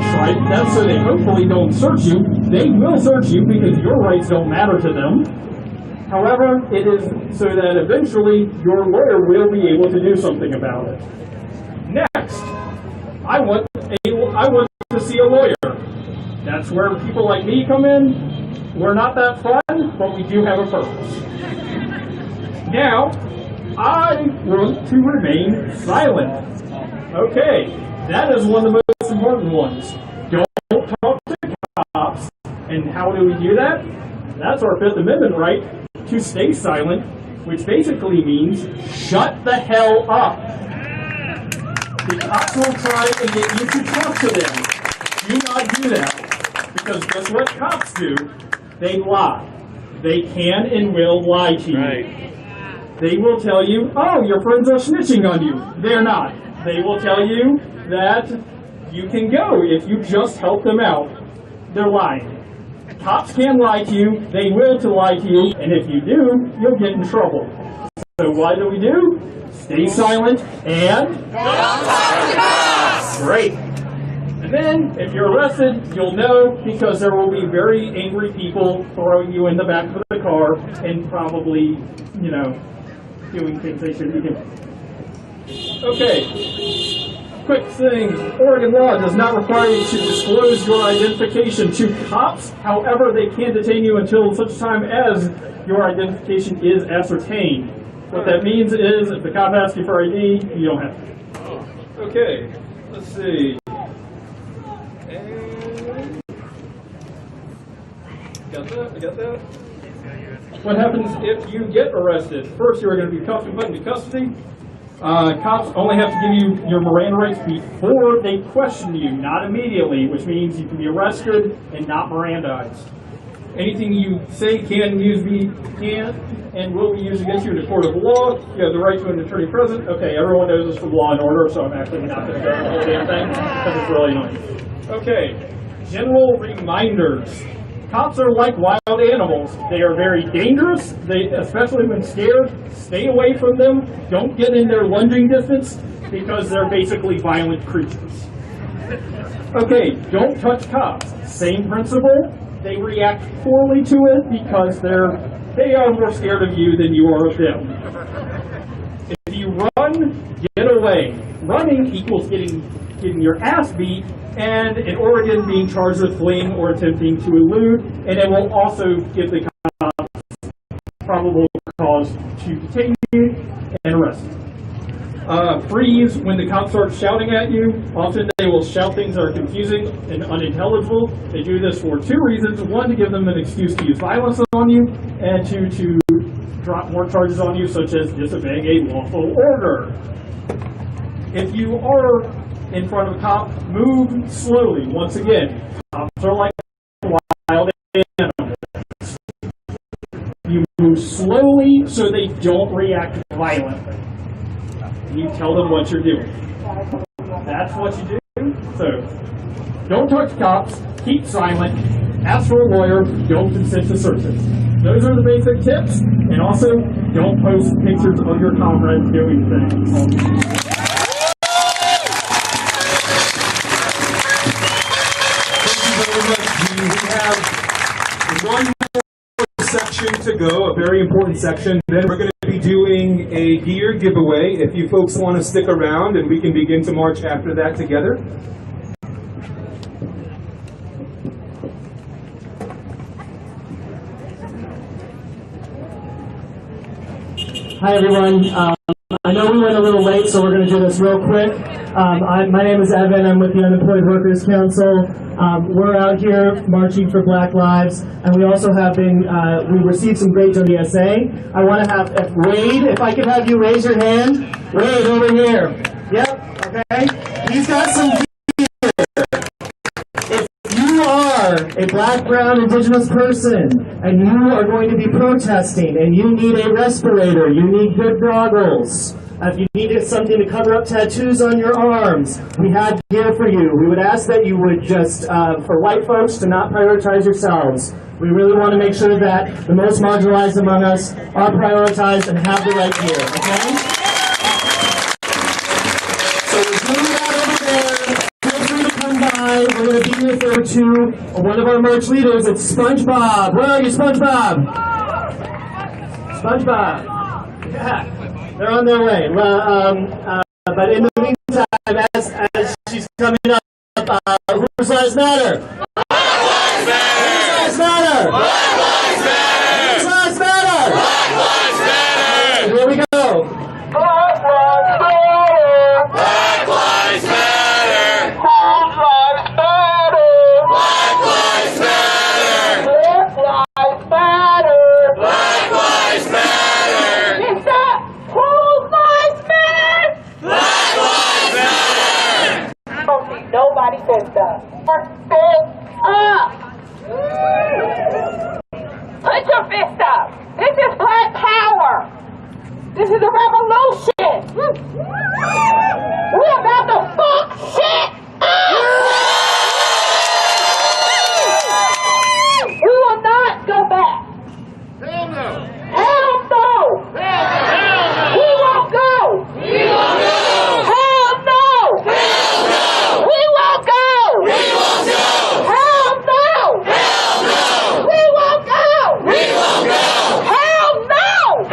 hopefully don't search you. They will search you because your rights don't matter to them. However, it is so that eventually your lawyer will be able to do something about it. Next, I want to see a lawyer. That's where people like me come in. We're not that fun, but we do have a purpose. Now, I want to remain silent. Okay, that is one of the most important ones. Don't talk to cops. And how do we do that? That's our Fifth Amendment right to stay silent, which basically means shut the hell up. The cops will try and get you to talk to them. Do not do that. Because guess what cops do? They lie. They can and will lie to you. Right. They will tell you, oh, your friends are snitching on you. They're not. They will tell you that you can go if you just help them out. They're lying. Cops can lie to you. They will to lie to you. And if you do, you'll get in trouble. So what do we do? Stay silent and don't talk to cops. Great. And then, if you're arrested, you'll know because there will be very angry people throwing you in the back of the car and probably, doing things they shouldn't be doing. Okay. Quick thing. Oregon law does not require you to disclose your identification to cops. However, they can detain you until such time as your identification is ascertained. What that means is, if the cop asks you for ID, you don't have to. Okay. Let's see. Got that? What happens if you get arrested? First, you are going to be cuffed and put into custody. Cops only have to give you your Miranda rights before they question you, not immediately, which means you can be arrested and not Mirandized. Anything you say can and will be used against you in a court of law. You have the right to an attorney present. Okay, everyone knows this from Law and Order, so I'm actually not going to go through the whole damn thing because it's really annoying. Okay, general reminders. Cops are like wild animals. They are very dangerous, especially when scared. Stay away from them. Don't get in their lunging distance because they're basically violent creatures. Okay, don't touch cops. Same principle. They react poorly to it because they are more scared of you than you are of them. If you run, get away. Running equals getting your ass beat, and in Oregon being charged with fleeing or attempting to elude, and it will also give the cops probable cause to detain you and arrest you. Freeze when the cops start shouting at you. Often they will shout things that are confusing and unintelligible. They do this for two reasons. One, to give them an excuse to use violence on you, and two, to drop more charges on you, such as disobeying a lawful order. If you are in front of a cop, move slowly. Once again, cops are like wild animals. You move slowly so they don't react violently. You tell them what you're doing. That's what you do. So, don't touch cops, keep silent, ask for a lawyer, don't consent to searches. Those are the basic tips, and also don't post pictures of your comrades doing things. Thank you very much. We have one more section to go, a very important section. Then we're going to be doing a gear giveaway. If you folks want to stick around, and we can begin to march after that together. Hi everyone. I know we went a little late, so we're going to do this real quick. My name is Evan. I'm with the Unemployed Workers Council. We're out here marching for Black Lives, and we also have been, we received some great donations. I want to have, Wade, if I could have you raise your hand. Wade, over here. Yep, okay. He's got some gear. If you are a black, brown, indigenous person, and you are going to be protesting, and you need a respirator, you need good goggles, if you needed something to cover up tattoos on your arms, we have gear for you. We would ask that you would just, for white folks, to not prioritize yourselves. We really want to make sure that the most marginalized among us are prioritized and have the right gear, okay? So we're doing that over there. Feel free to come by. We're going to be here for one of our march leaders. It's SpongeBob. Where are you, SpongeBob? SpongeBob. Yeah. They're on their way. But in the meantime, as she's coming up, whose lives matter? Black lives matter! Whose lives matter? Black lives matter! Whose lives matter? Black lives matter! Here we go. Black lives matter! Black lives matter! Whose lives matter? Black lives matter! Black lives matter! Black lives matter! It's that. Whose lives matter? Black lives matter! Nobody says that. Fist up! Put your fist up! This is black power! This is a revolution! We're about to fuck shit up! We will not go back! Hell no! Hell no! Hell no! We won't go! We won't go! Hell no! Hell no! We won't go! We won't go! Hell no! Hell no! We won't go! We won't go! Hell no!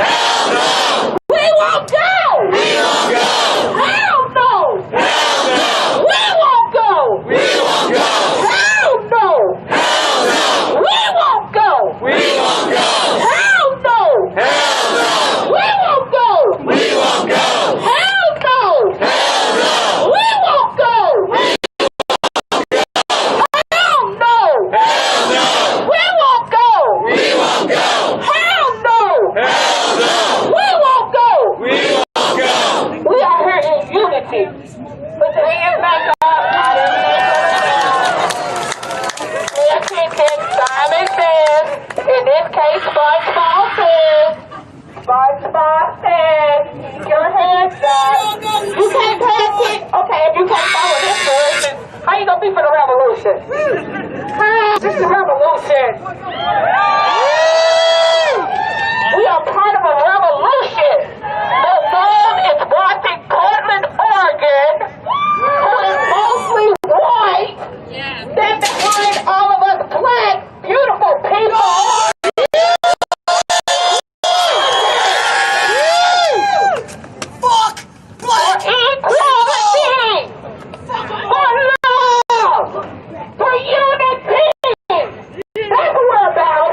Hell no! We won't go! We won't go! Hell no! Hell no! We won't go! We won't go! Hell no! Hell no! We won't go! We won't go! Hell no! Hell no! We won't go! We won't go! Hell no! Hell no! We won't go! We won't go! Hell no! Hell no! We won't go! We won't go! Hell no! Hell no! We won't go! We won't go! We are here in unity. Put your hands back up. Pay attention. Simon says, in this case, SpongeBob says, keep your hands up. You can't pass it. Okay, if you can't follow this direction, how you gonna be for the revolution? This is a revolution. We are part of a revolution. The sun is watching Portland, Oregon, who is mostly white, stand behind all of us black, beautiful people. Fuck black! For equality! For love! For unity! That's what we're about!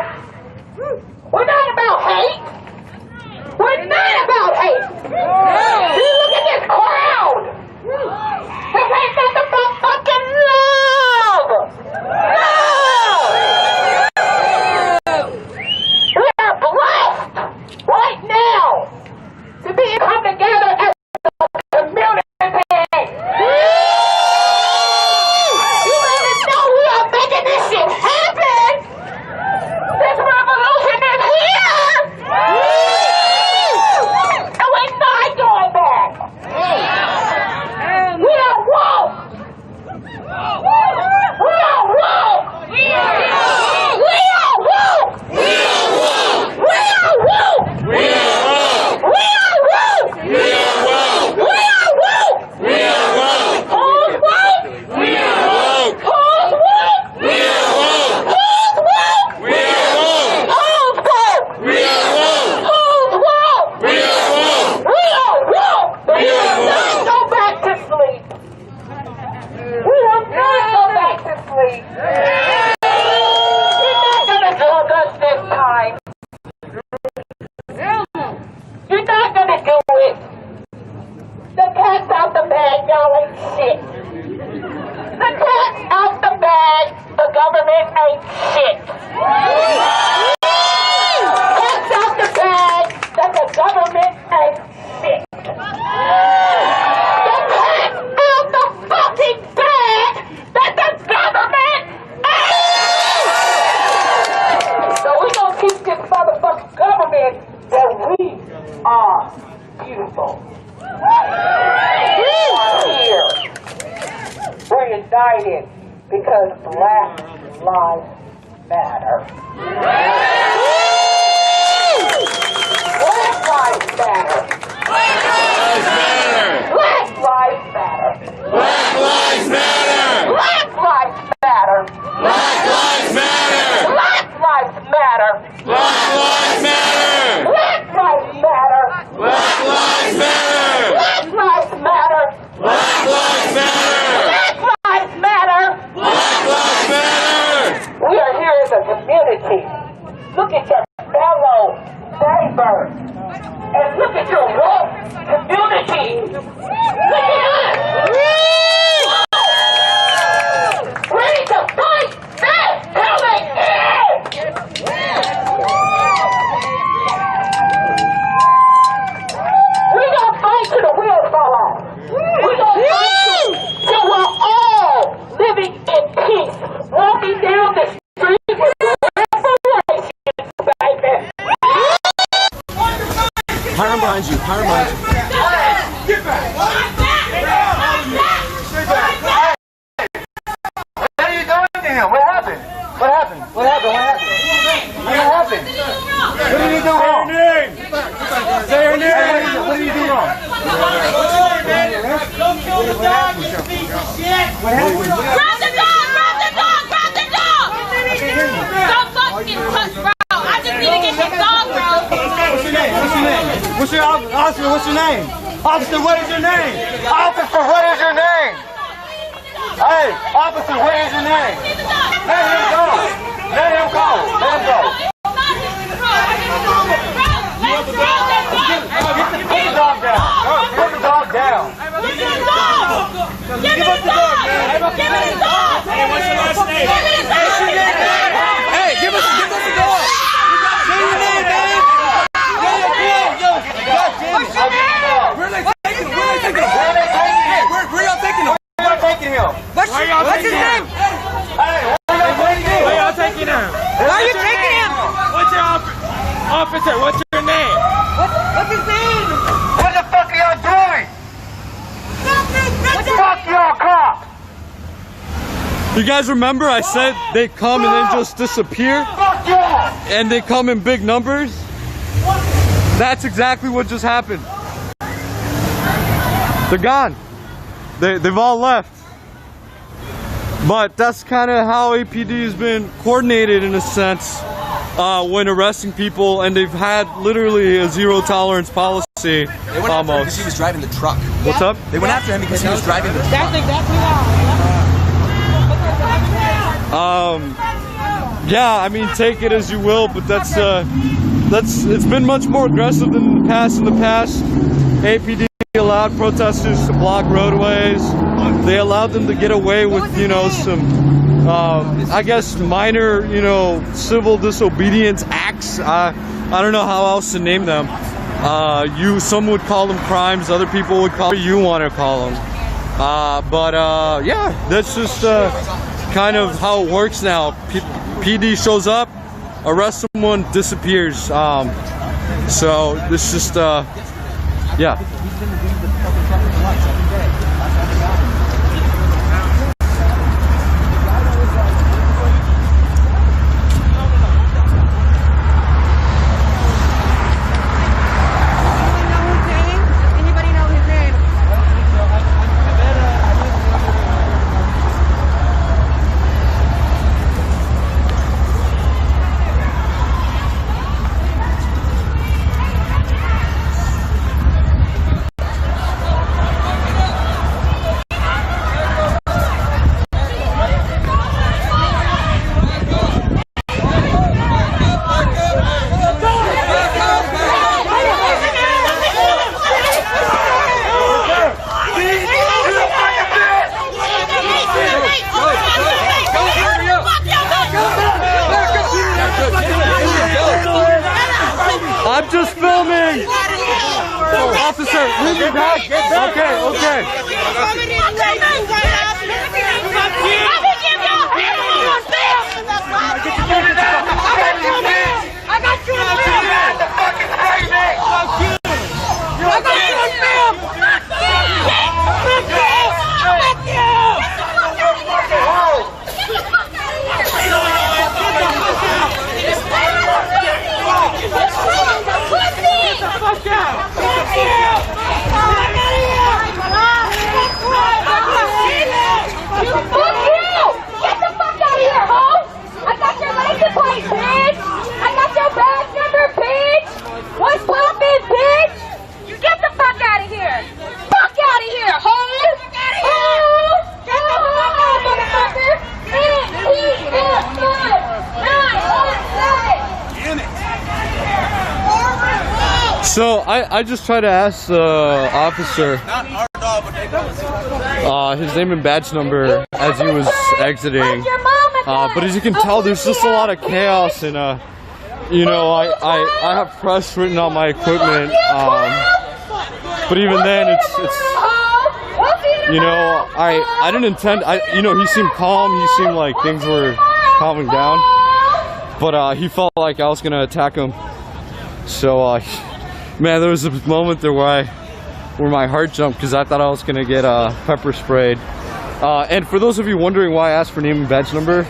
y'all ain't shit. The cat's out the bag, the government ain't shit. Cat's out the bag, that the government ain't shit. The cat's out the fucking bag, that the government ain't. So we gonna keep this motherfucking government that we are beautiful. Here, we're united because Black Lives Matter. Black Lives Matter. Black Lives Matter. Black Lives Matter. Black Lives Matter. Black Lives Matter. Black Lives Matter. Black Lives Matter. Black Lives Matter. Black Lives Matter. Black Lives Matter. Black Lives Matter. Black Lives Matter. Black Lives Matter. We are here as a community. Look at your fellow neighbors. And look at your woke community. Look at us. Ready to fight this till the end. We gonna fight till the wheels fall off. We gonna fight till we're all living in peace, walking down the street with reparations, baby. Hiram behind you. Hiram behind you. Get back! Stay back! What are you doing to him? What happened? What happened? What happened? What happened? What happened? What did he do wrong? Say your name! What did he do wrong? Don't kill the dog, you piece of shit! What happened? Grab the dog! Grab the dog! Grab the dog! Don't fucking touch, bro! I just need to get your dog, bro! What's your name? What's your name? What's your officer? What's your name? Officer, what is your name? Officer, what is your name? Hey, officer, what is your name? Let him go. Let him go. Let him go. Put the dog down. Put the dog down. Give me the dog! Give me the dog! Give me the dog! Hey, what's your last name? Give me the dog! Hey, give us the dog. Say your name, man. What's your name? Where are they taking him? Where are they taking him? Hey, where y'all taking him? Where y'all taking him? What's his name? Hey, where y'all taking him? Why are you taking him? What's your officer? What's your name? What's his name? What the fuck are y'all doing? Fuck y'all cops! You guys remember I said they come and then just disappear? Fuck yeah! And they come in big numbers? That's exactly what just happened. They're gone. They've all left. But that's kind of how APD has been coordinated in a sense when arresting people, and they've had literally a zero tolerance policy. They went after him because he was driving the truck. What's up? They went after him because he was driving the truck. That's exactly Yeah, I mean, take it as you will, but that's it's been much more aggressive than in the past. In the past, APD allowed protesters to block roadways. They allowed them to get away with, you know, some, I guess, minor, you know, civil disobedience acts. I don't know how else to name them. Some would call them crimes. Other people would call you want to call them. Yeah, that's just kind of how it works now. PD shows up, arrests someone, disappears. So this just, yeah. Get back! Get back! Okay. I got you on film! The fucking crazy! Fuck you! I got you on film! Fuck you! Fuck you! What's poppin', bitch? You get the fuck out of here! Fuck out of here, ho! Get the fuck out, motherfucker! So I just tried to ask the officer his name and badge number as he was exiting, but as you can tell, there's just a lot of chaos and you know, I have press written on my equipment, but even then, it's you know, I didn't intend, you know, he seemed calm, he seemed like things were calming down, but he felt like I was gonna attack him. So man, there was a moment there where my heart jumped because I thought I was gonna get pepper sprayed. And for those of you wondering why I asked for name and badge number,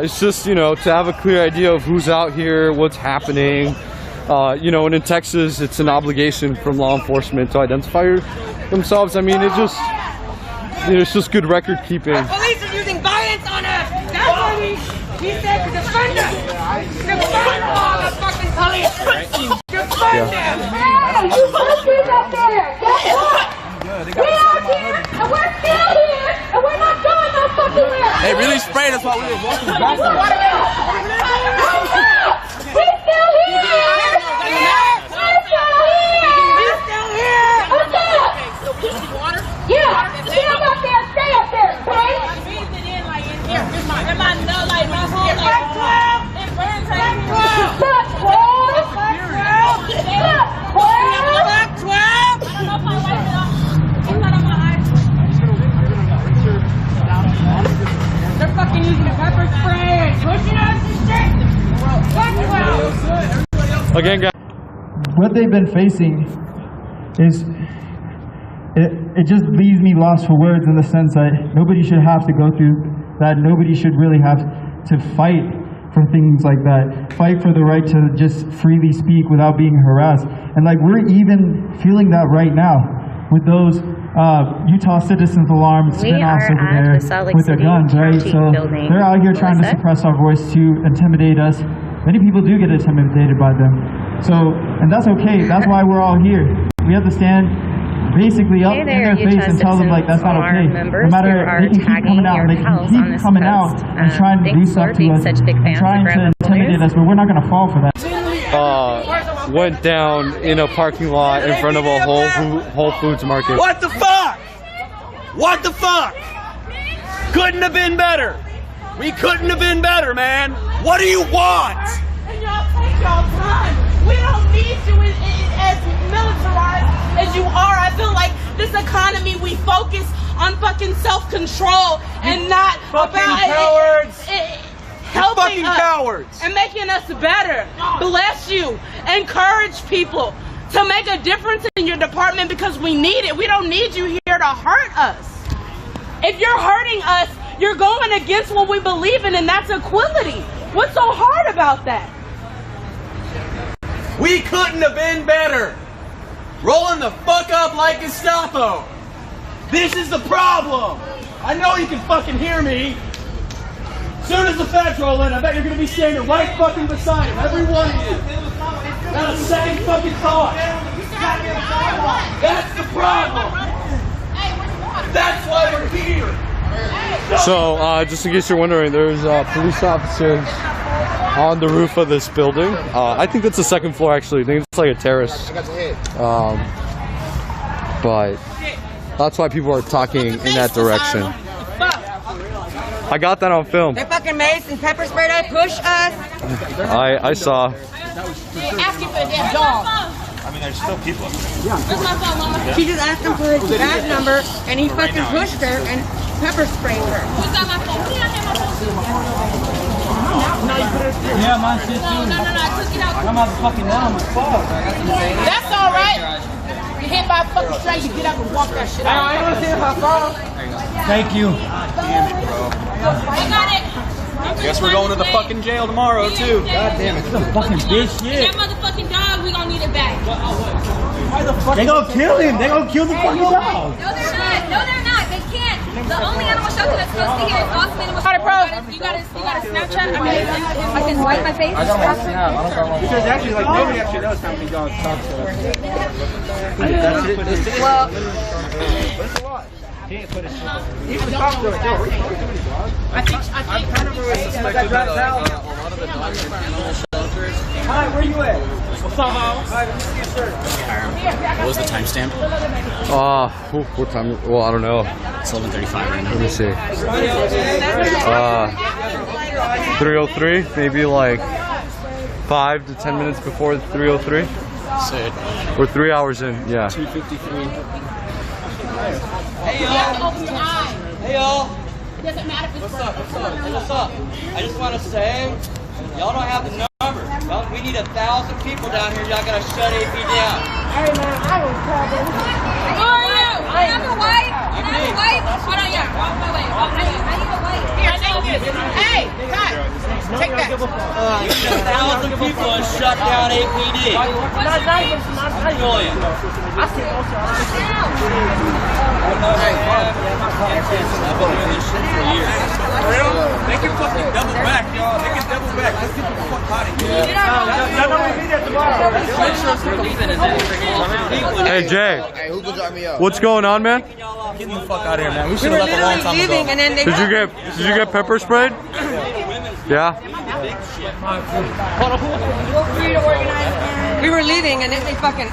it's just, you know, to have a clear idea of who's out here, what's happening. You know, and in Texas, it's an obligation from law enforcement to identify themselves. I mean, it just, you know, it's just good record keeping. The police are using violence on us. That's why we said to defend us. Defend all the fucking police. Defend them. Hey, you monkeys up there! Guess what? We're out here, and we're still here, and we're not going no fucking where. They really sprayed us while we were walking back. We're still here! Yeah, get up there, stay up there, okay? They're fucking using pepper spray and pushing us and shit. Again, guys. What they've been facing is, it just leaves me lost for words in the sense that nobody should have to go through that. Nobody should really have to fight for things like that. Fight for the right to just freely speak without being harassed. And like, we're even feeling that right now with those Utah Citizens Alarm spin-offs over there with their guns, right? So they're out here trying to suppress our voice to intimidate us. Many people do get intimidated by them. So, and that's okay. That's why we're all here. We have to stand basically up in their face and tell them like that's not okay. No matter, they can keep coming out, they can keep coming out and trying to do stuff to us, and trying to intimidate us, but we're not going to fall for that. Went down in a parking lot in front of a Whole Foods market. What the fuck? What the fuck? Couldn't have been better. We couldn't have been better, man. What do you want? And y'all take y'all time. We don't need you as militarized as you are. I feel like this economy, we focus on fucking self-control and not fucking about cowards. Helping fucking us cowards. and making us better. Bless you. Encourage people to make a difference in your department because we need it. We don't need you here to hurt us. If you're hurting us, you're going against what we believe in, and that's equality. What's so hard about that? We couldn't have been better. Rolling the fuck up like Gestapo. This is the problem. I know you can fucking hear me. Soon as the feds roll in, I bet you're gonna be standing right fucking beside him, every one of you. Not a second fucking thought. That's the problem. That's why we're here. So, just in case you're wondering, there's police officers on the roof of this building. I think that's the second floor, actually. I think it's like a terrace. But that's why people are talking in that direction. I got that on film. They fucking maced and pepper sprayed us, pushed us. I saw. Asking for a damn dog. I mean, there's still people. Yeah. Where's my phone, Mama? She just asked him for his badge number, and he fucking pushed her and pepper sprayed her. Who's got my phone? Who did I have my phone to? Yeah, mine shit too. No, I took it out. I'm out fucking down my fault. That's all right. You hit by a fucking straight, you get up and walk that shit out. I ain't gonna see if I fall. Thank you. Damn it, bro. I got it. Guess we're going to the fucking jail tomorrow, too. God damn it. This is fucking bitch shit. That motherfucking dog, we gonna need it back. Why the fuck? They gonna kill him. They gonna kill the fucking dog. No, they're not. They can't. The only animal shelter that's supposed to be here is Austin Animal Shelter. You got a Snapchat? I mean, I can wipe my face. I got my snap. I don't got one. Because actually, like, nobody actually knows how many dogs talk to us. That's it. Well, It's a lot. Can't put it. Even the cops do it. I think. I'm kind of always suspected that a lot of the dogs in animal shelters. Hi, where you at? What's up, Hi, let me see your shirt. What was the timestamp? What time? Well, I don't know. It's 11:35 right now. Let me see. 3:03, maybe like 5 to 10 minutes before 3:03. Sick. We're 3 hours in. Yeah. 2:53. Hey, y'all. Hey, y'all. It doesn't matter if it's What's up? I just want to say, y'all don't have the number. We need 1,000 people down here. Y'all gotta shut AP down. Hey man, I don't care. Who are you? Can I have a wife? Can I have a wife? Hold on, yeah. Walk my way. I need a wife. Here, take this. Hey, Todd, take that. 1,000 people and shut down APD. Million. I see also. I've been doing this shit for years. They can fucking double back, y'all. They can double back. Let's get the fuck out of here. Y'all know we'll be there tomorrow. Hey Jay. Hey, who can drop me up? What's going on, man? Get the fuck out of here, man. We should have left a long time ago. And then they Did you get pepper sprayed? Yeah. we were leaving, and then they fucking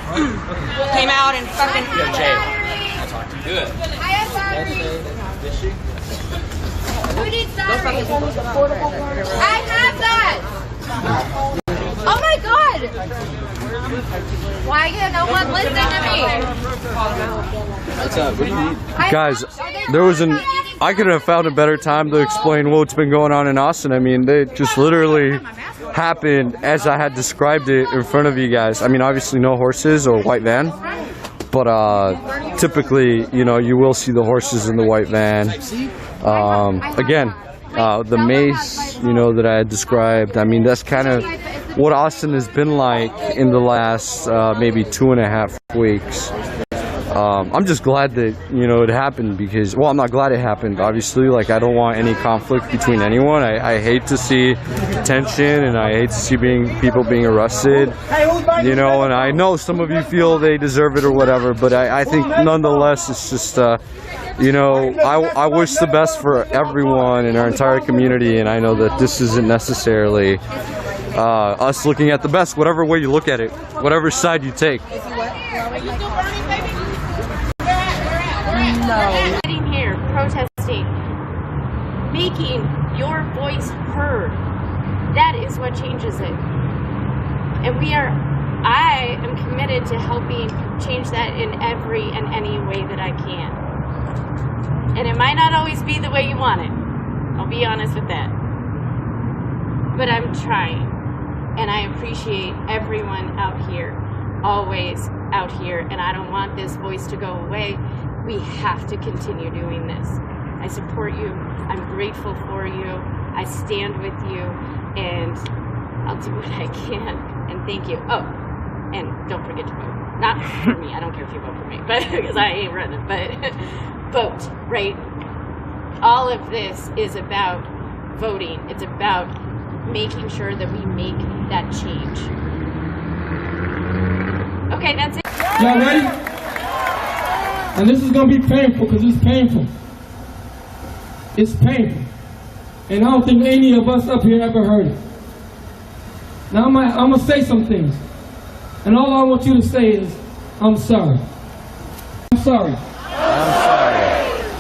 came out and fucking. Yeah, Jay. I talked to you. Good. Did she? Who needs batteries? I have that. Oh my god! Why is no one listening to me? What's up? What do you need? Guys, there was I could have found a better time to explain what's been going on in Austin. I mean, they just literally happened as I had described it in front of you guys. I mean, obviously no horses or white van, but typically, you know, you will see the horses in the white van. Again, the mace, you know, that I had described. I mean, that's kind of what Austin has been like in the last maybe 2.5 weeks. I'm just glad that, you know, it happened because, well, I'm not glad it happened, obviously. Like, I don't want any conflict between anyone. I hate to see tension, and I hate to see people being arrested, you know, and I know some of you feel they deserve it or whatever, but I think nonetheless it's just, you know, I wish the best for everyone in our entire community, and I know that this isn't necessarily us looking at the best, whatever way you look at it, whatever side you take. Sitting here protesting, making your voice heard. That is what changes it. And I am committed to helping change that in every and any way that I can. And it might not always be the way you want it. I'll be honest with that. But I'm trying. And I appreciate everyone out here, always out here. And I don't want this voice to go away. We have to continue doing this. I support you. I'm grateful for you. I stand with you, and I'll do what I can. And thank you. Oh, and don't forget to vote. Not for me. I don't care if you vote for me, but because I ain't running. But vote, right? All of this is about voting. It's about making sure that we make that change. Okay, that's it. Y'all ready? And this is going to be painful because it's painful. It's painful. And I don't think any of us up here ever heard it. Now I'm going to say some things. And all I want you to say is, I'm sorry. I'm sorry. I'm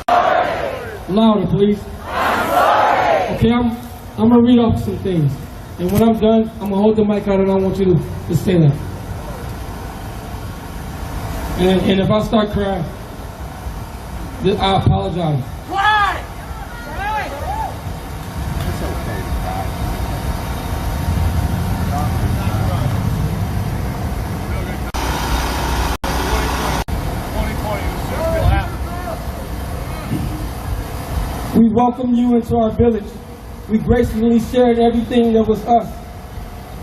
sorry. Louder, please. I'm sorry. Okay, I'm going to read off some things. And when I'm done, I'm going to hold the mic out and I want you to say that. And if I start crying, I apologize. Why? It's okay to cry. We welcomed you into our village. We gracefully shared everything that was us,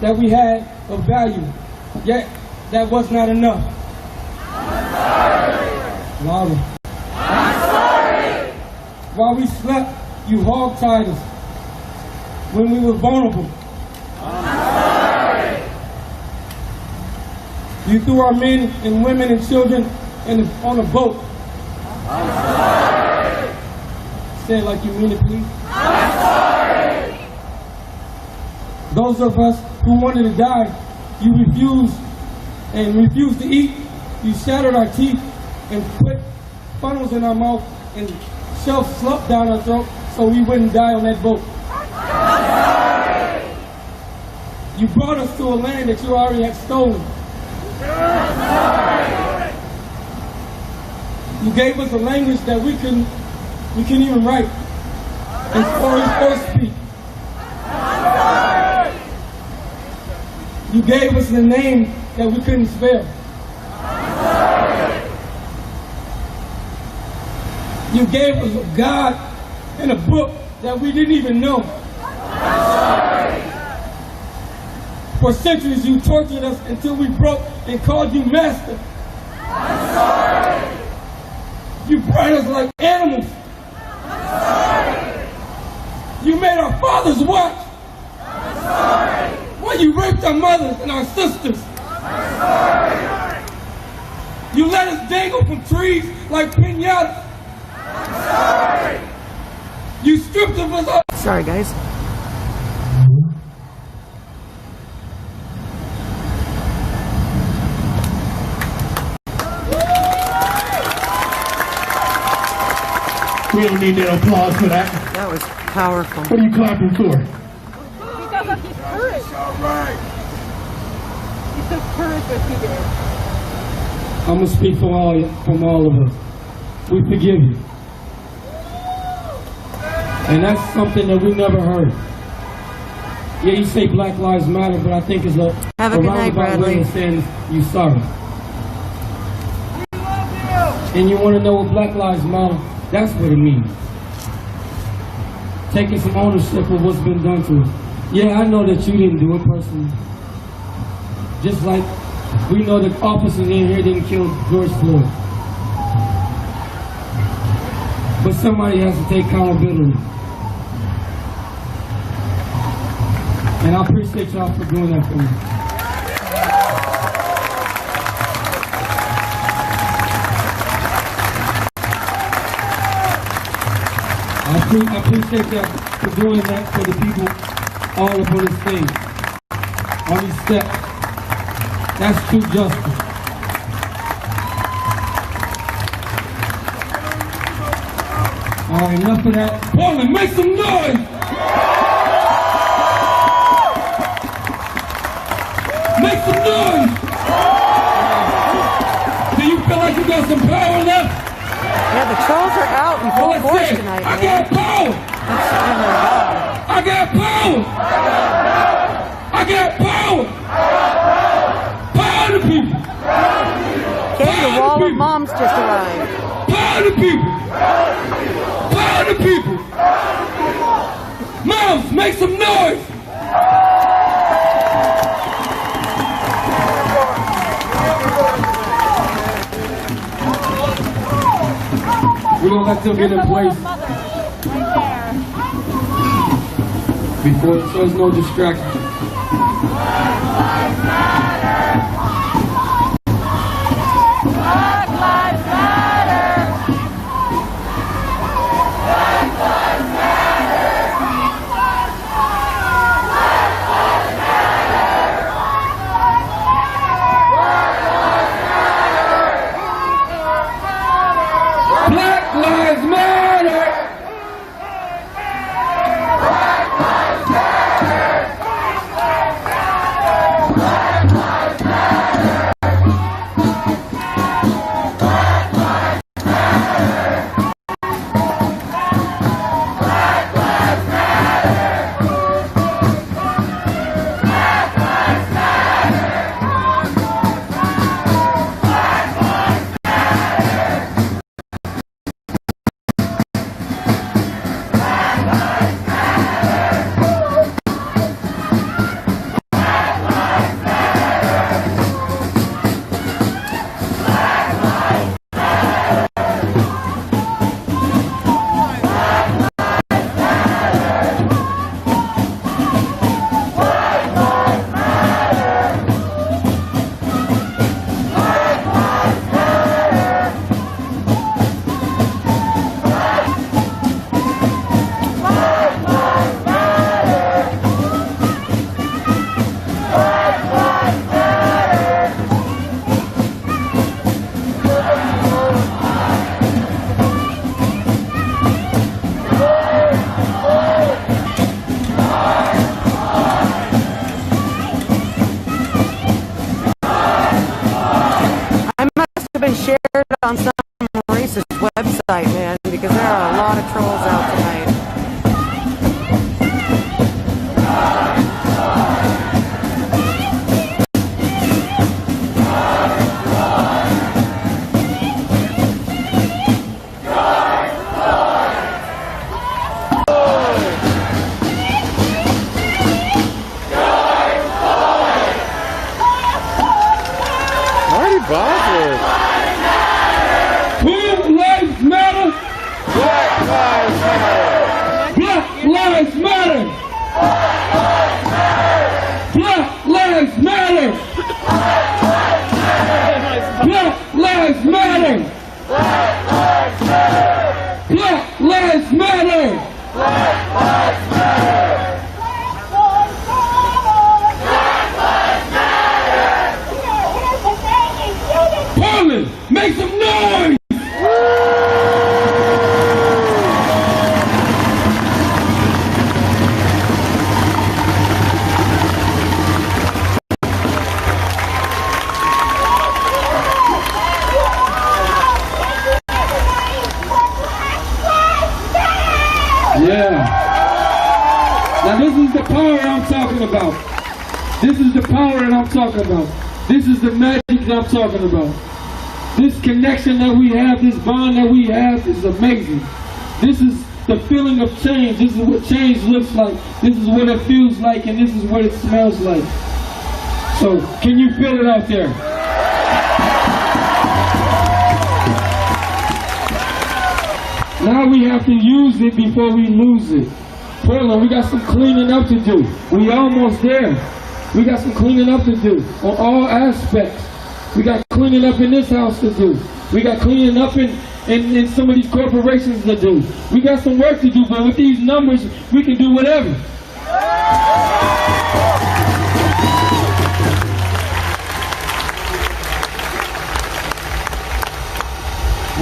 that we had of value. Yet, that was not enough. I'm sorry. Louder. I'm sorry. While we slept, you hog-tied us. When we were vulnerable, I'm sorry. you threw our men and women and children on a boat. I'm sorry. Say it like you mean it, please. I'm sorry. Those of us who wanted to die, you refused to eat. You shattered our teeth and put funnels in our mouth and shoved slup down our throat so we wouldn't die on that boat. I'm sorry. You brought us to a land that you already had stolen. I'm sorry. You gave us a language that we couldn't even write or speak. I'm sorry. You gave us a name that we couldn't spell. I'm sorry. You gave us a God and a book that we didn't even know. I'm sorry. For centuries you tortured us until we broke and called you master. I'm sorry. You bred us like animals. I'm sorry. You made our fathers watch. I'm sorry. While you raped our mothers and our sisters. I'm sorry. You let us dangle from trees like piñatas. I'm sorry. You stripped of us all. Sorry, guys. We don't need no applause for that. That was powerful. What are you clapping for? Because of his courage. He took courage what he did. I'm gonna speak from all of us. We forgive you. And that's something that we never heard. Yeah, you say Black Lives Matter, but I think it's a roundabout way of saying you sorry. And you want to know what Black Lives Matter? That's what it means. Taking some ownership of what's been done to us. Yeah, I know that you didn't do it personally. Just like we know that officers in here didn't kill George Floyd. But somebody has to take accountability. And I appreciate y'all for doing that for me. I appreciate y'all for doing that for the people all up on this stage, on these steps. That's true justice. All right, enough of that. Portland, make some noise! Make some noise! Do you feel like you got some power left? Yeah, the trolls are out in full force tonight, man. I got power! I got power! I got power! Power to people! Okay, the wall of moms just arrived. Power to people! Power to people! Moms, make some noise! We're gonna let them get in place before there's no distraction. on some racist website, man, because there are a lot of trolls out tonight. Make some noise! Yeah. Now this is the power I'm talking about. This is the power that I'm talking about. This is the magic that I'm talking about. This connection that we have, this bond that we have is amazing. This is the feeling of change. This is what change looks like. This is what it feels like, and this is what it smells like. So, can you feel it out there? Now we have to use it before we lose it. Portland, we got some cleaning up to do. We almost there. We got some cleaning up to do on all aspects. We got cleaning up in this house to do. We got cleaning up in some of these corporations to do. We got some work to do, but with these numbers, we can do whatever.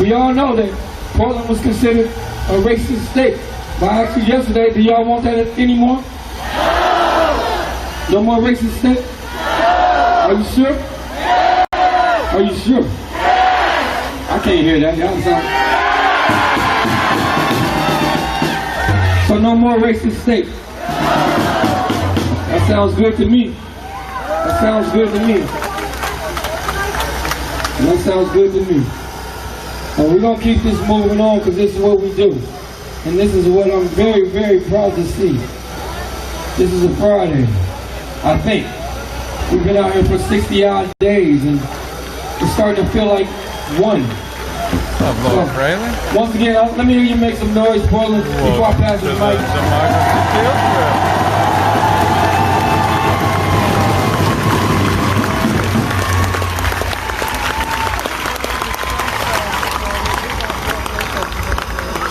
We all know that Portland was considered a racist state. But I asked you yesterday, do y'all want that anymore? No more racist state? Are you sure? Are you sure? I can't hear that. Y'all sound... So no more racist state. That sounds good to me. That sounds good to me. That sounds good to me. And we're going to keep this moving on because this is what we do. And this is what I'm very, very proud to see. This is a Friday, I think. We've been out here for 60-odd days and it's starting to feel like one. Once again, let me hear you make some noise, Portland, before I pass the mic.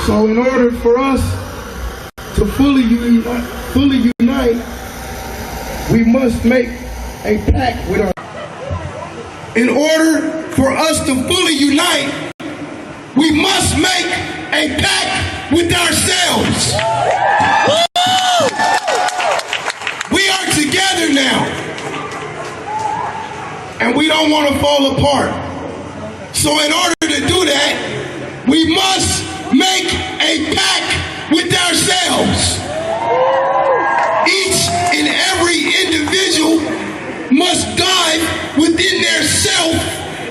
So in order for us to fully unite, we must make a pact with our... In order for us to fully unite, we must make a pact with ourselves. We are together now, and we don't want to fall apart. So in order to do that, we must make a pact with ourselves. Each and every individual must dive within their self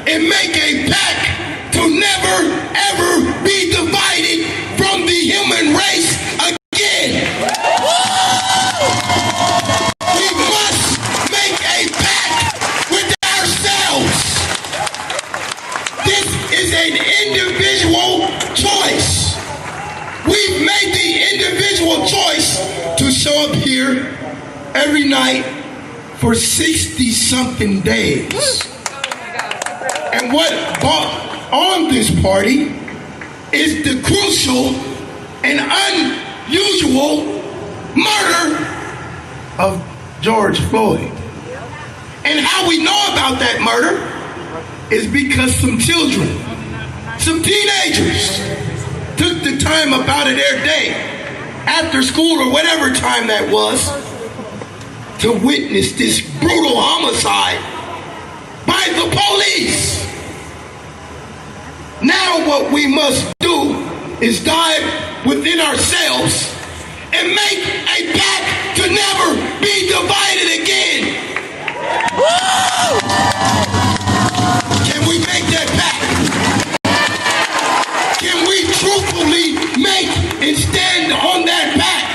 and make a pact to never ever be divided from the human race again. We must make a pact with ourselves. This is an individual choice. We've made the individual choice to show up here every night for 60-something days. And what brought on this party is the crucial and unusual murder of George Floyd. And how we know about that murder is because some children, some teenagers, took the time up out of their day, after school or whatever time that was, to witness this brutal homicide by the police. Now what we must do is dive within ourselves and make a pact to never be divided again. Can we make that pact? Can we truthfully make and stand on that pact?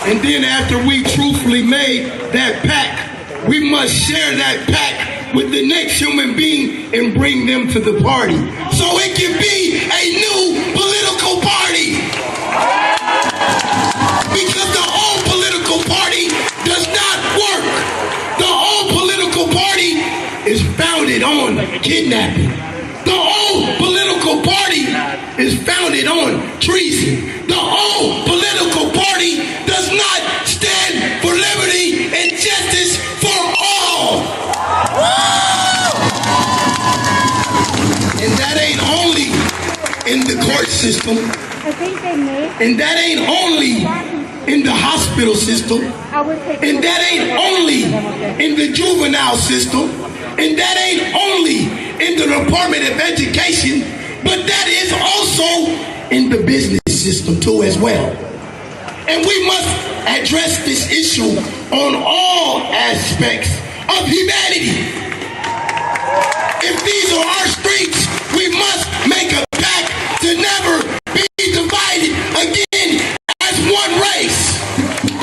And then after we truthfully made that pact, we must share that pact with the next human being and bring them to the party. So it can be a new political party. Because the old political party does not work. The old political party is founded on kidnapping. The old political party is founded on treason. The old political party does not stand for liberty and justice for all. And that ain't only in the court system. And that ain't only in the hospital system. And that ain't only in the juvenile system. And that ain't only in the Department of Education, but that is also in the business system too as well. And we must address this issue on all aspects of humanity. If these are our streets, we must make a pact to never be divided again as one race.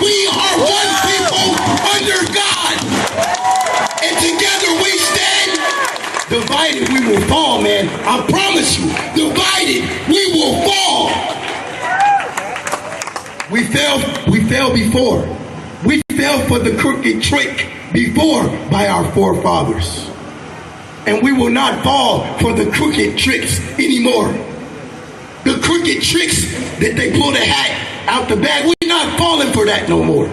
We are one people under God. And together we stand. Divided we will fall, man. I promise you. Divided we will fall. We fell before. We fell for the crooked trick before by our forefathers. And we will not fall for the crooked tricks anymore. The crooked tricks that they pull the hat out the bag, we're not falling for that no more.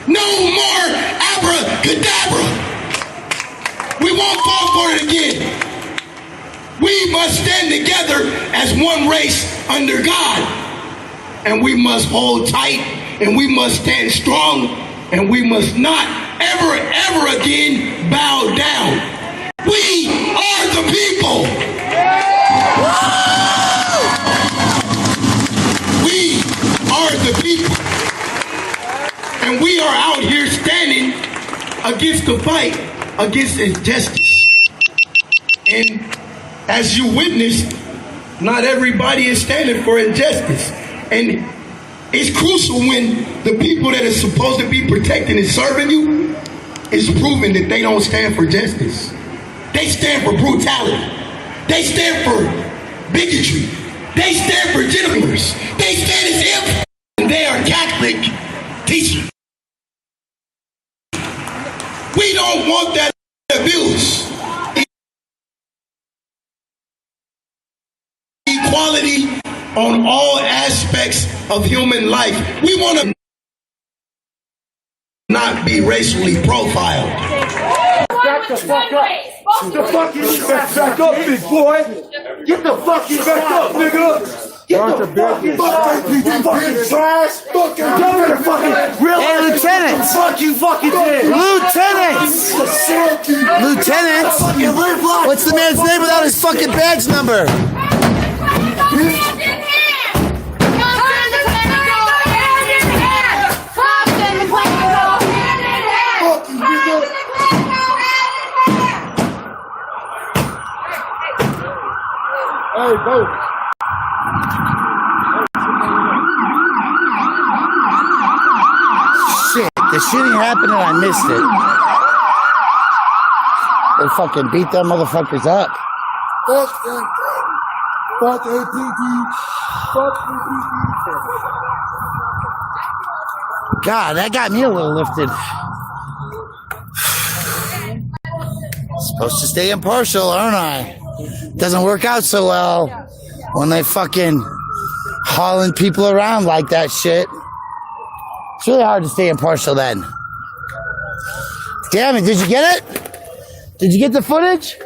No more abracadabra. We won't fall for it again. We must stand together as one race under God. And we must hold tight, and we must stand strong, and we must not ever again bow down. We are the people. We are the people. And we are out here standing against the fight against injustice. And as you witnessed, not everybody is standing for injustice. And it's crucial when the people that are supposed to be protecting and serving you is proving that they don't stand for justice. They stand for brutality. They stand for bigotry. They stand for gentleness. They stand as if they are Catholic teachers. We don't want that abuse. Equality on all aspects of human life. We want to not be racially profiled. Back the fuck up. The fucking back up, big boy. Get the fucking back up, nigga. Get the fucking trash. Hey, lieutenants. Fuck you fucking did. Lieutenants. Lieutenants. What's the man's name without his fucking badge number? Hey, go. Shit, the shooting happened and I missed it. They fucking beat them motherfuckers up. Fuck them. Fuck APD. Fuck APD. God, that got me a little lifted. Supposed to stay impartial, aren't I? Doesn't work out so well when they fucking hauling people around like that shit. It's really hard to stay impartial then. Damn it, did you get it? Did you get the footage?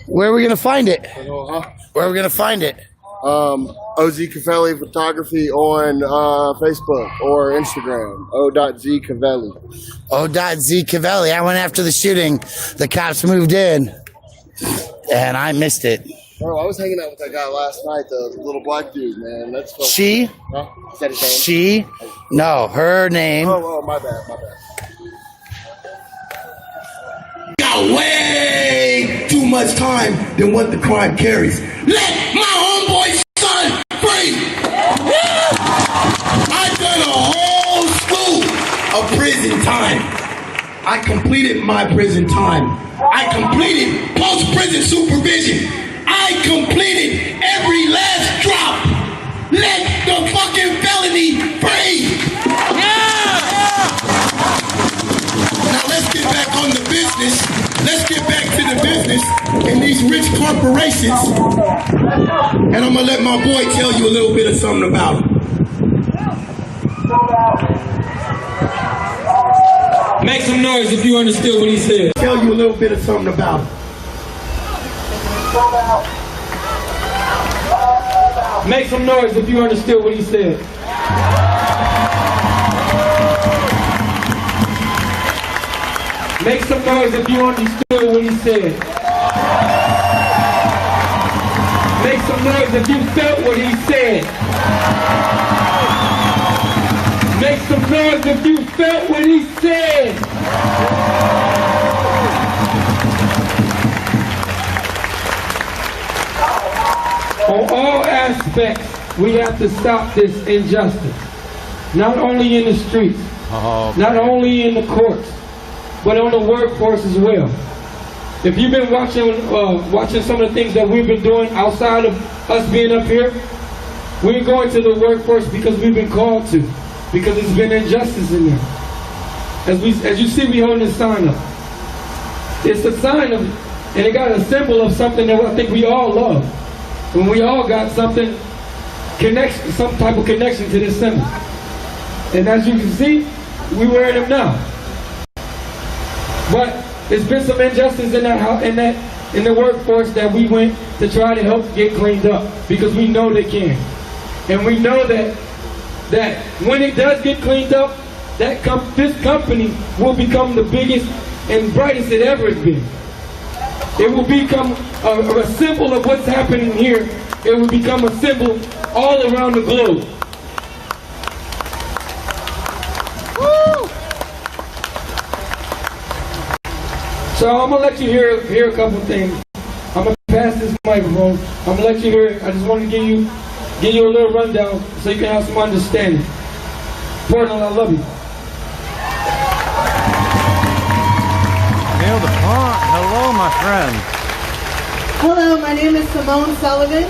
Where are we gonna find it? Where are we gonna find it? OZ Cavelli Photography on Facebook or Instagram. O.Z Cavelli. O.Z Cavelli. I went after the shooting. The cops moved in, and I missed it. Bro, I was hanging out with that guy last night, the little black dude, man. That's fucking... She? Huh? Is that his name? She? No, her name. Oh, my bad, my bad. Got way too much time than what the crime carries. Let my homeboy son free! I've done a whole slew of prison time. I completed my prison time. I completed post-prison supervision. I completed every last drop. Let the fucking felony free! Now let's get back on the business. Let's get back to the business and these rich corporations. And I'm gonna let my boy tell you a little bit of something about it. Make some noise if you understood what he said. Tell you a little bit of something about it. Make some noise if you understood what he said. Make some noise if you understood what he said. Make some noise if you felt what he said. Make some noise if you felt what he said. On all aspects, we have to stop this injustice. Not only in the streets, not only in the courts, but on the workforce as well. If you've been watching some of the things that we've been doing outside of us being up here, we're going to the workforce because we've been called to, because there's been injustice in there. As you see, we holding this sign up. It's a sign of, and it got a symbol of something that I think we all love. When we all got something, some type of connection to this symbol. And as you can see, we wearing them now. But there's been some injustice in the workforce that we went to try to help get cleaned up because we know they can, and we know that when it does get cleaned up, this company will become the biggest and brightest it ever has been. It will become a symbol of what's happening here. It will become a symbol all around the globe. Woo! So I'm gonna let you hear a couple things. I'm gonna pass this microphone. I'm gonna let you hear it. I just want to give you a little rundown so you can have some understanding. Portland, I love you. Nailed the font. Hello, my friend. Hello, my name is Simone Sullivan.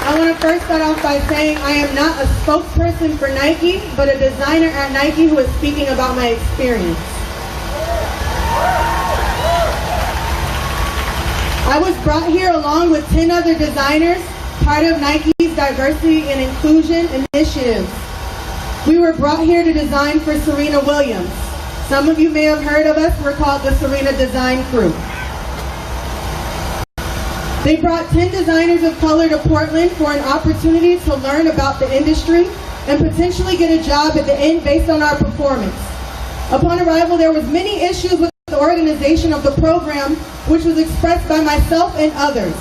I want to first start off by saying I am not a spokesperson for Nike, but a designer at Nike who is speaking about my experience. I was brought here along with 10 other designers, part of Nike's diversity and inclusion initiatives. We were brought here to design for Serena Williams. Some of you may have heard of us. We're called the Serena Design Crew. They brought 10 designers of color to Portland for an opportunity to learn about the industry and potentially get a job at the end based on our performance. Upon arrival, there was many issues with the organization of the program, which was expressed by myself and others.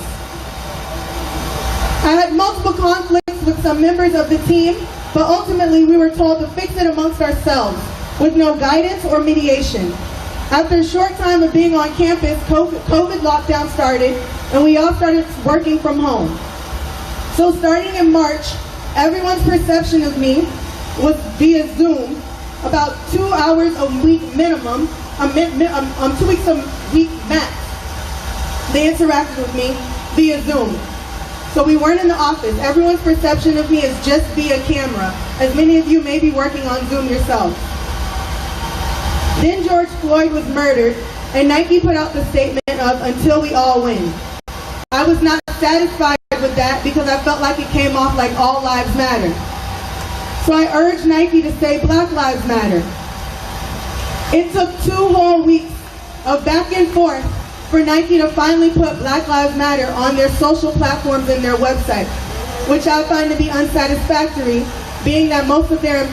I had multiple conflicts with some members of the team, but ultimately we were told to fix it amongst ourselves, with no guidance or mediation. After a short time of being on campus, COVID lockdown started, and we all started working from home. So starting in March, everyone's perception of me was via Zoom, about 2 hours a week minimum, 2 weeks a week max. They interacted with me via Zoom. So we weren't in the office. Everyone's perception of me is just via camera, as many of you may be working on Zoom yourself. Then George Floyd was murdered, and Nike put out the statement of "Until we all win." I was not satisfied with that because I felt like it came off like all lives matter. So I urged Nike to say Black Lives Matter. It took 2 whole weeks of back and forth for Nike to finally put Black Lives Matter on their social platforms and their website, which I find to be unsatisfactory, being that most of their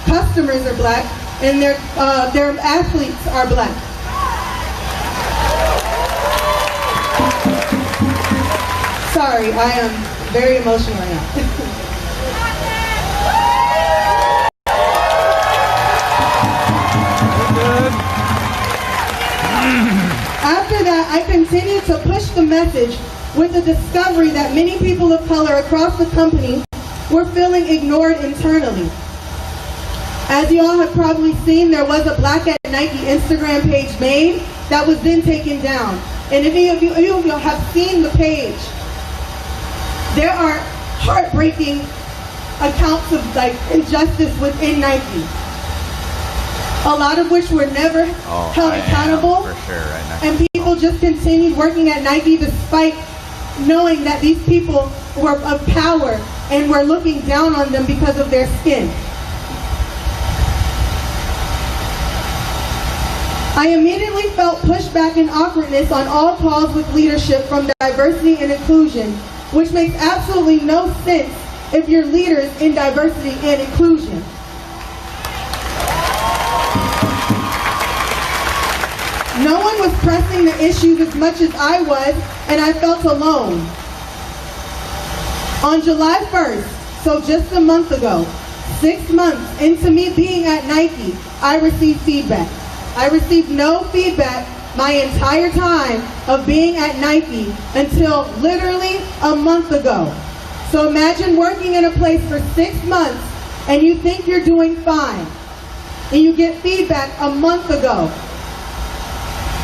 customers are black and their athletes are black. Sorry, I am very emotional right now. After that, I continued to push the message with the discovery that many people of color across the company were feeling ignored internally. As you all have probably seen, there was a Black at Nike Instagram page made that was then taken down. And if any of you have seen the page, there are heartbreaking accounts of injustice within Nike. A lot of which were never held accountable. For sure, right now. And people just continued working at Nike despite knowing that these people were of power and were looking down on them because of their skin. I immediately felt pushback and awkwardness on all calls with leadership from diversity and inclusion, which makes absolutely no sense if you're leaders in diversity and inclusion. No one was pressing the issues as much as I was, and I felt alone. On July 1st, so just a month ago, 6 months into me being at Nike, I received feedback. I received no feedback my entire time of being at Nike until literally a month ago. So imagine working in a place for 6 months and you think you're doing fine, and you get feedback a month ago.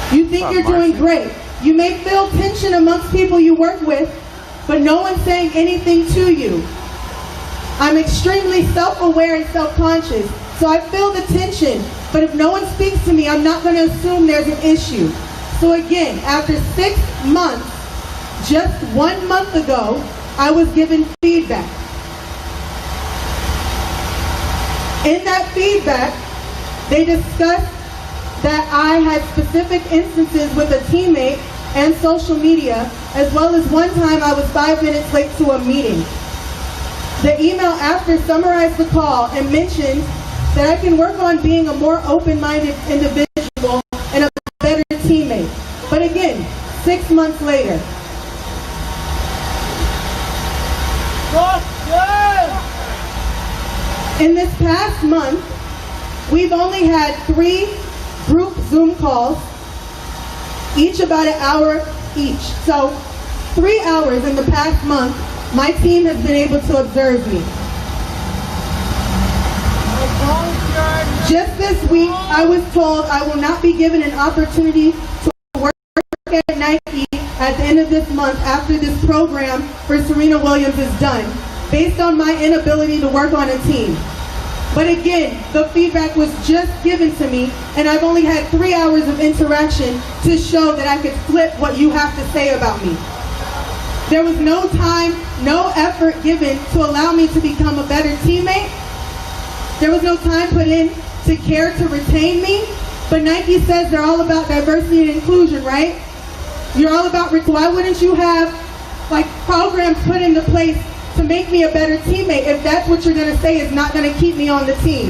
You think you're doing great. You may feel tension amongst people you work with, but no one's saying anything to you. I'm extremely self-aware and self-conscious, so I feel the tension, but if no one speaks to me, I'm not going to assume there's an issue. So again, after 6 months, just 1 month ago, I was given feedback. In that feedback, they discussed that I had specific instances with a teammate and social media, as well as one time I was 5 minutes late to a meeting. The email after summarized the call and mentioned that I can work on being a more open-minded individual and a better teammate. But again, 6 months later. In this past month, we've only had 3 group Zoom calls, each about an hour each. So 3 hours in the past month, my team has been able to observe me. Just this week, I was told I will not be given an opportunity to work at Nike at the end of this month after this program for Serena Williams is done, based on my inability to work on a team. But again, the feedback was just given to me, and I've only had 3 hours of interaction to show that I could flip what you have to say about me. There was no time, no effort given to allow me to become a better teammate. There was no time put in to care to retain me. But Nike says they're all about diversity and inclusion, right? You're all about, why wouldn't you have programs put into place to make me a better teammate if that's what you're going to say is not going to keep me on the team?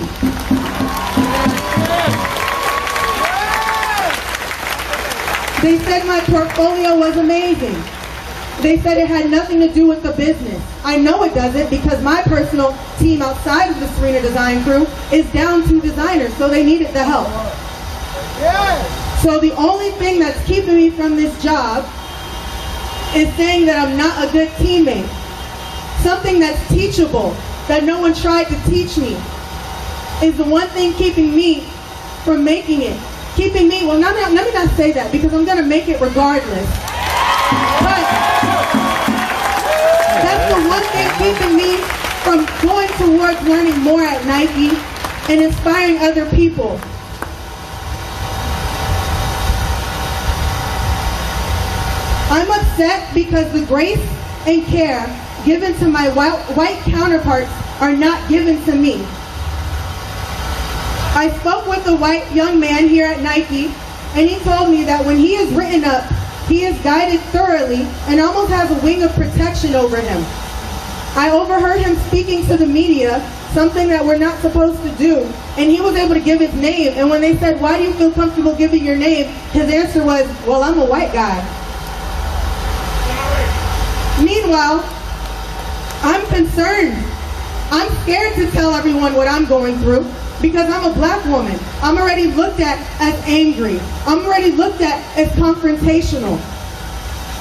They said my portfolio was amazing. They said it had nothing to do with the business. I know it doesn't, because my personal team outside of the Serena Design Crew is down 2 designers, so they needed the help. So the only thing that's keeping me from this job is saying that I'm not a good teammate. Something that's teachable, that no one tried to teach me, is the one thing keeping me from making it. Keeping me, well, let me not say that, because I'm going to make it regardless. But that's the one thing keeping me from going towards learning more at Nike and inspiring other people. I'm upset because the grace and care given to my white counterparts are not given to me. I spoke with a white young man here at Nike and he told me that when he is written up, he is guided thoroughly and almost has a wing of protection over him. I overheard him speaking to the media, something that we're not supposed to do, and he was able to give his name, and when they said, why do you feel comfortable giving your name, his answer was, well, I'm a white guy. Meanwhile, I'm concerned. I'm scared to tell everyone what I'm going through because I'm a black woman. I'm already looked at as angry. I'm already looked at as confrontational.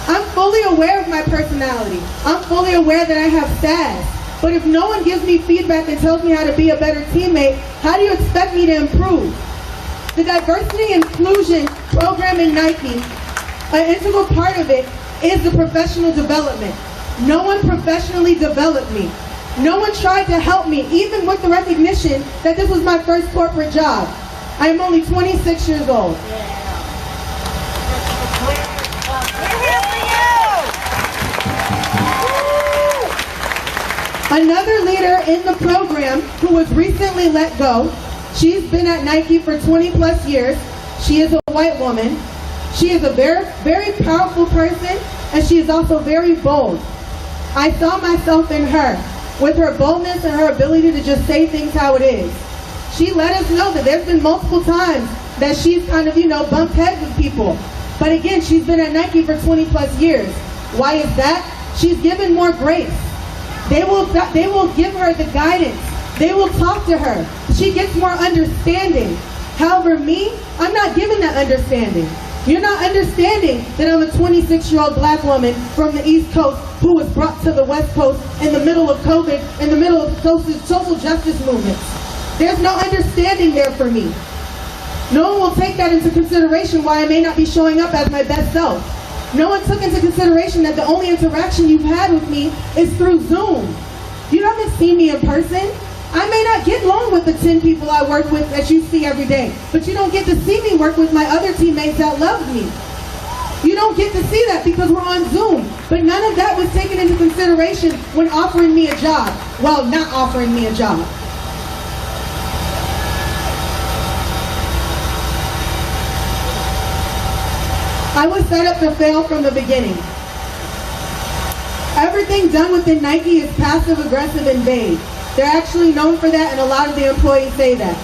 I'm fully aware of my personality. I'm fully aware that I have sass. But if no one gives me feedback and tells me how to be a better teammate, how do you expect me to improve? The diversity inclusion program in Nike, an integral part of it is the professional development. No one professionally developed me. No one tried to help me, even with the recognition that this was my first corporate job. I am only 26 years old. Another leader in the program who was recently let go, she's been at Nike for 20 plus years. She is a white woman. She is a very, very powerful person, and she is also very bold. I saw myself in her, with her boldness and her ability to just say things how it is. She let us know that there's been multiple times that she's kind of, bumped heads with people. But again, she's been at Nike for 20 plus years. Why is that? She's given more grace. They will give her the guidance. They will talk to her. She gets more understanding. However, me, I'm not given that understanding. You're not understanding that I'm a 26-year-old black woman from the East Coast who was brought to the West Coast in the middle of COVID, in the middle of social justice movements. There's no understanding there for me. No one will take that into consideration why I may not be showing up as my best self. No one took into consideration that the only interaction you've had with me is through Zoom. You haven't seen me in person. I may not get along with the 10 people I work with that you see every day, but you don't get to see me work with my other teammates that love me. You don't get to see that because we're on Zoom. But none of that was taken into consideration when offering me a job. Well, not offering me a job. I was set up to fail from the beginning. Everything done within Nike is passive, aggressive, and vague. They're actually known for that, and a lot of the employees say that.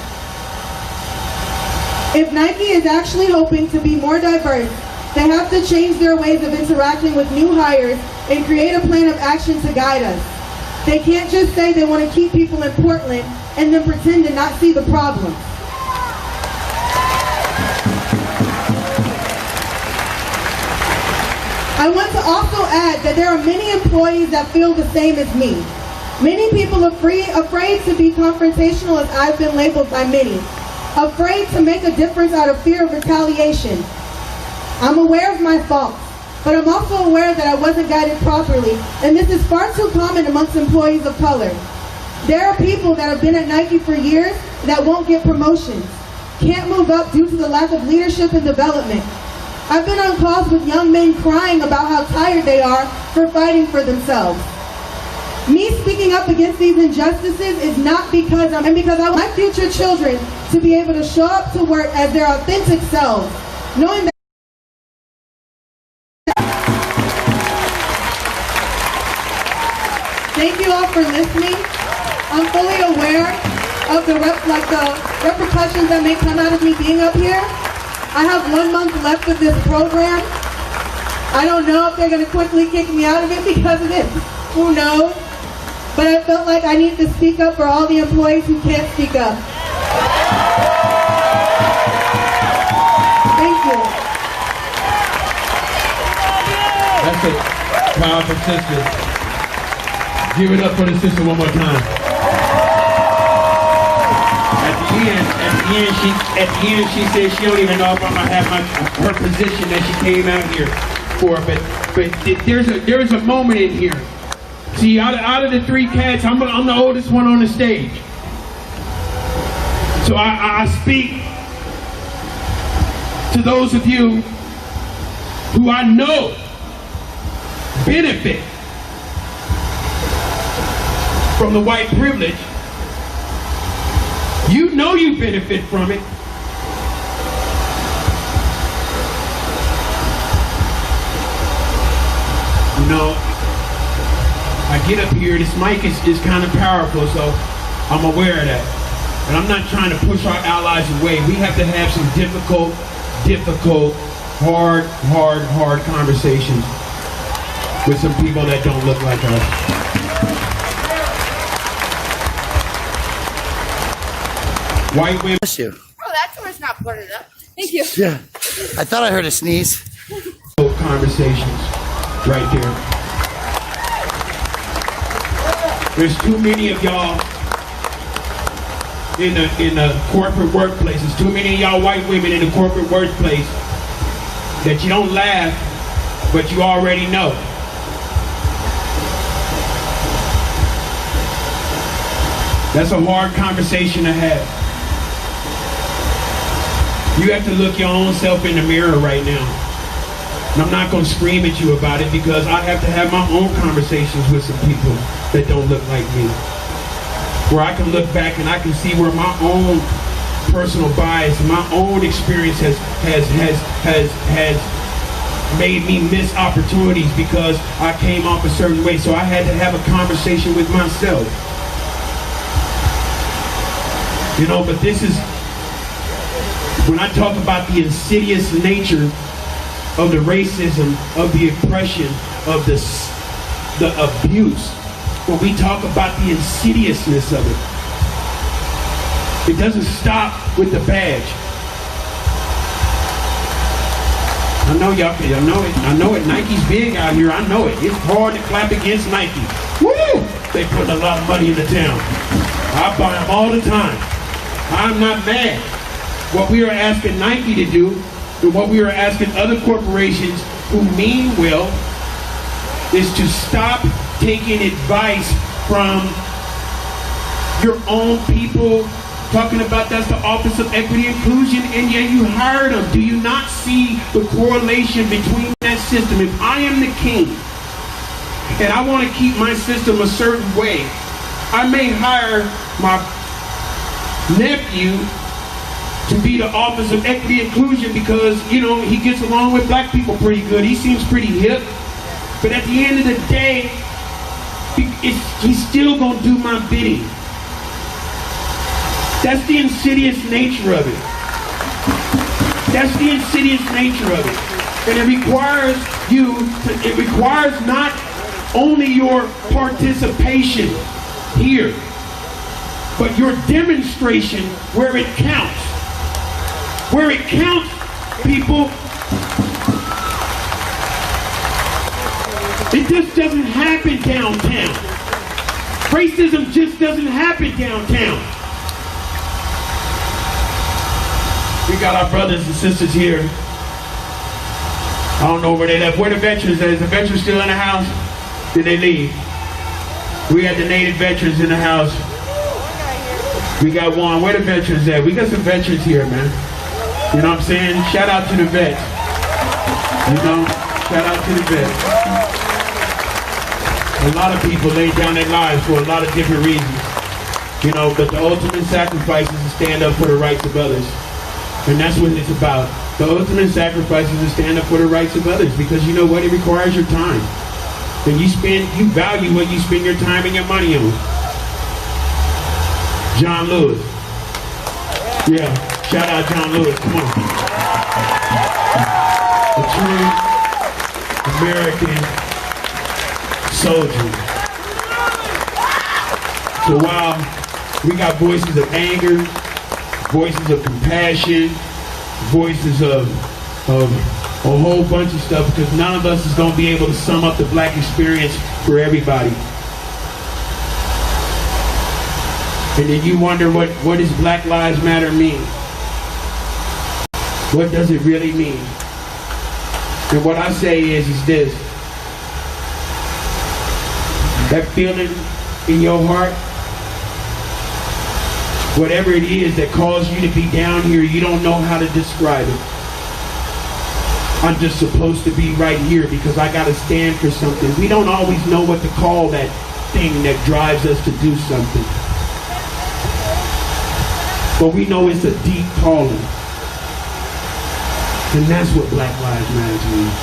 If Nike is actually hoping to be more diverse, they have to change their ways of interacting with new hires and create a plan of action to guide us. They can't just say they want to keep people in Portland and then pretend to not see the problem. I want to also add that there are many employees that feel the same as me. Many people are afraid to be confrontational, as I've been labeled by many. Afraid to make a difference out of fear of retaliation. I'm aware of my faults, but I'm also aware that I wasn't guided properly, and this is far too common amongst employees of color. There are people that have been at Nike for years that won't get promotions, can't move up due to the lack of leadership and development. I've been on calls with young men crying about how tired they are for fighting for themselves. Me speaking up against these injustices is not because I want my future children to be able to show up to work as their authentic selves, knowing that. Thank you all for listening. I'm fully aware of the repercussions that may come out of me being up here. I have 1 month left of this program. I don't know if they're going to quickly kick me out of it because of this. Who knows? But I felt like I need to speak up for all the employees who can't speak up. Thank you. That's a powerful sister. Give it up for the sister one more time. At the end, she said she don't even know if I'm gonna have her position that she came out here for. But there's a moment in here. See, out of the 3 cats, I'm the oldest one on the stage. So I speak to those of you who I know benefit from the white privilege. You know you benefit from it. know, I get up here, this mic is kind of powerful, so I'm aware of that. And I'm not trying to push our allies away. We have to have some difficult, hard conversations with some people that don't look like us. White women. Bless you. Oh, that door's not boarded up. Thank you. Yeah. I thought I heard a sneeze. Conversations right there. There's too many of y'all in the corporate workplaces, too many of y'all white women in the corporate workplace that you don't laugh, but you already know. That's a hard conversation to have. You have to look your own self in the mirror right now. And I'm not going to scream at you about it because I have to have my own conversations with some people that don't look like me. Where I can look back and I can see where my own personal bias, my own experience has made me miss opportunities because I came off a certain way. So I had to have a conversation with myself. You know, but this is, when I talk about the insidious nature of the racism, of the oppression, of the abuse, when we talk about the insidiousness of it, it doesn't stop with the badge. I know y'all, I know it. Nike's big out here, I know it. It's hard to clap against Nike. Woo! They put a lot of money in the town. I buy them all the time. I'm not mad. What we are asking Nike to do, and what we are asking other corporations who mean well, is to stop taking advice from your own people, talking about that's the Office of Equity and Inclusion, and yet you hired them. Do you not see the correlation between that system? If I am the king, and I want to keep my system a certain way, I may hire my nephew to be the Office of Equity and Inclusion because, you know, he gets along with black people pretty good. He seems pretty hip. But at the end of the day, he's still going to do my bidding. That's the insidious nature of it. That's the insidious nature of it. And it requires it requires not only your participation here, but your demonstration where it counts. Where it counts, people. It just doesn't happen downtown. Racism just doesn't happen downtown. We got our brothers and sisters here. I don't know where they left. Where the veterans at? Is the veterans still in the house? Did they leave? We got the native veterans in the house. We got one. Where the veterans at? We got some veterans here, man. You know what I'm saying? Shout out to the vets. You know, shout out to the vets. A lot of people laid down their lives for a lot of different reasons. You know, but the ultimate sacrifice is to stand up for the rights of others. And that's what it's about. The ultimate sacrifice is to stand up for the rights of others, because you know what? It requires your time. And you value what you spend your time and your money on. John Lewis. Yeah, shout out John Lewis, come on. A true American soldier. So while we got voices of anger, voices of compassion, voices of a whole bunch of stuff, because none of us is going to be able to sum up the black experience for everybody. And then you wonder what does Black Lives Matter mean? What does it really mean? And what I say is this. That feeling in your heart, whatever it is that caused you to be down here, you don't know how to describe it. I'm just supposed to be right here because I got to stand for something. We don't always know what to call that thing that drives us to do something. But we know it's a deep calling. And that's what Black Lives Matter means.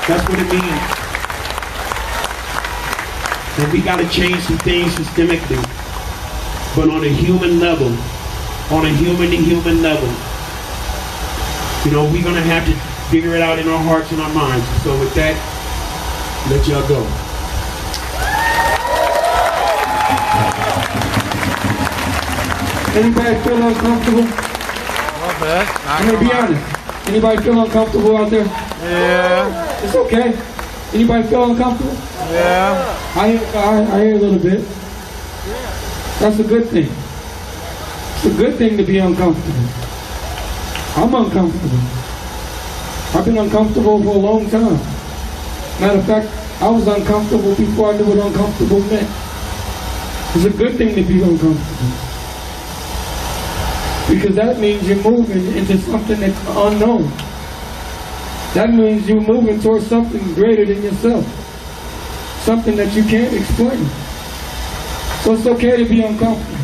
That's what it means. And we got to change some things systemically. But on a human level, on a human-to-human level, you know, we're going to have to figure it out in our hearts and our minds. So with that, let y'all go. Anybody feel uncomfortable? I mean, be honest. Anybody feel uncomfortable out there? Yeah. It's okay. Anybody feel uncomfortable? Yeah. I hear a little bit. That's a good thing. It's a good thing to be uncomfortable. I'm uncomfortable. I've been uncomfortable for a long time. Matter of fact, I was uncomfortable before I knew what uncomfortable meant. It's a good thing to be uncomfortable. Because that means you're moving into something that's unknown. That means you're moving towards something greater than yourself. Something that you can't explain. So it's okay to be uncomfortable.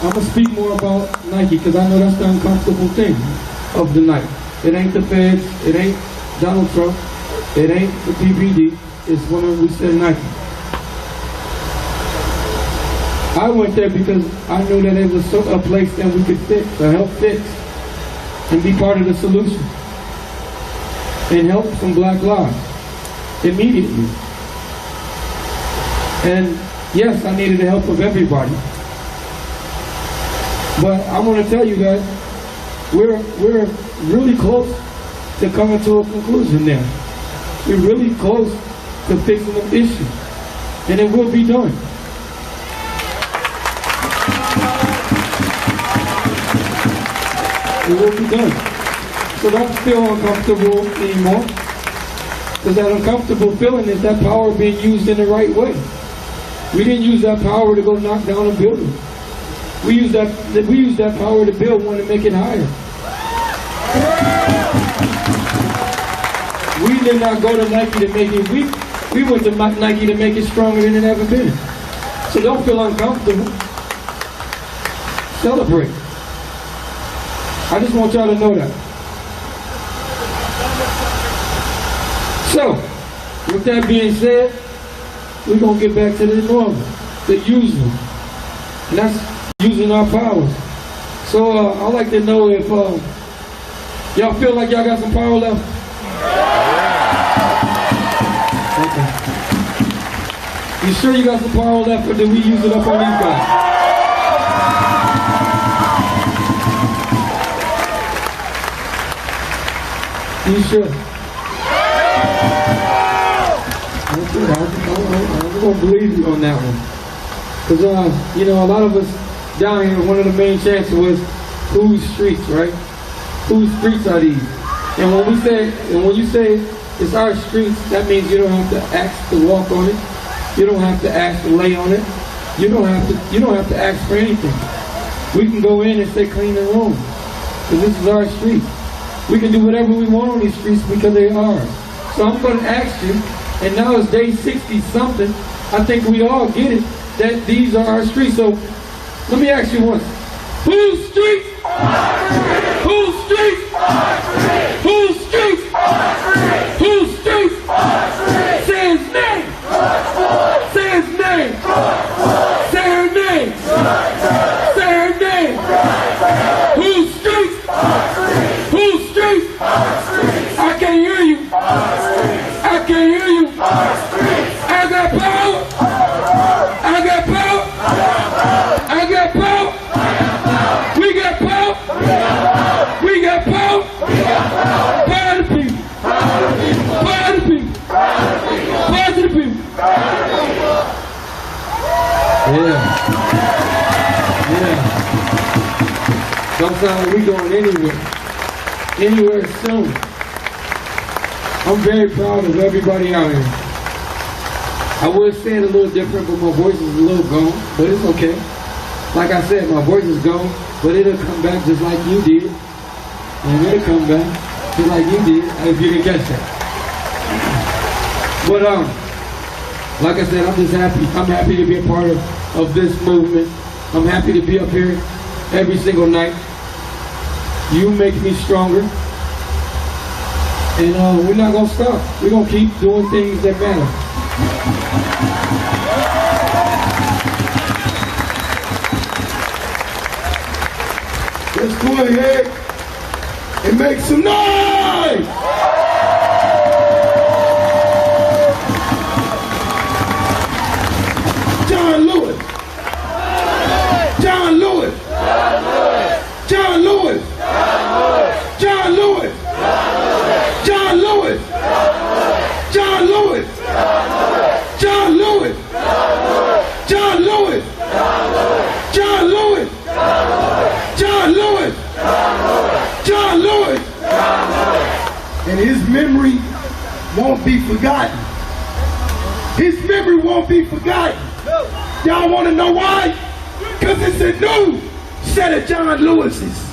I'm going to speak more about Nike because I know that's the uncomfortable thing of the night. It ain't the feds, it ain't Donald Trump, it ain't the PPD, it's when we said Nike. I went there because I knew that it was a place that we could fix, or help fix, and be part of the solution. And help some black lives, immediately. And yes, I needed the help of everybody. But I want to tell you that we're really close to coming to a conclusion there. We're really close to fixing the issue. And it will be done. It will be done. So don't feel uncomfortable anymore. Because that uncomfortable feeling is that power being used in the right way. We didn't use that power to go knock down a building. We use that power to build one and make it higher. We did not go to Nike to make it weak. We went to Nike to make it stronger than it ever been. So don't feel uncomfortable. Celebrate. I just want y'all to know that. So, with that being said, we're going to get back to the normal, the usual. And that's using our powers. So I'd like to know if y'all feel like y'all got some power left? Okay. You sure you got some power left, or did we use it up on these guys? You sure? Okay, I'm going to believe you on that one. Because, you know, a lot of us down here, one of the main chances was whose streets, right? Whose streets are these? And when you say it's our streets, that means you don't have to ask to walk on it. You don't have to ask to lay on it. You don't have to ask for anything. We can go in and say clean the room. Because this is our street. We can do whatever we want on these streets because they are ours. So I'm going to ask you, and now it's day 60 something, I think we all get it, that these are our streets. So let me ask you once. Whose streets? Whose streets? Whose streets? Whose streets? Say his name. Say his name. Say her name. Say her name. Whose streets? Whose streets? I can't hear you. I can't hear you. I got power. I got power. I got power. We got power. We got power. Power to people. Power to people. Power to the people. Yeah. Don't sound like we going anywhere soon. I'm very proud of everybody out here. I would say it a little different, but my voice is a little gone, but it's okay. Like I said, my voice is gone, but it'll come back just like you did. And it'll come back just like you did, if you didn't catch that. But Like I said, I'm just happy. I'm happy to be a part of this movement. I'm happy to be up here every single night. You make me stronger. And we're not gonna stop. We're gonna keep doing things that matter. Let's go ahead and make some noise! John Lewis! John Lewis! John Lewis! John Lewis! John Lewis! John Lewis! John Lewis! John Lewis! John Lewis! John Lewis! John Lewis! And his memory won't be forgotten. His memory won't be forgotten. Y'all want to know why? Because it's a new set of John Lewis's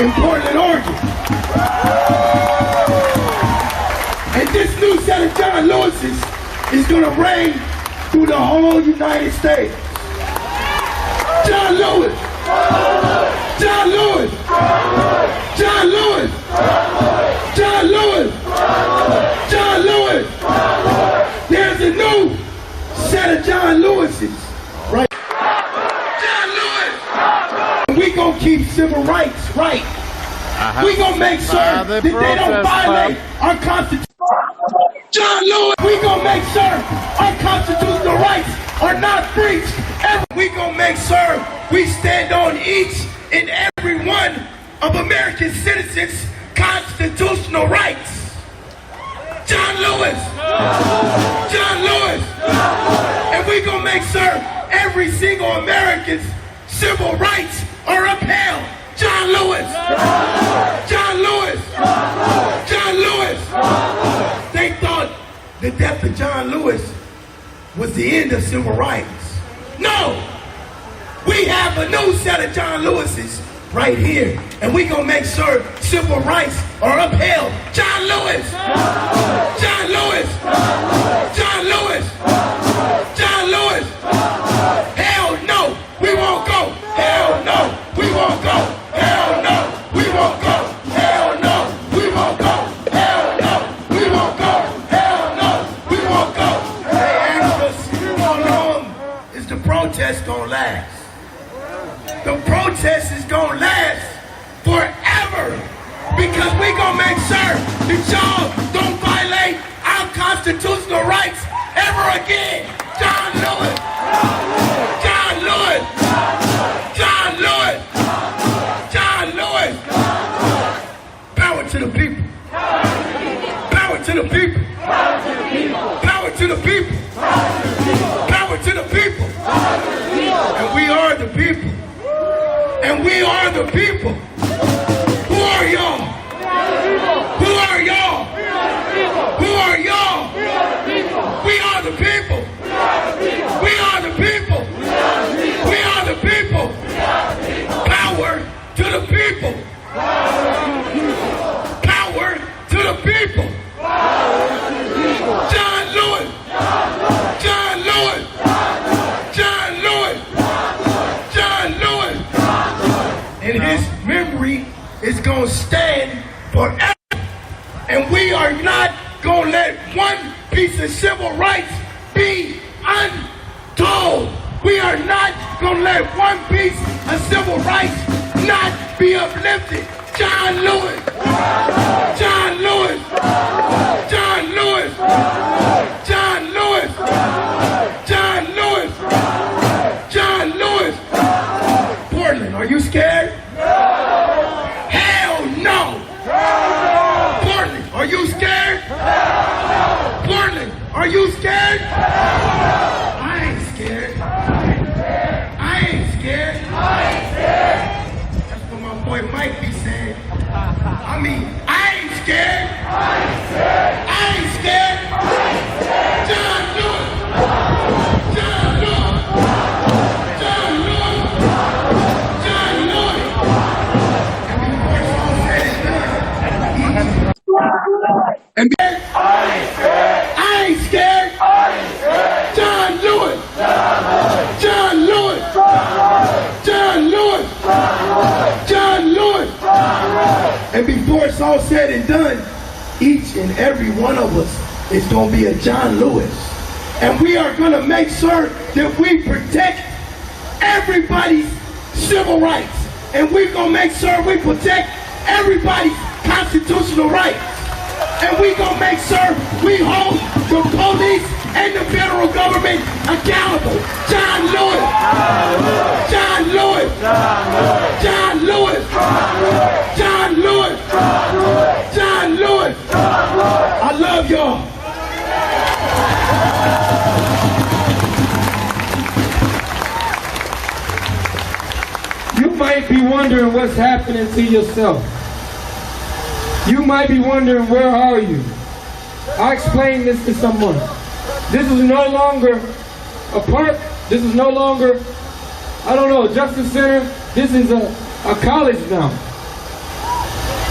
in Portland, Oregon. And this new set of John Lewis's is going to reign through the whole United States. John Lewis! John Lewis! John Lewis! John Lewis! John Lewis! There's a new set of John Lewis's, right? John Lewis! We gonna keep civil rights right. We gonna make sure that they don't violate our Constitution. John Lewis! We gonna make sure our constitutional rights are not breached. And we gonna make sure we stand on each and every one of American citizens' constitutional rights. John Lewis! John Lewis! And we gonna make sure every single American's civil rights are upheld. John Lewis! John Lewis! John Lewis! They thought the death of John Lewis was the end of civil rights. No! We have a new set of John Lewis's right here. And we gonna make sure civil rights are upheld. John Lewis! John Lewis! John Lewis! John Lewis! Hell no! We won't go! Hell no! We won't go! Hell no! We won't go! Hell no! We won't go! Hell no! We won't go! Hell no! We won't go! They asked us how long is the protest gonna last? The protest is gonna last forever because we gonna make sure that y'all don't violate our constitutional rights ever again. John Lewis! John Lewis! John Lewis! John Lewis! Power to the people! Power to the people! Power to the people! Power to the people! And we are the people! And we are the people. Who are y'all? Who are y'all? Who are y'all? We are the people. We are the people. We are the people. Power to the people. Power to the people. John Lewis. John Lewis. John Lewis. John Lewis. And his memory is going to stand forever. And we are not going to let one piece of civil rights be untold. We are not going to let one piece of civil rights not be uplifted. John Lewis! John Lewis! John Lewis! John Lewis! John Lewis! John Lewis! Portland, are you scared? Hell no! Portland, are you scared? Portland, are you scared? I ain't scared. I ain't scared. That's what my boy Mike be saying. I mean, I ain't scared. I ain't scared. John Lewis. John Lewis. John Lewis. John Lewis. And I ain't scared. I ain't scared. all said and done, each and every one of us is going to be a John Lewis. And we are going to make sure that we protect everybody's civil rights. And we're going to make sure we protect everybody's constitutional rights. And we're going to make sure we hold the police and the federal government accountable. John Lewis! John Lewis! John Lewis! John Lewis! John Lewis! I love y'all. You might be wondering what's happening to yourself. You might be wondering, where are you? I explained this to someone. This is no longer a park. This is no longer, I don't know, Justice Center. This is a college now.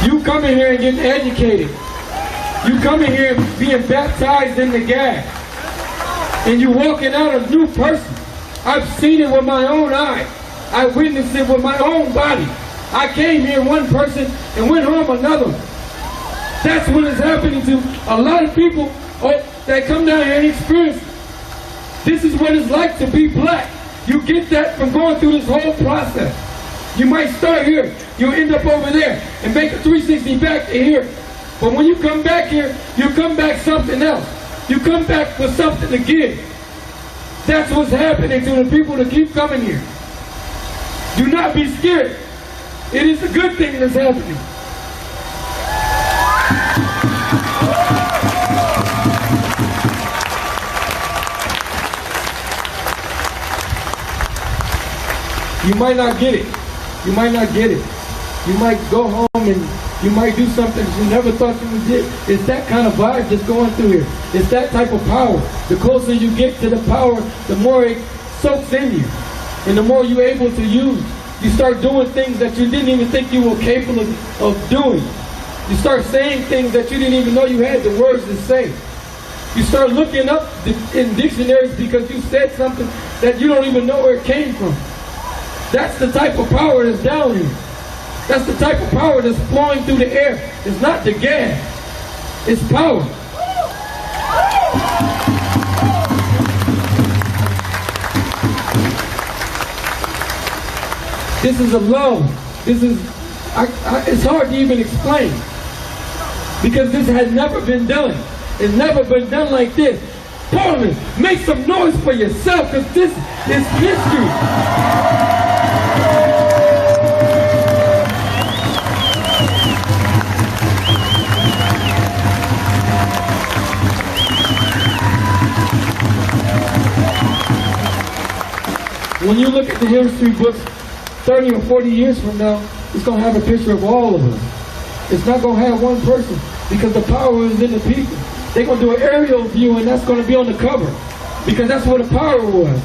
You come in here and get educated. You come in here being baptized in the gas. And you're walking out a new person. I've seen it with my own eyes. I witnessed it with my own body. I came here one person and went home another. That's what is happening to a lot of people that come down here and experience. This is what it's like to be black. You get that from going through this whole process. You might start here, you'll end up over there and make a 360 back to here. But when you come back here, you come back something else. You come back with something to give. That's what's happening to the people that keep coming here. Do not be scared. It is a good thing that's happening. You might not get it. You might not get it. You might go home and you might do something you never thought you would do. It's that kind of vibe that's going through here. It's that type of power. The closer you get to the power, the more it soaks in you. And the more you're able to use. You start doing things that you didn't even think you were capable of doing. You start saying things that you didn't even know you had the words to say. You start looking up in dictionaries because you said something that you don't even know where it came from. That's the type of power that's down here. That's the type of power that's flowing through the air. It's not the gas. It's power. This is a love. This is, it's hard to even explain. Because this had never been done. It's never been done like this. Portland, make some noise for yourself, because this is history. When you look at the history books, 30 or 40 years from now, it's going to have a picture of all of us. It's not going to have one person, because the power is in the people. They're going to do an aerial view, and that's going to be on the cover, because that's where the power was.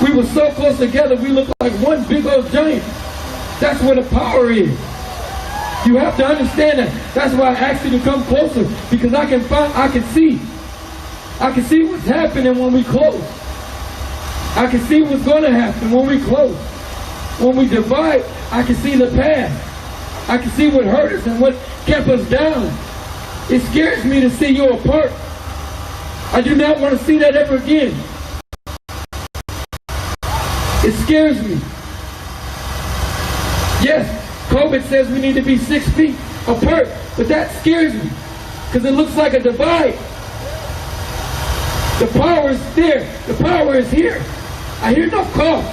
We were so close together, we looked like one big old giant. That's where the power is. You have to understand that. That's why I asked you to come closer, because I can see. I can see what's happening when we close. I can see what's going to happen when we close. When we divide, I can see the past. I can see what hurt us and what kept us down. It scares me to see you apart. I do not want to see that ever again. It scares me. Yes, COVID says we need to be 6 feet apart, but that scares me because it looks like a divide. The power is there. The power is here. I hear no cough.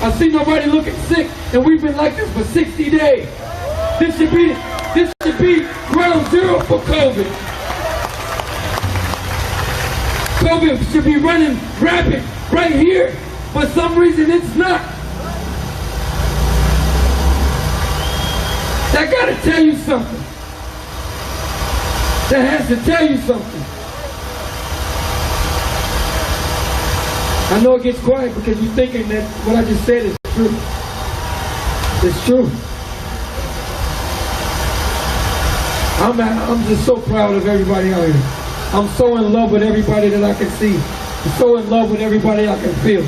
I see nobody looking sick, and we've been like this for 60 days. This should be ground zero for COVID. COVID should be running rapid right here. For some reason, it's not. That gotta tell you something. That has to tell you something. I know it gets quiet because you're thinking that what I just said is true. It's true. I'm just so proud of everybody out here. I'm so in love with everybody that I can see. I'm so in love with everybody I can feel.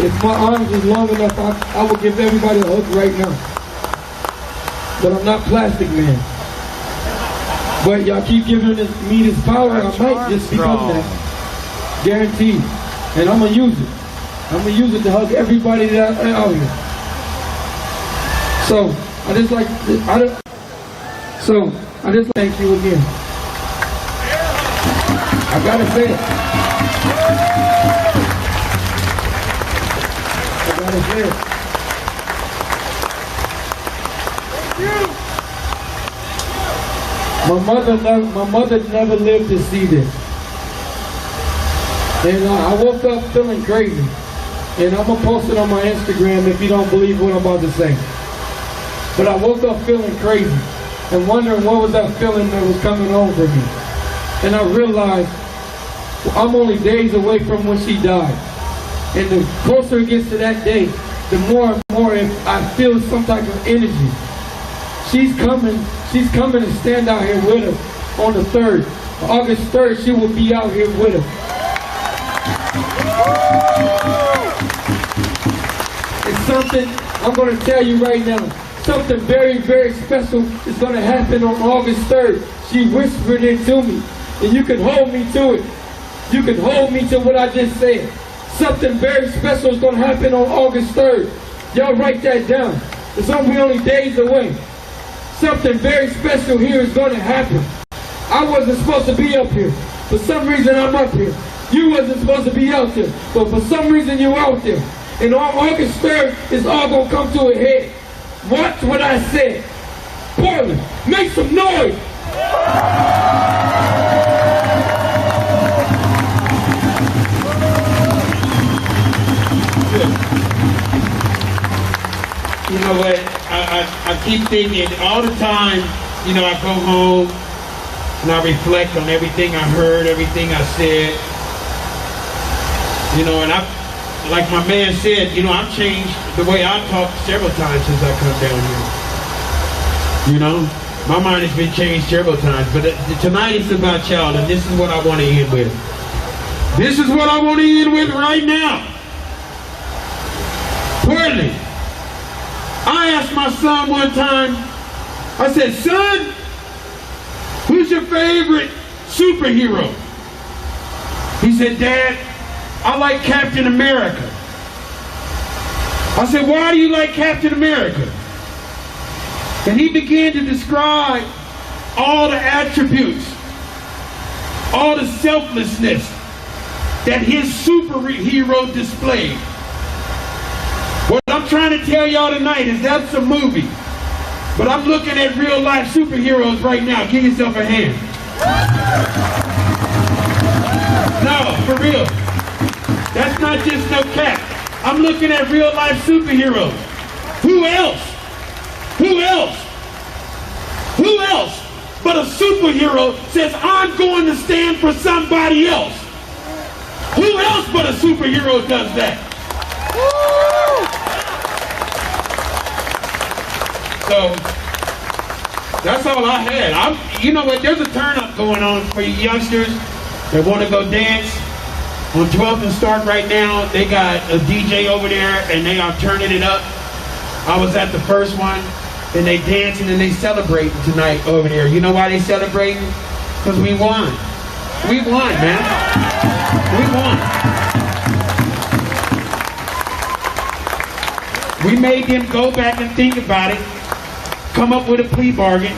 If my arms was long enough, I would give everybody a hug right now. But I'm not Plastic Man. But y'all keep giving me this power, I might just become that. Guaranteed. And I'm gonna use it. I'm gonna use it to hug everybody that out here. So I just thank you again. I gotta say it. I gotta say it. My mother never lived to see this. And I woke up feeling crazy. And I'm gonna post it on my Instagram if you don't believe what I'm about to say. But I woke up feeling crazy and wondering what was that feeling that was coming over me. And I realized I'm only days away from when she died. And the closer it gets to that day, the more and more I feel some type of energy. She's coming to stand out here with us on the 3rd. August 3rd, she will be out here with us. It's something I'm going to tell you right now. Something very, very special is going to happen on August 3rd. She whispered it to me, and you can hold me to it. You can hold me to what I just said. Something very special is going to happen on August 3rd. Y'all write that down. It's only days away. Something very special here is going to happen. I wasn't supposed to be up here. For some reason, I'm up here. You wasn't supposed to be out there. But for some reason, you're out there. And on August 3rd, it's all going to come to a head. Watch what I said. Portland, make some noise. You know what, I keep thinking all the time, you know, I go home and I reflect on everything I heard, everything I said. You know, and like my man said, you know, I've changed the way I talk several times since I come down here. You know, my mind has been changed several times, but tonight it's about y'all, and this is what I want to end with. This is what I want to end with right now. Portland. I asked my son one time, I said, son, who's your favorite superhero? He said, Dad, I like Captain America. I said, why do you like Captain America? And he began to describe all the attributes, all the selflessness that his superhero displayed. What I'm trying to tell y'all tonight is that's a movie. But I'm looking at real life superheroes right now. Give yourself a hand. No, for real. That's not just no cap. I'm looking at real life superheroes. Who else? Who else? Who else but a superhero says, I'm going to stand for somebody else? Who else but a superhero does that? So, that's all I had. You know what, there's a turn up going on for you youngsters that want to go dance. On 12th and Stark right now, they got a DJ over there and they are turning it up. I was at the first one and they dancing and they celebrating tonight over there. You know why they celebrating? Because we won. We won, man. We won. We made them go back and think about it, come up with a plea bargain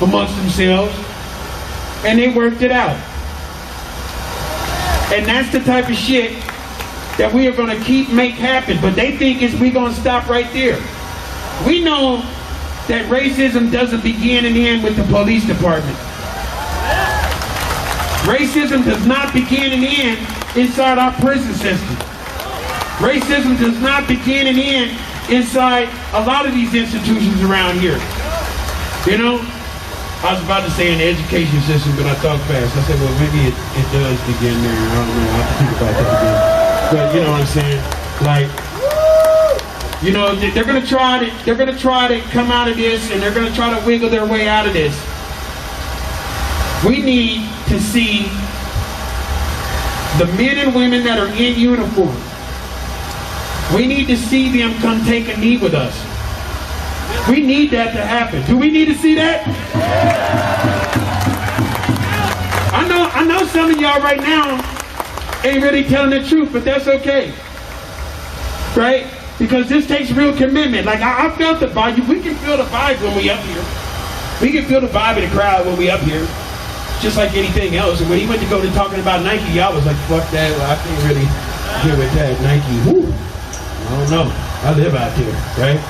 amongst themselves, and they worked it out. And that's the type of shit that we are going to make happen. But they think we going to stop right there. We know that racism doesn't begin and end with the police department. Racism does not begin and end inside our prison system. Racism does not begin and end inside a lot of these institutions around here. You know, I was about to say in the education system, but I talked fast. I said, well, maybe it does begin there. I don't know. I have to think about that again. But you know what I'm saying? Like, you know, they're gonna try to come out of this, and they're gonna try to wiggle their way out of this. We need to see the men and women that are in uniform We need to see them come take a knee with us. We need that to happen. Do we need to see that? I know some of y'all right now ain't really telling the truth, but that's okay. Right? Because this takes real commitment. Like I felt the vibe. We can feel the vibe when we up here. We can feel the vibe of the crowd when we up here. Just like anything else. And when he went to go to talking about Nike, y'all was like, fuck that. Well, I can't really deal with that. Nike, whoo. I don't know. I live out there, right?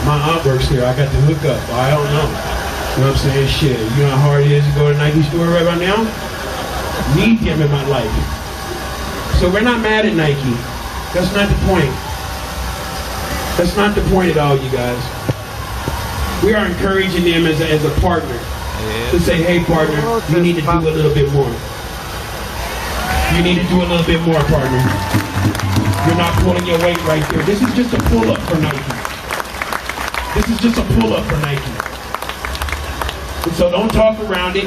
My aunt works there. I got to hook up. I don't know. You know what I'm saying? Shit. You know how hard it is to go to a Nike store right about now? Need them in my life. So we're not mad at Nike. That's not the point. That's not the point at all, you guys. We are encouraging them as a partner. To say, hey partner, you need to do a little bit more. You need to do a little bit more, partner. You're not pulling your weight right there. This is just a pull-up for Nike. This is just a pull-up for Nike. And so don't talk around it.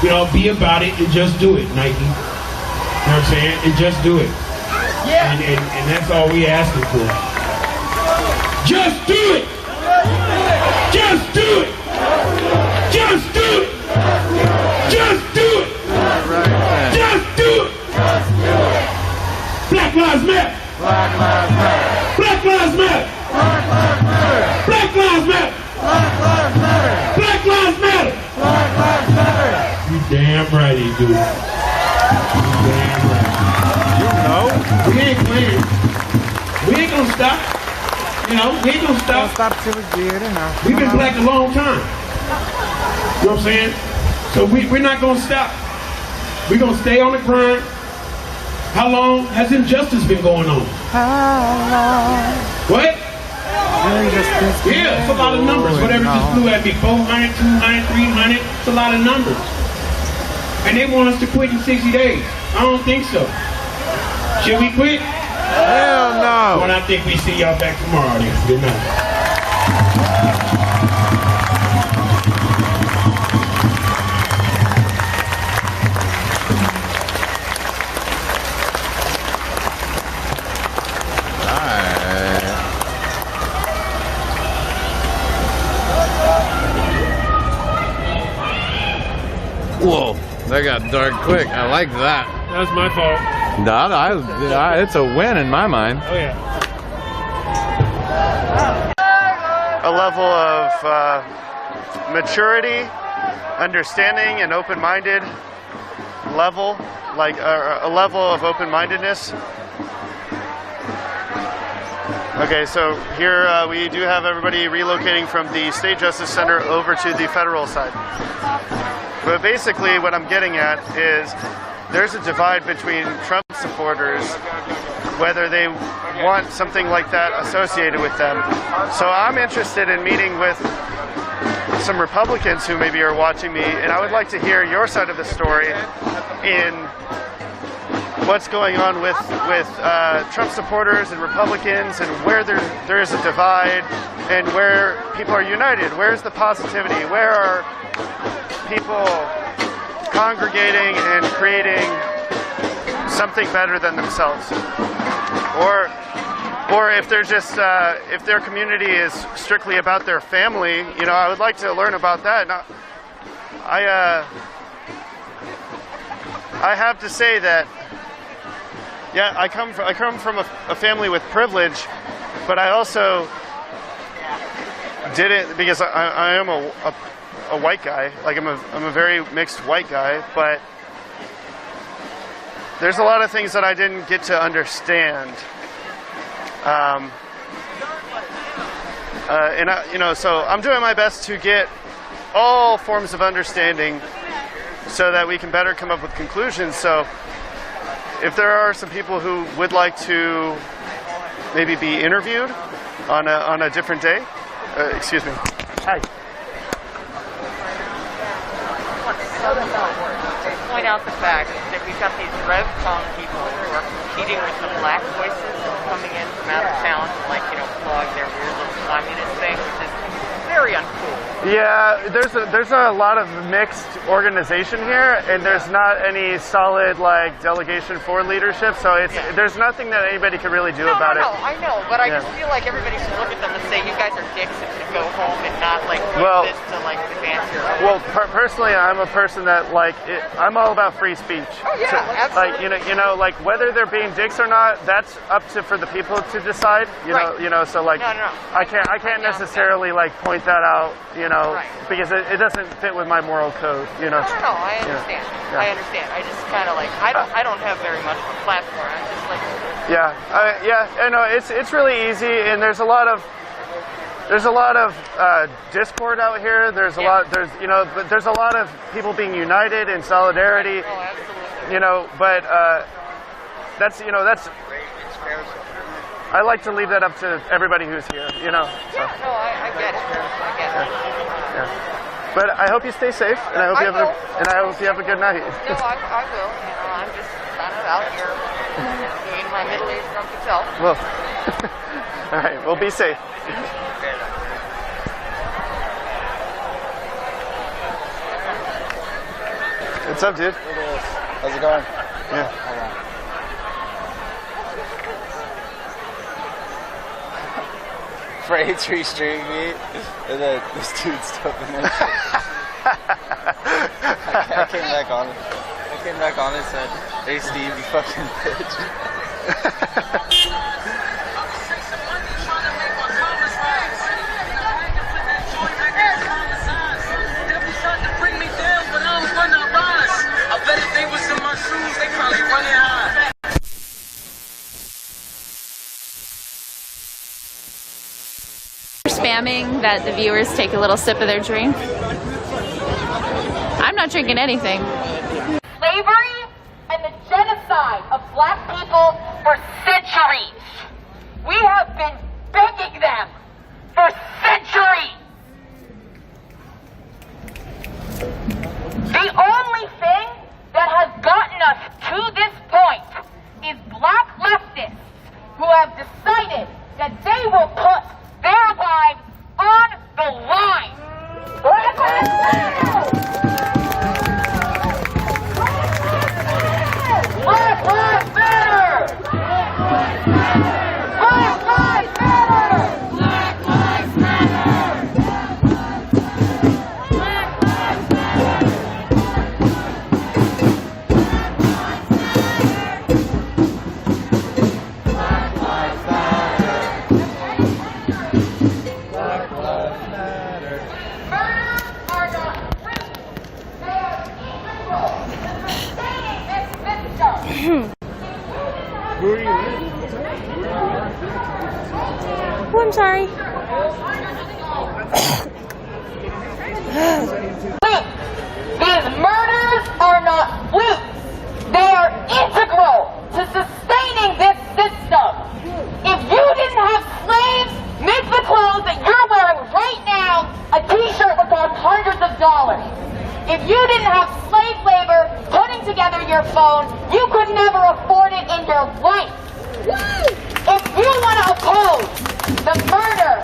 You know, be about it and just do it, Nike. You know what I'm saying? And just do it. Yeah. And that's all we asking for. Just do it! Just do it! Just do it! Just do it! Just do it! Black Lives Matter! Black Lives Matter! Black Lives Matter! Black Lives Matter! Black Lives Matter! Black Lives Matter! You damn right he do. You damn right. You know? We ain't playing. We ain't gonna stop. You know, we ain't gonna stop. Stop till we get it now. We've been black a long time. You know what I'm saying? So we're not gonna stop. We're gonna stay on the grind. How long has injustice been going on? How long? What? Yeah, it's a lot of numbers. Whatever just flew at me. 400, 200, 300. It's a lot of numbers. And they want us to quit in 60 days. I don't think so. Should we quit? Hell no. Well, I think we see y'all back tomorrow then. Good night. Whoa, that got dark quick. I like that. That's my fault. It's a win in my mind. Oh yeah. A level of maturity, understanding, and open-minded level, like a level of open-mindedness. Okay, so here we do have everybody relocating from the State Justice Center over to the federal side. But basically what I'm getting at is there's a divide between Trump supporters, whether they want something like that associated with them. So I'm interested in meeting with some Republicans who maybe are watching me, and I would like to hear your side of the story in what's going on with Trump supporters and Republicans, and where there is a divide and where people are united. Where's the positivity? Where are people congregating and creating something better than themselves? Or if they're just if their community is strictly about their family, you know, I would like to learn about that. Now, I have to say that, yeah, I come from a family with privilege, but I also did it because I am a white guy. Like I'm a very mixed white guy, but there's a lot of things that I didn't get to understand. So I'm doing my best to get all forms of understanding so that we can better come up with conclusions. So if there are some people who would like to maybe be interviewed on a different day, excuse me. Hi. To point out the fact that we've got these Rev Con people who are competing with the black voices coming in from out of town to, like, you know, plug their weird little communist thing, which is very uncool. Yeah, there's a lot of mixed organization here, and there's not any solid like delegation for leadership. So there's nothing that anybody could really do about it. I know, but I just feel like everybody should look at them and say, you guys are dicks and should go home and not like use this to like advance your own. Well, personally, I'm a person that like I'm all about free speech. Oh yeah, so, absolutely. Like like whether they're being dicks or not, that's up for the people to decide. You know, so like I can't necessarily like point that out. Because it doesn't fit with my moral code. No, I understand. Yeah. I understand. I just kind of like I don't have very much of a platform. I just like. I know it's really easy, and there's a lot of discord out here. There's a lot. But there's a lot of people being united in solidarity. Oh, absolutely. But that's. I like to leave that up to everybody who's here. So. Yeah, no, I get it. I get it. Yeah. But I hope you stay safe, and I hope you have a good night. No, I will. I'm just kind of out here being my middle-aged grumpy self. Well, all right. Well, be safe. What's up, dude? How's it going? Yeah. Hold on. For A-Tree Street meet, and then this dude's stuffing that shit. I came back on and said, "Hey Steve, you fucking bitch." Spamming that the viewers take a little sip of their drink. I'm not drinking anything. Slavery and the genocide of black people for centuries. We have been begging them for centuries. The only thing that has gotten us to this point is black leftists who have decided that they will put their lives on the line. Black Lives Matter! Black Lives Matter! Black Lives Matter! Black Lives Matter! Oh, I'm sorry. These murders are not flukes. They are integral to sustaining this system. If you didn't have slaves make the clothes that you're wearing right now, a t-shirt would cost hundreds of dollars. If you didn't have slave labor putting together your phone, you could never afford it in your life. If you want to oppose the murder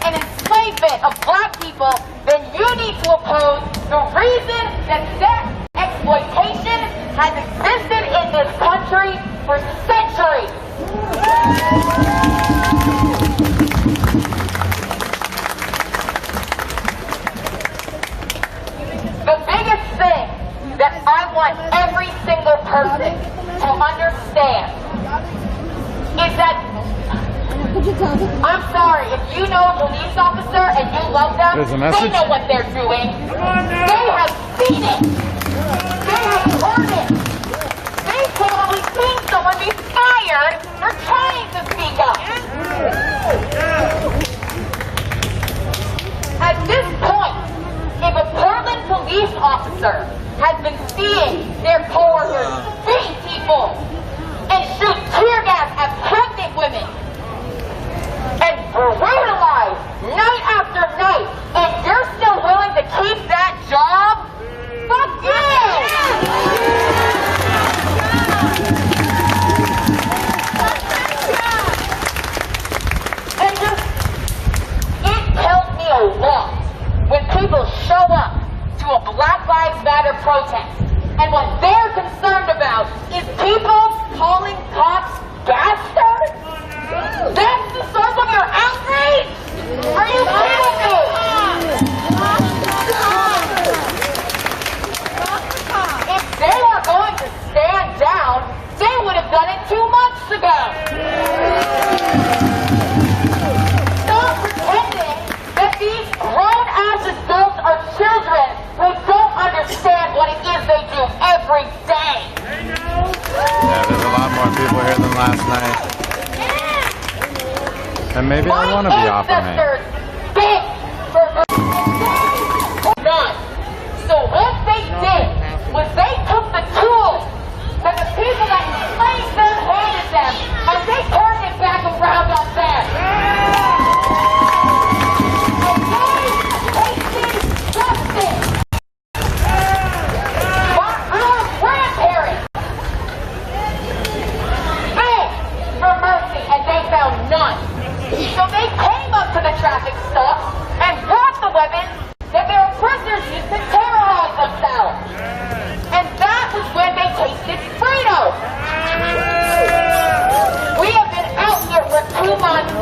and enslavement of black people, then you need to oppose the reason that sex exploitation has existed in this country for centuries. The biggest thing that I want every single person to understand is that, I'm sorry, if you know a police officer and you love them, they know what they're doing. They have seen it. They have heard it. They've probably seen someone be fired for trying to speak up. At this point, if a Portland police officer has been seeing their coworkers beat people and shoot tear gas at pregnant women and brutalize night after night, and you're still willing to keep that job, fuck you! Rider protest. And what they're concerned about is people calling cops bastards? That's the source of your outrage? Are you kidding me? If they were going to stand down, they would have done it 2 months ago. Stop pretending that these grown-ass adults are children who don't understand what it is they do every day. Yeah, there's a lot more people here than last night. And maybe I want to be off of me. None. So what they did was they took the tools that the people that enslaved them handed them, and they turned it back around on them. And they tasted justice. Our grandparents begged for mercy, and they found none. So they came up to the traffic stop and brought the weapons that their prisoners used to terrorize themselves. And that was when they tasted freedom. We have been out here for 2 months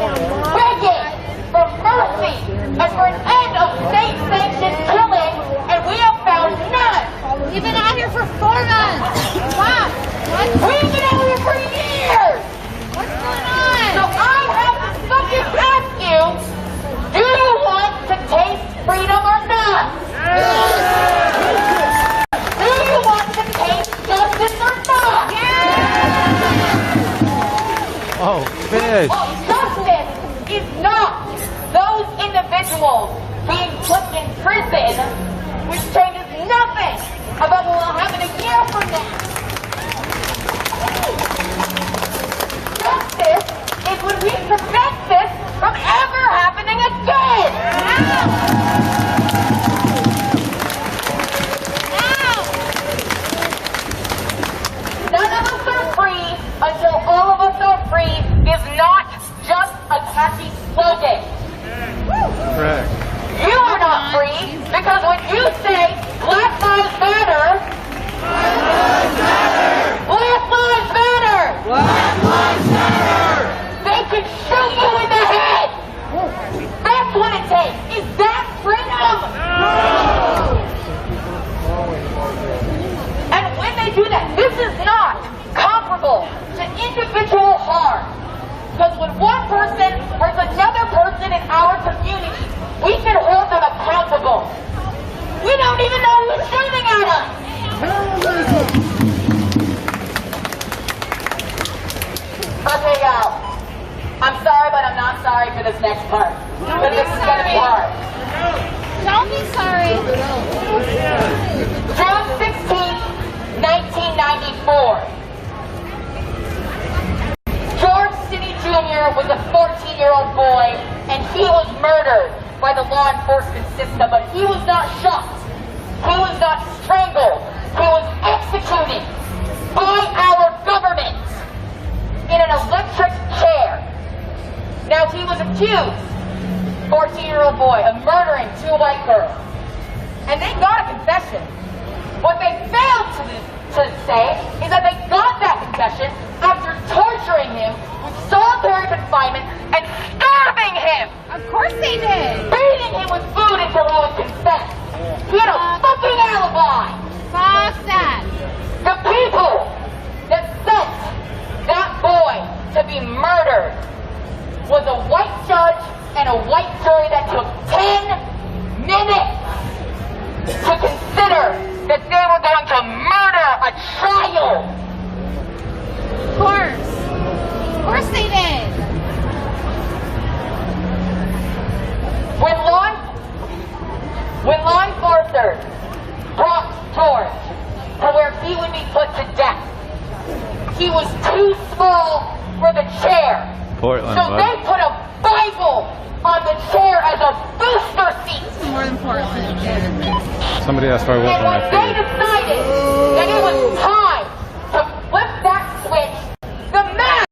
begging for mercy and for an end of state-sanctioned killing, and we have found none. We've been out here for 4 months. Wow. We've been out here for years. What's going on? So I have to fucking ask you, do you want to taste freedom or not? Do you want to taste justice or not? Oh, fish. Well, justice is not those individuals being put in prison, which changes nothing about what will happen a year from now. Justice is when we prevent this from ever happening again. None of us are free until all of us are free is not just a catchy slogan. Correct. You are not free because when you say Black Lives Matter, Black Lives Matter, Black Lives Matter, they can shoot you in the head. That's what it takes. Is that freedom? And when they do that, this is not comparable to individual harm. Because when one person hurts another person in our community, we can hold them accountable. We don't even know who's shooting at us. Okay, y'all. I'm sorry, but I'm not sorry for this next part. But this is going to be hard. Don't be sorry. June 16th, 1994. George City Jr. was a 14-year-old boy, and he was murdered by the law enforcement system, but he was not shot. He was not strangled. He was executed by our government in an electric chair. Now, he was accused, 14-year-old boy, of murdering 2 white girls. And they got a confession. What they failed to say is that they got that confession after torturing him with solitary confinement and starving him. Of course they did. Feeding him with food until he would confess. He had a fucking alibi. Fuck that. The people that sent that boy to be murdered was a white judge and a white jury that took 10 minutes to consider that they were going to murder a child. Of course. Of course they did. When law enforcers brought George to where he would be put to death, he was too small for the chair. Portland, so they put a Bible on the chair as a booster seat. More than Portland. Somebody asked for a And when they decided that it was time to flip that switch, the mask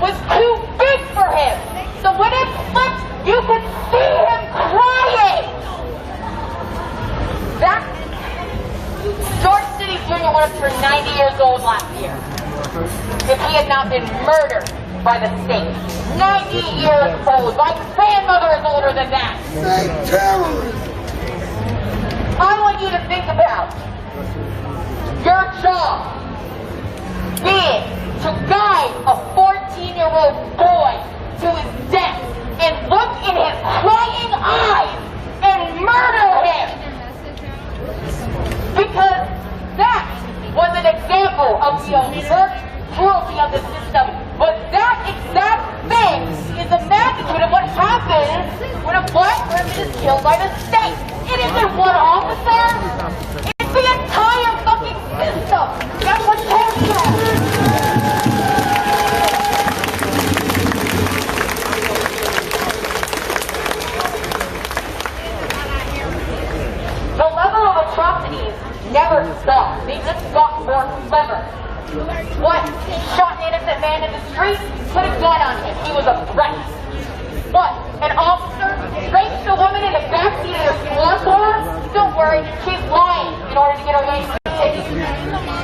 was too big for him. So when it flipped, you could see him crying. not been murdered by the state. 90 years old. My grandmother is older than that. I want you to think about your job being to guide a 14-year-old boy to his death and look in his crying eyes and murder him. Because that was an example of the overt cruelty of the system. But that exact thing is the magnitude of what happens when a black person is killed by the state. It isn't one officer. It's the entire fucking system that protects them. The level of atrocities never stopped. They just got more clever. What? He shot an innocent man in the street, put a gun on him. He was a threat. What? An officer raped a woman in the backseat of their squad car? Don't worry, she's lying in order to get away from the city.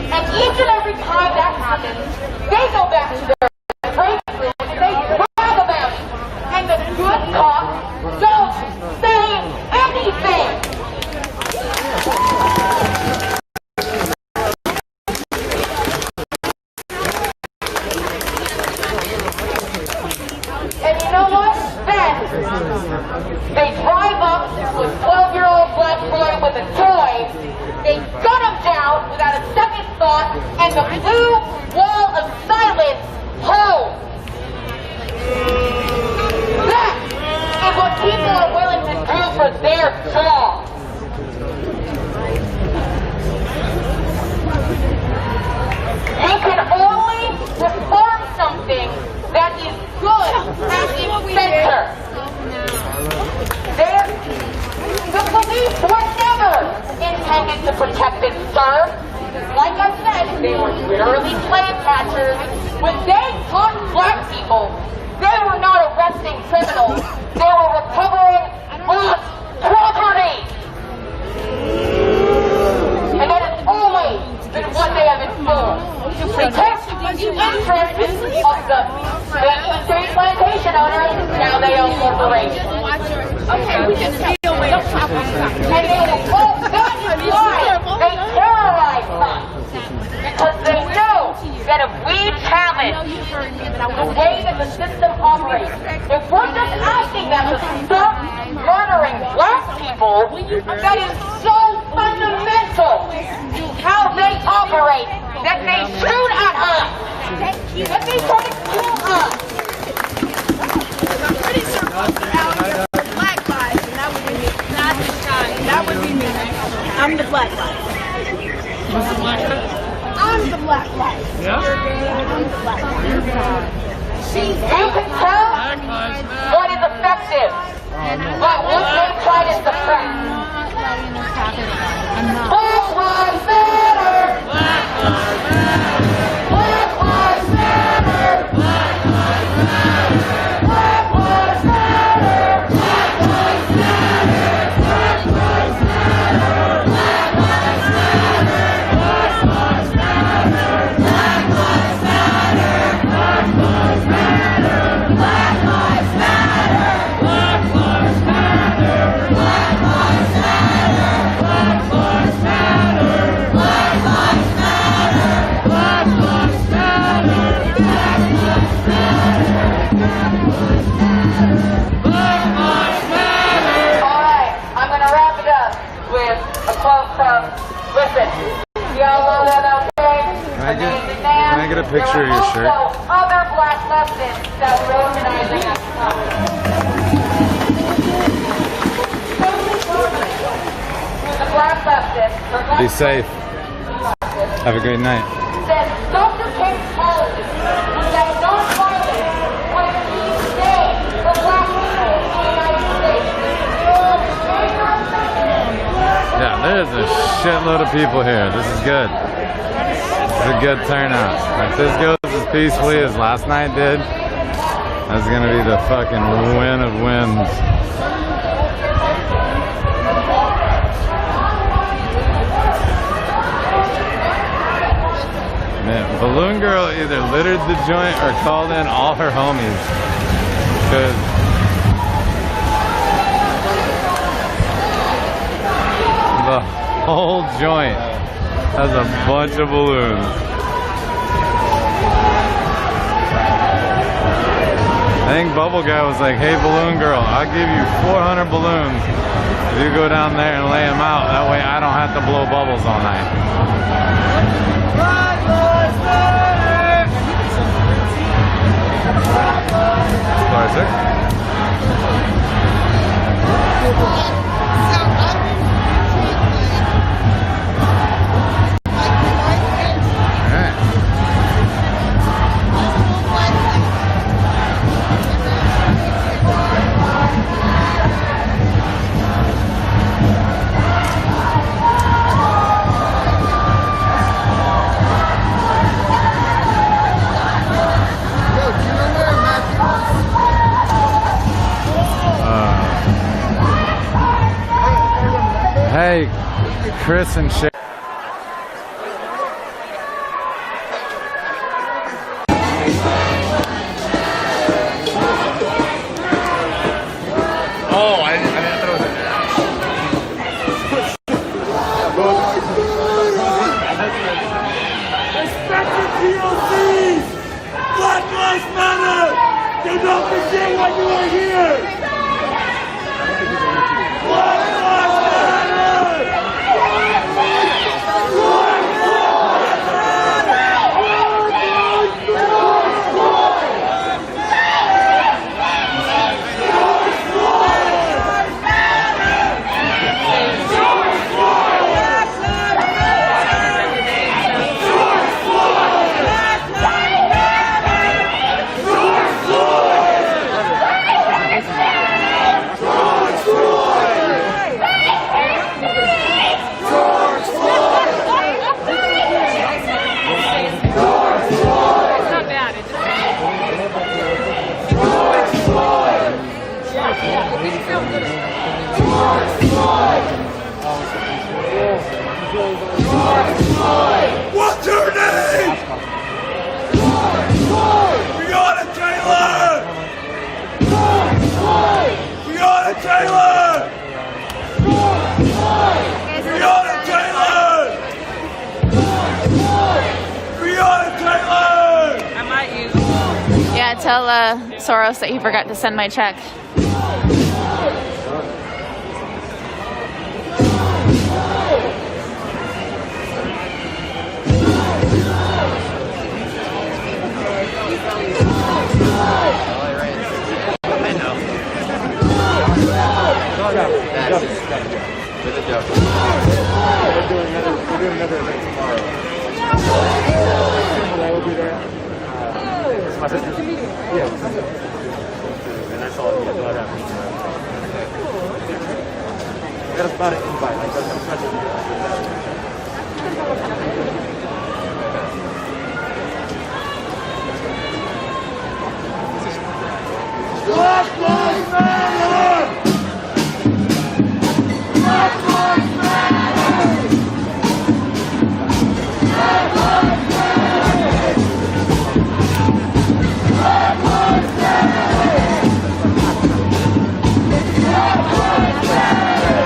And each and every time that happens, they go back to their break room and they brag about it. And the good cops don't say anything. And you know what? Then they drive up to a 12-year-old black boy with a toy. They gun him down without a second thought, and the blue wall of silence holds. That is what people are willing to do for their job. We can only reform something that is good at its center. The police were never intended to protect and serve. Like I said, they were literally slave catchers. When they caught black people, they were not arresting criminals. They were recovering lost property. And that has always been what they have been for. To protect the interests of the state plantation owners, now they own corporations. Okay, we can deal with it. And they will call that is why they terrorize us. Because they know that if we challenge the way that the system operates, if we're just asking them to stop murdering black people, that is so fundamental to how they operate that they shoot at us. That they try to kill us. I'm pretty sure most are out here for black lives, and that would be me. That would be me. I'm the black life. What's the black life? I'm the black life. Yeah? I'm the black life. You can tell what is effective, but what they try to suppress. Black lives matter! Black lives matter! Black lives matter! Black lives matter! Black lives matter! Black lives matter! Black lives matter! Black lives matter! Black lives matter! Black lives matter! Black lives matter! Black lives matter! Black lives matter! Black lives matter! Black lives matter! Black lives matter! Black lives matter! Black lives matter! Black lives matter! Alright, I'm gonna wrap it up with a quote from, listen, y'all know that, okay? Can I get a picture of your shirt? There were also other black leftists that were organizing at the time. The black leftist, Be safe. Have a great night. said Dr. King's policy was that non-violence would be safe for black people in the United States. Yeah, there's a shitload of people here. This is good. This is a good turnout. If this goes as peacefully as last night did, that's gonna be the fucking win of wins. Man, Balloon Girl either littered the joint or called in all her homies. Cause the whole joint has a bunch of balloons. I think Bubble Guy was like, hey Balloon Girl, I'll give you 400 balloons if you go down there and lay them out. That way I don't have to blow bubbles all night. Classic. Hey, Chris and Shay. Oh, I didn't throw that. Respected POCs! Black Lives Matter! Do not forget why you are here! Black Lives What's your name? Breonna Taylor! Breonna Taylor! Breonna Taylor! Breonna Taylor! I might use. Yeah, tell Soros that he forgot to send my check. We're doing another event tomorrow. I will be there. It's my sister's. Yeah. And that's all that happens tomorrow. I got about an invite. Like, that's Black Lives Matter! Black Lives Matter! Black Lives Matter! Black Lives Matter! Black Lives Matter!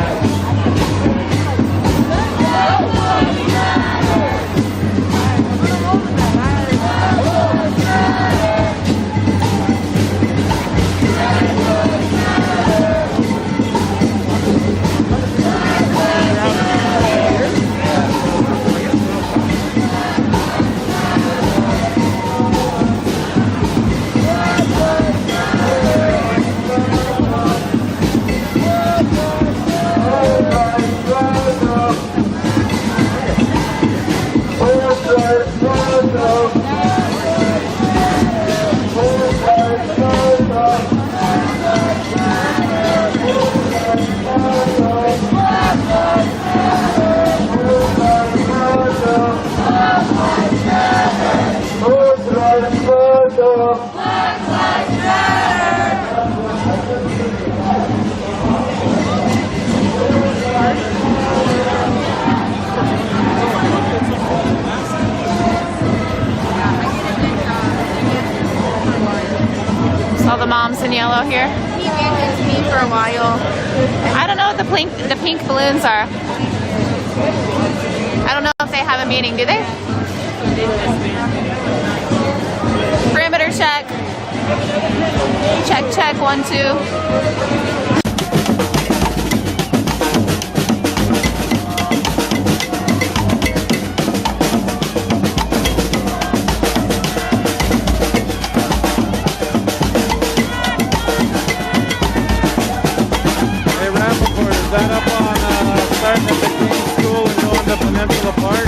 while here. He managed me for a while. I don't know what the pink balloons are. I don't know if they have a meaning, do they? Perimeter check. Check, check, 1, 2. Is that up on starting at the King's School and going to Peninsula Park?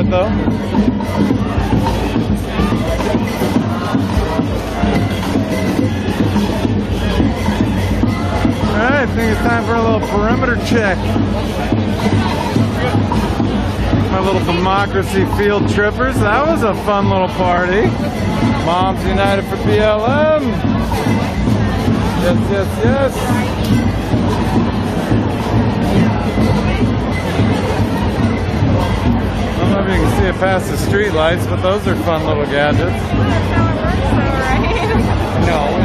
Though. Alright, I think it's time for a little perimeter check. My little democracy field trippers. That was a fun little party. Moms United for BLM. Yes, yes, yes. I don't know if you can see it past the street lights, but those are fun little gadgets. No.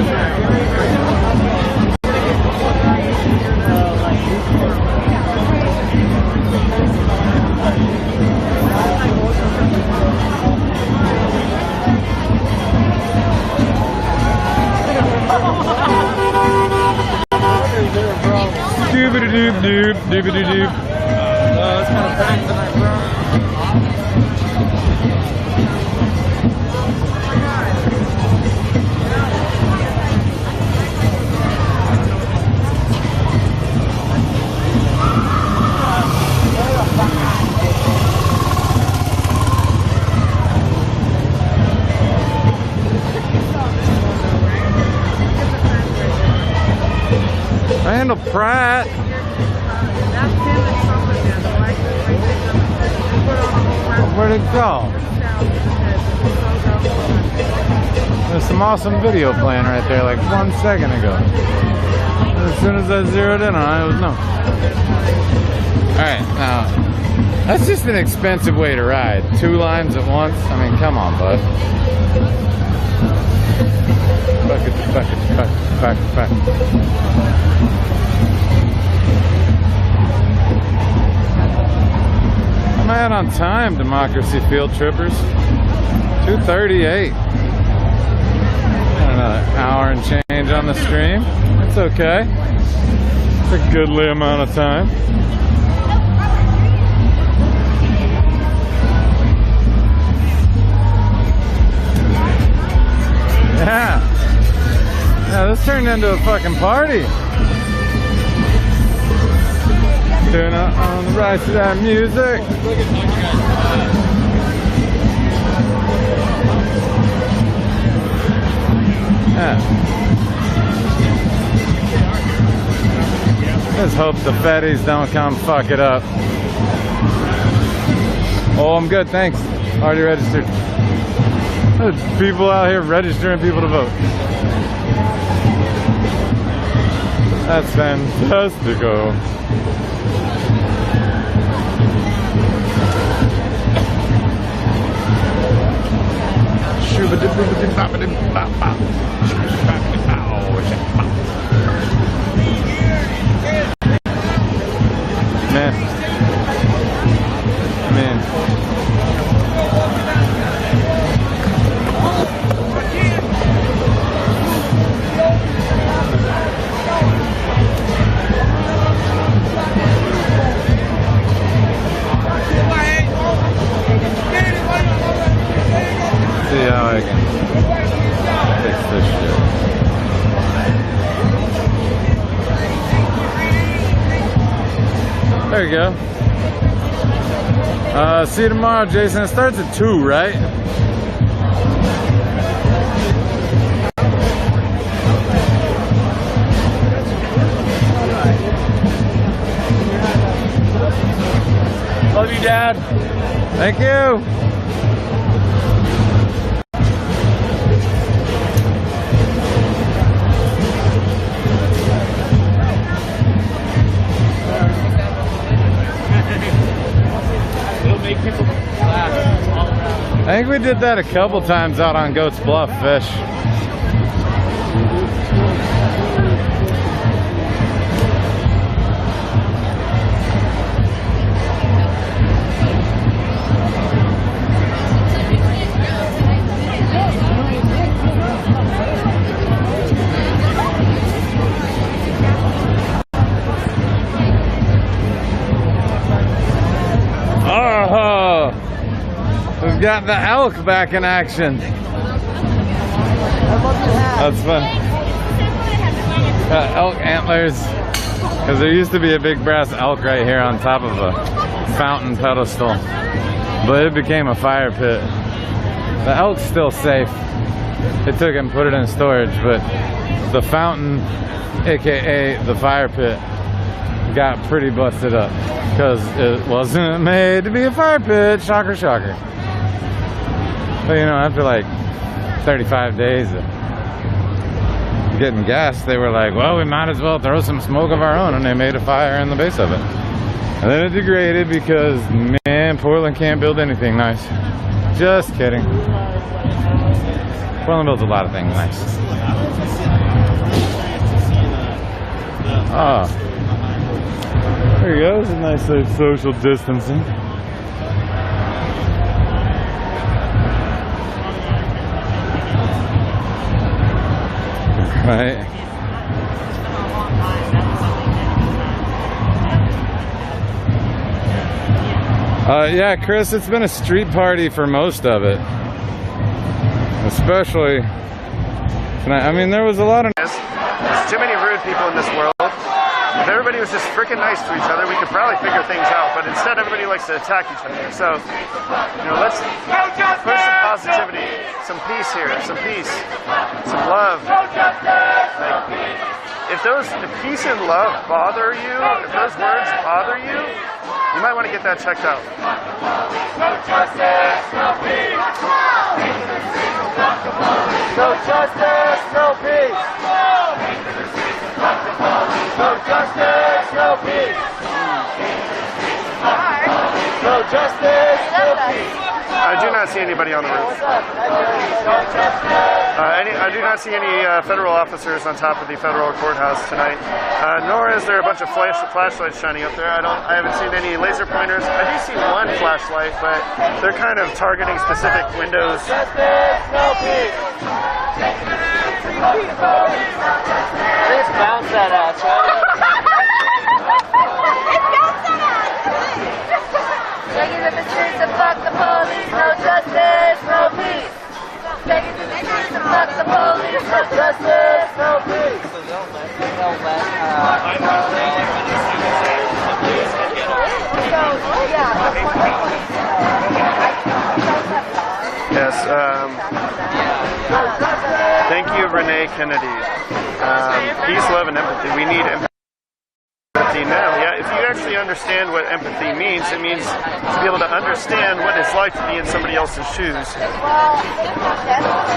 Doobity-doop-doop, doobity-doop. It's kind of packed tonight, bro. Randall Pratt. Where'd it go? There's some awesome video playing right there like 1 second ago. As soon as I zeroed in on it, it was no. Alright, now, that's just an expensive way to ride. 2 lines at once? I mean, come on, bud. Bucket. I'm out on time, Democracy Field Trippers. 2:38. Another hour and change on the stream. It's okay. It's a goodly amount of time. Yeah. Yeah, this turned into a fucking party. Turn on the right to that music. Yeah. Let's hope the fetties don't come fuck it up. Oh, I'm good, thanks. Already registered. There's people out here registering people to vote. That's fantastico. Man. See how I can fix this shit. There you go. See you tomorrow, Jason. It starts at 2, right? Love you, Dad. Thank you. I think we did that a couple times out on Goats Bluff Fish. Oh, we've got the elk back in action. That's fun. Got elk antlers, because there used to be a big brass elk right here on top of a fountain pedestal, but it became a fire pit. The elk's still safe. They took it and put it in storage, but the fountain, aka the fire pit, got pretty busted up because it wasn't made to be a fire pit. Shocker, shocker. But you know, after like 35 days of getting gas, they were like, well, we might as well throw some smoke of our own, and they made a fire in the base of it. And then it degraded because, man, Portland can't build anything nice. Just kidding. Portland builds a lot of things nice. Ah. There you go. It's a nice social distancing. Right. Yeah, Chris, it's been a street party for most of it. Especially tonight. I mean, there was a lot of... There's too many rude people in this world. If everybody was just freaking nice to each other, we could probably figure things out. But instead, everybody likes to attack each other. So, you know, let's push some positivity, some peace here, some peace, some love. Like, if peace and love bother you, if those words bother you, You might want to get that checked out. No justice, no peace. No justice, no peace. No justice, no peace. No justice, no peace. I do not see anybody on the roof. I do not see any federal officers on top of the federal courthouse tonight. Nor is there a bunch of flashlights shining up there. I haven't seen any laser pointers. I do see one flashlight, but they're kind of targeting specific windows. Please bounce that out, Taking to the streets and fuck the police, no justice, no peace. Taking to the streets and fuck the police, no justice, no peace. Yes. Thank you, Renee Kennedy. Peace, love, and empathy. We need empathy now. Yeah, if you actually understand what empathy means, it means to be able to understand what it's like to be in somebody else's shoes.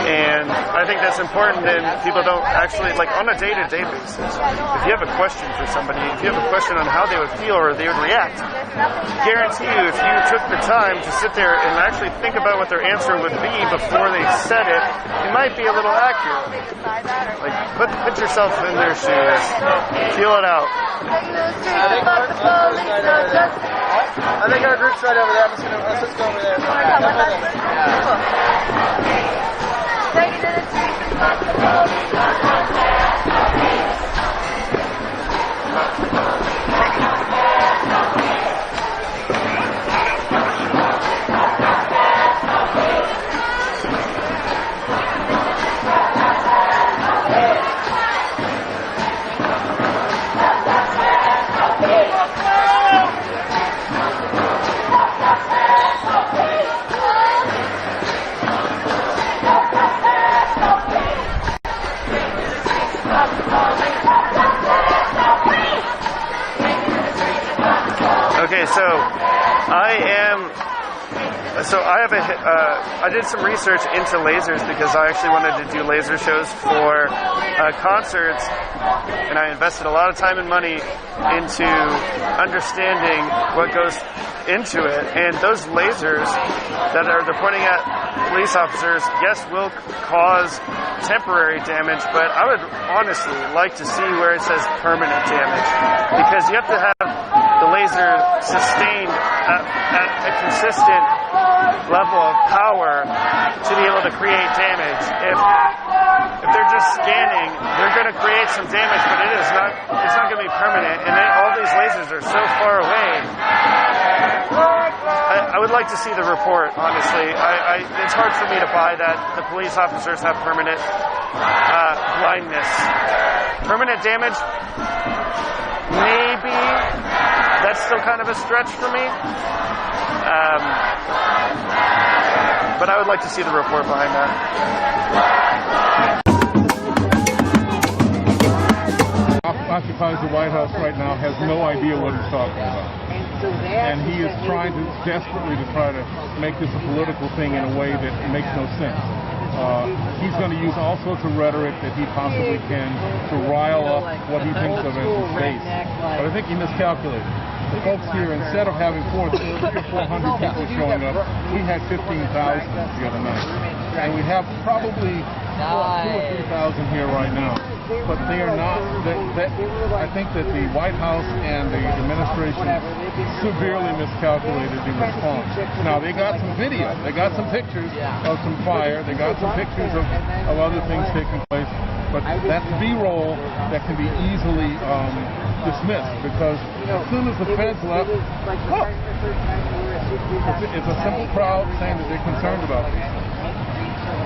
And I think that's important, and people don't actually, like, on a day-to-day basis, if you have a question for somebody, if you have a question on how they would feel or they would react, guarantee you, if you took the time to sit there and actually think about what their answer would be before they said it, it might be a little accurate. Like, put yourself in their shoes. Feel it out. I think our group's right over there. Let's just go over there. Okay, so I did some research into lasers because I actually wanted to do laser shows for concerts, and I invested a lot of time and money into understanding what goes into it. And those lasers that they're pointing at police officers, yes, will cause temporary damage, but I would honestly like to see where it says permanent damage, because you have to have the laser sustained at a consistent level of power to be able to create damage. If they're just scanning, they're going to create some damage, but it's not going to be permanent. And all these lasers are so far away. I would like to see the report, honestly. It's hard for me to buy that the police officers have permanent blindness. Permanent damage, maybe. That's still kind of a stretch for me. But I would like to see the report behind that. Occupies the White House right now, has no idea what he's talking about. And he is trying to desperately try to make this a political thing in a way that makes no sense. He's going to use all sorts of rhetoric that he possibly can to rile up what he thinks of as his base. But I think he miscalculated. The folks here, instead of having 300 or 400 people showing up, we had 15,000 the other night. And we have probably 2,000 or 3,000 here right now. But they are not, I think that the White House and the administration severely miscalculated the response. Now, they got some video, they got some pictures of some fire, they got some pictures of other things taking place, but that's B-roll that can be easily dismissed, because as soon as the feds left, it's a simple crowd saying that they're concerned about these things.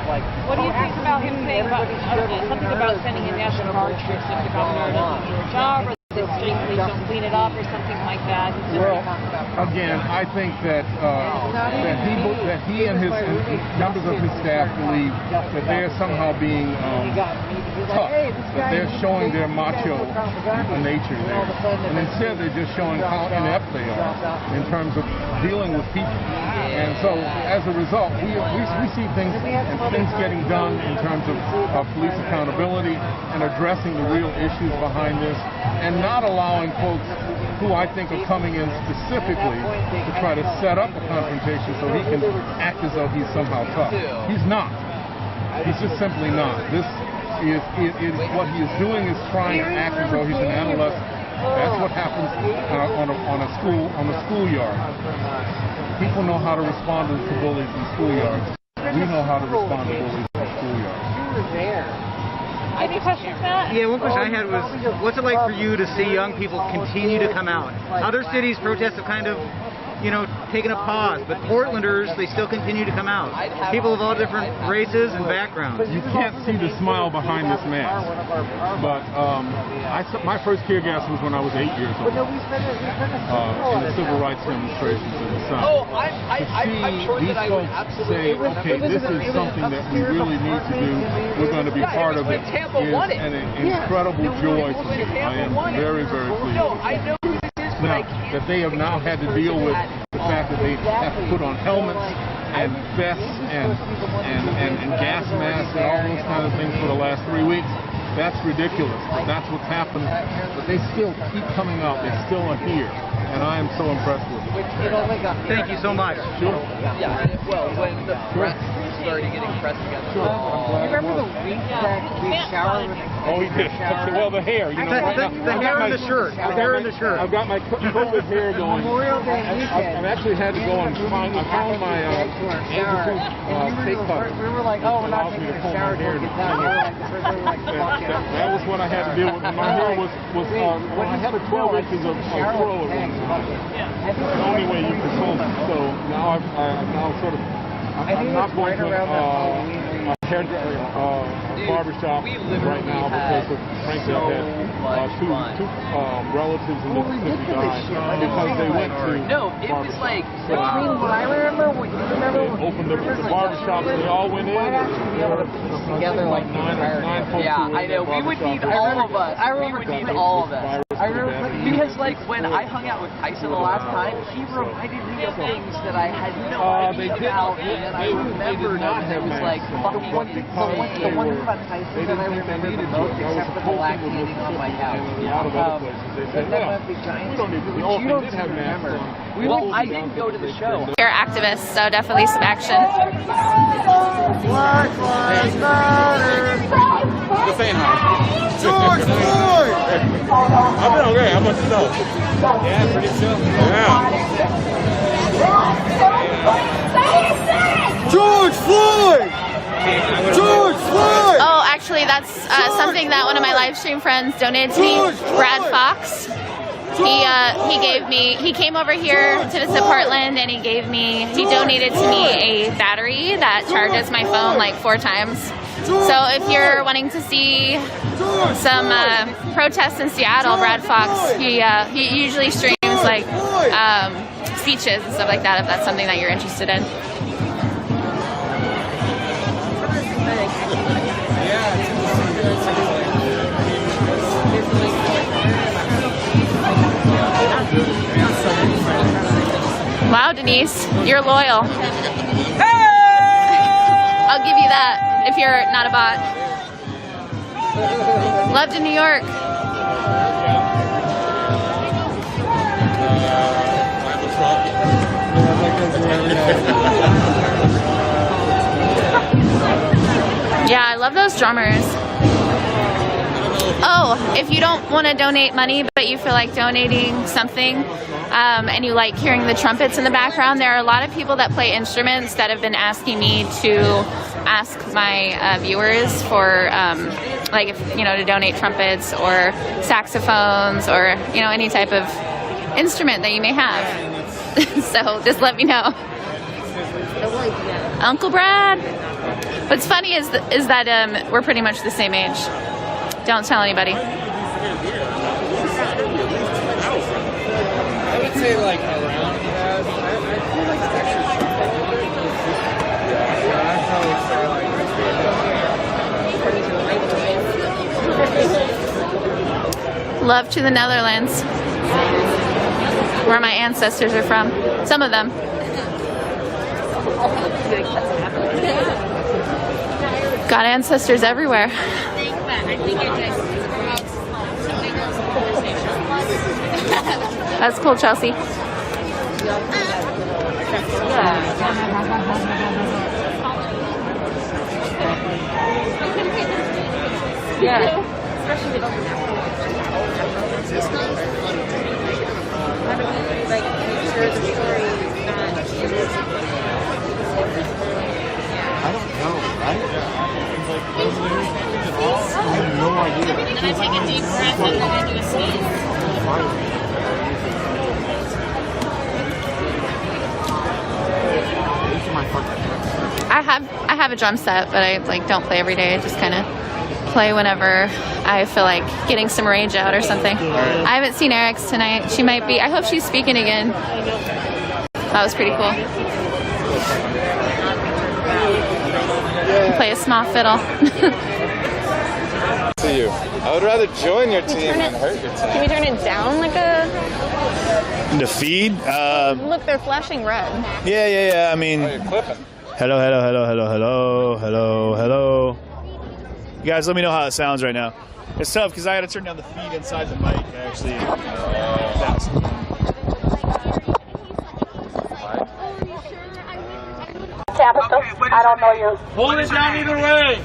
What do you think about him saying about something about sending in National Guard troops if the governor doesn't do a job, or the street police don't clean it up or something like that? Well, again, I think that he and his members of his staff believe that they are somehow being tough, that they're showing their macho nature there, and instead they're just showing how inept they are in terms of dealing with people. And so, as a result, we see things getting done in terms of police accountability and addressing the real issues behind this, and not allowing folks who I think are coming in specifically to try to set up a confrontation so he can act as though he's somehow tough. He's not. He's just simply not. This is what he is doing is trying to act as though he's an adolescent. That's what happens on a schoolyard. People know how to respond to bullies in schoolyards. We know how to respond to bullies in schoolyards. You were there. Any questions, Matt? Yeah, one question I had was, what's it like for you to see young people continue to come out? Other cities' protests have kind of, taken a pause, but Portlanders, they still continue to come out. People of all different races and backgrounds. You can't see the smile behind this mask, but my first tear gas was when I was 8 years old, in the civil rights demonstrations in the South. To see these folks say, okay, this is something that we really need to do, we're going to be part of it, is an incredible joy to me. I am very, very pleased. Now, that they have now had to deal with the fact that they have to put on helmets and vests and gas masks and all those kind of things for the last 3 weeks, that's ridiculous. But that's what's happened. But they still keep coming out. They still are here. And I am so impressed with them. Thank you so much. Sure. Yeah, well, when the press started getting pressed against sure. You remember the week that we showered? Oh, he did. Well, the hair, the hair and the shirt. The hair and the shirt. I've got my COVID hair going. Memorial Day weekend. I've actually had to go and find my steak cutter. We were like, oh, we're not taking a shower till it gets done. That was what I had to deal with. My hair was I had a 12 inches of fro at one time. That's the only way you can comb it. So now I'm not going to a hair barbershop right now because frankly I've had two relatives in Mississippi die because they went to it was like I remember when you remember they opened the barbershops and they all went in and together like nine folks. Yeah, I know. We would need all of us. We would need all of us. I remember because like when I hung out with Tyson the last time, he reminded me of things that I had no idea about, and I remembered it was like fucking the one thing about Tyson that I remember the most, except for the black painting on my house. You don't remember. Well, I didn't go to the show. You're activists, so definitely some action. Black Lives Matter. Just saying hi. George Floyd. I've been okay. How about yourself? Yeah, pretty chill. Yeah. George Floyd. George Floyd. Oh, actually, that's something that one of my live stream friends donated to me. Brad Fox. He came over here to visit Portland and he donated to me a battery that charges my phone like 4 times. So if you're wanting to see some protests in Seattle, Brad Fox, he usually streams like speeches and stuff like that if that's something that you're interested in. Wow, Denise, you're loyal. I'll give you that if you're not a bot. Love to New York. Yeah, I love those drummers. Oh, if you don't want to donate money, but you feel like donating something, and you like hearing the trumpets in the background, there are a lot of people that play instruments that have been asking me to ask my viewers for, like, if, to donate trumpets or saxophones or, any type of instrument that you may have. So just let me know. Uncle Brad. What's funny is that we're pretty much the same age. Don't tell anybody. say like around that, I feel like it's extra yeah, I'd probably say like Love to the Netherlands, where my ancestors are from. Some of them. Got ancestors everywhere. That's cool, Chelsea. Yeah. I don't know, right? I have no idea. You're gonna take a deep breath and then do a sneeze. I have a drum set, but I like don't play every day. I just kind of play whenever I feel like getting some rage out or something. I haven't seen Eric's tonight. She might be. I hope she's speaking again. That was pretty cool. Play a small fiddle. To you. I would rather join your team than hurt your team. Can we turn it down like a... The feed? Look, they're flashing red. Yeah. I mean... Oh, you're clipping. Hello. You guys, let me know how it sounds right now. It's tough because I had to turn down the feed inside the mic, actually. Tabitha, I don't know you. Hold it down either way.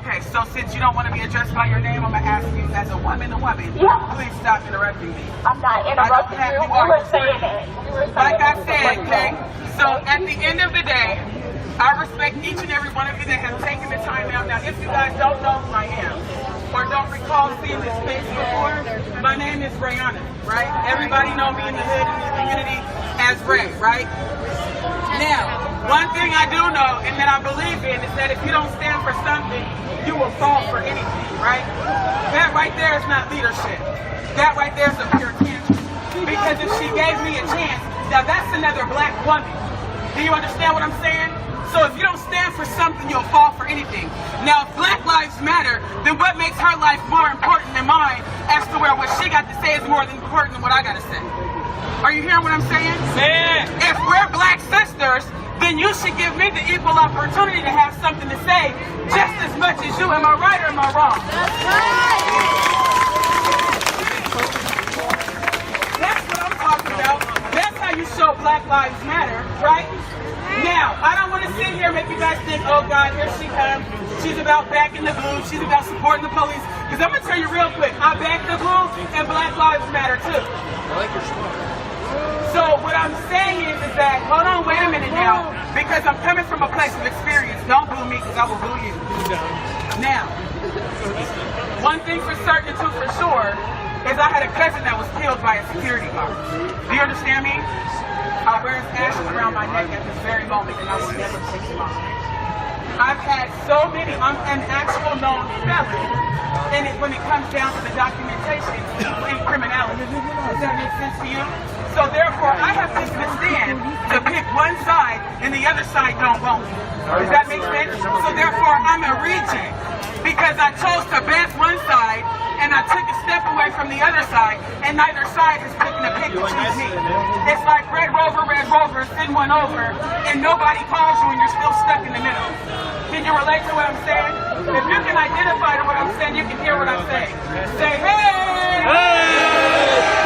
Okay, so since you don't want to be addressed by your name, I'm going to ask you as a woman to woman, please stop interrupting me. I'm not interrupting you. You were saying it. Like I said, okay? So at the end of the day, I respect each and every one of you that have taken the time out. Now, if you guys don't know who I am, or don't recall seeing this face before, my name is Rayana, right? Everybody know me in the hood, in the community, as Ray, right? Now, one thing I do know and that I believe in is that if you don't stand for something, you will fall for anything, right? That right there is not leadership. That right there is a pure tantrum. Because if she gave me a chance, now that's another black woman. Do you understand what I'm saying? So if you don't stand for something, you'll fall for anything. Now, if Black Lives Matter, then what makes her life more important than mine as to where what she got to say is more important than what I got to say? Are you hearing what I'm saying? Man. If we're black sisters, then you should give me the equal opportunity to have something to say just as much as you. Am I right or am I wrong? That's right. That's what I'm talking about. That's how you show Black Lives Matter, right? Now, I don't want to sit here and make you guys think, oh God, here she comes. She's about backing the blue. She's about supporting the police. Because I'm going to tell you real quick, I back the blue and Black Lives Matter too. I like your smile. So what I'm saying is that, hold on, wait a minute now, because I'm coming from a place of experience. Don't boo me because I will boo you. Now, one thing for certain and two for sure is I had a cousin that was killed by a security guard. Do you understand me? I wear ashes around my neck at this very moment, and I will never take them off. I've had so many, I'm an actual known felon, and when it comes down to the documentation in criminality. Does that make sense to you? So therefore, I have to stand to pick one side, and the other side don't want me. Does that make sense? So therefore, I'm a reject, because I chose to back one side, and I took a step away from the other side, and neither side is picking a pick to choose me. It's like Red Rover, send one over, and nobody calls you and you're still stuck in the middle. Can you relate to what I'm saying? If you can identify to what I'm saying, you can hear what I'm saying. Say, hey! Hey!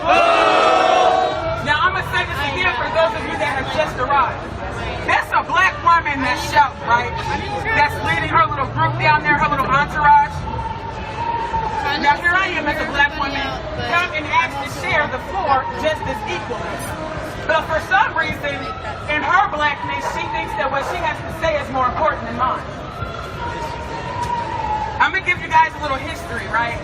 Whoa! Now I'm going to say this again for those of you that have just arrived. That's a black woman that's shouting, right? That's leading her little group down there, her little entourage. Now here I am as a black woman, come and ask to share the floor just as equally. But for some reason, in her blackness, she thinks that what she has to say is more important than mine. I'm going to give you guys a little history, right?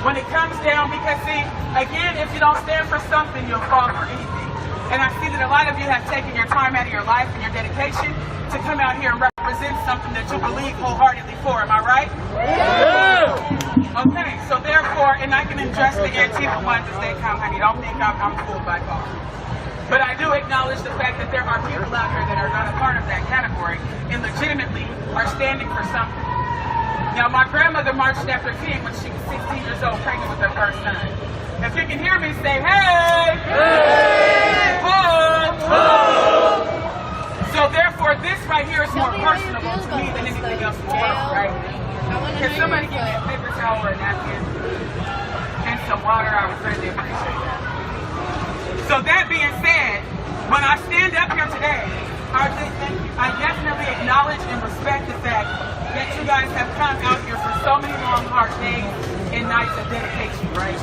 When it comes down, because see, again, if you don't stand for something, you'll fall for anything. And I see that a lot of you have taken your time out of your life and your dedication to come out here and represent represents something that you believe wholeheartedly for. Am I right? Yeah. Okay, so therefore, and I can address the Antifa ones as they come, honey. Don't think I'm fooled by call. But I do acknowledge the fact that there are people out here that are not a part of that category and legitimately are standing for something. Now, my grandmother marched after King when she was 16 years old, pregnant with her first son. If you can hear me, say, hey! Hey! Ho! Ho! So therefore, this right here is more personable to me than anything else in the world, right? Can somebody give me a paper towel or a napkin and some water? I would greatly appreciate that. So that being said, when I stand up here today, I definitely acknowledge and respect the fact that you guys have come out here for so many long, hard days and nights of dedication, right?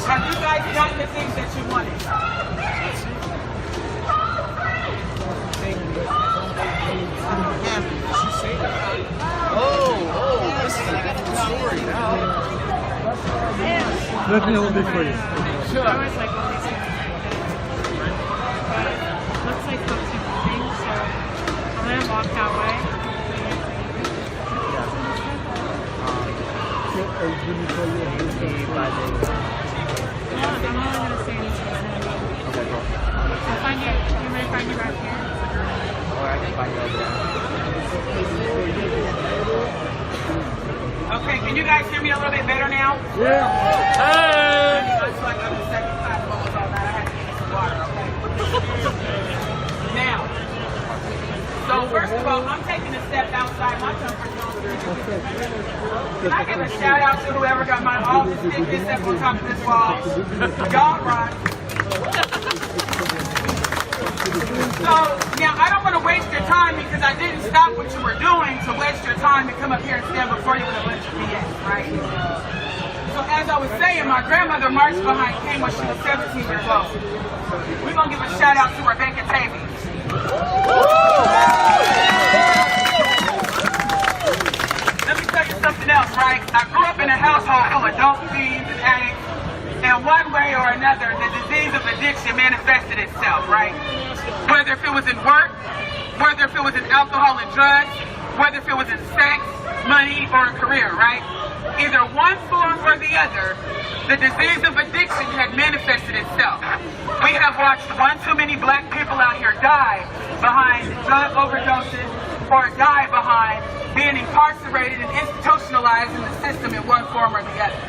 Have you guys gotten the things that you wanted? This is a different story now. Let me hold it for you. Sure. Looks like folks are moving, so I'm gonna walk that way. Are you going to tell you a birthday by the I'm only gonna say anything. Okay, go. I'll find you. You might find you back here. Or I can find you over there. Okay, can you guys hear me a little bit better now? Yeah. Hey! Looks like I'm the second class bubbles all night. I had to get some water, okay? Now, so first of all, I'm taking a step outside my comfort zone. Can I give a shout out to whoever got my office stick this up on top of this wall? Y'all rock. So, now I don't want to waste your time because I didn't stop what you were doing to waste your time to come up here and stand before you with a bunch of BS, right? So as I was saying, my grandmother marched behind King when she was 17 years old. We're going to give a shout out to Rebecca Tavy. Let me tell you something else, right? I grew up in a household full of dope fiends and addicts, and one way or another, the disease of addiction manifested itself, right? Whether if it was in work, whether if it was in alcohol and drugs, whether if it was in sex, money, or a career, right? Either one form or the other, the disease of addiction had manifested itself. We have watched one too many black people out here die behind drug overdoses or die behind being incarcerated and institutionalized in the system in one form or the other.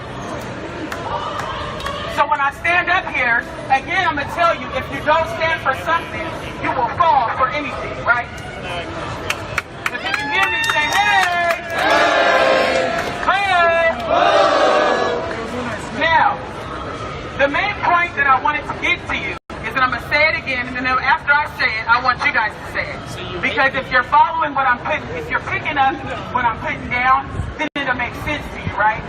So when I stand up here, again, I'm going to tell you, if you don't stand for something, you will fall for anything, right? If you can hear me, say, hey! Hey! Now, the main point that I wanted to get to you is that I'm going to say it again, and then after I say it, I want you guys to say it. Because if you're following what I'm putting, if you're picking up what I'm putting down, then it'll make sense to you, right?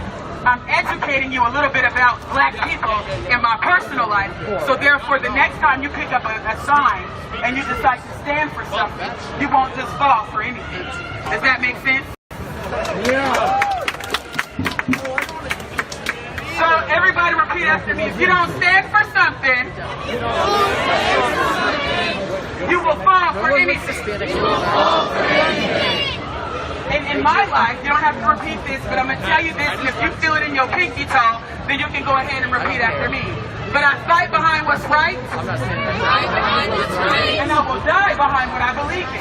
I'm educating you a little bit about black people in my personal life, so therefore the next time you pick up a sign and you decide to stand for something, you won't just fall for anything. Does that make sense? Yeah. So everybody repeat after me. If you don't stand for something, you will fall for anything. And in my life, you don't have to repeat this, but I'm going to tell you this, and if you feel it in your pinky toe, then you can go ahead and repeat after me. But I fight behind what's right, and I will die behind what I believe in.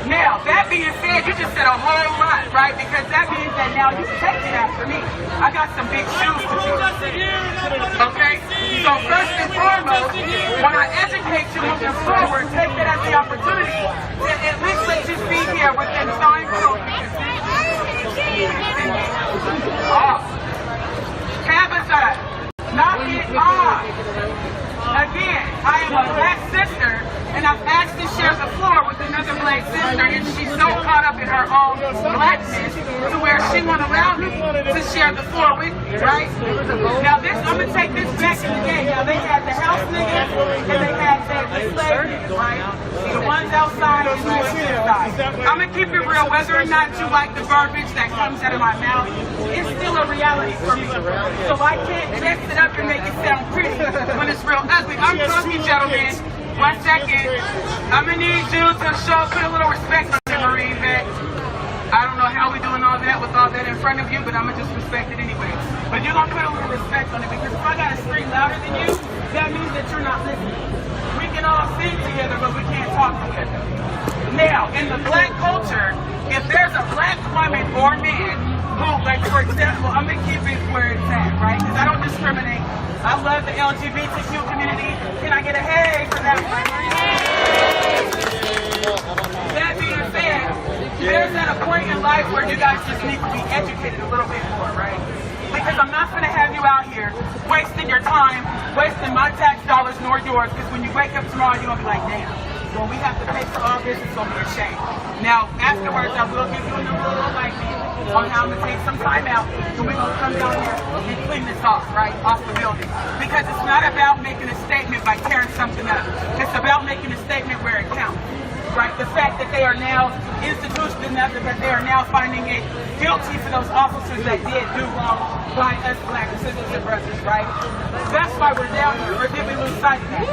Now, that being said, you just said a whole lot, right? Because that means that now you take it after me. I got some big shoes to fill. Okay? So first and foremost, when I educate you moving forward, take that as the opportunity to at least let you see here within sign proof. Tabitha, knock it off. Again, I am a black sister, and I've asked to share the floor with another black sister, and she's so caught up in her own blackness to where she won't allow me to share the floor with me, right? Now this, I'm going to take this back in the day. Now they had the house niggas, and they had the slave niggas, right? The ones outside and the ones inside. I'm going to keep it real, whether or not you like the garbage that comes out of my mouth, it's still a reality for me. So I can't dress it up and make it sound pretty when it's real ugly. I'm talking, gentlemen, 1 second. I'm gonna need you to put a little respect on the Marine vet. I don't know how we're doing all that with all that in front of you, but I'm gonna just respect it anyway. But you're gonna put a little respect on it, because if I gotta scream louder than you, that means that you're not listening. We can all sing together, but we can't talk together. Now, in the black culture, if there's a black woman or man who, like for example, I'm gonna keep it where it's at, right? Because I don't discriminate. I love the LGBTQ community. Can I get a hey for that one? That being said, there's at a point in life where you guys just need to be educated a little bit more, right? Because I'm not going to have you out here wasting your time, wasting my tax dollars nor yours, because when you wake up tomorrow, you're going to be like, damn, when we have to pay for all this, it's going to be a shame. Now, afterwards, I will give you a little enlightenment on how I'm going to take some time out, and we're going to come down here and clean this off, right, off the building. Because it's not about making a statement by tearing something up. It's about making a statement where it counts. Right, the fact that they are now institutional enough that they are now finding it guilty for those officers that did do wrong by us black sisters and brothers, right? That's why we're down here, or did we lose sight of that?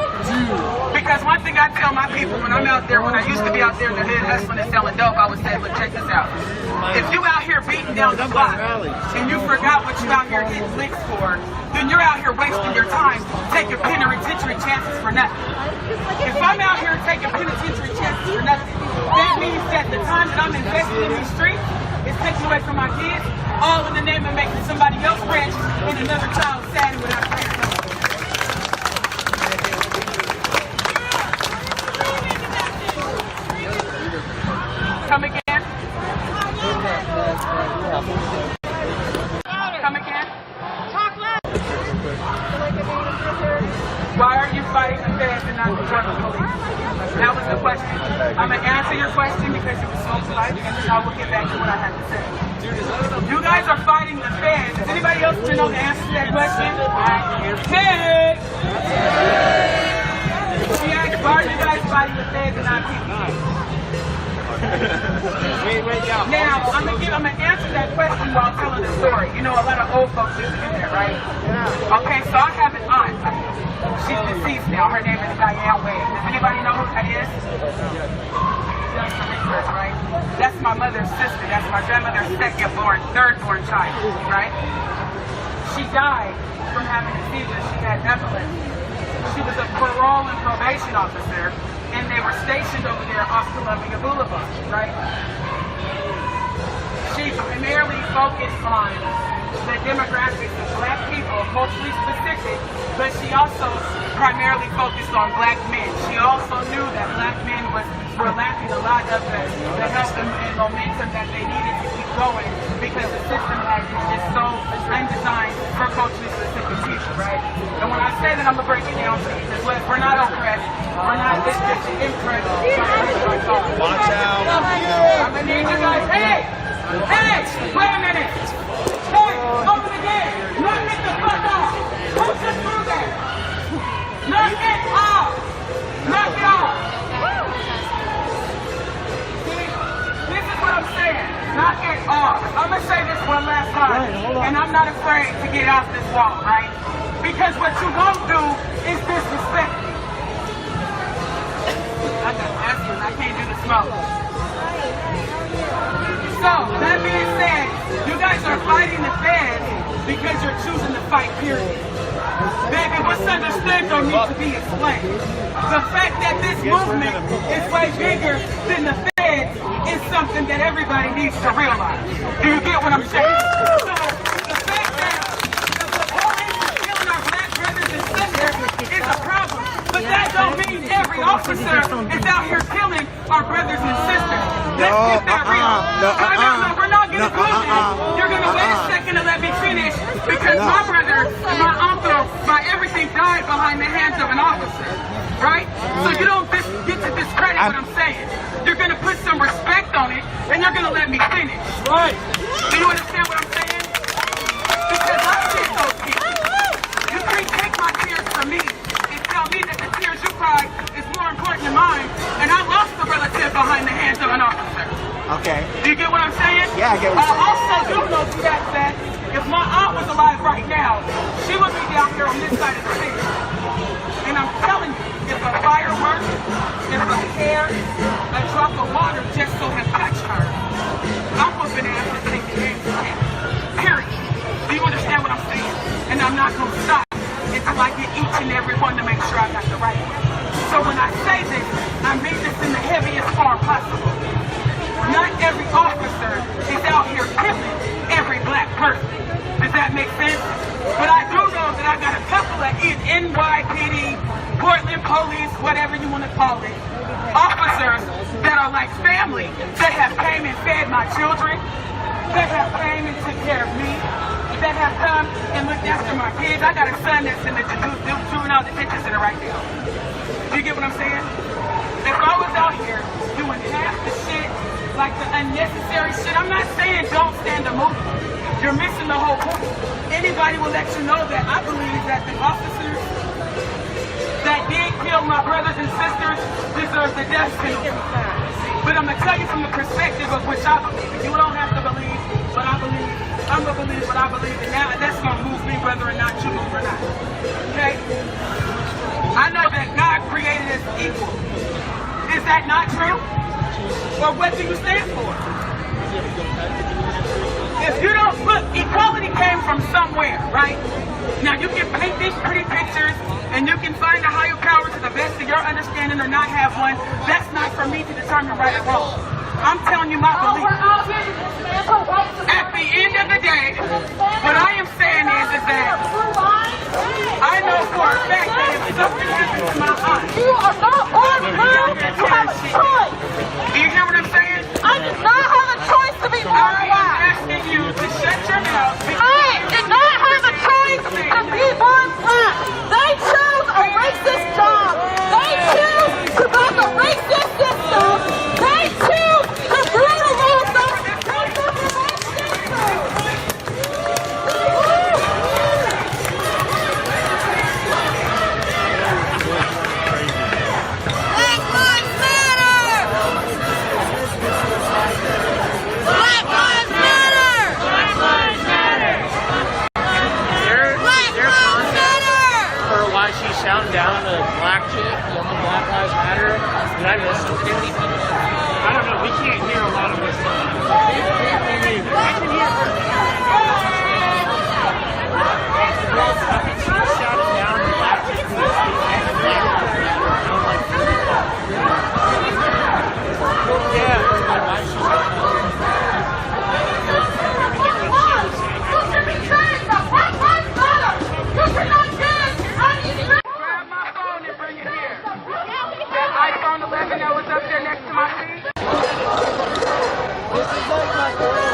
Because one thing I tell my people when I'm out there, when I used to be out there in the hood hustling and selling dope, I would say, look, check this out. If you out here beating down the block and you forgot what you out here getting licks for, then you're out here wasting your time taking penitentiary chances for nothing. If I'm out here taking penitentiary chances for nothing, that means that the time that I'm investing in these streets is taken away from my kids, all in the name of making somebody else rich and another child sad and without parents. Come again? Come again? Talk loud. Why are you fighting the feds and not the drug police? That was the question. I'm going to answer your question because it was so polite, and then I will get back to what I have to say. You guys are fighting the feds. Does anybody else know the answer to that question? Hey! She asked, why are you guys fighting the feds and not people? Now, I'm gonna answer that question while telling the story. You know, a lot of old folks used to do that, right? Okay, so I have an aunt. She's deceased now. Her name is Diane Wade. Does anybody know who that is? That's the research, right? That's my mother's sister. That's my grandmother's third-born child, right? She died from having a seizure. She had epilepsy. She was a parole and probation officer, and they were stationed over there off Columbia Boulevard, right? She primarily focused on the demographics of black people, culturally specific, but she also primarily focused on black men. She also knew that black men were lacking a lot of the help and momentum that they needed to keep going, because the system is so undesigned for culturally specific people, right? And when I say that, I'm going to break it down to you, because we're not oppressed, we're not impressed. Watch out. I'm going to need you guys, hey, wait a minute. Hey, open the gate. Knock it the fuck off. Who just threw that? Knock it off. Knock it off. See, this is what I'm saying. Knock it off. I'm going to say this one last time, and I'm not afraid to get off this wall, right? Because what you won't do is disrespect me. I got asthma and I can't do the smoke. So, that being said, you guys are fighting the feds because you're choosing to fight, period. Baby, what's understood don't need to be explained. The fact that this movement is way bigger than the feds is something that everybody needs to realize. Do you get what I'm saying? So, the fact that the police are killing our black brothers and sisters is a problem. But that don't mean every officer is out here killing our brothers and sisters. Let's get that real. No, we're not going to do that. You're going to wait a second to let me finish, because my brother, my uncle, my everything died behind the hands of an officer, right? So you don't get to discredit what I'm saying. You're going to put some respect on it, and you're going to let me finish. Right. Do you understand what I'm saying? Because I did those people. You can't take my tears from me and tell me that the tears you cried is more important than mine, and I lost a relative behind the hands of an officer. Okay. Do you get what I'm saying? Yeah, I get what you're saying. I also do know the fact that if my aunt was alive right now, she would be down here on this side of the street. And I'm telling you, if a firework care a drop of water just so his eye charged. I'm whooping ass to take the game to him. Period. Do you understand what I'm saying? And I'm not going to stop until I get each and every one to make sure I got the right one. So when I say this, I mean this in the heaviest form possible. Not every officer is out here killing every black person. Does that make sense? But I do know that I got a couple of NYPD, Portland police, whatever you want to call it, officers that are like family, that have came and fed my children, that have came and took care of me, that have come and looked after my kids. I got a son that's in the juvenile detention center right now. Do you get what I'm saying? If I was out here doing half the shit, like the unnecessary shit, I'm not saying don't stand a movie. You're missing the whole point. Anybody will let you know that I believe that the officers that did kill my brothers and sisters deserve the death penalty. But I'm going to tell you from the perspective of which I believe. You don't have to believe what I believe. I'm going to believe what I believe, and now that's going to move me whether or not you move or not. Okay? I know that God created us equal. Is that not true? Or what do you stand for? If you don't look, equality came from somewhere, right? Now you can paint these pretty pictures and you can find a higher power to the best of your understanding or not have one. That's not for me to determine right or wrong. I'm telling you my belief. At the end of the day, what I am saying is that I know for a fact that if something happens to my aunt, you are not on the road to have a choice. Do you hear what I'm saying? I did not have a choice to be married. I'm asking you to shut your mouth. I did not have a choice to be born black. They chose a racist job. They choose to build a racist system. They choose to brutalize them. Shouting down a black chick on the Black Lives Matter. Did I miss something? I don't know. We can't hear a lot of this stuff. I can hear her. I think she was shouting down the black chick who was speaking on the Black Lives Matter. I was like, yeah. Why is she shouting down? iPhone 11 that was up there next to my seat. This is like my girl.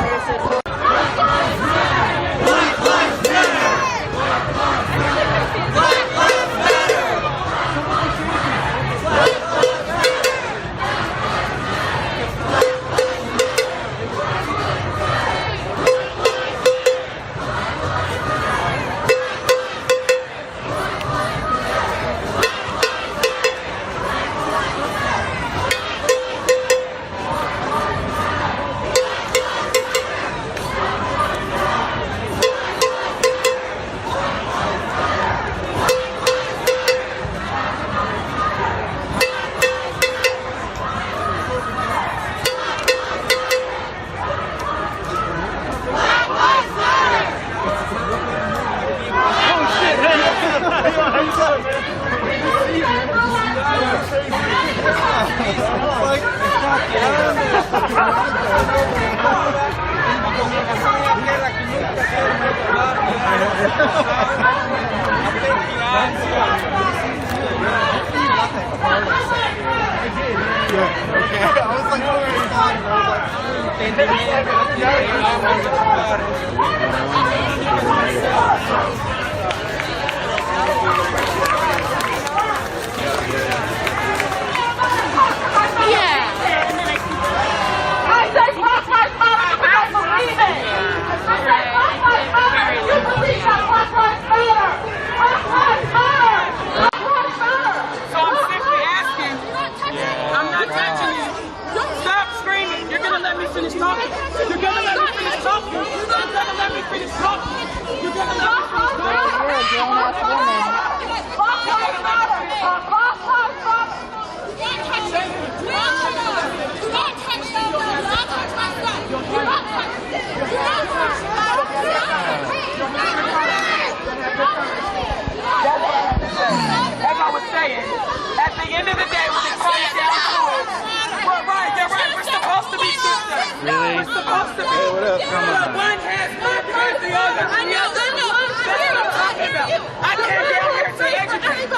One has one towards the other. I know. That's what I'm talking about. I came down here to educate.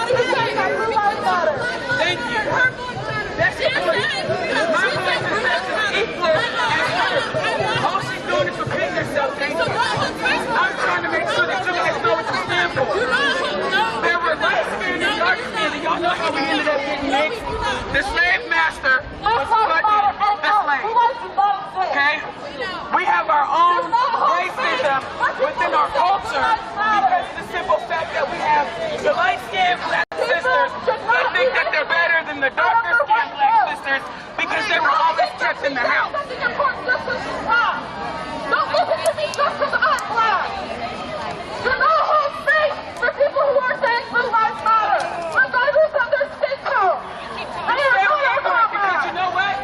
Thank you. That's your point. My point is that she's equal as her. All she's doing is repeating herself. I'm trying to make sure that you guys know what you stand for. There were light skin and dark skin, and y'all know how we ended up getting mixed. The slave master was fucking a slave. Okay? We have our own racism within our culture because of the simple fact that we have the light-skinned black sisters that think that they're better than the darker-skinned black sisters because they were always kept in the house. Don't listen to me just because I'm black. You know whole space for people who are saying Blue Lives Matter, regardless of their skin tone. I am not about because you know what?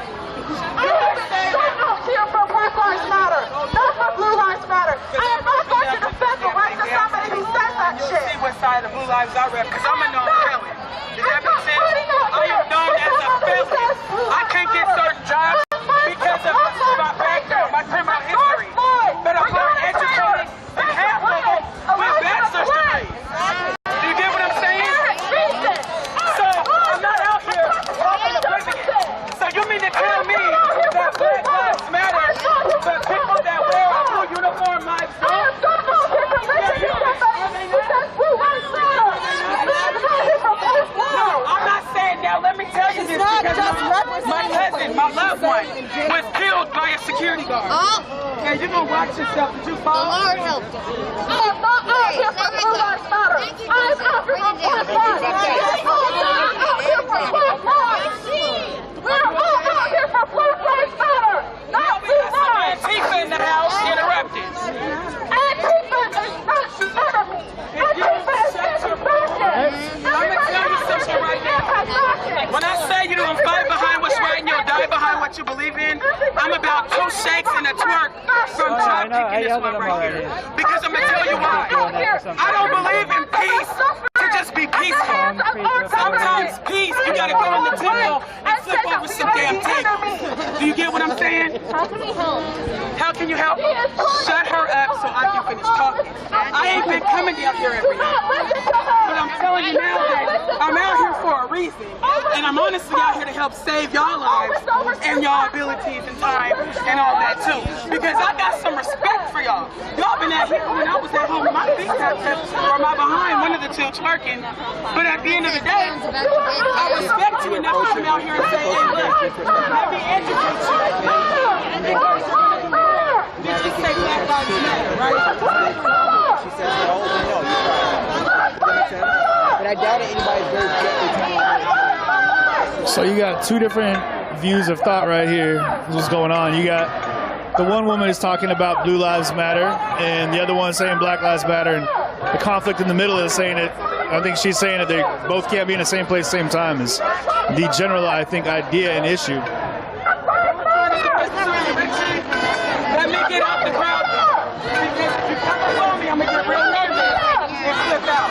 I am shut up here for Black Lives Matter, not for Blue Lives Matter. I am not going to defend the rights of somebody who says that shit. You'll see what side of Blue Lives I rep, because I'm a known felon. Does that make sense? I am known as a felon. I can't get certain jobs because of my background, my criminal history. But I'm more educated than half of them with bachelor's degrees. Do you get what I'm saying? So I'm not out here talking oblivious. So you mean to tell me that Black Lives Matter, but people that wear a blue uniform lives don't? No, I'm not saying now. Let me tell you this because my cousin, my loved one, was killed by a security guard. Yeah, you're gonna watch yourself. Did you fall? The Lord helped him. I'm not out here for Blue Lives Matter. I'm out here for Black Lives. I'm out here for Black Lives. We're all out here for Black Lives Matter, not Blue Lives. Antifa in the house interrupted. Antifa is not the enemy. Antifa is anti-fascist. I'm gonna tell you something right now. When I say you don't fight behind what's right and you'll die behind what you believe in, I'm about 2 shakes and a twerk from job kicking this one right here. Because I'm gonna tell you why. I don't believe in peace to just be peaceful. Sometimes peace, you gotta go in the temple and flip over some damn tables. Do you get what I'm saying? How can we help? How can you help? Shut her up so I can finish talking. I ain't been coming down here every night. But I'm telling you now that I'm out here for a reason. And I'm honestly out here to help save y'all lives and y'all abilities and time and all that too. Because I got some respect for y'all. Y'all been out here when I was at home with my feet tapped up or my behind, one of the two twerking. But at the end of the day, I respect you enough to come out here and say, hey, look, let me educate you. Did you say Black Lives Matter, right? She says no, but I doubt anybody's very directly. So you got two different views of thought right here. What's going on? You got the one woman is talking about Blue Lives Matter, and the other one saying Black Lives Matter, and the conflict in the middle is saying that I think she's saying that they both can't be in the same place at the same time is the general, I think, idea and issue. Let me get out the crowd. Because if you come along me, I'm going to get real nervous and flip out.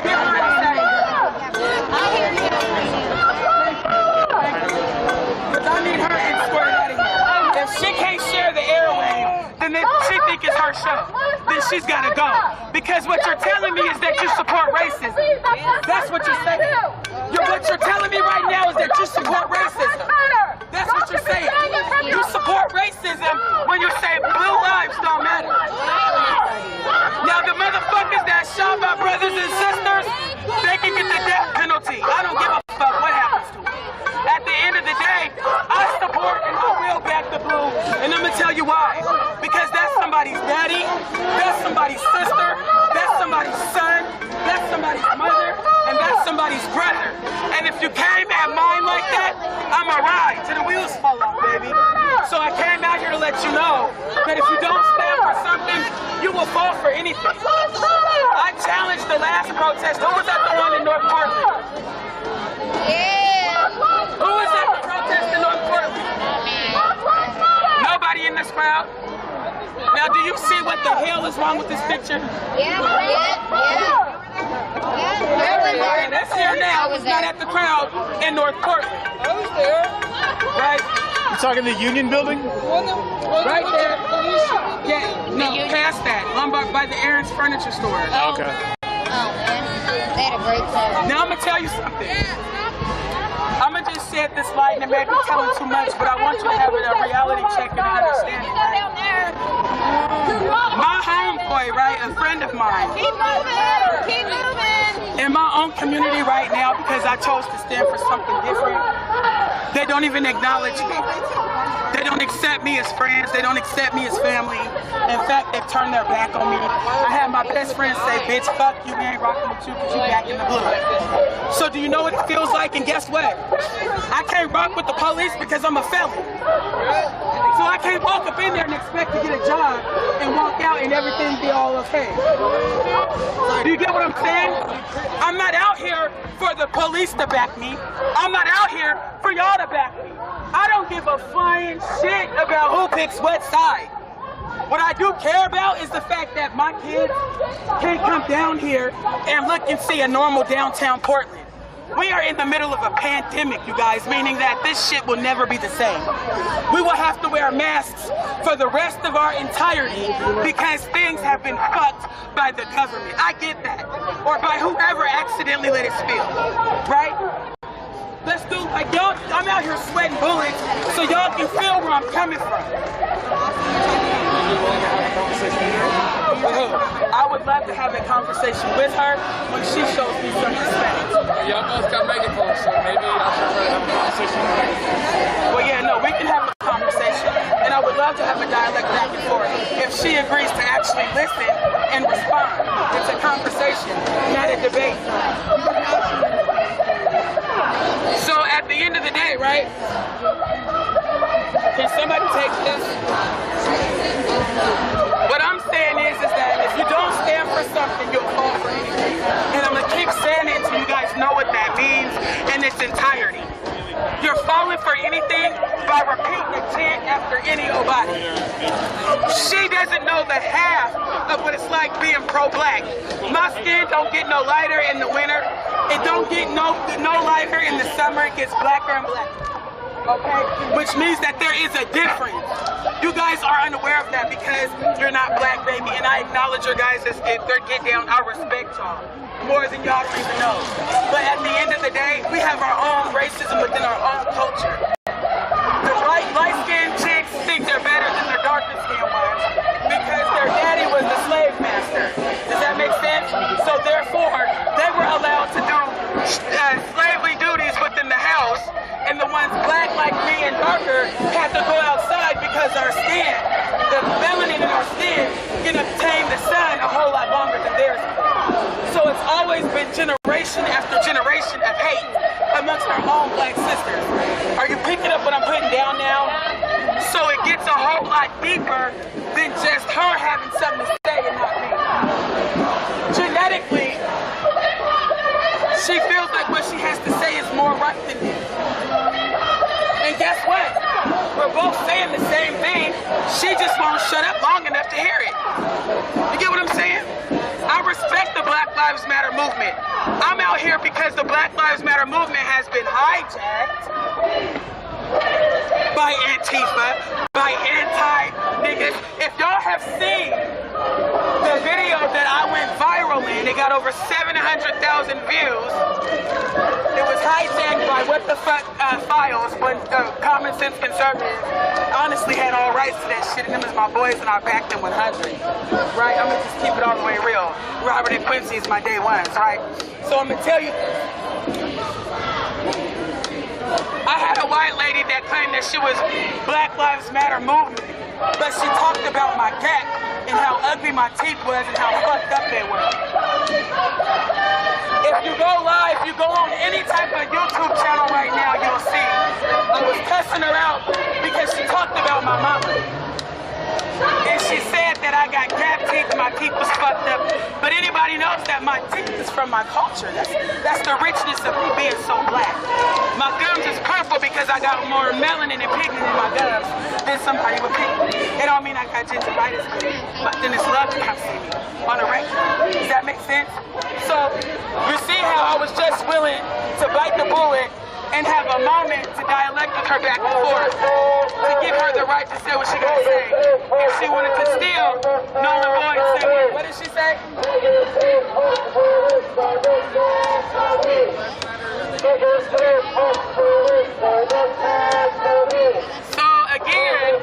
Get her to say. Because I need her escorted out of here. If she can't share the airway, then she think it's her show. Then she's got to go. Because what you're telling me is that you support racism. That's what you're saying. What you're telling me right now is that you support racism. That's what you're saying. You support racism when you say blue lives don't matter. Now the motherfuckers that shot my brothers and sisters, they can get the death penalty. I don't give a fuck what happens to them. At the end of the day, I support and I will back the blue. And I'm gonna tell you why. Because that's somebody's daddy, that's somebody's sister, that's somebody's son, that's somebody's mother, and that's somebody's brother. And if you came at mine like that, I'ma ride till the wheels fall off, baby. So I came out here to let you know that if you don't stand for something, you will fall for anything. I challenged the last protest. Who was at the one in North Portland? Yeah. Who was at the protest in North Portland? Nobody in this crowd? Now, do you see what the hell is wrong with this picture? Yeah. That's here now. I was not at the crowd in North Portland. I was there. Right? You talking the Union Building? Right there. Yeah, no, past that. Lombard by the Aaron's Furniture Store. Okay. Oh man, they had a great time. Now I'm gonna tell you something. I'm gonna just shed this light and it may be telling too much, but I want you to have a reality check and understanding. My homeboy, right, a friend of mine. Keep moving. Keep moving. In my own community right now, because I chose to stand for something different, they don't even acknowledge me. They don't accept me as friends. They don't accept me as family. In fact, they've turned their back on me. I had my best friend say, bitch, fuck you, we ain't rocking with you because you back in the blood. So do you know what it feels like? And guess what? I can't rock with the police because I'm a felon. So I can't walk up in there and expect to get a job and walk out and everything be all okay. Do you get what I'm saying? I'm not out here for the police to back me. I'm not out here for y'all to back me. I don't give a flying shit about who picks what side. What I do care about is the fact that my kids can't come down here and look and see a normal downtown Portland. We are in the middle of a pandemic, you guys, meaning that this shit will never be the same. We will have to wear masks for the rest of our entirety because things have been fucked by the government. I get that. Or by whoever accidentally let it spill, right? Let's do, like, y'all, I'm out here sweating bullets so y'all can feel where I'm coming from. I would love to have a conversation with her when she shows me some respect. Y'all both got megaphone, so maybe y'all should try to have a conversation. Well, yeah, no, we can have a conversation, and I would love to have a dialogue back and forth if she agrees to actually listen and respond. It's a conversation, not a debate. So at the end of the day, right? Can somebody take this? What I'm saying is that if you don't stand for something, you'll fall for anything. And I'm gonna keep saying it until you guys know what that means in its entirety. You're falling for anything by repeating a chant after any body. She doesn't know the half of what it's like being pro-black. My skin don't get no lighter in the winter. It don't get no lighter in the summer. It gets blacker and blacker. Okay? Which means that there is a difference. You guys are unaware of that because you're not black, baby. And I acknowledge your guys' get down. I respect y'all more than y'all even know. But at the end of the day, we have our own racism within our own culture. The light-skinned chicks think they're better than their darker-skinned ones because their daddy was the slave master. Does that make sense? So therefore, they were allowed to do slavery duties within the house, and the ones black like me and darker had to go outside because our skin, the melanin in our skin, can obtain the sun a whole lot longer than theirs. So it's always been generation after generation of hate amongst our own black sisters. Are you picking up what I'm putting down now? So it gets a whole lot deeper than just her having something to say and not me. Genetically, she feels like what she has to say is more right than me. And guess what? We're both saying the same thing. She just won't shut up long enough to hear it. You get what I'm saying? I respect the Black Lives Matter movement. I'm out here because the Black Lives Matter movement has been hijacked by Antifa, by anti-niggas. If y'all have seen the video that I went viral in, it got over 700,000 views. It was hijacked by What the Fuck Files when Common Sense Conservatives honestly had all rights to that shit, and them is my boys and I backed them 100. Right? I'm gonna just keep it all the way real. Robert and Quincy is my day ones, right? So I'm gonna tell you I had a white lady that claimed that she was Black Lives Matter movement, but she talked about my gap and how ugly my teeth was and how fucked up they were. If you go live, you go on any type of YouTube channel right now, you'll see I was cussing her out because she talked about my mama. And she said that I got gap teeth and my teeth was fucked up. But anybody knows that my teeth is from my culture. That's the richness of me being so black. My gums is purple because I got more melanin and pigment in my gums than somebody with pigment. It don't mean I got gingivitis, but then it's love to come see me on a regular. Does that make sense? So you see how I was just willing to bite the bullet and have a moment to dialect with her back and forth, to give her the right to say what she got to say. If she wanted to steal, null and void, say, what did she say? So again,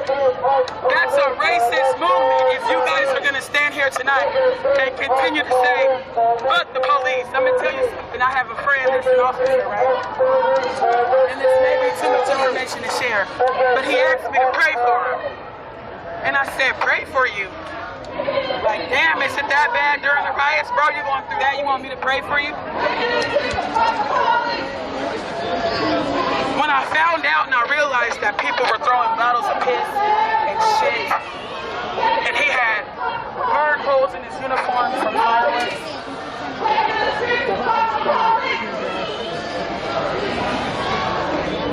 that's a racist movement if you guys are going to stand here tonight and continue to say, fuck the police. I'm going to tell you something. I have a friend that's an officer, right? And this may be too much information to share, but he asked me to pray for him. And I said, pray for you? Like, damn, is it that bad during the riots? Bro, you going through that? You want me to pray for you? When I found out and I realized that people were throwing bottles of piss and shit, and he had burn holes in his uniform from fireworks,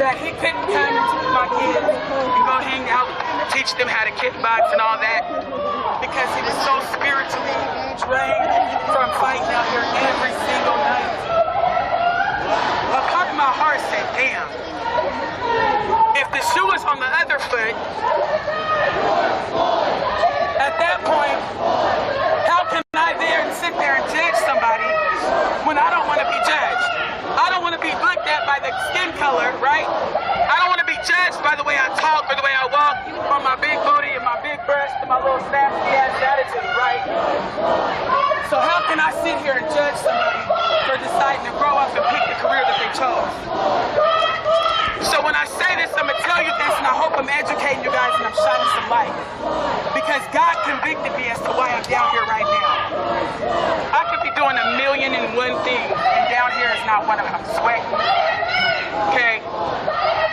that he couldn't come and teach my kids and go hang out, teach them how to kickbox and all that, because he was so spiritually drained from fighting out here every single night. A part of my heart said, damn, if the shoe was on the other foot, at that point, how can I sit there and judge somebody when I don't want to be judged? I don't want to be looked at by the skin color, right? I don't want to be judged by the way I talk or the way I walk, or my big booty and my big breast and my little nasty ass attitude, right? So how can I sit here and judge somebody for deciding to grow up and pick the career that they chose? So when I say this, I'm going to tell you this, and I hope I'm educating you guys and I'm shining some light. Because God convicted me as to why I'm down here right now. I could be doing 1,000,001 things, and down here is not one of them. I'm sweating. Okay?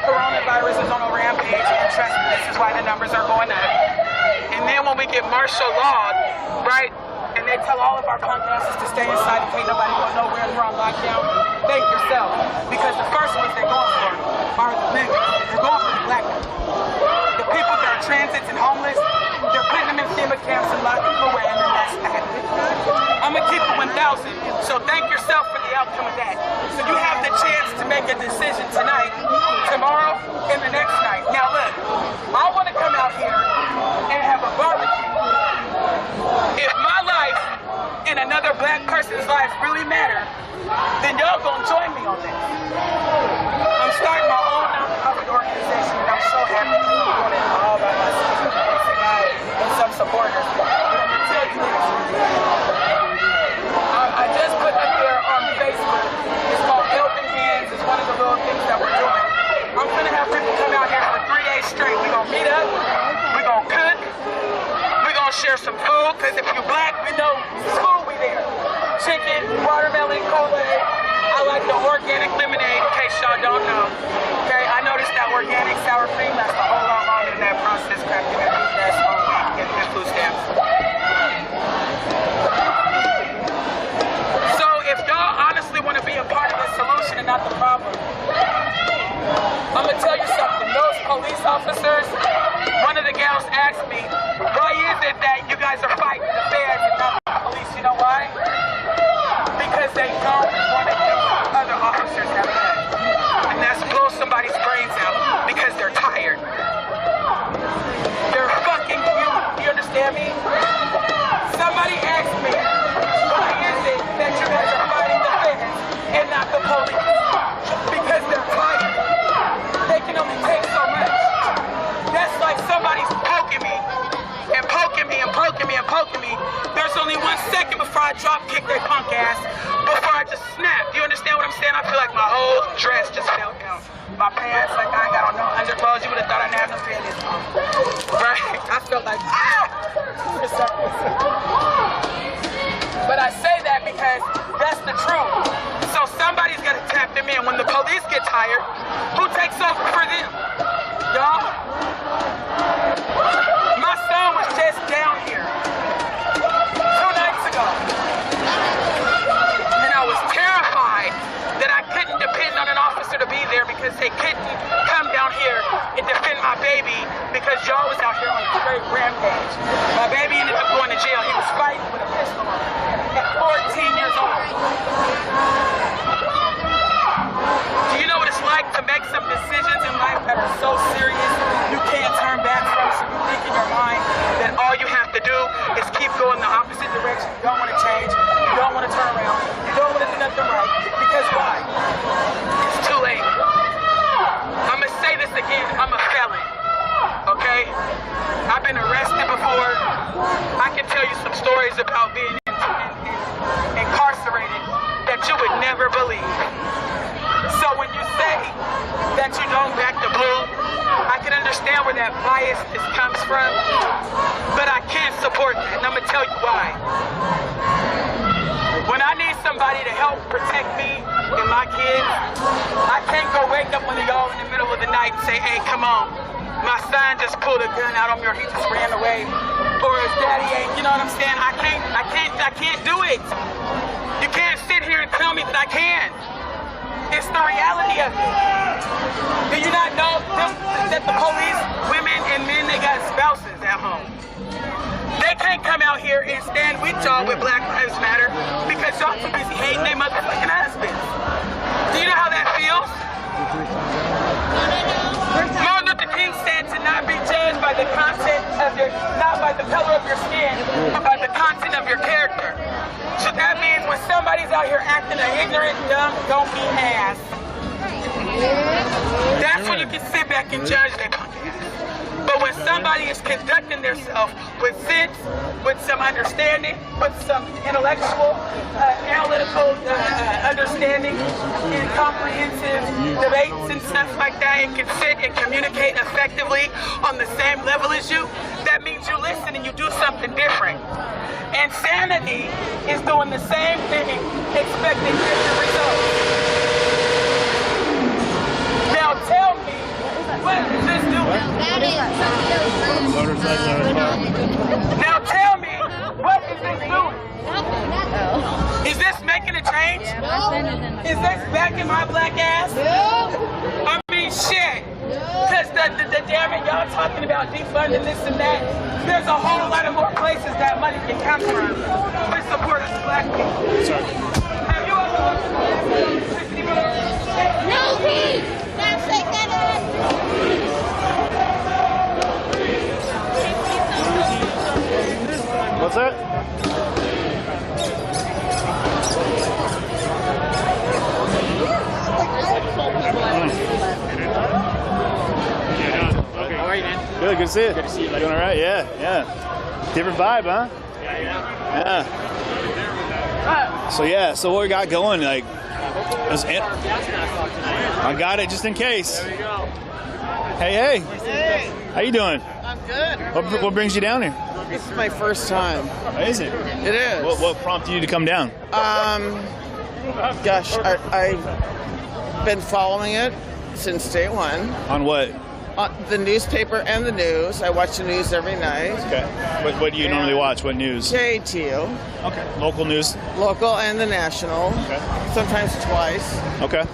Coronavirus is on a rampage, and trust me, this is why the numbers are going up. And then when we get martial law, right? And they tell all of our punk asses to stay inside and can't nobody go nowhere and we're on lockdown, thank yourself. Because the first ones they're going for are the niggas. They're going for the black people. The people that are transits and homeless, they're putting them in FEMA camps and locking them away, and then that's that. I'm going to keep it 1,000, so thank yourself for the outcome of that. So you have the chance to make a decision tonight, tomorrow, and the next night. Now look, I want to come out here and have a barbecue. If my life and another black person's life really matter, then y'all gonna join me on this. I'm starting my own nonprofit organization, and I'm so happy to be doing it all by myself. Thanks to God and some supporters. But I'm gonna tell you this. I just put up there on Facebook. It's called Helping Hands. It's one of the little things that we're doing. I'm gonna have people come out here for 3 days straight. We're gonna meet up. We're gonna cook. Share some food, because if you're black, we know food we there. Chicken, watermelon, Kool-Aid. I like the organic lemonade, in case y'all don't know. Okay, I noticed that organic sour cream lasts a whole lot longer than that processed crap you got that's on wheat and food stamps. So if y'all honestly want to be a part of the solution and not the problem, I'm gonna tell you something. Those police officers, one of the gals asked me, why is it that you guys are fighting the feds and not the police? You know why? Because they don't want to do what other officers have done. And that's blow somebody's brains out because they're tired. They're fucking human. You understand me? Somebody asked me, why is it that you guys are fighting the feds and not the police? Because they're tired. They can only take so much. That's like somebody's poking me and poking me and poking me and poking me. There's only 1 second before I drop kick their punk ass, before I just snap. Do you understand what I'm saying? I feel like my whole dress just fell down. My pants, like I ain't got on no underclothes. You would have thought I didn't have no panties on. Right? I felt like, But I say that because that's the truth. So somebody's got to tap them in. When the police get tired, who takes over for them? Y'all? My son was just down here 2 nights ago. And I was terrified that I couldn't depend on an officer to be there because they couldn't come down here and defend my baby because y'all was out here on a straight rampage. My baby ended up going to jail. He was fighting with a pistol on him at 14 years old. Do Do you know what it's like to make some decisions in life that are so serious you can't turn back from? So you think in your mind that all you have to do is keep going the opposite direction. You don't want to change. You don't want to turn around. You don't want to do nothing right. Because why? It's too late. I'm going to say this again. I'm a felon. Okay? I've been arrested before. I can tell you some stories about being incarcerated that you would never believe. So when you say that you don't back the blue, I can understand where that bias comes from, but I can't support that, and I'm gonna tell you why. When I need somebody to help protect me and my kids, I can't go wake up one of y'all in the middle of the night and say, hey, come on, my son just pulled a gun out on me or he just ran away, or his daddy ain't, you know what I'm saying? I can't do it. You can't sit here and tell me that I can. It's the reality of it. Do you not know that the police, women and men, they got spouses at home? They can't come out here and stand with y'all with Black Lives Matter because y'all too busy hating their motherfucking husbands. Do you know how that feels? Martin Luther King said to not be judged by the content of your, not by the color of your skin, but by the content of your character. So that means when somebody's out here acting an ignorant, dumb, don't be ass. That's when you can sit back and judge that punk ass. But when somebody is conducting themselves with sense, with some understanding, with some intellectual, analytical understanding, and comprehensive debates and stuff like that, and can sit and communicate effectively on the same level as you, that means you listen and you do something different. Insanity is doing the same thing, expecting different results. Now tell me, what is this doing? Now tell me, what is this doing? Is this making a change? Is this backing my black ass? I mean, shit. Because the damn it, y'all talking about defunding this and that. There's a whole lot of more places that money can come from. We support us black people. Sorry. Have you ever looked at the No peace! That's like What's that? Okay, how are you, man? Good to see you. Good to see you, buddy. Doing all right? Yeah. Different vibe, huh? Yeah. So what we got going, like, I got it just in case. There you go. Hey. Hey. How you doing? I'm good. What brings you down here? This is my first time. Is it? It is. What prompted you to come down? Gosh, I've been following it since day one. On what? The newspaper and the news. I watch the news every night. Okay. What do you normally watch? What news? JTO. Okay. Local news? Local and the national. Okay. Sometimes twice. Okay.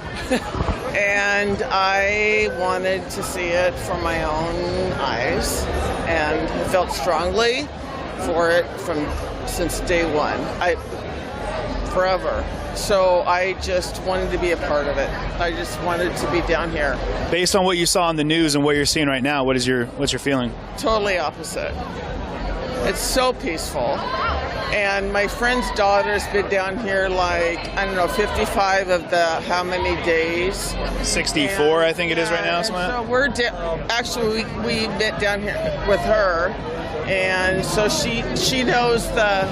And I wanted to see it from my own eyes, and I felt strongly for it since day one. Forever. So I just wanted to be a part of it. I just wanted to be down here. Based on what you saw on the news and what you're seeing right now, what's your feeling? Totally opposite. It's so peaceful. And my friend's daughter's been down here 55 of the how many days? 64, I think it is right now. So we're actually we met down here with her, and so she knows the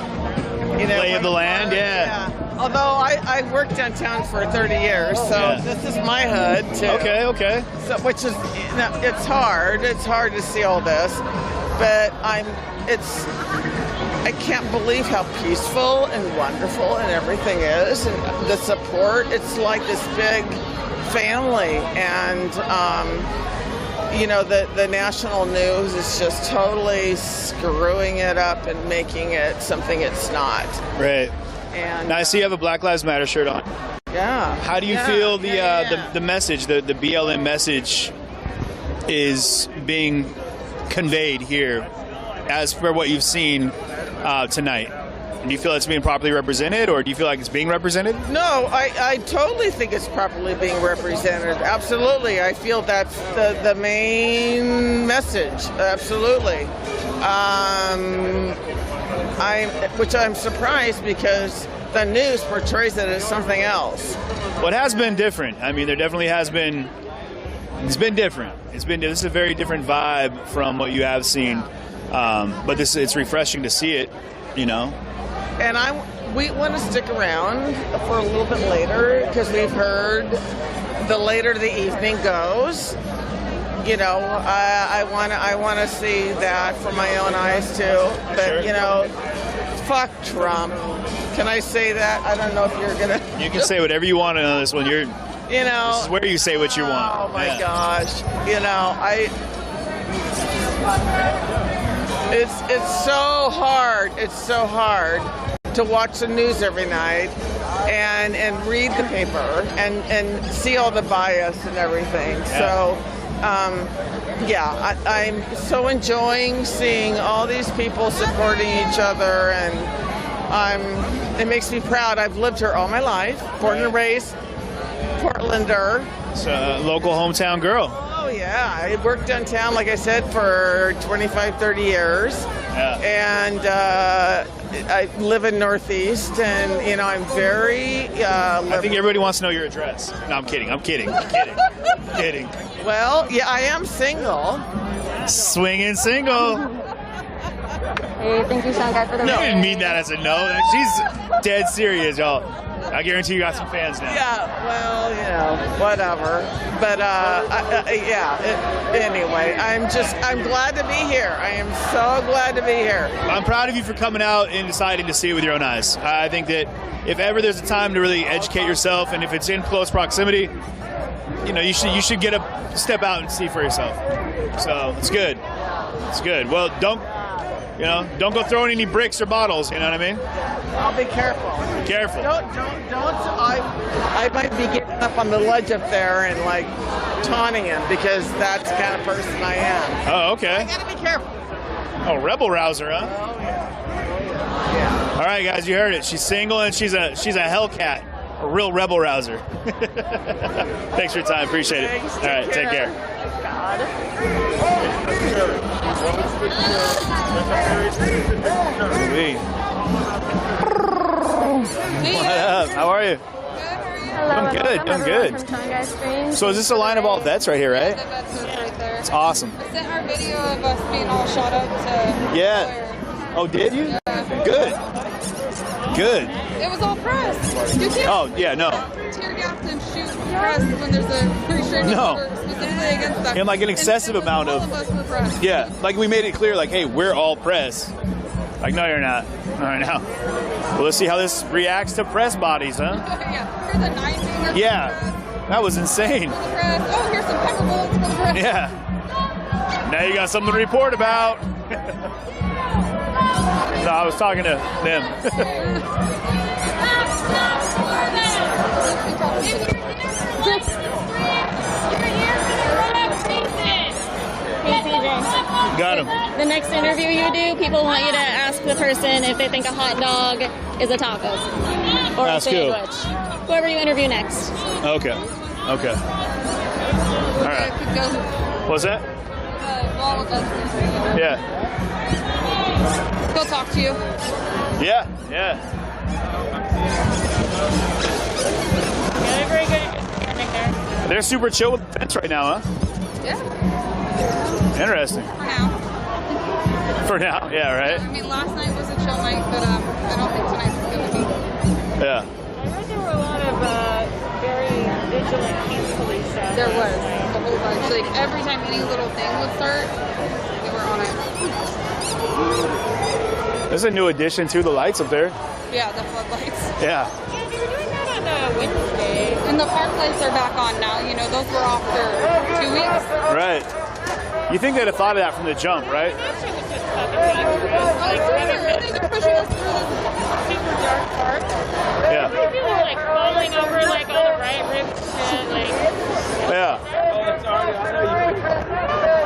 lay of the land. Yeah. Although I worked downtown for 30 years, so this is my hood too. Okay. So, which is, it's hard. It's hard to see all this, but I can't believe how peaceful and wonderful and everything is, and the support. It's like this big family, and the national news is just totally screwing it up and making it something it's not. Right. And now I see you have a Black Lives Matter shirt on. Yeah. How do you feel the message, the BLM message, is being conveyed here, as for what you've seen tonight? Do you feel it's being properly represented, or do you feel like it's being represented? No, I totally think it's properly being represented. Absolutely. I feel that's the main message. Absolutely. Which I'm surprised because the news portrays it as something else. Well, it has been different. I mean, there definitely has been. It's been different. This is a very different vibe from what you have seen. But it's refreshing to see it, you know. And we want to stick around for a little bit later because we've heard the later the evening goes. You know, I want to see that from my own eyes too. But you know, fuck Trump. Can I say that? I don't know if you're gonna. You can say whatever you want on this one. You know, this is where you say what you want. Oh my gosh. You know, it's so hard. It's so hard to watch the news every night and read the paper and see all the bias and everything. Yeah. So, I'm so enjoying seeing all these people supporting each other, and it makes me proud. I've lived here all my life, born and raised Portlander. It's a local hometown girl. Oh yeah, I worked downtown, like I said, for 25, 30 years. Yeah. And I live in Northeast, and you know, I'm very I think everybody wants to know your address. No, I'm kidding. Kidding. Well, yeah, I am single. Swinging single. Hey, thank you, Sean Guy, for the No, I didn't mean that as a no. She's dead serious, y'all. I guarantee you got some fans now. Yeah, well, you know, whatever. But anyway, I'm glad to be here. I am so glad to be here. I'm proud of you for coming out and deciding to see it with your own eyes. I think that if ever there's a time to really educate yourself, and if it's in close proximity, you know, you should get step out and see for yourself. So it's good. It's good. Well, don't go throwing any bricks or bottles. You know what I mean? I'll be careful. Be careful. Don't. I might be getting up on the ledge up there and like taunting him because that's the kind of person I am. Oh, okay. I gotta be careful. Oh, rebel rouser, huh? Oh yeah. All right, guys, you heard it. She's single and she's a Hellcat, a real rebel rouser. Thanks for your time. Appreciate it. Thanks, All right, take care. God. What up? How are you? I'm good. I'm good. So is this a line of all vets right here, right? The vets is right there. It's awesome. I sent our video of us being all shot up to Yeah. Oh, did you? Yeah. Good. Good. It was all press. You can't Oh, yeah, no. tear gas and shoot press when there's a restraining No. order specifically against that. And like an excessive amount all of. of us were press. Yeah, like we made it clear, like, hey, we're all press. Like, no, you're not. All right, now. Well, let's see how this reacts to press bodies, huh? Yeah. Here's a 9 Yeah, that was insane. press. Oh, here's some pepper bullets for the press. Yeah. Now you got something to report about. No, I was talking to them. Got him. The next interview you do, people want you to ask the person if they think a hot dog is a taco or Ask a who? sandwich. Whoever you interview next. Okay. Okay. All right. What's that? Yeah. He'll talk to you. Yeah. Yeah. Very good. They're super chill with the fence right now, huh? Yeah. Interesting. For now. For now, yeah, right? I mean, last night was a chill night, but I don't think tonight's going to be. Yeah. I heard there were a lot of very vigilant peace police. There was a whole bunch. Like, every time any little thing would start, they were on it. There's a new addition to the lights up there. Yeah, the floodlights. Yeah. Yeah, they were doing that on Wednesday. And the park lights are back on now. You know, those were off for 2 weeks. Right. You think they'd have thought of that from the jump, right? They're pushing us through this super dark park. Yeah. People were like falling over like all the right ribs and shit. Like, Yeah. I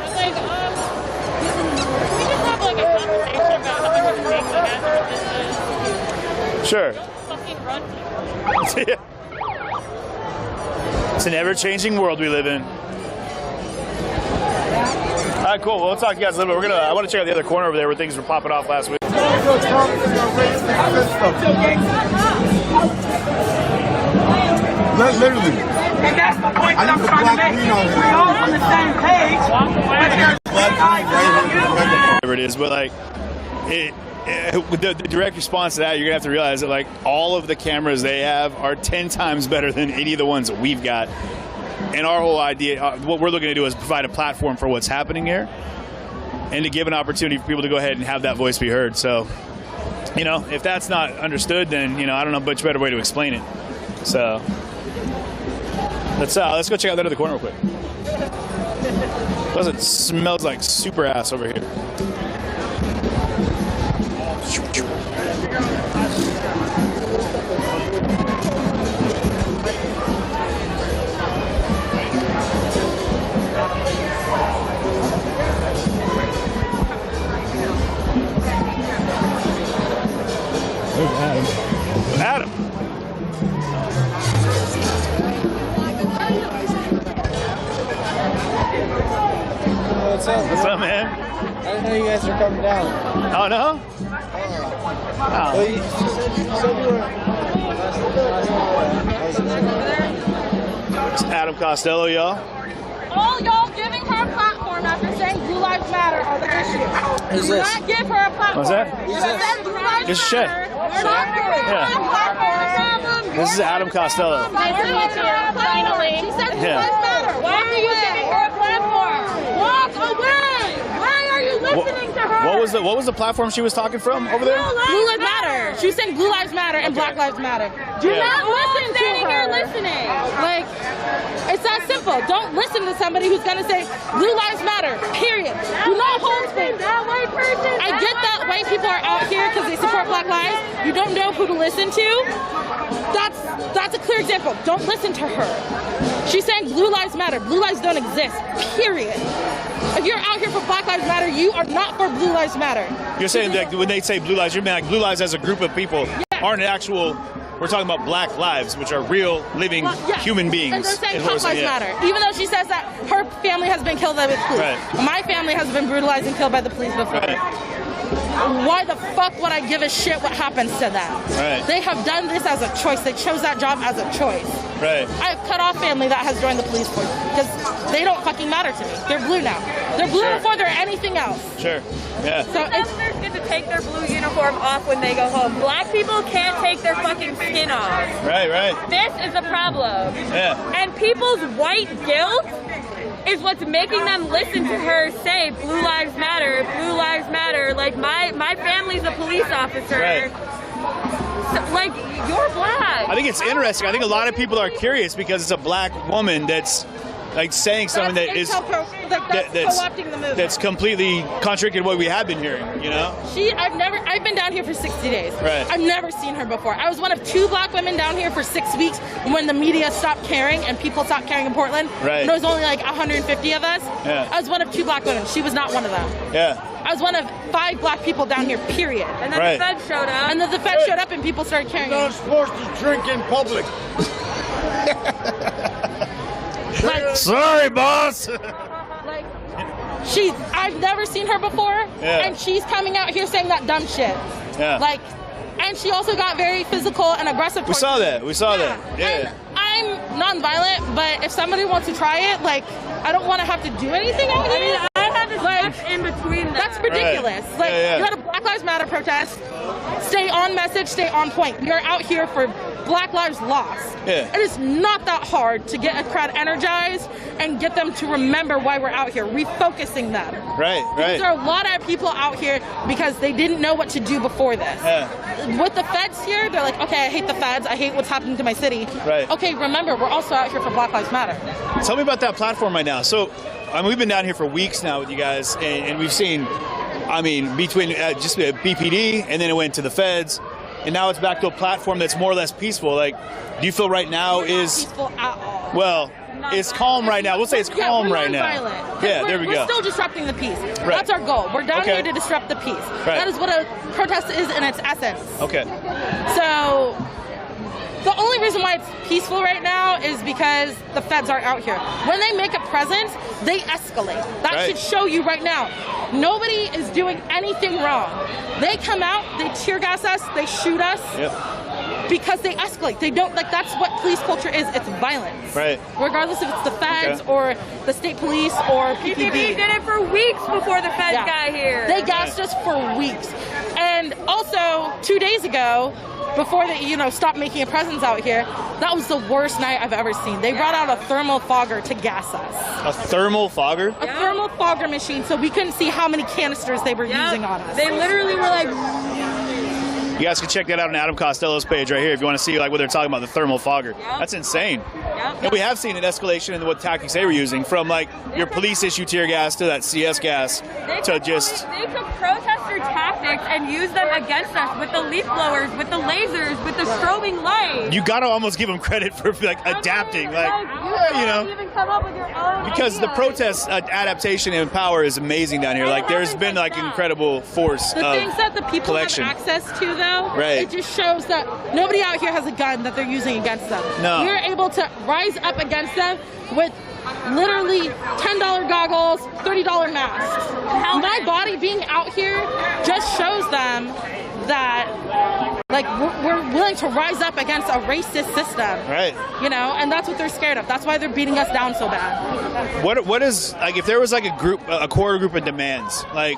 was like, can we just have like a conversation about how much big the hazard this is? Sure. Fucking run. It's an ever-changing world we live in. All right, cool. Well, we'll talk to you guys a little bit. I want to check out the other corner over there where things were popping off last week. Literally. And that's the point that I'm trying to make. We're all on the same page. Whatever it is, but like, with the direct response to that, you're gonna have to realize that like all of the cameras they have are 10 times better than any of the ones that we've got. And our whole idea, what we're looking to do is provide a platform for what's happening here, and to give an opportunity for people to go ahead and have that voice be heard. So, you know, if that's not understood, then you know I don't know much better way to explain it. So. Let's go check out that other corner real quick. Plus it smells like super ass over here. There's Adam. Adam. What's up? What's up, man? I didn't know you guys were coming down. Oh, no? Well, you said you were... It's Adam Costello, y'all. All y'all giving her a platform after saying Blue Lives Matter are the issue. Who's Do this? not give her a platform. What's that? If it says Blue Lives This is Shay. Matter, we're not giving her a platform. This is Adam Costello. Nice to meet you. Finally. She said Blue Lives Matter. Why are you giving her a platform? Walk away. Why are you listening to her? What was the platform she was talking from over there? Blue Lives Matter. She was saying Blue Lives Matter and Black Lives Matter. Do not listen to her. Here listening. Like, it's that simple. Don't listen to somebody who's gonna say Blue Lives Matter. Period. Do not hold space. I get that white people are out here because they support Black lives. You don't know who to listen to. That's a clear example. Don't listen to her. She's saying Blue Lives Matter. Blue lives don't exist. Period. If you're out here for Black Lives Matter, you are not for Blue Lives Matter. You're saying that when they say blue lives, you're mean like blue lives as a group of people aren't actual. We're talking about black lives, which are real, living human beings. And they're saying is what Black we're Lives saying, Matter. Even though she says that her family has been killed by the police. Right. My family has been brutalized and killed by the police before. Right. Why the fuck would I give a shit what happens to them? Right. They have done this as a choice. They chose that job as a choice. Right. I have cut off family that has joined the police force because they don't fucking matter to me. They're blue now. They're blue before they're anything else. Sure. Yeah. So it's get to take their blue uniform off when they go home. Black people can't take their fucking skin off. Right, right. This is a problem. Yeah. And people's white guilt is what's making them listen to her say Blue Lives Matter, Blue Lives Matter. Like my family's a police officer. Right. So, like, you're black. I think it's interesting. I think a lot of people are curious because it's a black woman that's like saying something that is co-opting the movement. that's completely contradicted what we have been hearing. You know. I've been down here for 60 days. Right. I've never seen her before. I was one of 2 black women down here for 6 weeks when the media stopped caring and people stopped caring in Portland. Right. And there was only like 150 of us. Yeah. I was one of 2 black women. She was not one of them. Yeah. I was one of 5 black people down here, period. And then the feds showed up. And then the feds showed up and people started caring. You're not supposed to drink in public. Like, sorry, boss. Like, I've never seen her before, and she's coming out here saying that dumb shit. Yeah. Like, and she also got very physical and aggressive. We saw that. We saw that. Yeah. I'm nonviolent, but if somebody wants to try it, like, I don't want to have to do anything out here. I mean, I had to step in between that. That's ridiculous. Right. Like, Yeah. you had a Black Lives Matter protest. Stay on message, stay on point. You're out here for Black Lives Lost. Yeah. It is not that hard to get a crowd energized and get them to remember why we're out here, refocusing them. Right, right. There are a lot of people out here because they didn't know what to do before this. Yeah. With the feds here, they're like, okay, I hate the feds. I hate what's happening to my city. Right. Okay, remember, we're also out here for Black Lives Matter. Tell me about that platform right now. So, I mean, we've been down here for weeks now with you guys, and we've seen, I mean, between just BPD, and then it went to the feds, and now it's back to a platform that's more or less peaceful. Like, do you feel right now is peaceful at all. well? it's calm right now. We'll say it's calm right now. Nonviolent. Yeah, there we We're go. still disrupting the peace. Right. That's our goal. We're down Okay. here to disrupt the peace. Right. That is what a protest is in its essence. Okay. So the only reason why it's peaceful right now is because the feds aren't out here. When they make a presence, they escalate. That Right. should show you right now. Nobody is doing anything wrong. They come out, they tear gas us, they shoot us. Yep. Because they escalate. They don't, like, that's what police culture is. It's violence. Right. Regardless if it's the feds Okay. or the state police or PPB. PPB did it for weeks before the feds Yeah. got here. They gassed us for weeks. And also, 2 days ago, before they, stopped making a presence out here, that was the worst night I've ever seen. They brought out a thermal fogger to gas us. A thermal fogger? A thermal fogger machine, so we couldn't see how many canisters they were using on us. They literally were like... You guys can check that out on Adam Costello's page right here if you want to see like what they're talking about, the thermal fogger. That's insane. And we have seen an escalation in what tactics they were using, from like your police issue tear gas to that CS gas to just... They took protester tactics and used them against us with the leaf blowers, with the lasers, with the strobing lights. You gotta almost give them credit for like adapting, like, yeah, you know. Even come up with your own Because the protest adaptation and power is amazing down here. Like there's been like incredible force The of things that the people collection. have access to, though, Right. it just shows that nobody out here has a gun that they're using against them. No. We're able to rise up against them with literally $10 goggles, $30 masks. My body being out here just shows them that, like, we're willing to rise up against a racist system. Right. And that's what they're scared of. That's why they're beating us down so bad. What is, like, if there was like a core group of demands, like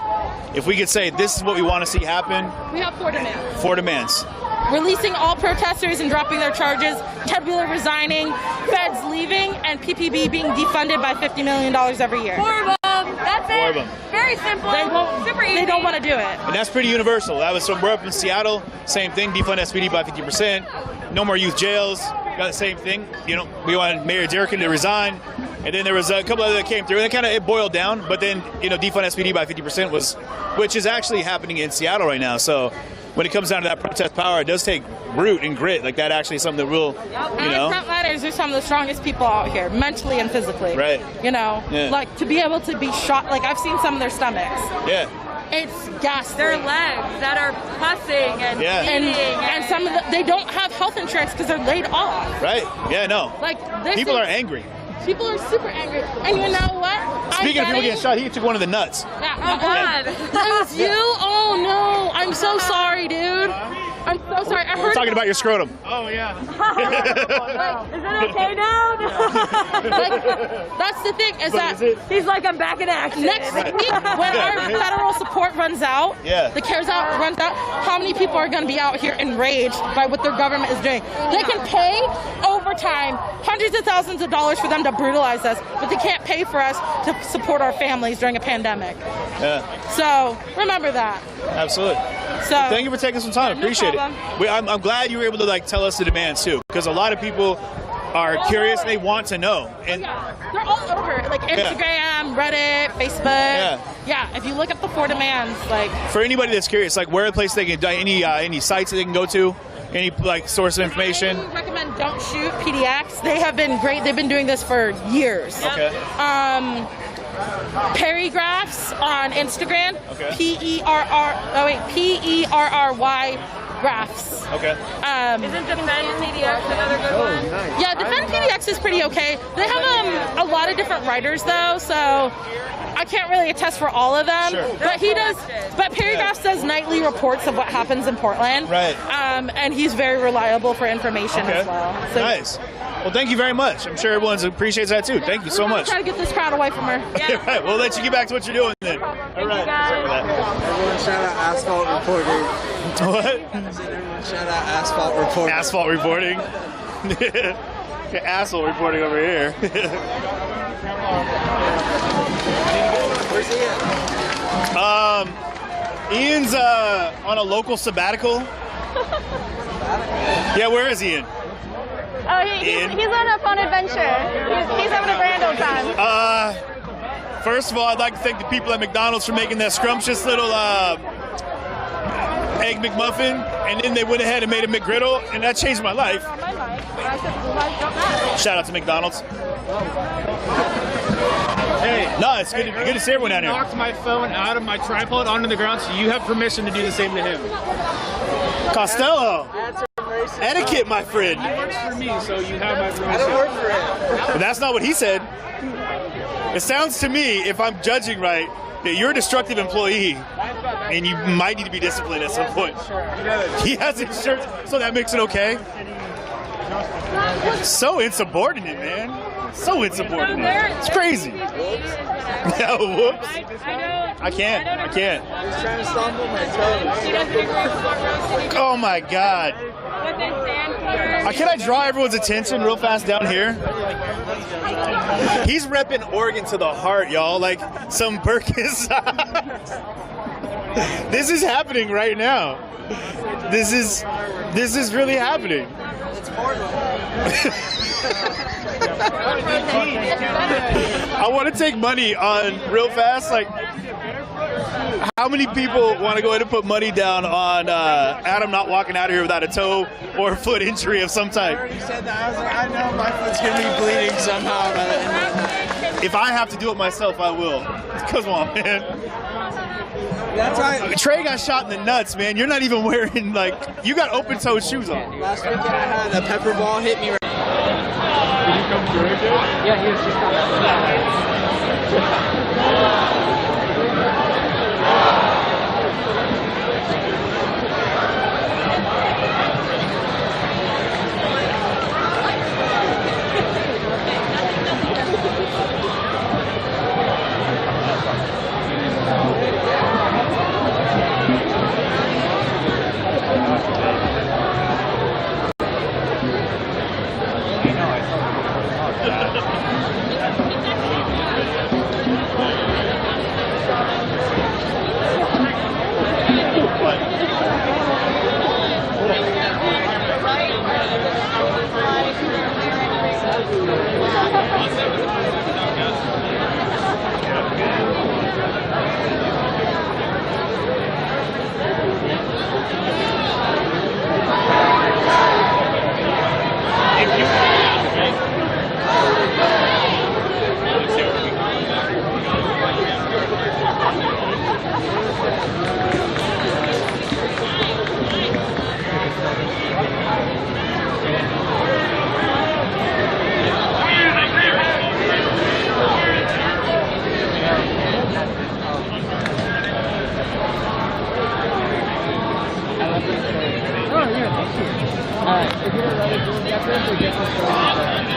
if we could say this is what we want to see happen? We have 4 demands. 4 demands. Releasing all protesters and dropping their charges, Ted Wheeler resigning, feds leaving, and PPB being defunded by $50 million every year. 4 of them. That's 4 of it. them. Very simple. Super easy. They don't want to do it. And that's pretty universal. That was from, we're up in Seattle, same thing, defund SPD by 50%, no more youth jails, got the same thing. We wanted Mayor Durkin to resign, and then there was a couple other that came through, and it boiled down, but then, defund SPD by 50% which is actually happening in Seattle right now. So when it comes down to that protest power, it does take root and grit. Like that actually is something that will, And front liners are some of the strongest people out here, mentally and physically. Right. Yeah. Like to be able to be shot, like I've seen some of their stomachs. Yeah. It's ghastly. Their legs that are pussing and bleeding. And some of they don't have health insurance because they're laid off. Right. Yeah, no. Like this people are angry. People are super angry. And you know what? Speaking of people getting shot, he took one of the nuts. Yeah. Oh, God. That was you? Oh, no. I'm so sorry, dude. I'm so sorry. I heard We're talking about your scrotum. Oh, yeah. Is it okay now? That's the thing, is that he's like, I'm back in action. Next week, when our federal support runs out, the CARES Act runs out, how many people are going to be out here enraged by what their government is doing? They can pay overtime, hundreds of thousands of dollars for them to brutalize us, but they can't pay for us to support our families during a pandemic. Yeah. So remember that. Absolutely. So thank you for taking some time. No Appreciate problem. it. I'm glad you were able to tell us the demands too, because a lot of people are curious and they want to know. And they're all over, like Instagram, Reddit, Facebook. Yeah. If you look up the 4 demands, like for anybody that's curious, like where are the places they can any sites that they can go to, any source of information. I recommend Don't Shoot PDX. They have been great. They've been doing this for years. Okay. Perrygraphs on Instagram. Okay. Perry graphs. Okay. Isn't Defend PDX another good one? Yeah, Defend PDX is pretty okay. They have a lot of different writers though, so I can't really attest for all of them. Sure. But he does. But Perrygraphs does nightly reports of what happens in Portland. Right. And he's very reliable for information as well. So nice. Well, thank you very much. I'm sure everyone appreciats that too. Thank you so much. Try to get this crowd away from her. Yeah. Right. We'll let you get back to what you're doing then. All right. Sorry for that. Everyone shout out Asphalt Reporting. What? Everyone shout out Asphalt Reporting. Asphalt Reporting. Asshole reporting over here. Where's he at? Ian's on a local sabbatical. Yeah, where is Ian? Oh, he's on a fun adventure. He's having a grand old time. First of all, I'd like to thank the people at McDonald's for making that scrumptious little egg McMuffin, and then they went ahead and made a McGriddle, and that changed my life. Shout out to McDonald's. Hey, no, it's good to see everyone down here. He knocked my phone out of my tripod onto the ground, so you have permission to do the same to him. Costello. Etiquette, my friend. He works for me, so you have my permission. I don't work for him. But that's not what he said. It sounds to me, if I'm judging right, that you're a destructive employee and you might need to be disciplined at some point. He has insurance, so that makes it okay. So insubordinate, man. So insubordinate. It's crazy. No, whoops. I can't. I can't. He's trying to stumble my toes. Oh my God. Can I draw everyone's attention real fast down here? He's repping Oregon to the heart, y'all. Like some Perkins. This is happening right now. This is really happening. I want to take money on real fast. Like, how many people want to go ahead and put money down on Adam not walking out of here without a toe or a foot injury of some type? You said that. I was like, I know my foot's gonna be bleeding somehow by the end of the night. If I have to do it myself, I will. Come on, man. That's right. Trey got shot in the nuts, man. You're not even wearing, like, you got open-toed shoes on. Last weekend I had a pepper ball hit me. Did you come through it? Yeah, he was just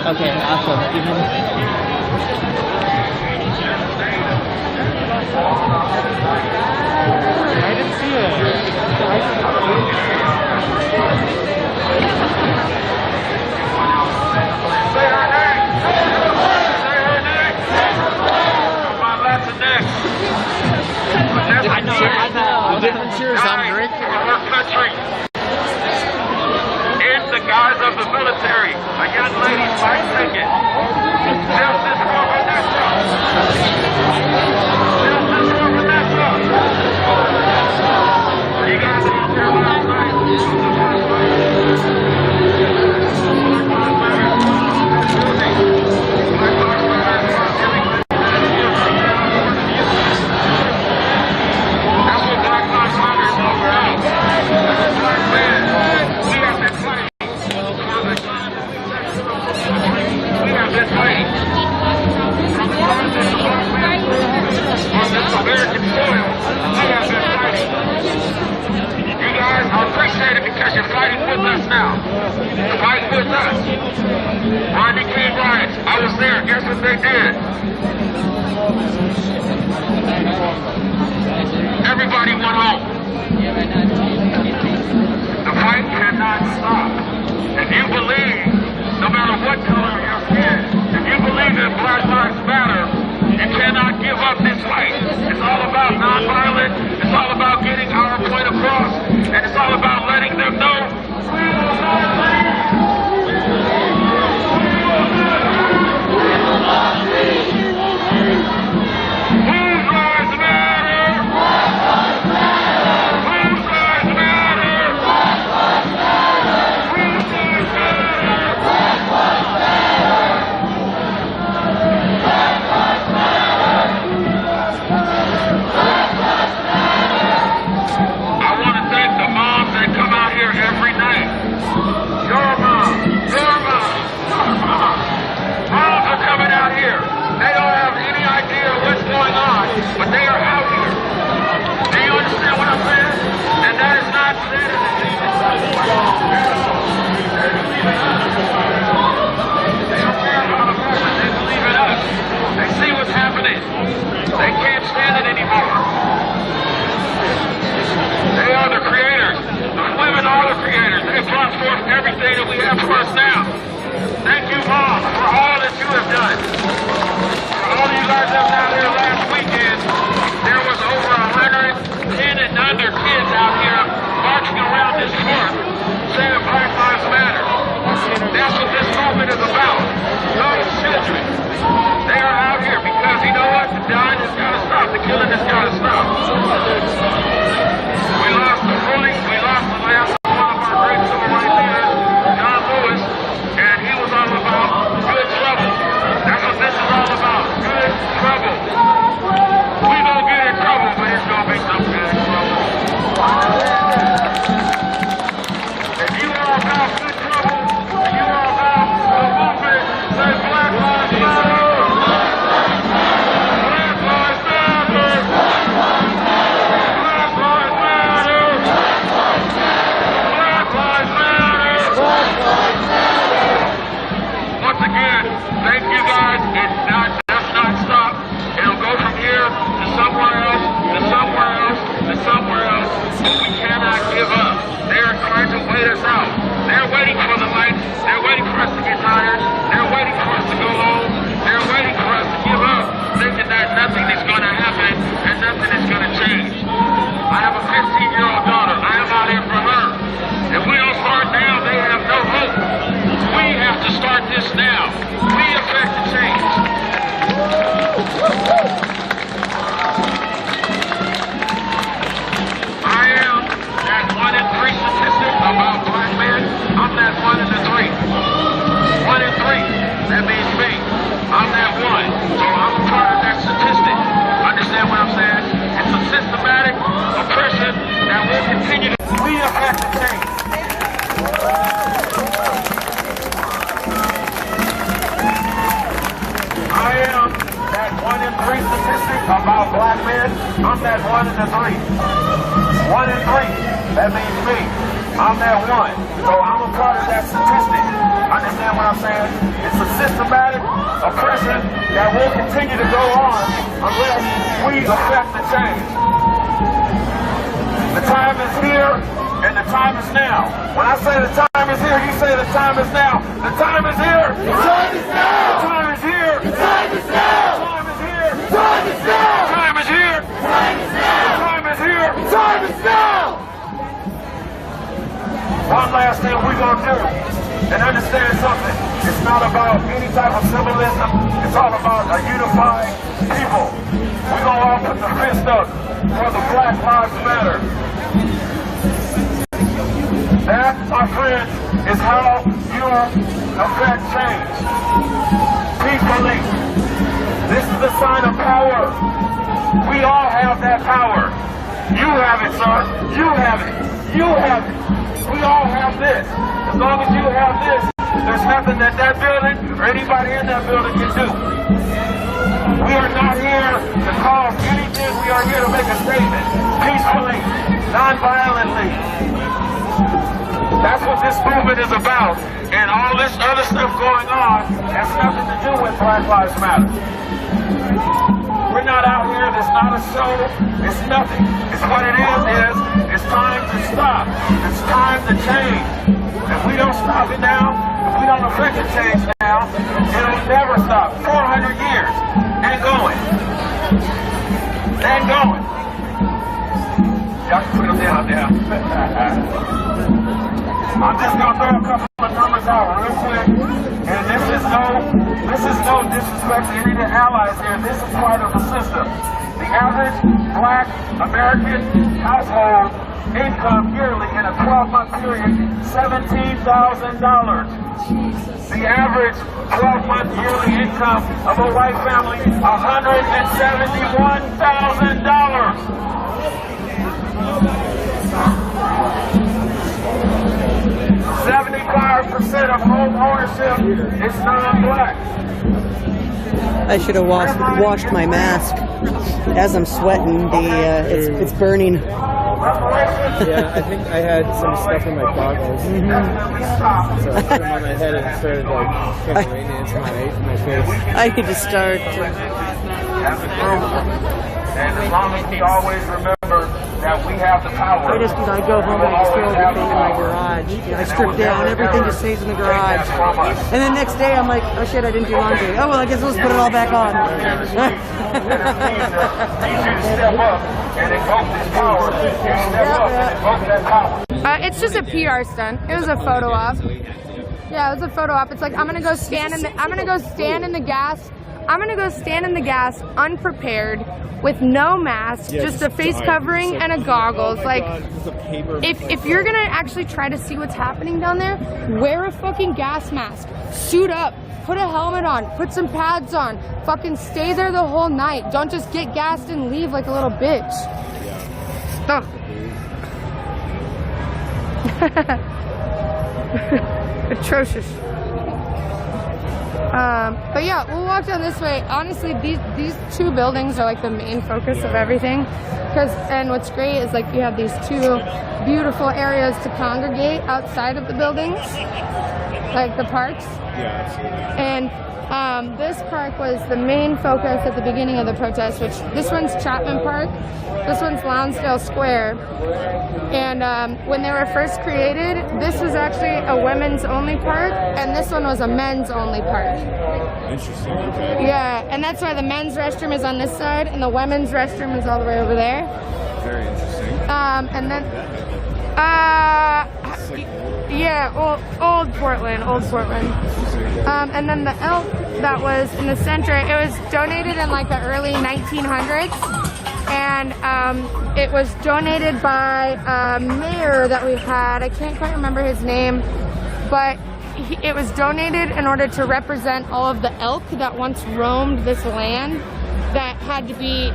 Okay, awesome. I didn't see it. The different cheers I'm drinking. In the guise of the military, a young lady's white ticket. Justice for Vanessa. Justice for Vanessa. You guys out there last night. That's what Black Lives Matter is all about. Black men, we have been fighting. We have been fighting from the front of the black man on this American soil. We have been fighting. You guys, I appreciate it because you're fighting with us now. You're fighting with us. Rodney King riots. I was there. Guess what they did? Everybody went home. The fight cannot stop. If you believe, no matter what color your skin, if you believe that Black Lives Matter, you cannot give up this fight. It's all about nonviolence. It's all about getting our point across. And it's all about letting them know we will not leave. We will not leave. We day that we have for us now. Thank you all for all that you have done. For all of you guys that was out here last weekend, there was over 110 and under kids out here marching around this park saying Black Lives Matter. That's what this movement is about. Those children, they are out here because you know what? The dying has got to stop. The killing has got to stop. We lost the bully. We lost the last of one of our great civil rights leaders, John Lewis, and he was all about good trouble. That's what this is all about. Good trouble. We gonna get in trouble, but it's gonna be some good trouble. If you are about good trouble, if you are about the movement, say Black Lives Matter. Black Lives Matter. Black Lives Matter. Black Lives Matter. Once again, thank you guys. It's not just not stop. It'll go from here to somewhere else, to somewhere else, to somewhere else. But we cannot give up. They're trying to wait us out. They're waiting for the lights. They're waiting for us to get tired. They're waiting for us to go home. They're waiting for us to give up, thinking that nothing is going to happen and nothing is going to change. I have a 15-year-old daughter. I am out here for her. If we don't start now, they have no hope. We have to start this now. We affect the change. I am that 1 in 3 statistic about black men. I'm that 1 in the 3. 1 in 3. That means me. I'm that 1. So I'm a part of that statistic. Understand what I'm saying? It's a systematic oppression that will continue to. We affect the change. I am that 1 in 3 statistic about black men. I'm that 1 in the 3. 1 in 3. That means me. I'm that 1. So I'm a part of that statistic. Understand what I'm saying? It's a systematic oppression that will continue to go on unless we affect the change. The time is here and the time is now. When I say the time is here, you say the time is now. The time is here. The time is now. The time is here. The time is now. The time is here. The time is now. The time is here. The time is now. The time is here. The time is now. One last thing we're going to do, and understand something. It's not about any type of symbolism. It's all about a unified people. We're going to all put the fist up for the Black Lives Matter. That, my friends, is how you affect change. Peacefully. This is the sign of power. We all have that power. You have it, son. You have it. You have it. We all have this. As long as you have this, there's nothing that building or anybody in that building can do. We are not here to cause anything. We are here to make a statement. Peacefully, non-violently. That's what this movement is about. And all this other stuff going on has nothing to do with Black Lives Matter. We're not out here, it's not a show, it's nothing. It's what it is it's time to stop. It's time to change. If we don't stop it now, if we don't affect the change now, it'll never stop. 400 years, and going. And going. Y'all can put them down there. I'm just gonna throw a couple of numbers out real quick. And this is no disrespect to any of the allies here. This is part of the system. The average black American household income yearly in a 12-month period, $17,000. The average 12-month yearly income of a white family, $171,000. 75% of home ownership is non-black. I should have washed my mask. As I'm sweating, it's burning. Yeah, I think I had some stuff in my goggles. So I put them on my head and it started raining into my face. I need to start. As a group, and as long as we always remember that we have the power. I go home and I just throw everything in my garage. I strip down, everything just stays in the garage. And then next day I'm like, oh shit, I didn't do laundry. Oh well, I guess we'll just put it all back on. It's just a PR stunt. It was a photo op. Yeah, it was a photo op. It's like I'm gonna go stand in the gas unprepared with no mask, just a face covering and a goggles. Like, if you're gonna actually try to see what's happening down there, wear a fucking gas mask, suit up, put a helmet on, put some pads on, fucking stay there the whole night. Don't just get gassed and leave like a little bitch. Stop. Atrocious. But yeah, we'll walk down this way. Honestly, these two buildings are like the main focus of everything. And what's great is like you have these two beautiful areas to congregate outside of the buildings, like the parks. Yeah, absolutely. And this park was the main focus at the beginning of the protest, which this one's Chapman Park, this one's Lonsdale Square. And when they were first created, this was actually a women's only park, and this one was a men's only park. Interesting, okay. Yeah, and that's why the men's restroom is on this side, and the women's restroom is all the way over there. Very interesting. And then, yeah, old Portland. And then the elk that was in the center, it was donated in like the early 1900s. And it was donated by a mayor that we had. I can't quite remember his name, but it was donated in order to represent all of the elk that once roamed this land that had to be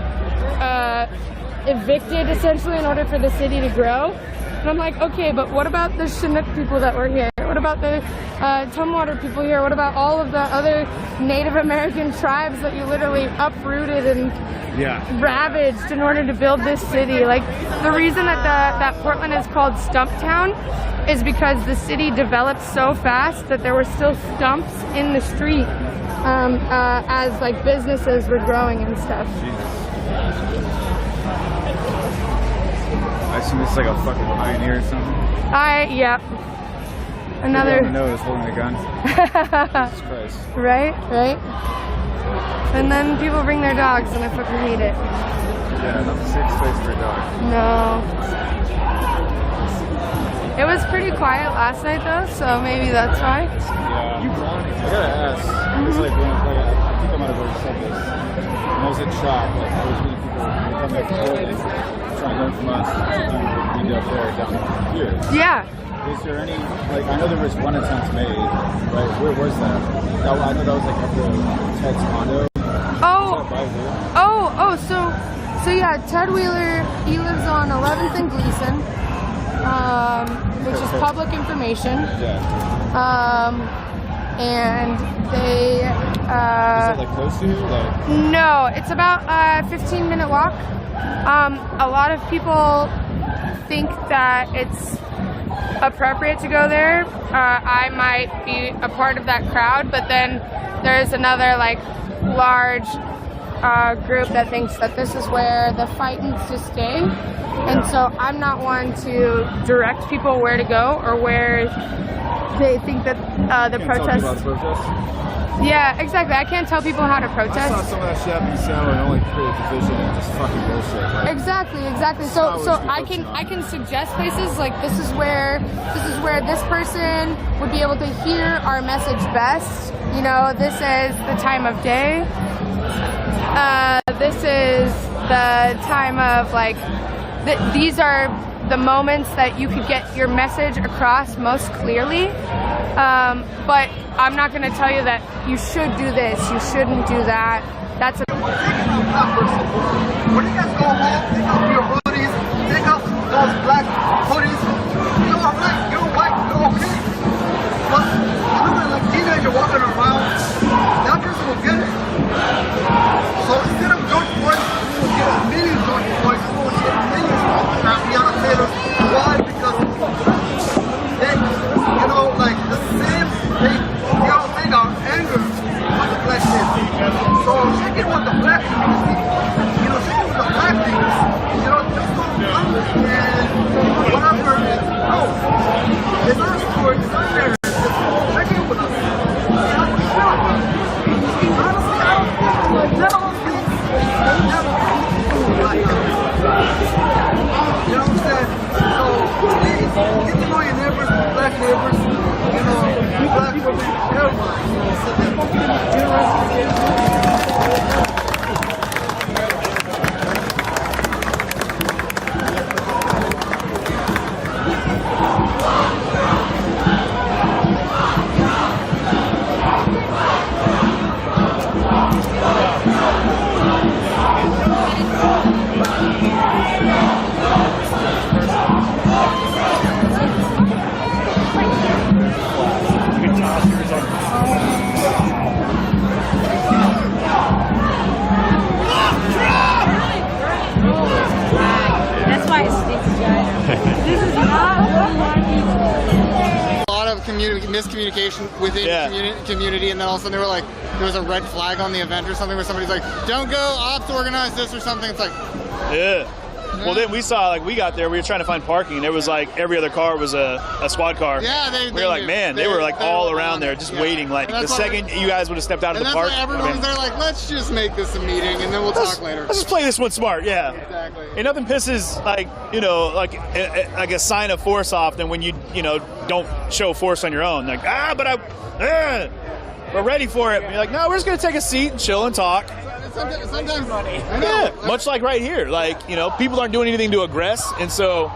evicted essentially in order for the city to grow. And I'm like, okay, but what about the Chinook people that were here? What about the Tumwater people here? What about all of the other Native American tribes that you literally uprooted and ravaged in order to build this city? Like, the reason that that Portland is called Stumptown is because the city developed so fast that there were still stumps in the street as like businesses were growing and stuff. I assume it's like a fucking pioneer or something. Yep. Another. Nose holding a gun. Jesus Christ. Right. And then people bring their dogs, and I fucking hate it. Yeah, not the safe space for a dog. No. It was pretty quiet last night though, so maybe that's why. Yeah. I gotta ask. It's like when I think I might have already said this. When I was at shop, like I was meeting people coming back from Portland, trying to learn from us. We up there, definitely here. Yeah. Was there any, like, I know there was one attempt made, right? Where was that? I know that was like up the Ted's condo. So yeah, Ted Wheeler, he lives on 11th and Gleason, which is public information. And they, is that like close to you? Like... No, it's about a 15-minute walk. A lot of people think that it's appropriate to go there. I might be a part of that crowd, but then there's another like large group that thinks that this is where the fight needs to stay, and so I'm not one to direct people where to go or where they think that the protest. Yeah, exactly. I can't tell people how to protest. I saw some of that shit in December and only create division and just fucking bullshit. Like, Exactly. So I can suggest places like this is where this person would be able to hear our message best. You know, this is the time of day. This is the time of like. These are the moments that you could get your message across most clearly. But I'm not going to tell you that you should do this, you shouldn't do that. That's a... When you guys go home, take off your hoodies, take off those black hoodies. You're alright, you're white, you're okay. But I'm like a teenager walking around, that person will get it. So instead of George Floyd, we will get a million George Floyd, we will get millions of Breonna Taylor. Why? Because they, you know, like the same thing, they all take our anger on the black people. So shaking with the black people, you know, shaking with the black people. That's why it sticks together. This is not what we want people. A lot of miscommunication within the community, and then all of a sudden they were like, there was a red flag on the event or something where somebody's like, don't go, ops organize this or something. It's like, yeah. Well, then we saw, like, we got there, we were trying to find parking, and there was, like, every other car was a squad car. Yeah, we were like, man, they were, like, all around there just waiting. Like, the second you guys would have stepped out of the park. And that's why everyone's there like, let's just make this a meeting, and then we'll talk later. Let's just play this one smart, yeah. Exactly. And nothing pisses, like, you know, like a sign of force off than when you know, don't show force on your own. Like, but we're ready for it. And you're like, no, we're just going to take a seat and chill and talk. Sometimes, much like right here, like, you know, people aren't doing anything to aggress, and so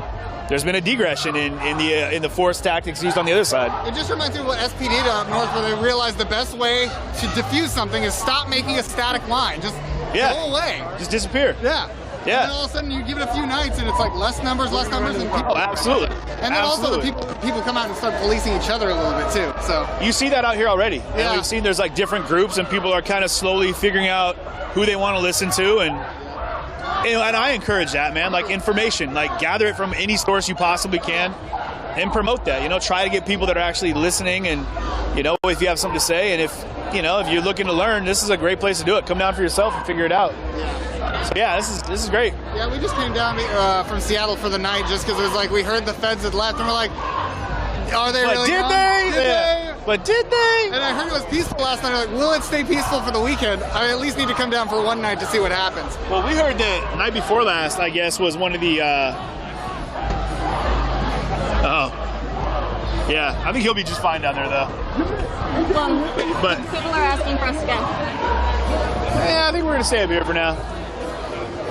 there's been a digression in the force tactics used on the other side. It just reminds me of what SPD did up north, where they realized the best way to diffuse something is stop making a static line. Just go away. Just disappear. Yeah. And then all of a sudden you give it a few nights and it's like less numbers, and people. Oh, absolutely. And then also the people come out and start policing each other a little bit too. So you see that out here already. Yeah. And we've seen there's like different groups and people are kind of slowly figuring out who they want to listen to, and I encourage that, man. Like, information, like, gather it from any source you possibly can and promote that. You know, try to get people that are actually listening, and, you know, if you have something to say, and if you're looking to learn, this is a great place to do it. Come down for yourself and figure it out. So yeah, this is great. Yeah, we just came down from Seattle for the night just because it was like we heard the feds had left, and we're like, are they really did gone? they? Did they? But did they? And I heard it was peaceful last night. I'm like, will it stay peaceful for the weekend? I at least need to come down for one night to see what happens. Well, we heard that night before last, I guess, was one of the yeah, I think he'll be just fine down there, though. But People are asking for us to go. Yeah, I think we're gonna stay up here for now.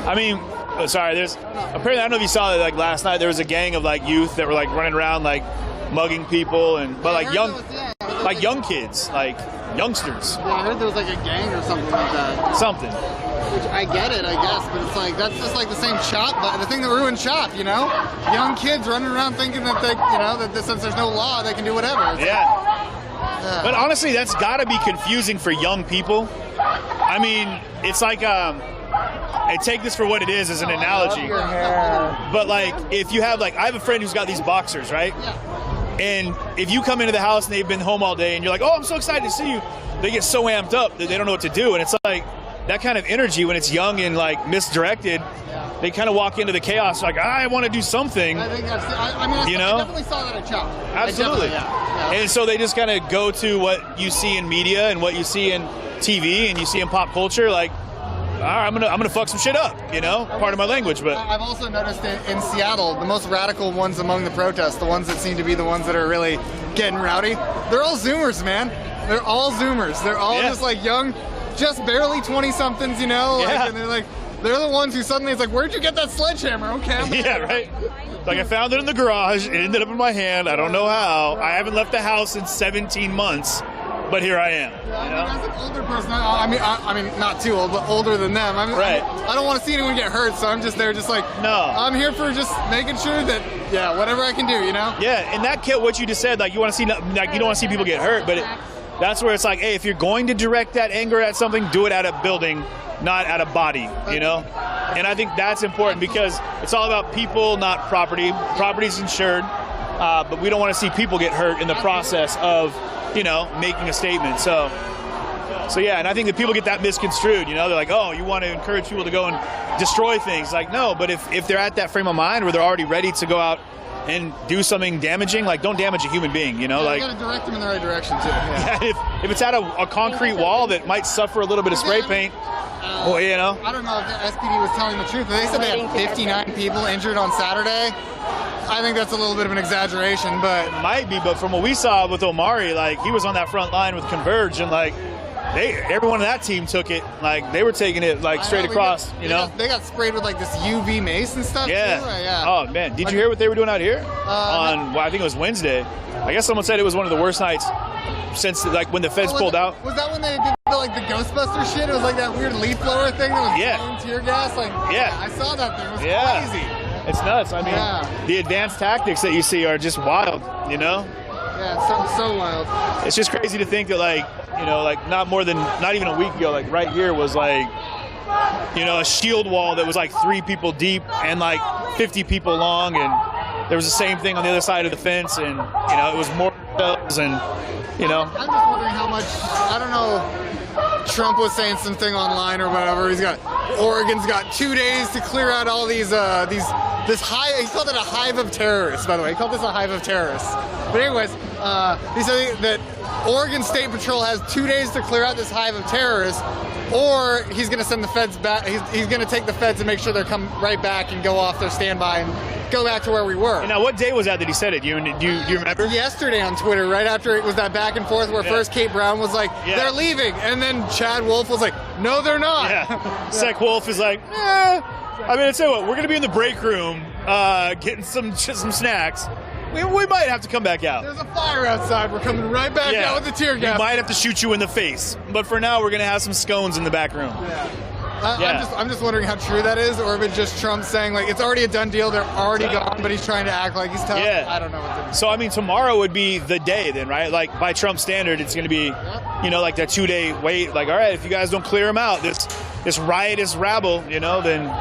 I mean, sorry, apparently, I don't know if you saw that, like, last night there was a gang of, like, youth that were, like, running around, like, mugging people, but like young kids, like youngsters. Yeah, I heard there was like a gang or something like that. Something. Which I get it, I guess, but it's like, that's just like the same CHOP, but the thing that ruined CHOP, you know? Young kids running around thinking that they, that since there's no law, they can do whatever. Yeah. But honestly, that's gotta be confusing for young people. I mean, it's like, and take this for what it is as an analogy. But like, if you have, like, I have a friend who's got these boxers, right? Yeah. And if you come into the house and they've been home all day and you're like, oh, I'm so excited to see you, they get so amped up that they don't know what to do. And it's like, that kind of energy when it's young and like misdirected, they kind of walk into the chaos like, I want to do something. I think that's, I definitely saw that at CHOP. Absolutely. Yeah. And so they just kind of go to what you see in media and what you see in TV and you see in pop culture, like, all right, I'm gonna fuck some shit up, part of my language. But I've also noticed in Seattle, the most radical ones among the protests, the ones that seem to be the ones that are really getting rowdy, they're all Zoomers, man. They're all Zoomers. They're all just like young, just barely 20-somethings, and they're the ones who suddenly it's like, where'd you get that sledgehammer? Okay. Yeah, right. Like, I found it in the garage. It ended up in my hand. I don't know how. I haven't left the house in 17 months. But here I am. Yeah, as an older person, I mean, not too old, but older than them. Right. I don't want to see anyone get hurt, so I'm just there, just like, no. I'm here for just making sure that, whatever I can do, Yeah, and that kid, what you just said, like, you want to see, like, you don't want to see people get hurt, but that's where it's like, hey, if you're going to direct that anger at something, do it at a building, not at a body, And I think that's important because it's all about people, not property. Property's insured, but we don't want to see people get hurt in the process of, making a statement. So yeah, and I think that people get that misconstrued, they're like, oh, you want to encourage people to go and destroy things. Like, no, but if they're at that frame of mind where they're already ready to go out and do something damaging, like, don't damage a human being, You like, gotta direct them in the right direction too. Yeah, if it's at a concrete wall that might suffer a little bit of spray paint, Well, you know. I don't know if the SPD was telling the truth, but they said they had 59 people injured on Saturday. I think that's a little bit of an exaggeration, but it might be. But from what we saw with Omari, like he was on that front line with Converge, and like everyone on that team took it. Like they were taking it like straight across. You know, they got sprayed with like this UV mace and stuff. Yeah. Too? Yeah. Oh man, did you hear what they were doing out here on? Well, I think it was Wednesday. I guess someone said it was one of the worst nights since like when the feds pulled out. Was that when they did the Ghostbuster shit? It was like that weird leaf blower thing that was blowing tear gas. Like I saw that thing. It was crazy. It's nuts. I mean, the advanced tactics that you see are just wild, you know? Yeah, it's so wild. It's just crazy to think that, like, you know, like not even a week ago, like right here was like, you know, a shield wall that was like 3 people deep and like 50 people long, and there was the same thing on the other side of the fence, and, you know, it was more shells, and, you know. I'm just wondering how much, I don't know. Trump was saying something online or whatever. Oregon's got 2 days to clear out all this hive. He called it a hive of terrorists, by the way. He called this a hive of terrorists. But anyways, he said that Oregon State Patrol has 2 days to clear out this hive of terrorists, or he's going to send the feds back. He's going to take the feds and make sure they come right back and go off their standby and go back to where we were. And now, what day was that he said it? Do you remember? Yesterday on Twitter, right after it was that back and forth where first Kate Brown was like, they're leaving, and then Chad Wolf was like, no, they're not. Yeah. Zach Wolf is like, I mean, I tell you what, we're going to be in the break room getting some snacks. We might have to come back out. There's a fire outside. We're coming right back out with the tear gas. We might have to shoot you in the face. But for now, we're going to have some scones in the back room. I'm just wondering how true that is, or if it's just Trump saying, like, it's already a done deal, they're already gone, but he's trying to act like he's tough. I don't know what to do. So, I mean, tomorrow would be the day then, right? Like, by Trump's standard, it's going to be, you know, like that 2-day wait. Like, all right, if you guys don't clear them out, this riotous rabble, you know, then...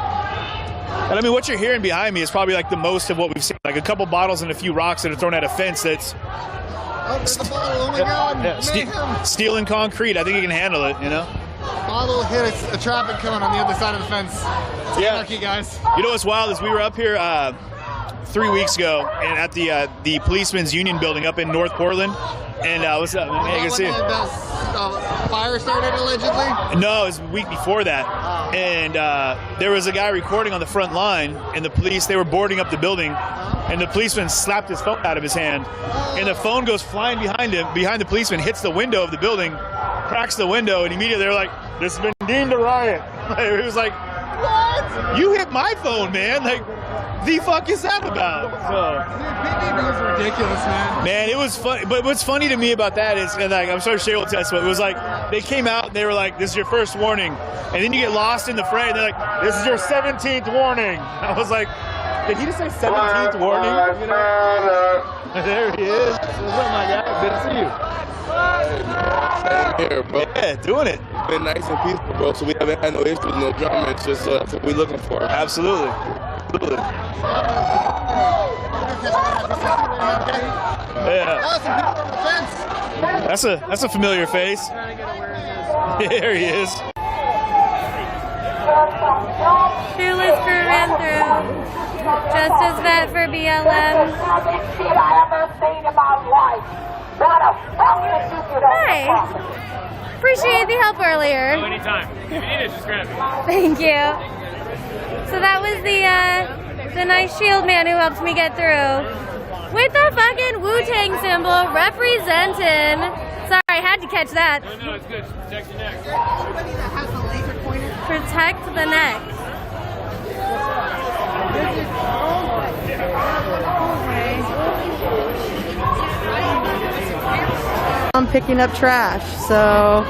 And I mean, what you're hearing behind me is probably like the most of what we've seen. Like a couple bottles and a few rocks that are thrown at a fence that's... Oh, there's a bottle. Oh, my God. Steel and concrete. I think he can handle it, you know? Bottle hit a traffic cone on the other side of the fence. It's lucky, guys. You know what's wild is we were up here 3 weeks ago and at the Policemen's Union building up in North Portland. And what's up, man? You can see it. Fire started allegedly? No, it was a week before that. And there was a guy recording on the front line, and they were boarding up the building, and the policeman slapped his phone out of his hand, and the phone goes flying behind the policeman, hits the window of the building, cracks the window, and immediately they're like, this has been deemed a riot. It was like, what? You hit my phone, man. Like, the fuck is that about? PPP was ridiculous, man. Man, it was funny. But what's funny to me about that is, and like, I'm sure Shay will test, but it was like, they came out and they were like, this is your first warning. And then you get lost in the fray and they're like, this is your 17th warning. I was like, did he just say 17th warning? You know? There he is. What's up, my guy? Good to see you. Same here, bro. Yeah, doing it. Been nice and peaceful, bro. So we haven't had no issues, no drama. It's just that's what we're looking for. Absolutely. Yeah. That's a familiar face. Here he is. Shoeless crew ran through. Justice vet for BLM. Hi. Appreciate the help earlier. Oh, anytime. If you need it, just grab it. Thank you. So that was the nice shield man who helped me get through. With the fucking Wu-Tang symbol representing. Sorry, I had to catch that. No, it's good. Protect your neck. Everybody that has the laser pointer. Protect the neck. I'm picking up trash, so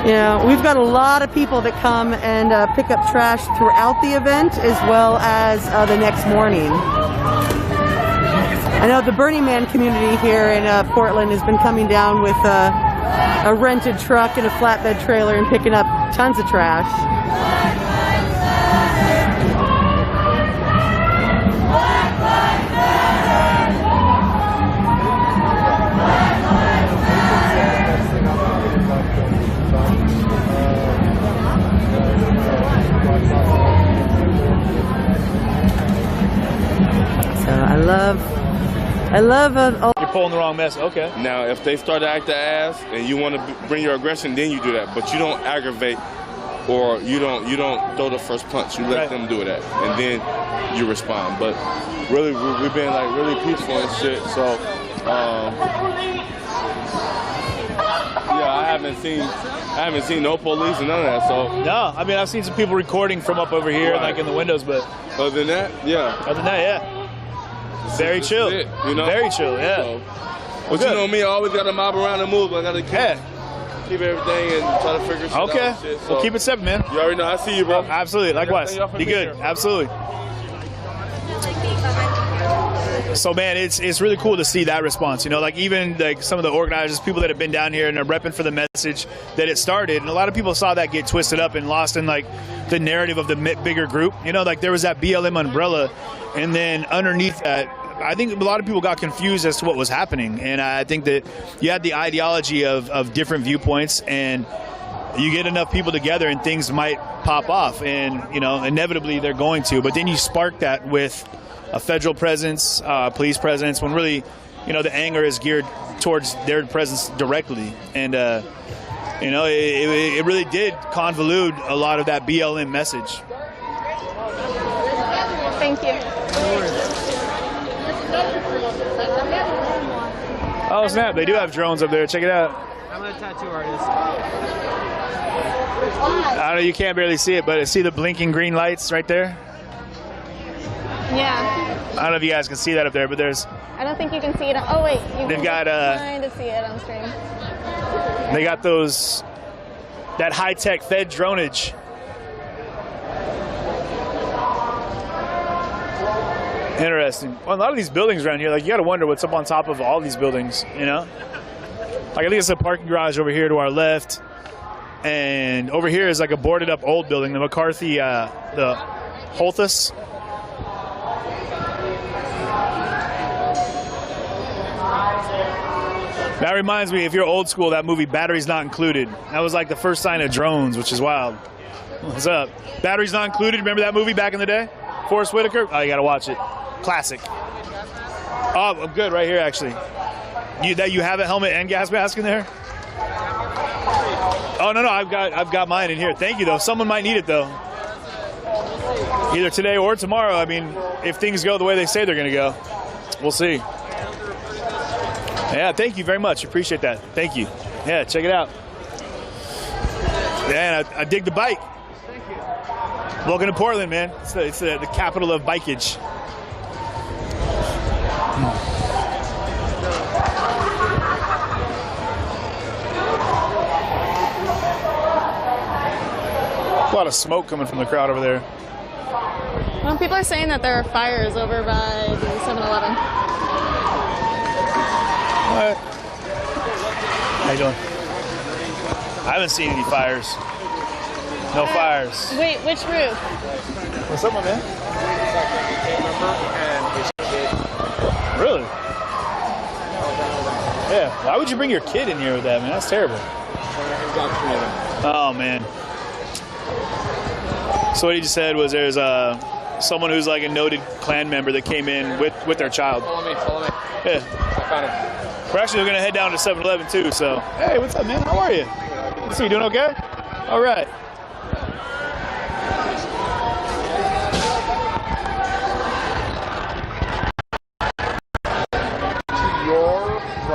you know we've got a lot of people that come and pick up trash throughout the event as well as the next morning. I know the Burning Man community here in Portland has been coming down with a rented truck and a flatbed trailer and picking up tons of trash. I love You're pulling the wrong mess. Okay. Now, if they start to act the ass and you want to bring your aggression, then you do that. But you don't aggravate or you don't throw the first punch. You let them do that, and then you respond. But really, we've been like really peaceful and shit. So yeah, I haven't seen no police and none of that. So no, I mean I've seen some people recording from up over here, like in the windows, but other than that, yeah. Other than that, yeah. Very chill. It, you know? Very chill, yeah. So, but you know me, I always got to mob around and move. I got to keep everything and try to figure shit out. Okay. And shit, so. Well, keep it simple, man. You already know. I see you, bro. Absolutely. Likewise. Be good. Absolutely. So, man, it's really cool to see that response. You know, like even like some of the organizers, people that have been down here and are repping for the message that it started. And a lot of people saw that get twisted up and lost in like the narrative of the bigger group. You know, like there was that BLM umbrella, and then underneath that, I think a lot of people got confused as to what was happening. And I think that you had the ideology of different viewpoints, and you get enough people together and things might pop off, and you know, inevitably they're going to. But then you spark that with a federal presence, police presence, when really, you know, the anger is geared towards their presence directly. And, you know, it really did convolute a lot of that BLM message. Thank you. Oh, snap. They do have drones up there. Check it out. I'm a tattoo artist. I know you can't barely see it, but see the blinking green lights right there? Yeah. I don't know if you guys can see that up there, but there's... I don't think you can see it. Oh, wait. They've got... trying to see it on stream. They got those... That high-tech Fed dronage. Interesting. Well, a lot of these buildings around here, like, you got to wonder what's up on top of all these buildings, you know? Like, I think it's a parking garage over here to our left. And over here is like a boarded up old building, the McCarthy, the Holthus. That reminds me, if you're old school, that movie Batteries Not Included. That was like the first sign of drones, which is wild. What's up? Batteries Not Included, remember that movie back in the day? Forrest Whitaker? Oh, you gotta watch it. Classic. Oh, I'm good right here, actually. You have a helmet and gas mask in there? Oh, no, I've got mine in here. Thank you, though. Someone might need it, though. Either today or tomorrow. I mean, if things go the way they say they're gonna go, we'll see. Yeah, thank you very much. Appreciate that. Thank you. Yeah, check it out. Yeah, I dig the bike. Thank you. Welcome to Portland, man. It's the capital of bikeage. A lot of smoke coming from the crowd over there. Well, people are saying that there are fires over by the 7-Eleven. What? How you doing? I haven't seen any fires. No fires. Wait, which roof? What's up, my man? Really? Yeah. Why would you bring your kid in here with that, man? That's terrible. Oh, man. So what he just said was there's someone who's like a noted Klan member that came in with their child. Follow me. Yeah. I found him. We're actually going to head down to 7-Eleven too, so. Hey, what's up, man? How are you? So you doing okay? All right.